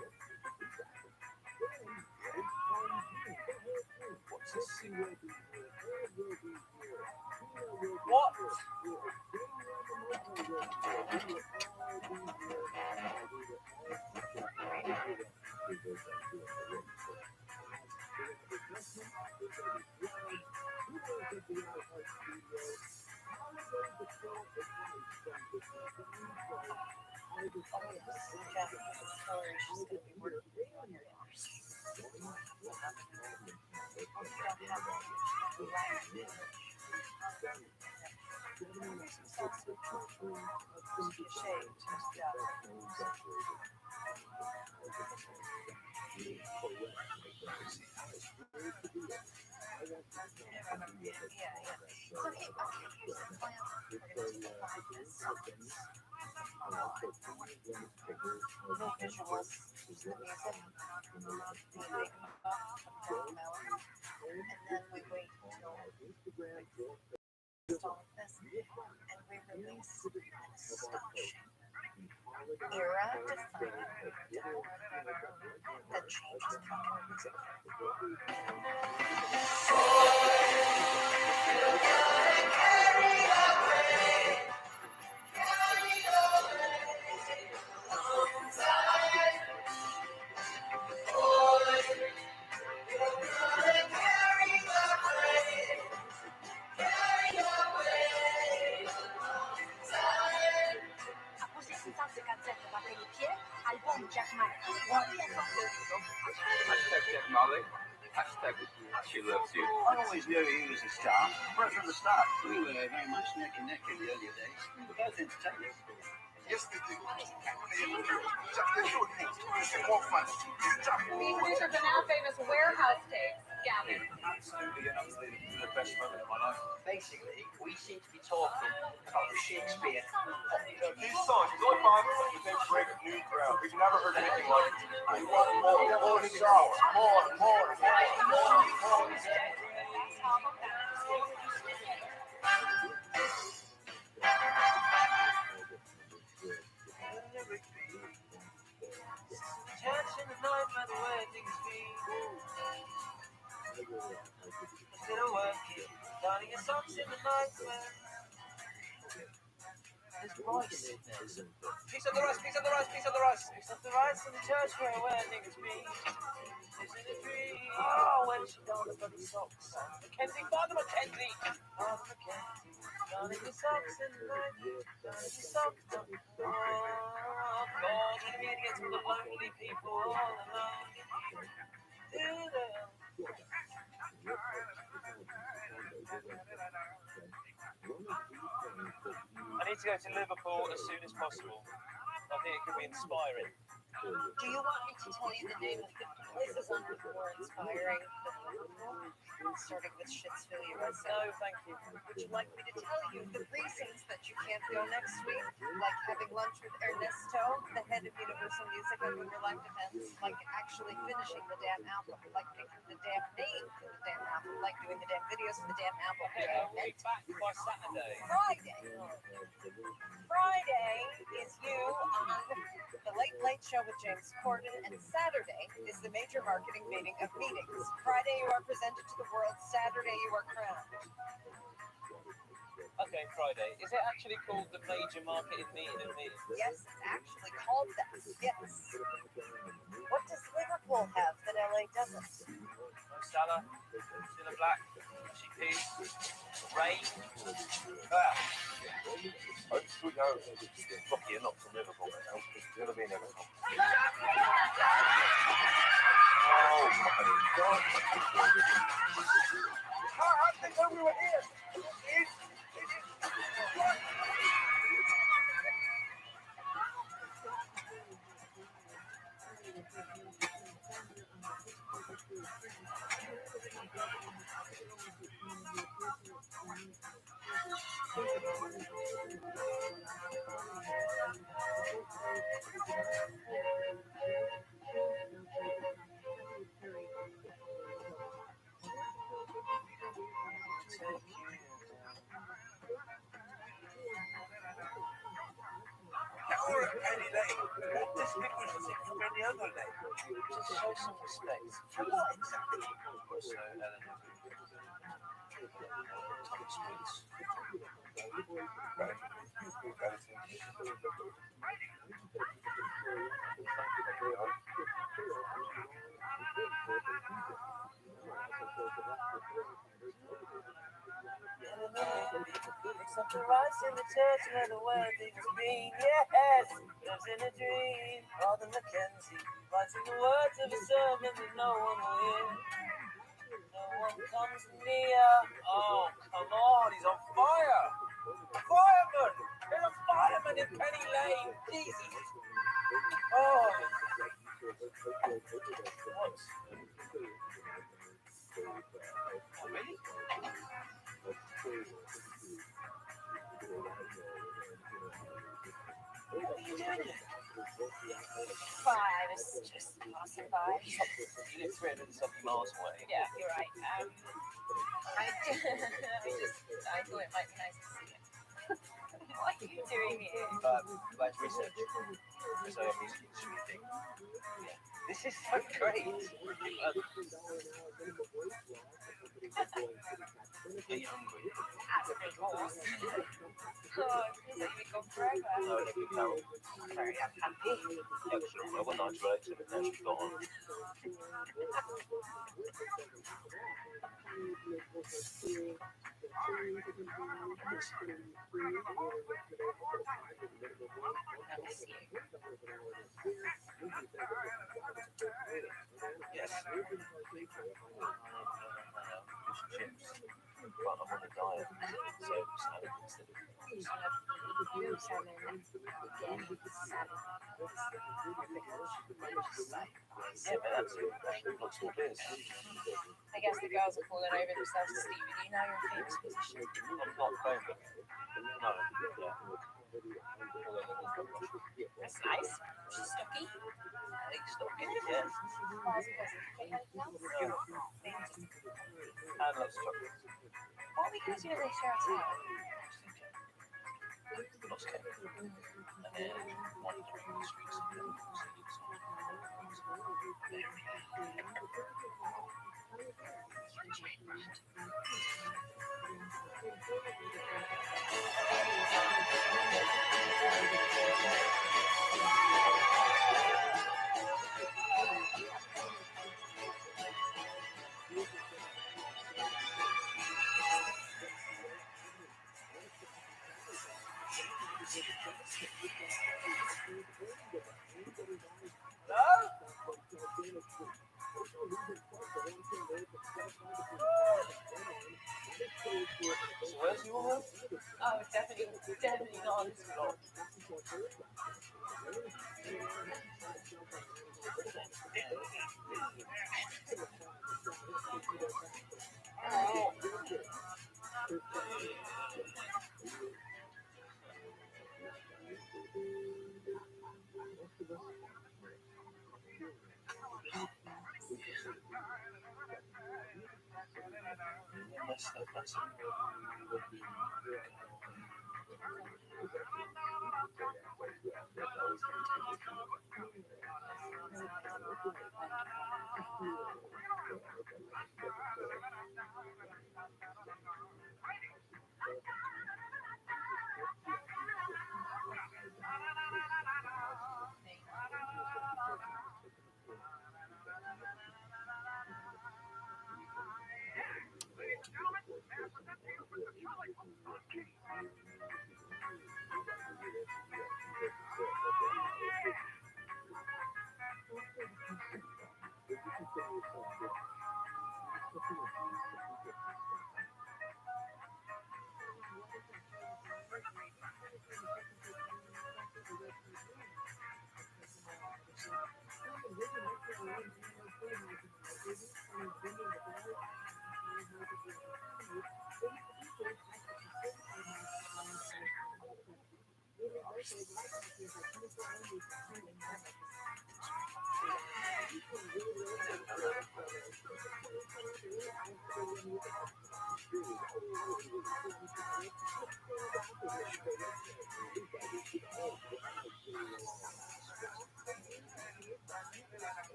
What's a cigarette? What? No visuals, just the music, the big and then we wait until all of this, and we release an astonishing, era-defining demo that changes fucking music. Hashtag Jack Molly. Hashtag she loves you. I always knew he was a star. Right from the start. We were very much neck and neck in the earlier days. We were both entertainers. Yes, they do. Jack, they do it. You should walk fast. These are the now famous warehouse tapes, Gavin. Absolutely, and that was the best moment of my life. Basically, we seem to be talking about the Shakespeare. These songs, it's only possible that they break new ground. We've never heard anything like it. We want more sour, more. Church in the night by the way things be. Instead of working, darning your socks in the night when there's rice in there. Piece of the rice, piece of the rice, piece of the rice. Piece of the rice in the church where niggas be. It's in a dream. Oh, when she darned the bloody socks. Mackenzie, Father Mackenzie. Father Mackenzie. Darning your socks in the night. Darning your socks. Oh, God, when we get to the lonely people all alone. Do them. I need to go to Liverpool as soon as possible. I think it could be inspiring. Do you want me to tell you the name of 50 places on earth more inspiring than Liverpool? Starting with Shitsville, USA. No, thank you. Would you like me to tell you the reasons that you can't go next week? Like having lunch with Ernesto, the head of Universal Music, and when your life depends, like actually finishing the damn album, like picking the damn name for the damn album, like doing the damn videos for the damn album. We'll be back by Saturday. Friday is you on the Late Late Show with James Corden, and Saturday is the major marketing meeting of meetings. Friday you are presented to the world, Saturday you are crowned. Okay, Friday. Is it actually called the major marketing meeting of meetings? Yes, it's actually called that. Yes. What does Liverpool have that LA doesn't? No Salah, Cilla Black, She Peas, Ray. I just thought lucky you're not from Liverpool. It's going to be in Liverpool. Oh my God. How did they know we were here? People should think from any other day. Just show some respect. For what exactly? Also, Ellen Thomas Woods. It's like the rise in the church where the word things mean. Yes, lives in a dream. Father Mackenzie writing the words of a sermon that no one will hear. No one comes near. Oh, come on, he's on fire. A fireman! There's a fireman in Penny Lane. Jesus. Oh. What? Oh, really? What are you doing here? Fine, I was just passing by. You live 370 miles away. Yeah, you're right. I thought it might be nice to see you. What are you doing here? Like research. So a music industry thing. Yeah. This is so great. Are you hungry? As a big horse. Oh, it feels like we've gone forever. No, no, good Carol. Sorry, I'm happy. Excellent. Well, one night's relaxing, but now she's gone. Yes. Fish and chips. But I'm on a diet, so salad instead of You salad. Again, salad. Yeah, but that's it. Not small beers. I guess the girls are falling over themselves to sleep with you. Now you're in famous position. I'm not famous. No, yeah. That's nice. She's stocky. Hey, stocky, yes. Oh, I suppose. Okay, anything else? And lots of chocolate. What are we going to do if they share us out? Lots of cake. And then 1 3 streets of them. So where's your home? Oh, definitely not on this floor. Oh.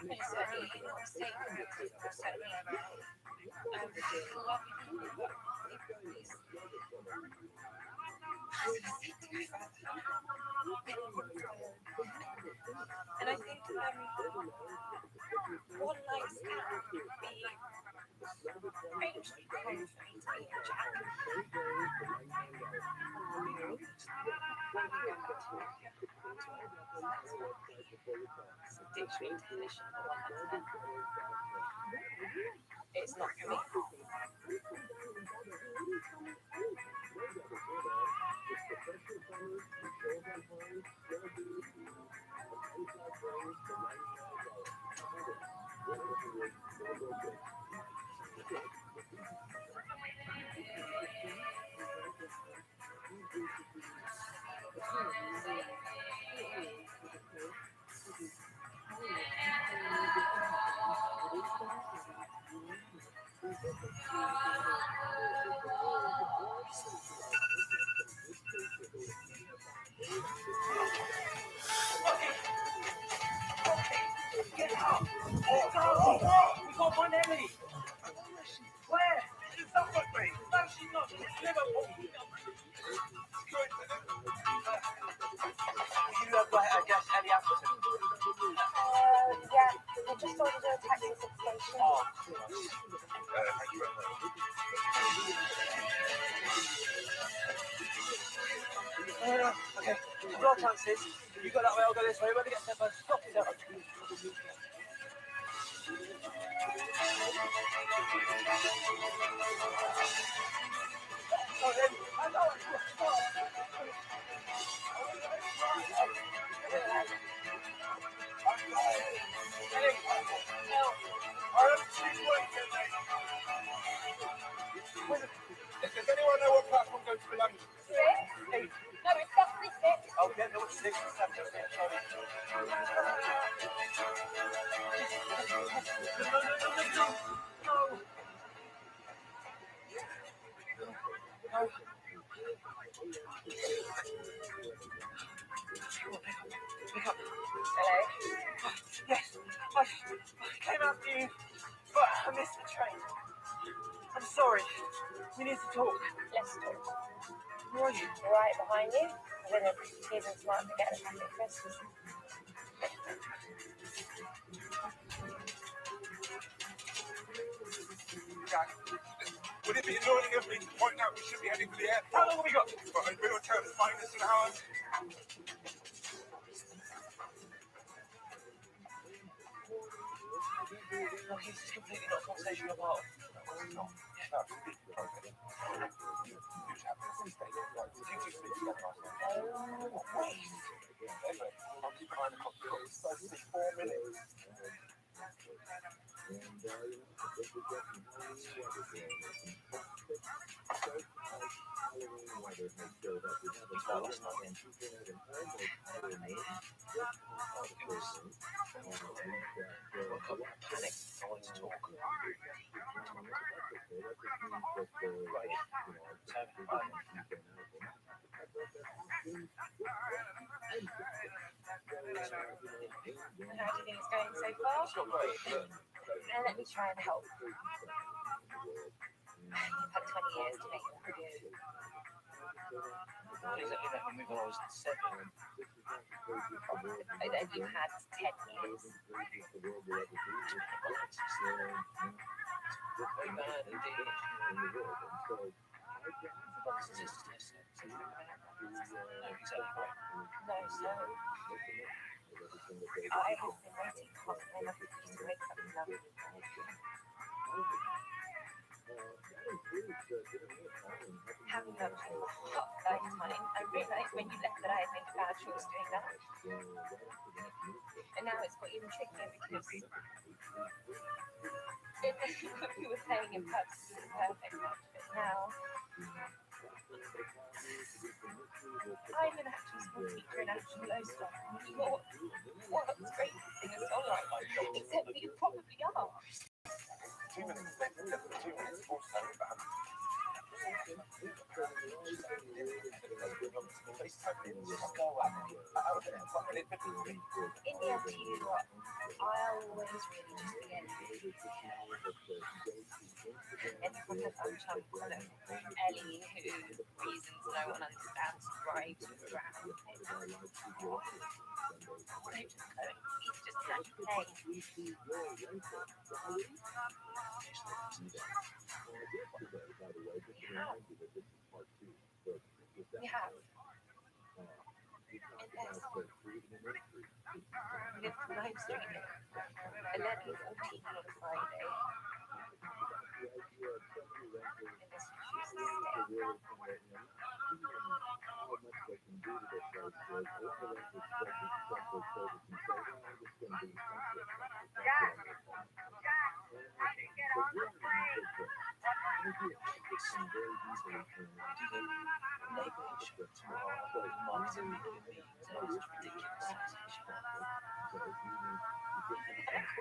It's certainly not a statement. It's certainly and I think one likes to be strangely close to each other. It's not for me. Get up! We can't find Emily. Where? She's not with me. No, she's not. It's Liverpool. You have got a guess, Ellie Appleton? Yeah, we just ordered a taxi at the station. Oh, Thank you very much. Okay, roll chances. You go that way, I'll go this way. We're going to get there first. Stop yourself. Does anyone know what platform goes to London? No, it's definitely 6. Oh, yeah, no, it's 6 and 7, sorry. No. Pick up. Hello? Yes, I came after you, but I missed the train. I'm sorry. We need to talk. Let's talk. Where are you? Right behind you. I'm going to give him smart to get a packet of crisps. Jack, would it be annoying of me to point out we should be heading for the airport? How long have we got? Well, in real terms, minus an hour. No, he's completely not a conversation apart. No. I'll keep an eye on the clock. It's supposed to be 4 minutes. And how do you think it's going so far? It's not great, but... And let me try and help. You've had 20 years to make it review. Exactly that when we got I was 7. And then you had 10 years. Very bad indeed. No, exactly right. No, so I have been waiting confidently enough for you to wake up and love me. Having loved you for half a lifetime, I realised when you left that I had made a bad choice doing that. And now it's got even trickier because we were playing in pubs to the perfect match, but now I'm an actual school teacher in National Lowestoft. You're one of the greatest singers-songwriters, except that you probably are. 2 minutes, 2 minutes also, just go at it. In the end, too, I'll always really just be Ellie. Everyone has some kind of Ellie who reasons no one understands right and drown. It's just such pain. We have. And there's lived live streaming 11:14 on a Friday. In Massachusetts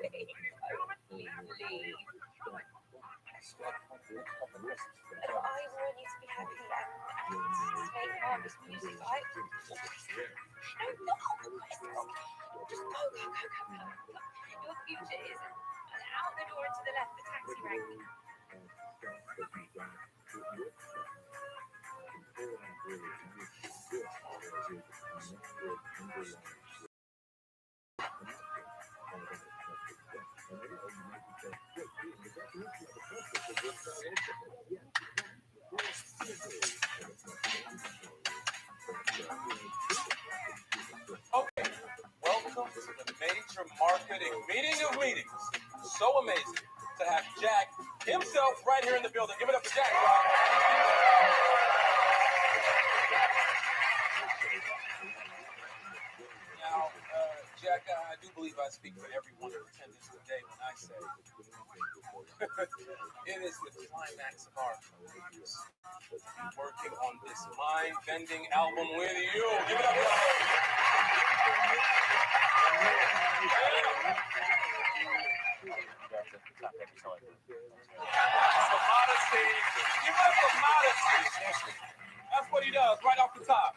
state. I want you to be happy and to make marvelous music. No, just go. Your future is out the door and to the left, the taxi rank. Okay, welcome to the major marketing meeting of meetings. So amazing to have Jack himself right here in the building. Give it up for Jack. Now, Jack, I do believe I speak for everyone in attendance today when I say it is the climax of our careers. Working on this mind-bending album with you. Give it up, y'all. Some modesty. Give us some modesty. That's what he does right off the top.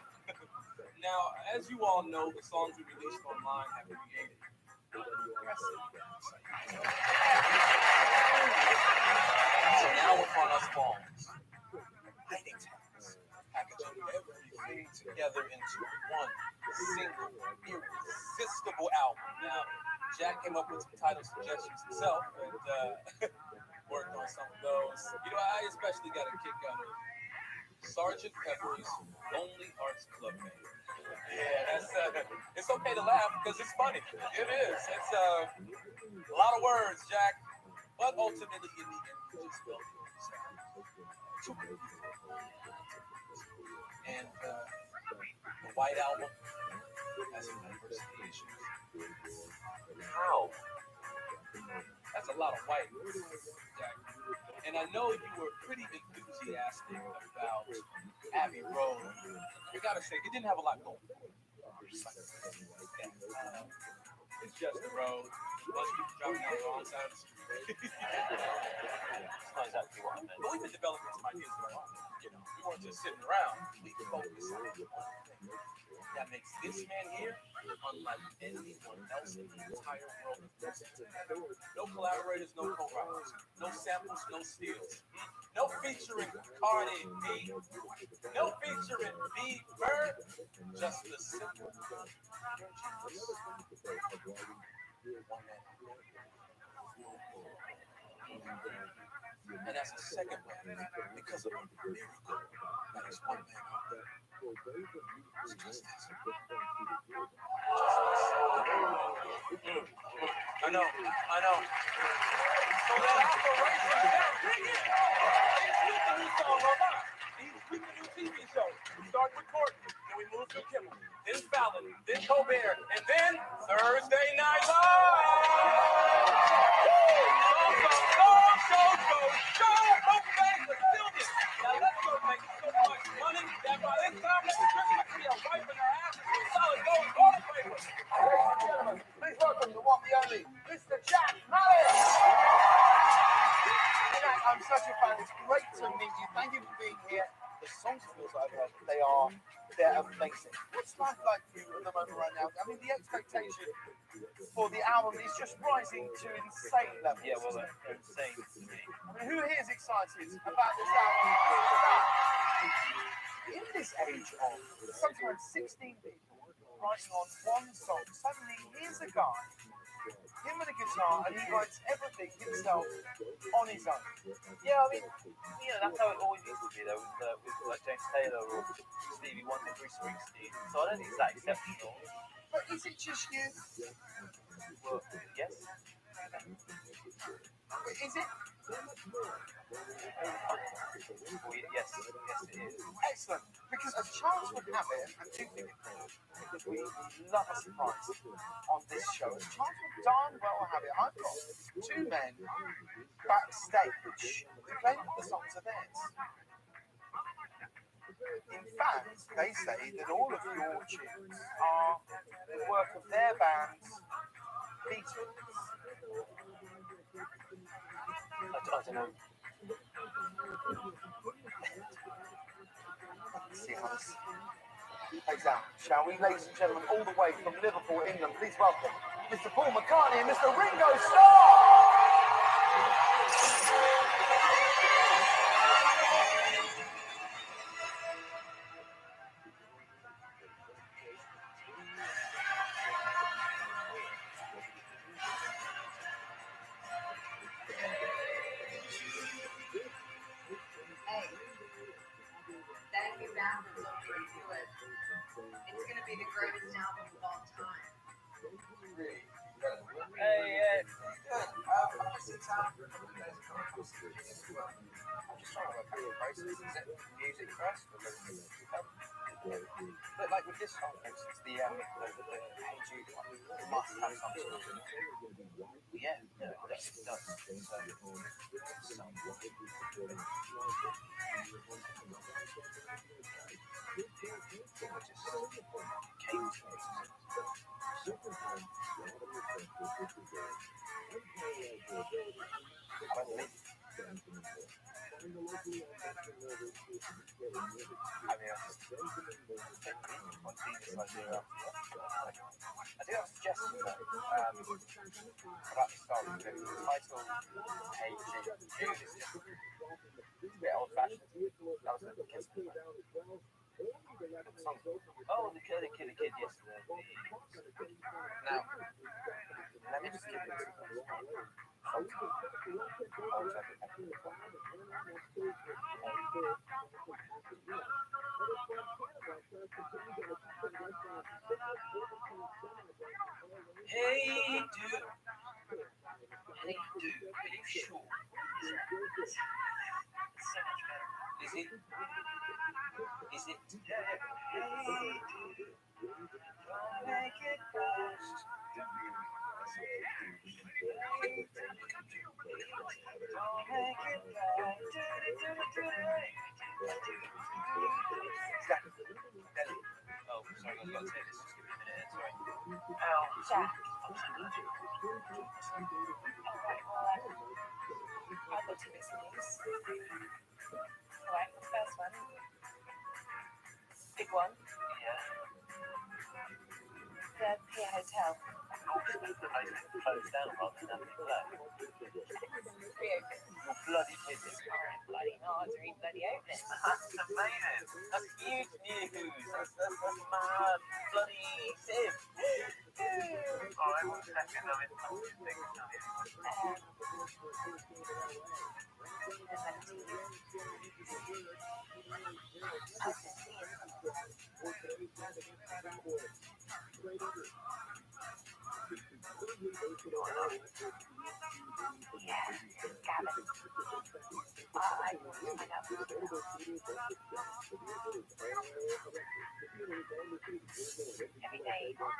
Now, as you all know, the songs we released online have created so now upon us falls hiding tags, packaging everything together into one single, irresistible album. Now, Jack came up with some title suggestions himself and worked on some of those. You know, I especially got a kick out of Sgt. Pepper's Lonely Hearts Club Band. Yeah, that's it's okay to laugh because it's funny. It is. It's a lot of words, Jack. But ultimately, in the end, we just felt two and the White Album has some diversity issues. How? That's a lot of white, Jack. And I know you were pretty enthusiastic about Abbey Road. I gotta say, it didn't have a lot going. It's just the road. Most people driving down the wrong side of the street. That's not exactly what I meant. But we've been developing some ideas of our own. You know, we weren't just sitting around. We focused on one thing that makes this man here unlike anyone else in the entire world. No collaborators, no co-writers, no samples, no steals. No featuring Cardi B. No featuring B. Bird. Just the simple and that's the second way, because of a miracle that is one man out there. It's justice. I know. So that operation down, dig it. It's the new song, Rabbi. He's with the new TV show. We start with Courtney, then we move to Kimmel, then Fallon, then Colbert, and then Thursday Night Live. Now let's go make so much money that by this time next Christmas we are wiping our asses with solid gold toilet paper. Ladies and gentlemen, please welcome the one, the only, Mr. Jack Mallet. Jack, I'm such a fan. It's great to meet you. Thank you for being here. The songs of yours I've heard, they're What's life like for you at the moment right now? I mean, the expectation for the album is just rising to insane levels. Yeah, well, they're insane to me. I mean, who here is excited about this album? In this age of sometimes 16 people writing on one song, suddenly here's a guy, him with a guitar, and he writes everything himself on his own. Yeah, I mean, that's how it always used to be, though, with like James Taylor or Stevie Wonder, Bruce Springsteen. So I don't think it's that exceptional. But is it just you? Well, yes. Is it? Yes, it is. Excellent. Because a chance would have it, and do think we love a surprise on this show. A chance would darn well have it. I've got two men backstage playing the songs of theirs. In fact, they say that all of your tunes are the work of their band's Beatles. I don't know. Let's see how this plays out, shall we, ladies and gentlemen, all the way from Liverpool, England, please welcome Mr. Paul McCartney and Mr. Ringo Starr! That new album is looking good. It's going to be the greatest album of all time. Hey, good. I'm just in town for a couple of days. I'm just trying to work out the prices. Is it music first? But like with this song, for instance, the Hey Jude one, it must have some sort of... Yeah, no, it does. I do have a suggestion though, about the song. The title, Hey Jude, is just a bit old-fashioned. That was a kiss. Oh, the Kid yesterday. Now, let me just give it to you. Hey, dude. Hey, dude. Are you sure? So much better. Is it? Yeah. Hey, dude. Don't make it fast. Don't make it Oh, sorry, I was about to say this. Just give me a minute. Sorry. Ow. Jack. I've got two bits of news. Alright, first one. Big one. Yeah. The Pier Hotel. I closed down rather than having it closed. Reopen. You're bloody kidding. Bloody not, they're even bloody opening. That's amazing. That's huge news. That's mad bloody tip. Alright, one second. I'm in something big now. Yeah, Gavin. I know. Every day is more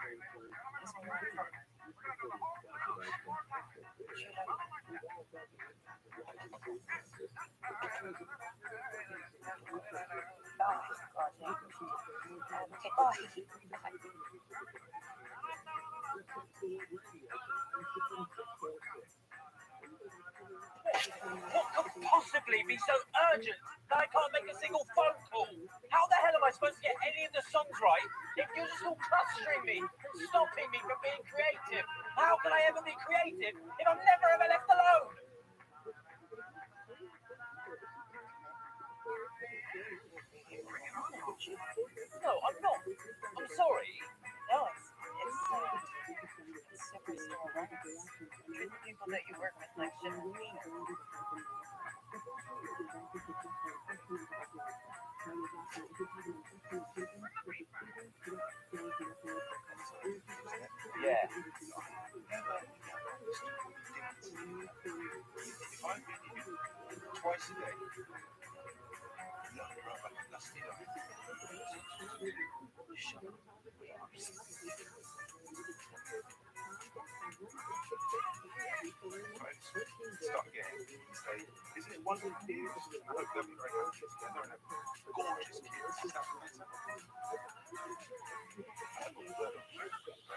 fun. possibly be so urgent that I can't make a single phone call? How the hell am I supposed to get any of the songs right if you're just all clustering me, stopping me from being creative? How can I ever be creative if I'm never ever left alone? No, I'm not. I'm sorry. No, it's superstar records. Treat the people that you work with like shit and cleaner. Yeah. Twice a day. No, Rabbi, that's the idea. Shut up. Right. Start again. Say, isn't it wonderful news? I hope they'll be very happy together and have gorgeous kids. Is that better?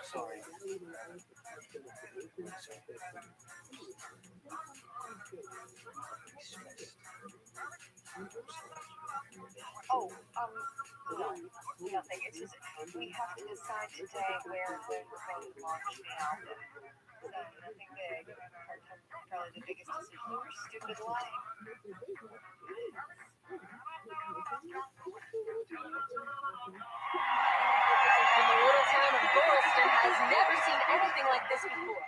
Sorry. Oh, no, nothing. It's just we have to decide today where and when we're going to launch the album. So nothing big. Probably the biggest decision of your stupid life. The little town of Boylston has never seen anything like this before.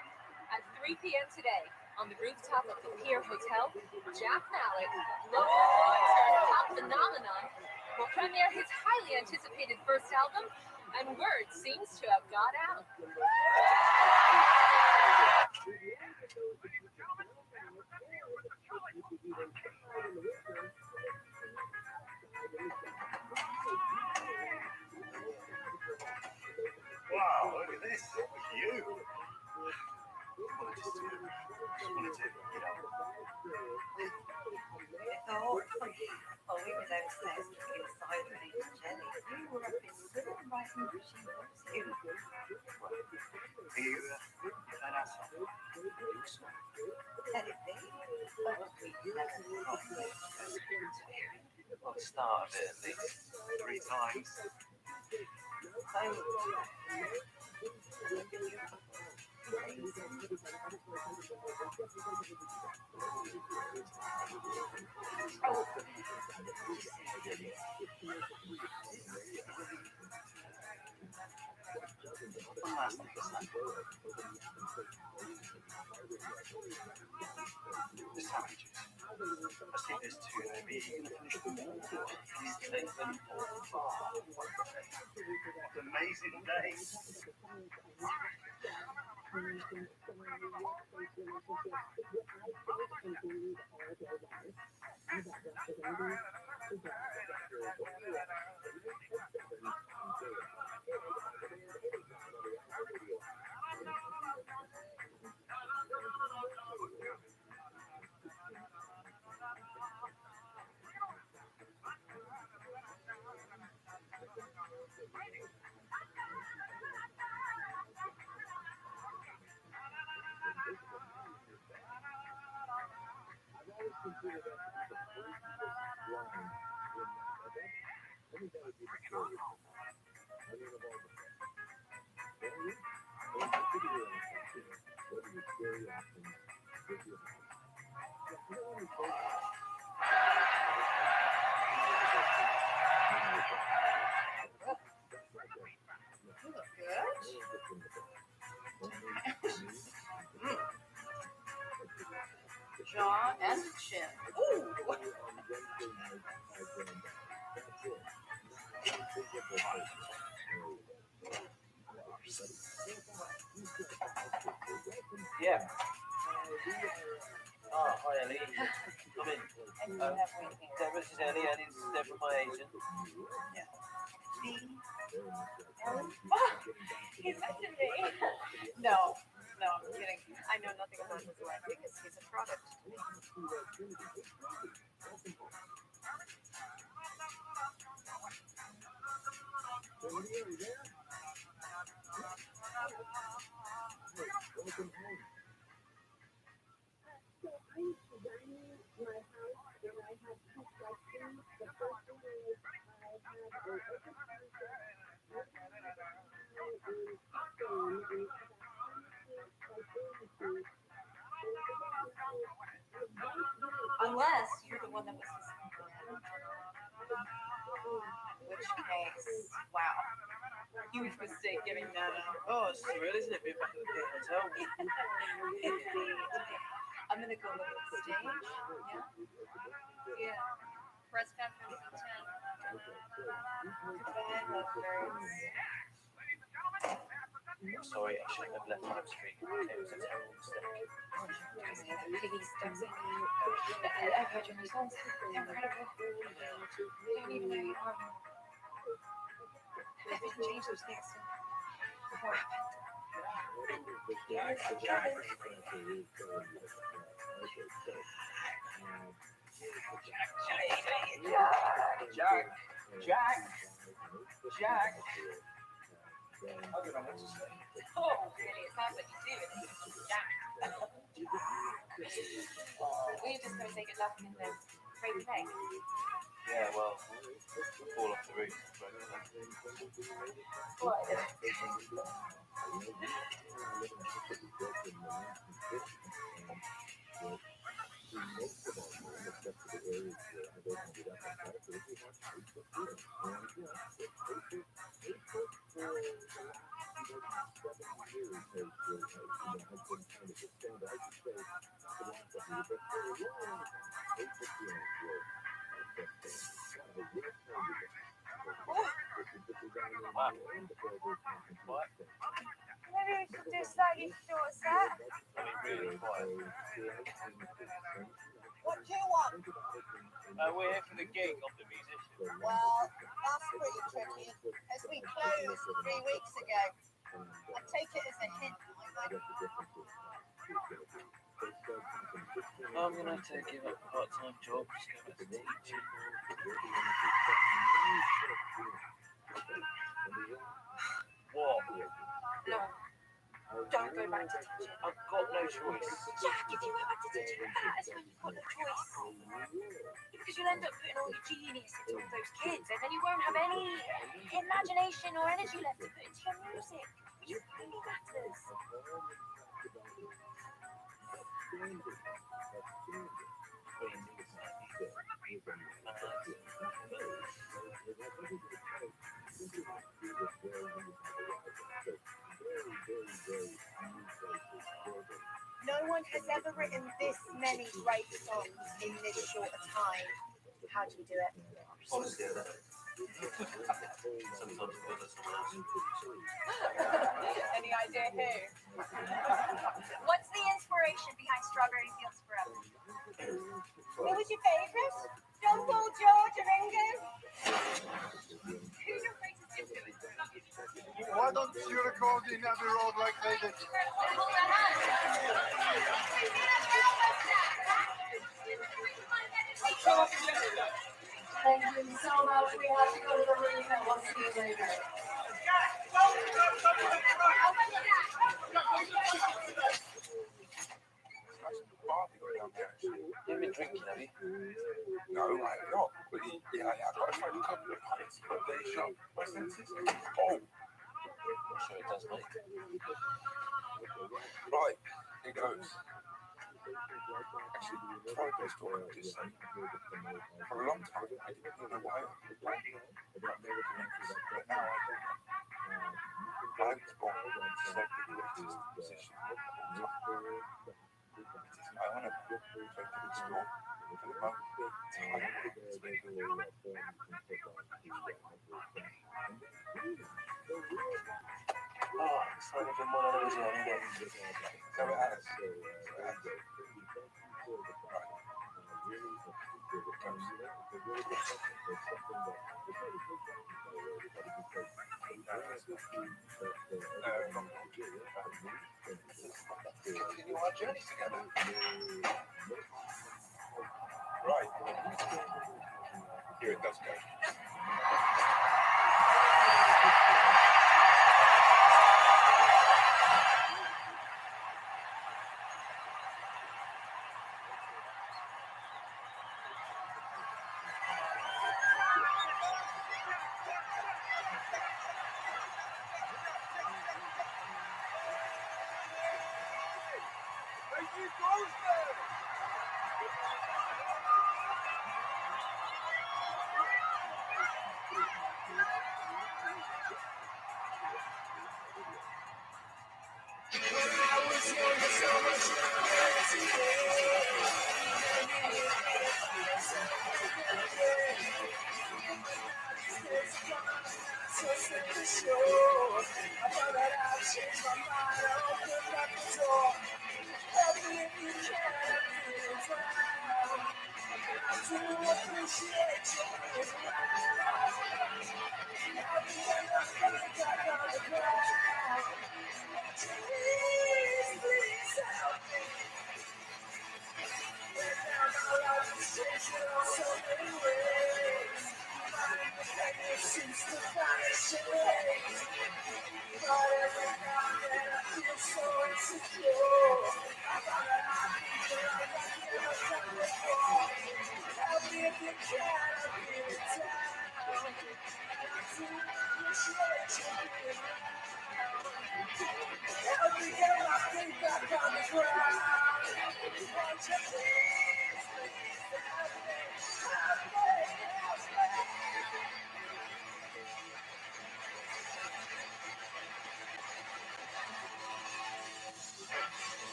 At 3 p.m. today, on the rooftop of the Pier Hotel, Jack Malik, local rock star pop phenomenon, will premiere his highly anticipated first album, and word seems to have got out. Wow, look at this. Look at you. Just wanted to, Oh, we were downstairs looking inside of eating jelly. You were up in Silver right in the she was you. Are you an asshole? Let it be. But we never properly. Well, the start of it at least 3 times. One last thing, the sandwiches. I see there's 2 there. Are you going to finish them all? Please take them all. What an amazing day. Jaw and chin. Ooh. Yeah. Oh, hi, Ellie. Come in. Deborah, this is Ellie. Ellie's Deborah, my agent. Yeah. He mentioned me. No, I'm kidding. I know nothing about his life because he's a product. Unless you're the one that was suspended. Which case, wow. Huge mistake giving that up. Oh, it's surreal, isn't it? Being back at the Pier Hotel. I'm gonna go look at the stage. Yeah. Yeah. Press conference at 10. Goodbye, lovebirds. Sorry, I shouldn't have left High Street. It was a terrible mistake. Piggy steps in. I've heard your new songs. They're incredible. I don't even know you are. I've been changed those things. What happened? Jack. I don't know what to say. Oh, really? It sounds like you do. Jack. We're just going to say good luck and then break the leg. Yeah, well, fall off the roof. What? What? Maybe we should do slightly shorter set. I mean, really quiet. What do you want? We're here for the gig of the musician. Well, that's pretty tricky, as we closed 3 weeks ago. I take it as a hint, I would. I'm going to have to give up a part-time job, just go back to teaching. What? No. Don't go back to teaching. I've got no choice. Jack, if you go back to teaching, that is when you've got no choice. Because you'll end up putting all your genius into all those kids, and then you won't have any imagination or energy left to put into your music, which really matters. No one has ever written this many great songs in this short a time. How do you do it? Honestly, I don't know. Sometimes I feel that's someone else. Any idea who? What's the inspiration behind Strawberry Fields Forever? Who was your favourite? John Paul, George, or Ringo? Who's your greatest influence? Why don't you record in Abbey Road like they did? Hold that hand. Thank you so much. We have to go to the room and we'll see you later. You've been drinking, have you? No, I have not. But yeah, I got a couple of pints, but they shot my senses. Oh, I'm sure it does, mate. right, here goes. Actually, before I go to talk, just say, for a long time, I didn't really know why I was playing. But now I do. I was born so the greatest musician of all time. It is my honour to explore for the moment time to speak with you. Oh, it's not even one of those long days. So it has. Continue our journey together. Right. Here it does go. You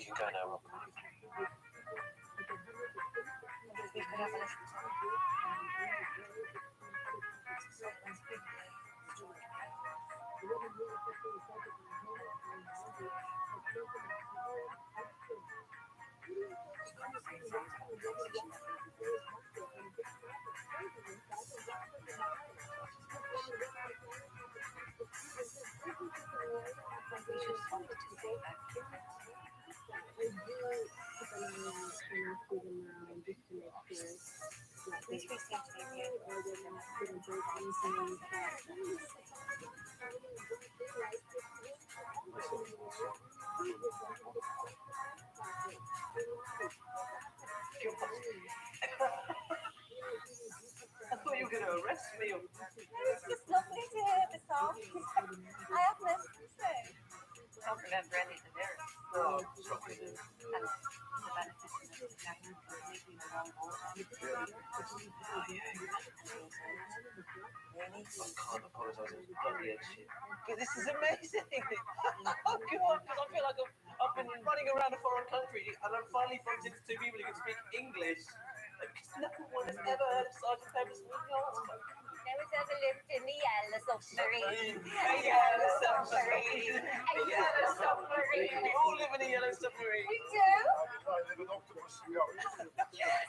can go now, Rob. We could have a listen to I thought you were going to arrest me. It's just lovely to hear this song. I have less to say. Don't remember any of the lyrics. Oh, sorry. I can't apologise. It was bloody head shit. But this is amazing. Oh, God, because I feel like I've been running around a foreign country and I've finally bumped into two people who can speak English. Because no one has ever heard of Sergeant Pepper's Lonely Hearts Club. No one's ever lived in the yellow submarine. A yellow submarine. A yellow submarine. We all live in a yellow submarine. We do? I live in octopus. Yes.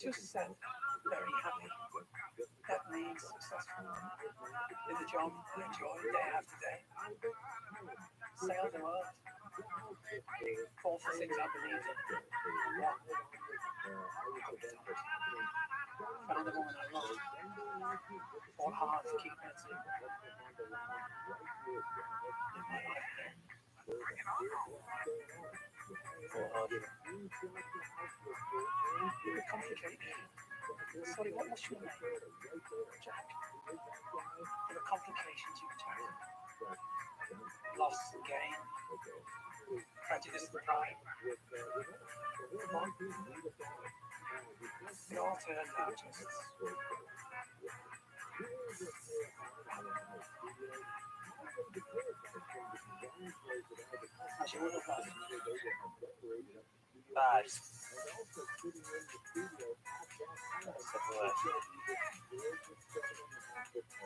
Just said, very happy. That means successful in the job you enjoy day after day. Sail the world. 4 for 6 underneath it. Yeah. Found the woman I love. Fought hard to keep it. Live my life again. Fought hard. You could complicate me. Sorry, what was your name? Jack. For the complications you return. Loss and gain. Prejudice and pride. It all turned out just... as you would have liked. Bad.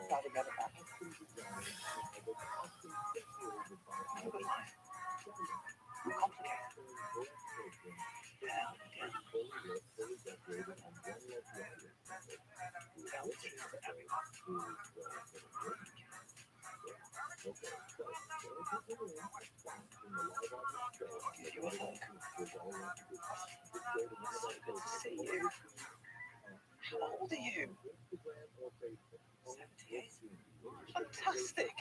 Glad to get it back. You would like. Complicated. Down again. Tell the truth to everyone. Give you a hug. So good to see you. How old are you? 78. Fantastic.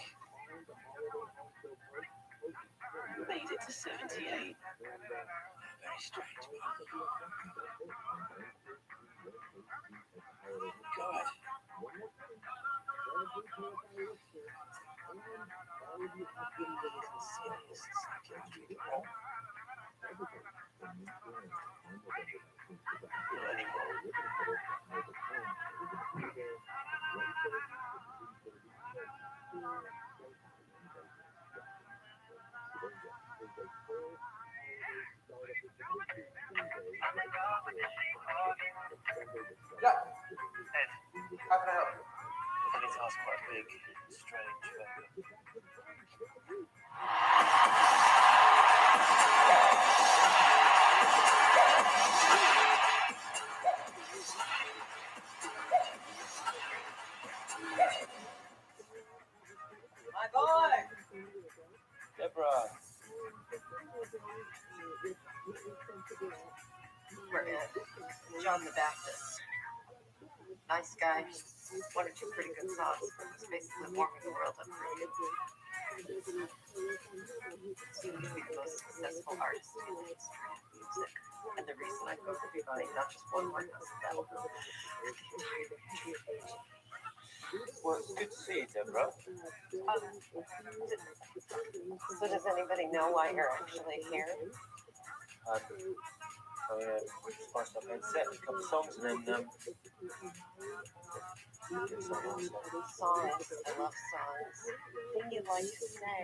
You made it to 78. Very strange, but... God. Serious psychiatric wrong. Jack, how can I help you? I need to ask quite a big, strange favour. My boy. Deborah. We're at John the Baptist. Nice guy. One or two pretty good songs. He's basically warming the world up for you. Soon to be the most successful artist in the history of music. And the reason I go for everybody, not just one word does that. Well, it's good to see you, Deborah. So does anybody know why you're actually here? Spiced up headset, a couple of songs, and then Songs. I love songs. Thing you like to say.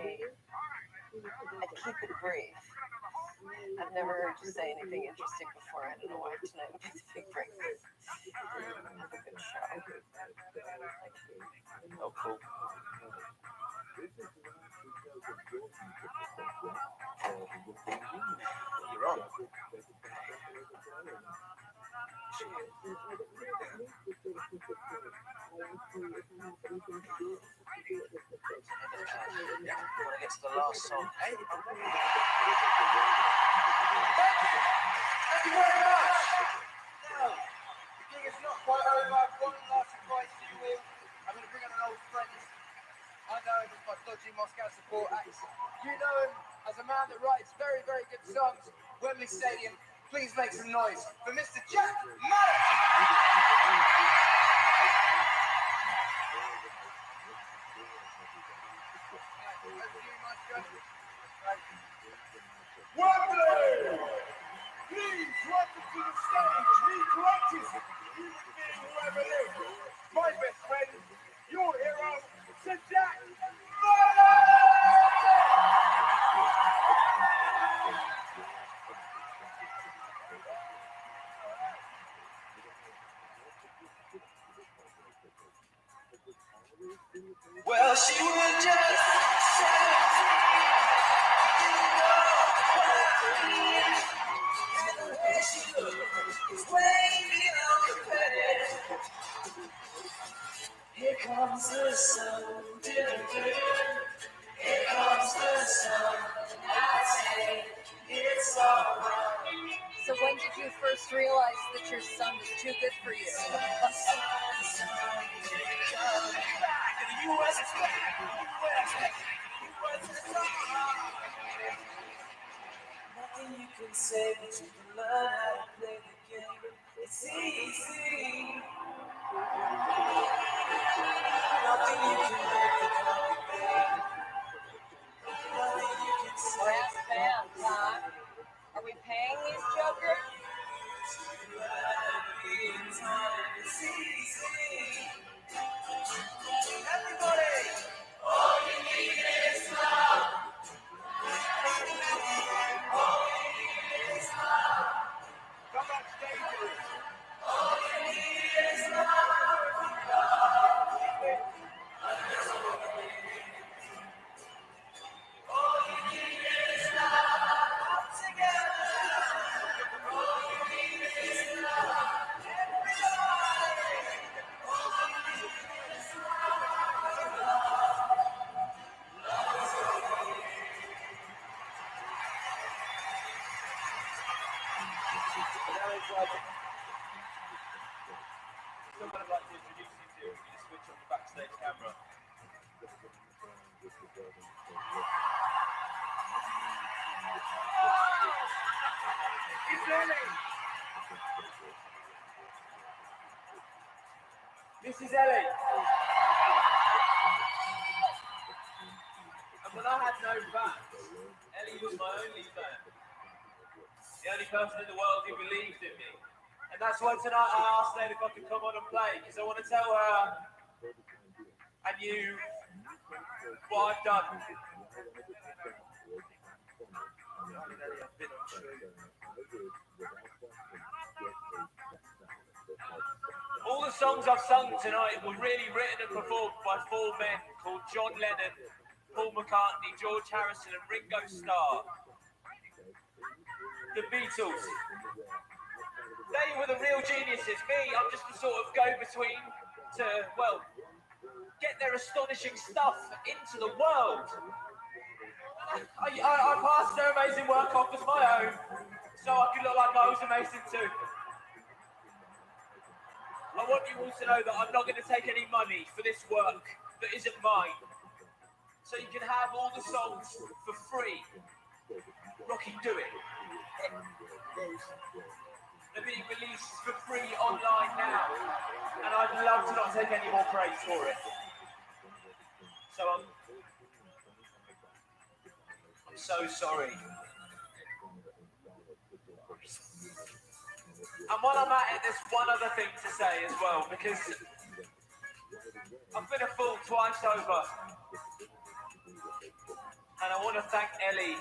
I'd keep it brief. I've never heard you say anything interesting before. I don't know why tonight would be the big break. Have a good show. oh, cool. You're on. When I get to the last song, Hey, thank you very much. Now, the gig is not quite over. I've got one last surprise for you all. I'm going to bring on an old friend. I know him as my dodgy Moscow support act. You know him as a man that writes very, very good songs. Wembley Stadium, please make some noise for Mr. Jack Mallet. Wembley! Please welcome to the stage the greatest human being who ever lived. My best friend, your hero, Sir Jack Mallet! Well, she was just 17. Way beyond competitive. Here comes the sun. Here comes the sun. I say it's alright. So when did you first realize that your son was too good for you? Nothing you can say, but you can learn how to play the game. It's easy. Nothing you can make it complicated. Nothing you can say. Brass band, huh? Are we paying these jokers? It's easy. Everybody, all you need is love. All you need is love. Come on stage with us. All you need is love. All you need is love. Together. All you need is love. Everybody. All you need is love. Someone I'd like to introduce you to. You just switch on the backstage camera. It's Ellie. Mrs. Ellie. And when I had no fans, Ellie was my only fan. The only person in the world who believed in me. And that's why tonight I asked her if I could come on and play, because I want to tell her and you what I've done. I've been on the songs I've sung tonight were really written and performed by 4 men called John Lennon, Paul McCartney, George Harrison, and Ringo Starr. The Beatles. They were the real geniuses. Me, I'm just the sort of go-between to, well, get their astonishing stuff into the world. I passed their amazing work off as my own, so I could look like I was amazing too. I want you all to know that I'm not going to take any money for this work that isn't mine. So you can have all the songs for free. Rocky, do it. They're being released for free online now, and I'd love to not take any more praise for it. So I'm so sorry. And while I'm at it, there's one other thing to say as well, because I've been a fool twice over. And I want to thank Ellie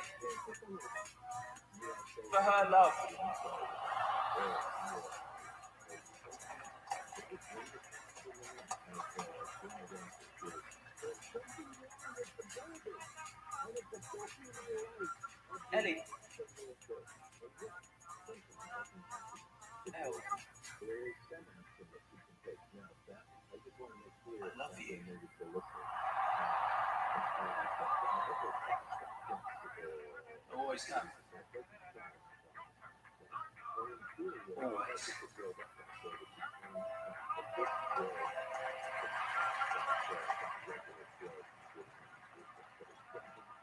for her love. Ellie. Elle. I love you. Always have. Always.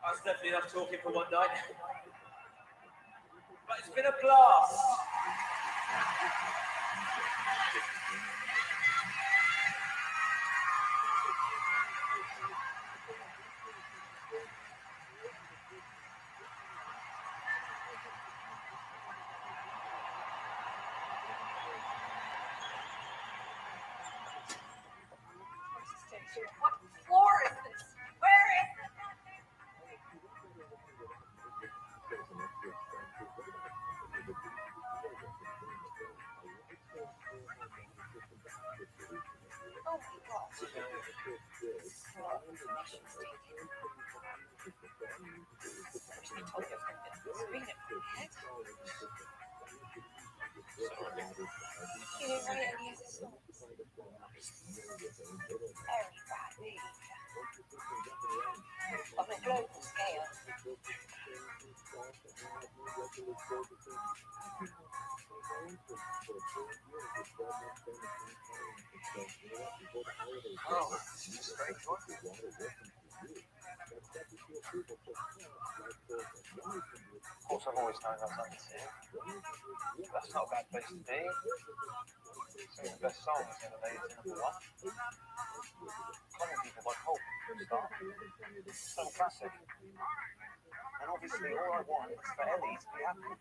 That's definitely enough talking for one night. But it's been a blast. What floor is this? Where is it? Oh my gosh. You didn't write any of the songs. Everybody. On a global scale. Oh, this is very joyful. Of course, I've always known I've done this here. That's not a bad place to be. Some of the best songs ever made it to number 1. Common people like Hope from the start. So classic. And obviously, all I want is for Ellie to be happy.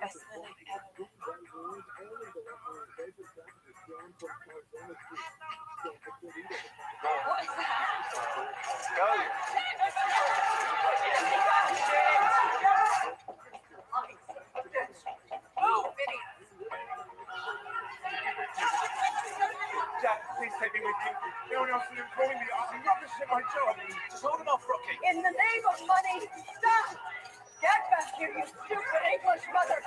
Best than I ever. What is that? Go! Oh, Vinny. Jack, please take me with you. No one else will employ me. I'm rubbish at my job. Just hold him off, Rocky. In the name of money, stop! Get back here, you stupid English mother!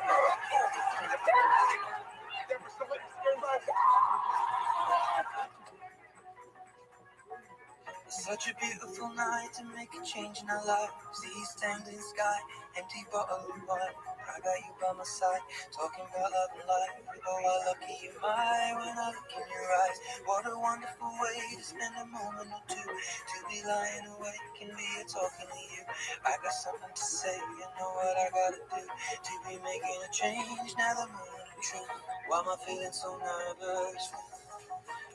Such a beautiful night to make a change in our lives. East dangling sky, empty bottle of wine. I got you by my side, talking about love and life. Oh, how lucky am I when I look in your eyes. What a wonderful way to spend a moment or two. To be lying awake and be here talking to you. I got something to say, you know what I gotta do. To be making a change, now the moment of truth. Why am I feeling so nervous?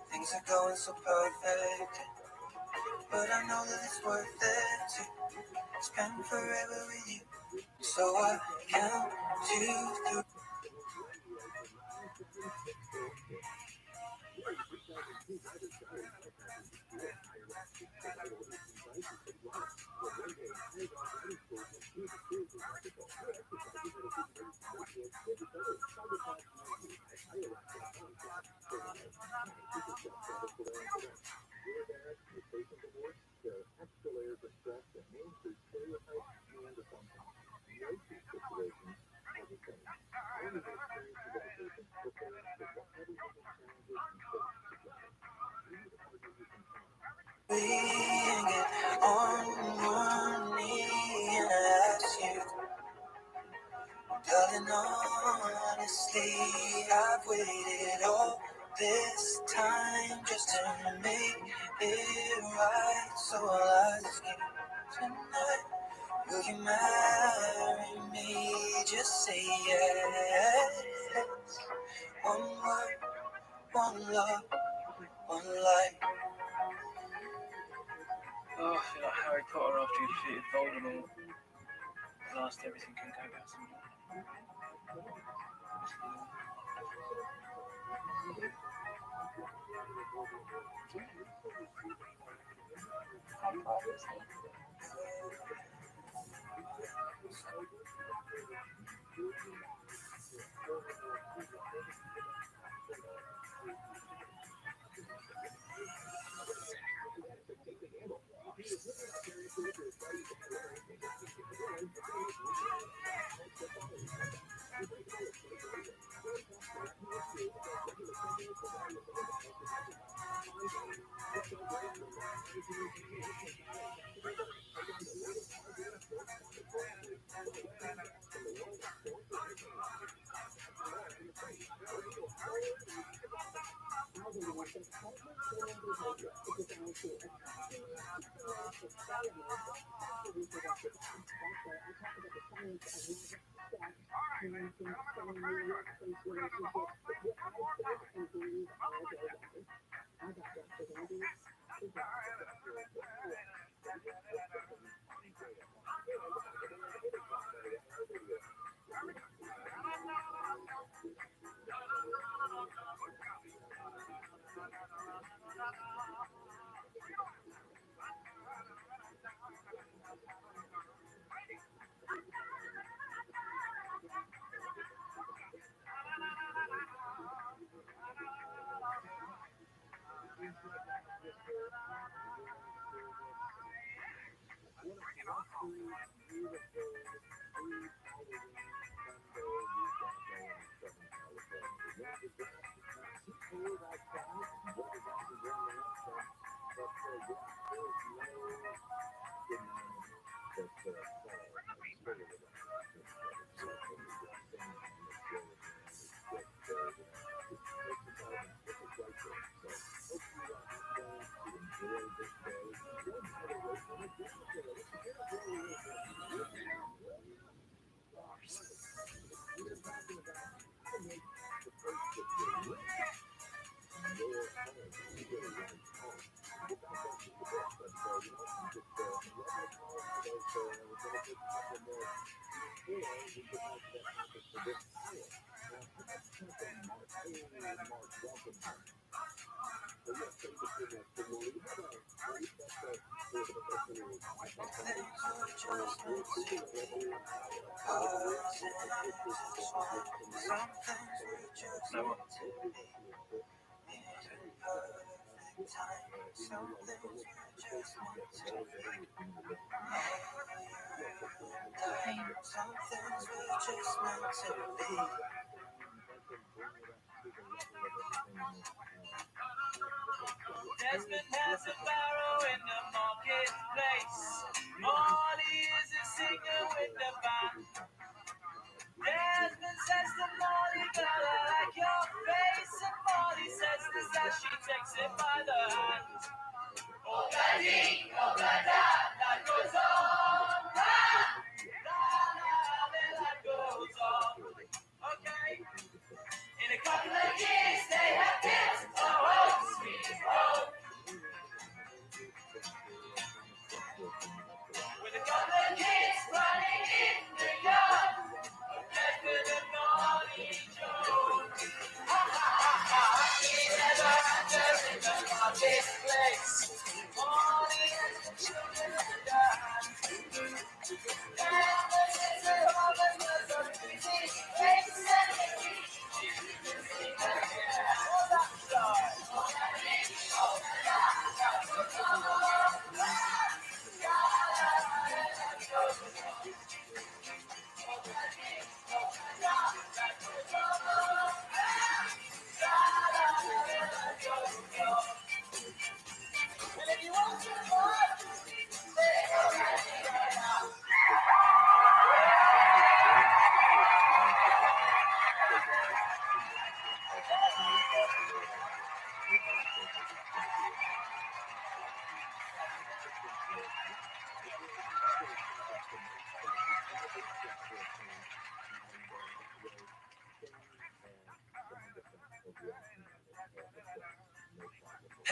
Things are going so perfect. But I know that it's worth it to spend forever with you. So I count 2, 3. On one knee and ask you, darling, honestly, I've waited all this time just to make it right. So I'll ask you tonight, will you marry me? Just say yes. One word, one love, one life. Oh, I feel like Harry Potter after he defeated Voldemort. At last, everything can go back to normal. Desmond has a barrow in the marketplace. Molly is a singer with the band. Desmond says to Molly, girl, I like your face. And Molly says this as she takes it by the hand. Oh, daddy, oh, da-da, that goes on. That goes on. Okay. In a couple of years, they have kids. Oh, sweet home. With a couple of kids running in the yard. Desmond and Molly Jones. Ha ha ha ha. He never had her in the marketplace. Molly and the children and dad. Desmond says her husband was a pretty face and a pretty. Oh, that's right.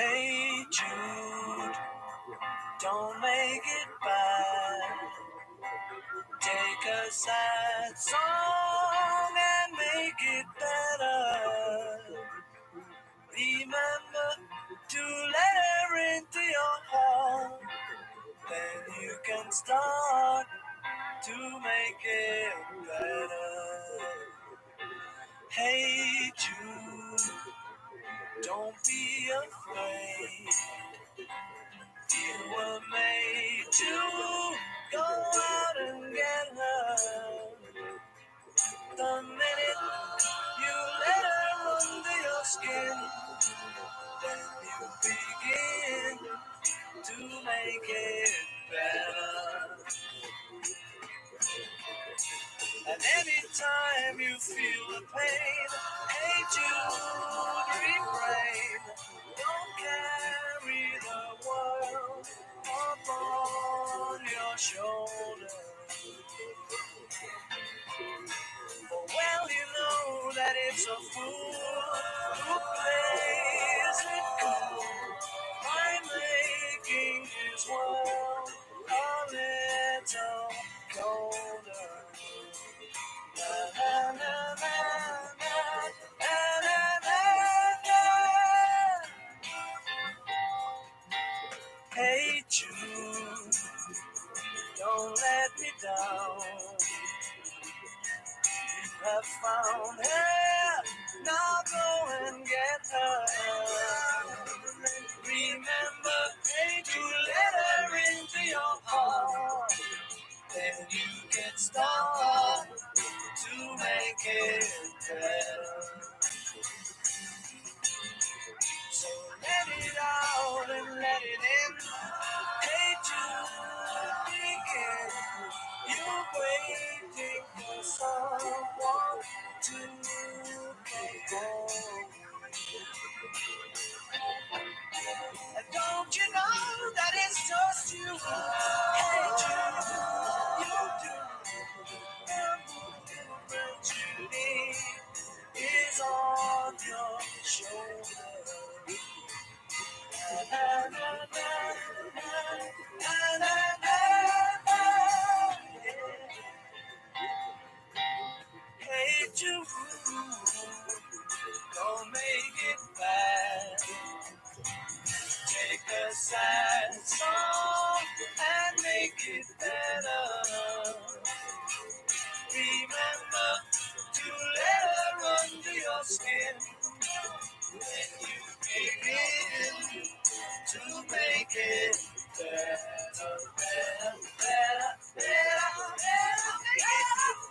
Hey Jude, don't make it bad. Take a sad song and make it better. Remember to let her into your heart. Then you can start to make it better. Hey Jude, don't be afraid. You were made to go out and get her. The minute you let her under your skin, then you begin to make it better. And anytime you feel the pain, hey Jude, refrain. Don't carry the world upon your shoulder. For well you know that it's a fool who plays it cool by making his world a little colder. Na, na, na, na, na, na, na, na, na. Hey Jude, don't let me down. Have found her, now go and get her. Remember, hey, to let her into your heart. Then you can start to make it better. So let it out and let it in. Hey, Jude, begin. You're waiting for someone to come home. And don't you know that it's just you? Hey, Jude, you do. The movement you need is on your shoulder. Na, na, na, na, na, na, na, na, yeah. Hey Jude, don't make it bad. Take a sad song and make it better. Remember to let her under your skin. When you begin to make it better, better, better, better, better,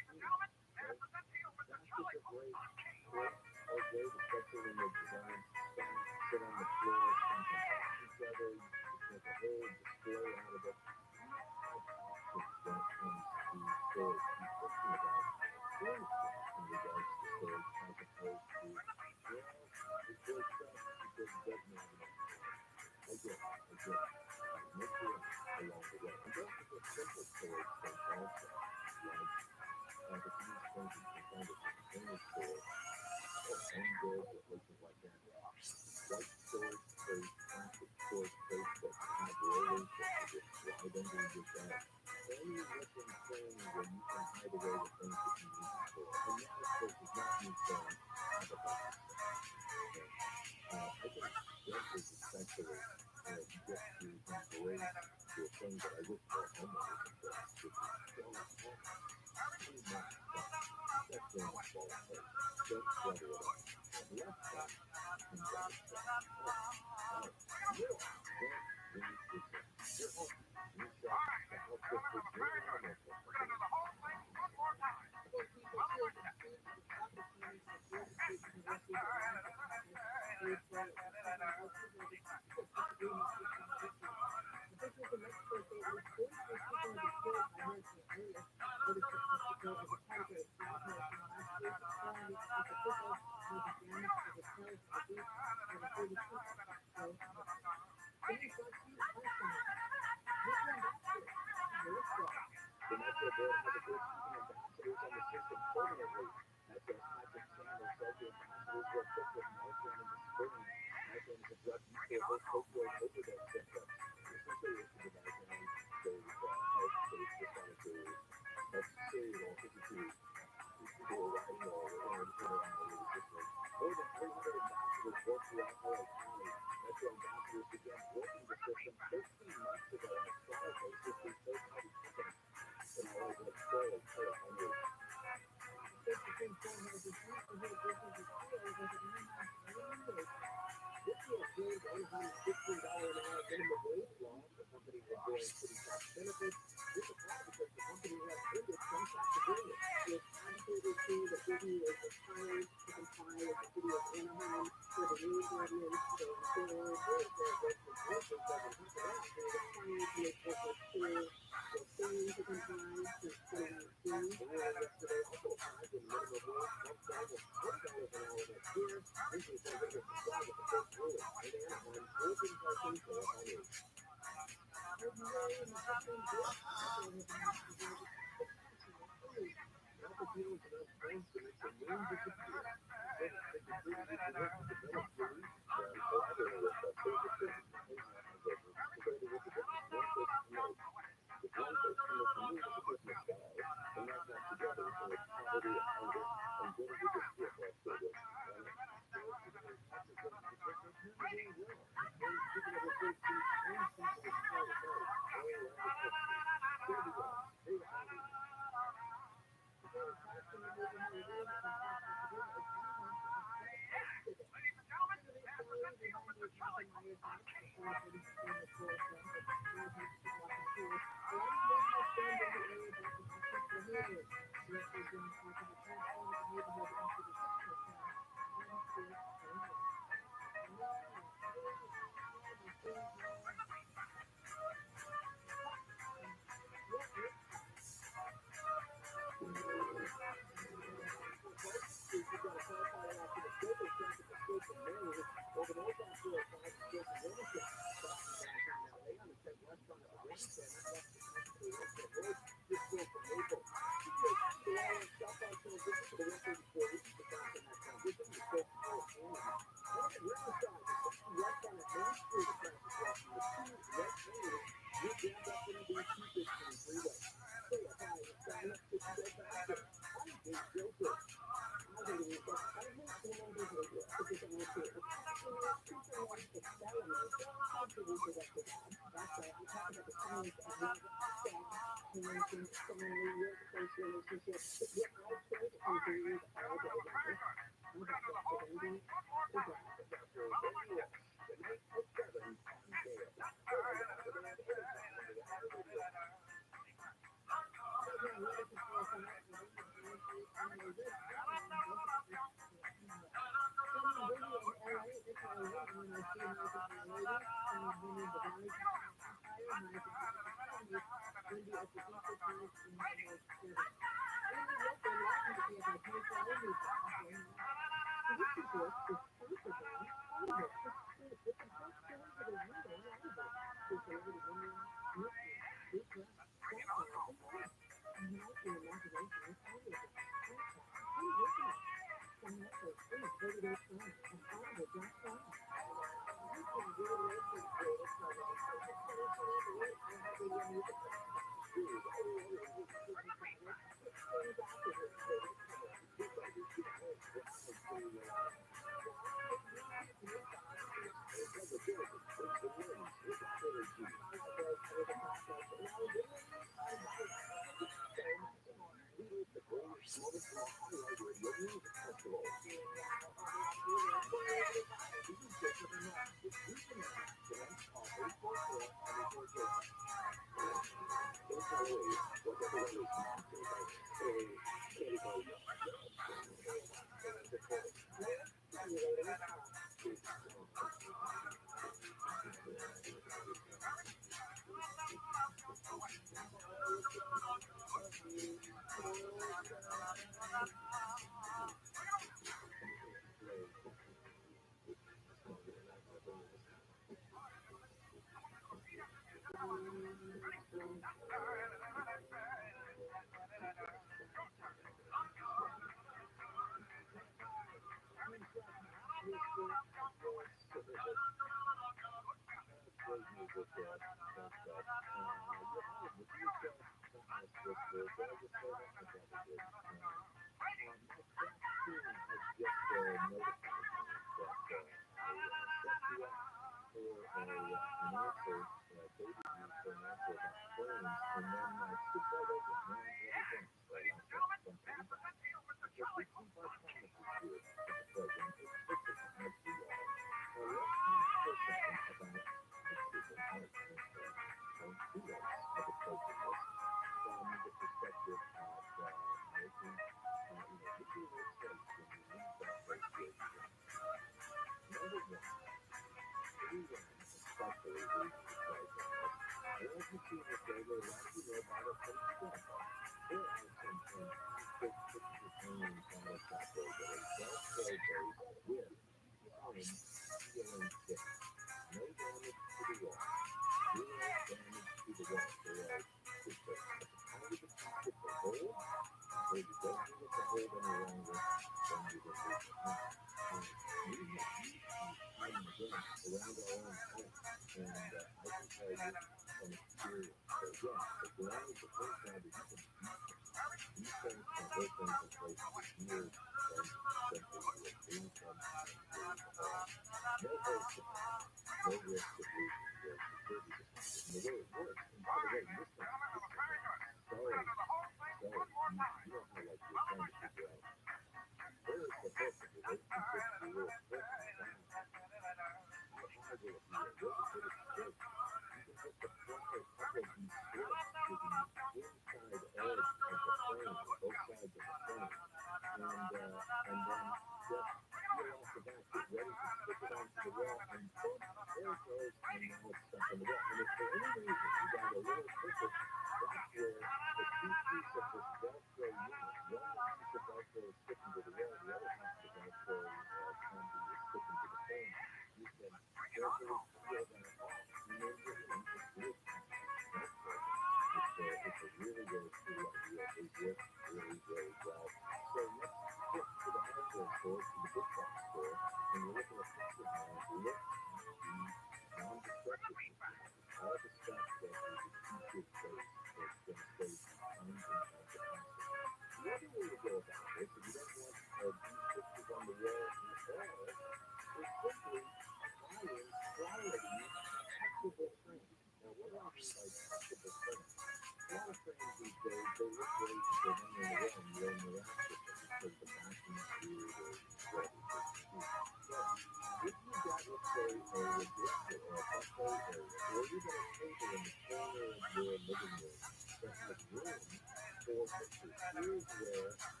couple of pictures. Here's where I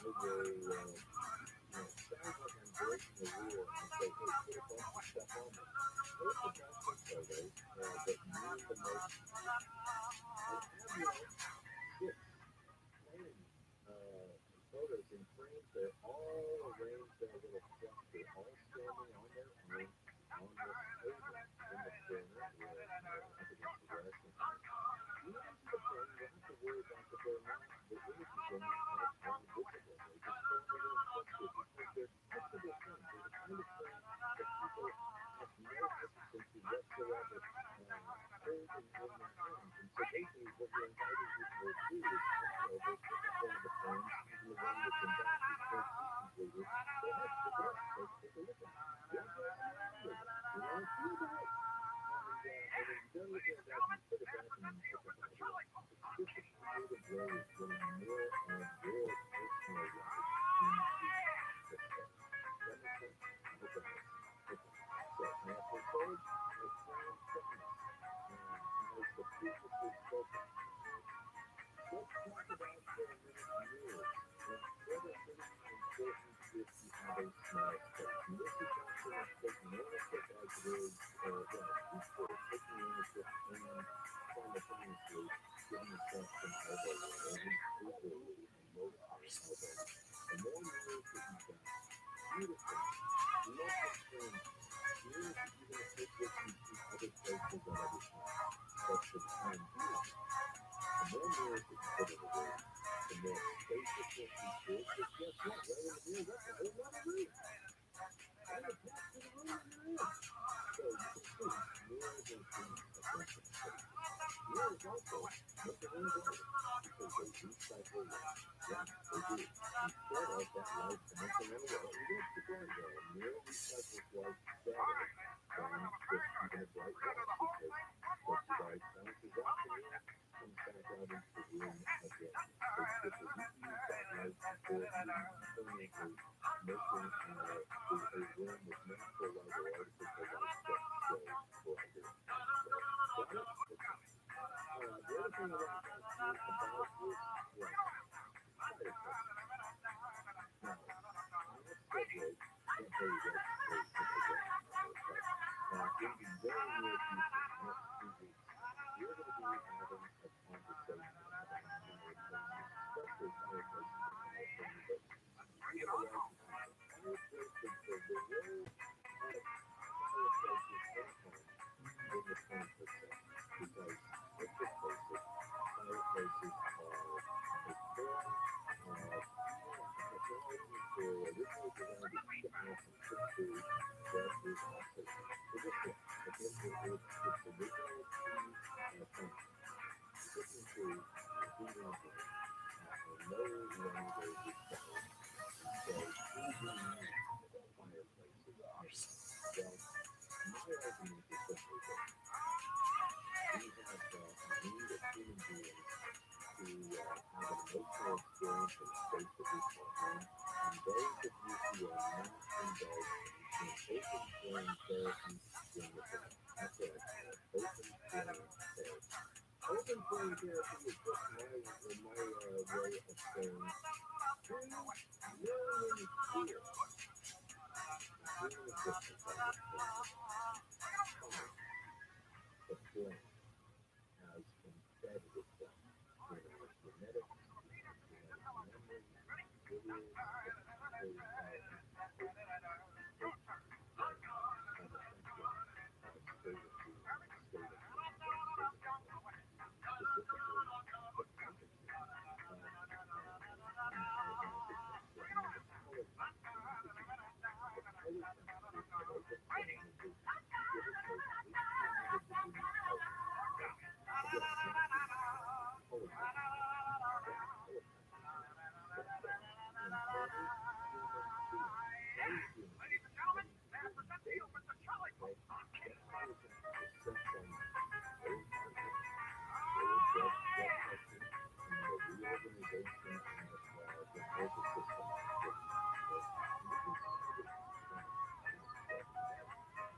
will, sounds like I'm breaking the rule and say, hey, put a bunch of stuff on there. Those are national photos that mean the most. I have six plain photos in frames. They're all arranged in a little cluster, all standing on their own on this table in the corner where up against the restaurant. Even to the point you don't have to worry about the images in them are visible. They just form a little cluster because they're fixable frames. They're the kind of frames that people have no hesitancy whatsoever holding in their hands. And so basically what you're inviting people to do is come over, pick up one of the frames, even the one that's in back before you completed. Go ahead, pick it up, take a look at it. Walk around with it, feel the weight. And when you're done looking at that, you put it back and you pick up another one. It's just a creative way of getting more of your personal life into the photo. That makes sense? I hope that makes sense. Okay. So, national page, my friend Thomas, as the previously spoken. Let's talk about for a minute news and whether it's important if you have a small space. And this is not so much taking ownership as it is, equal taking ownership and simultaneously giving yourself some elbow room, or at least equally emotional elbow room. The more news that you've got, beautiful, lovely things, news that you're going to take with you to other places at other times. But for the time being, the more mirrors that you put in the room, the more spaciousness you create. Because guess what? Right in the mirror, that's a whole lot of room. And attached to the room that you're in. So you can see mirrors increase attention spaces. Mirrors also make the room brighter because they recycle light. Yeah, they do. Instead of that light bouncing on the wall, even if it's bright wall, a mirror recycles light better than just even a bright wall because once the light bounces off the mirror, comes back out into the room again. So if you use that light for you permanently making a room with natural light or artificial light that shows brighter. So that's the thing. The other thing I want to talk to you about is lighting. Fireplaces. Now, on this subject, can't tell you that very simple but in the very near future, next 2 weeks, we're going to be having a conversation about fireplaces, especially fireplaces in California, but even around the country. Fireplaces, the role of fireplaces in homes in the 21st century, because let's just face it, fireplaces are a form of technology for originally designed to keep out and cook food that is obsolete. So just look, it's original to function. Cooking food, heating a home are no longer required. And so we do need fireplaces in homes. Well, my argument is simply this. We have a need of human beings to have an emotional experience in a space that we call home. And those of you who are not indulged in open flame therapy, then look it up. That's what I call it, open flame therapy. Open flame therapy is just my way of saying, can you really feel the human existence on this planet? Fine. The flame has embedded itself in our genetics, in our genetic memory. It is essentially our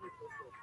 state of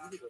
Thank you.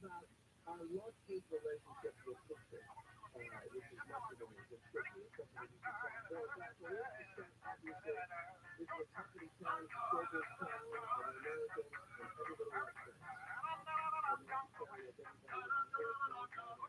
about our love-hate relationship with pictures, which is much of it is scripted, something that you can talk more about. So we have to start, obviously, this is a company town, children's town, of Americans, and everybody likes this. I'd like to tell you if anybody around here is not outside,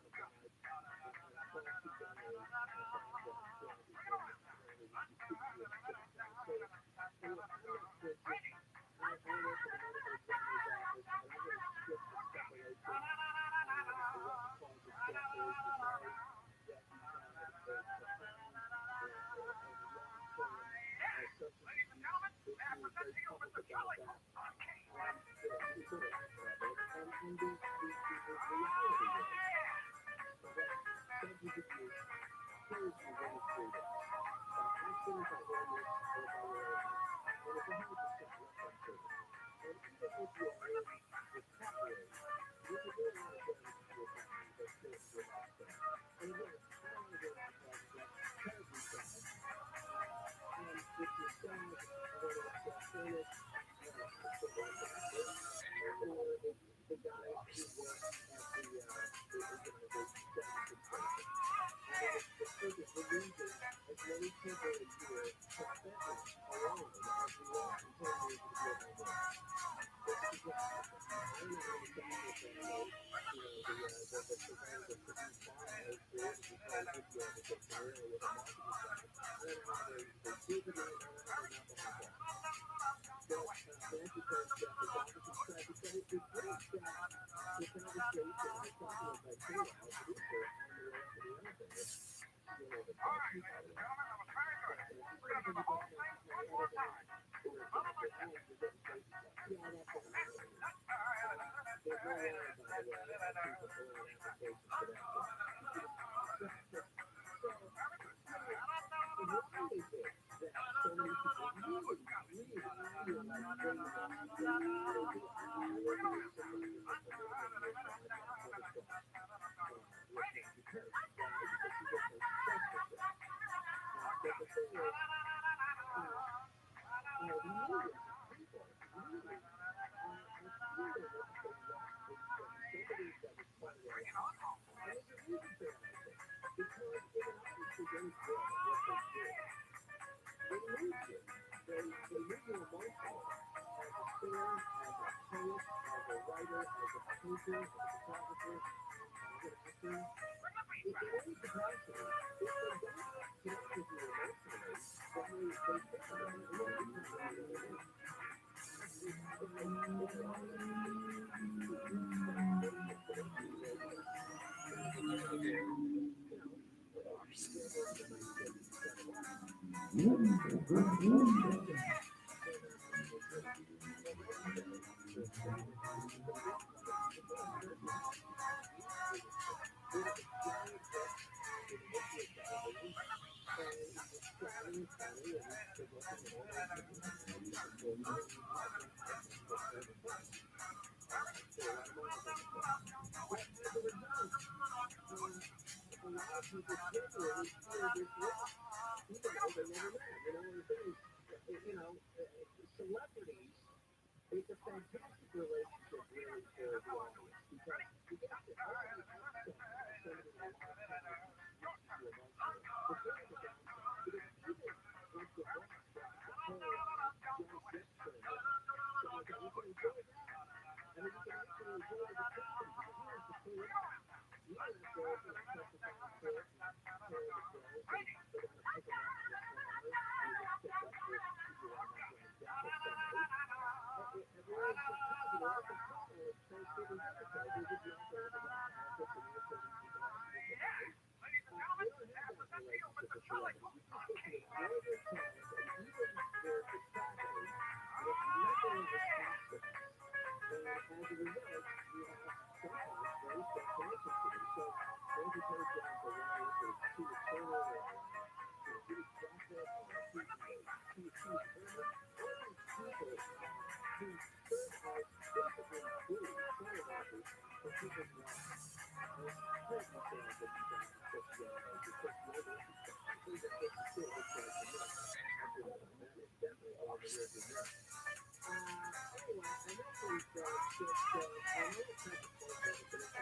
classy guys,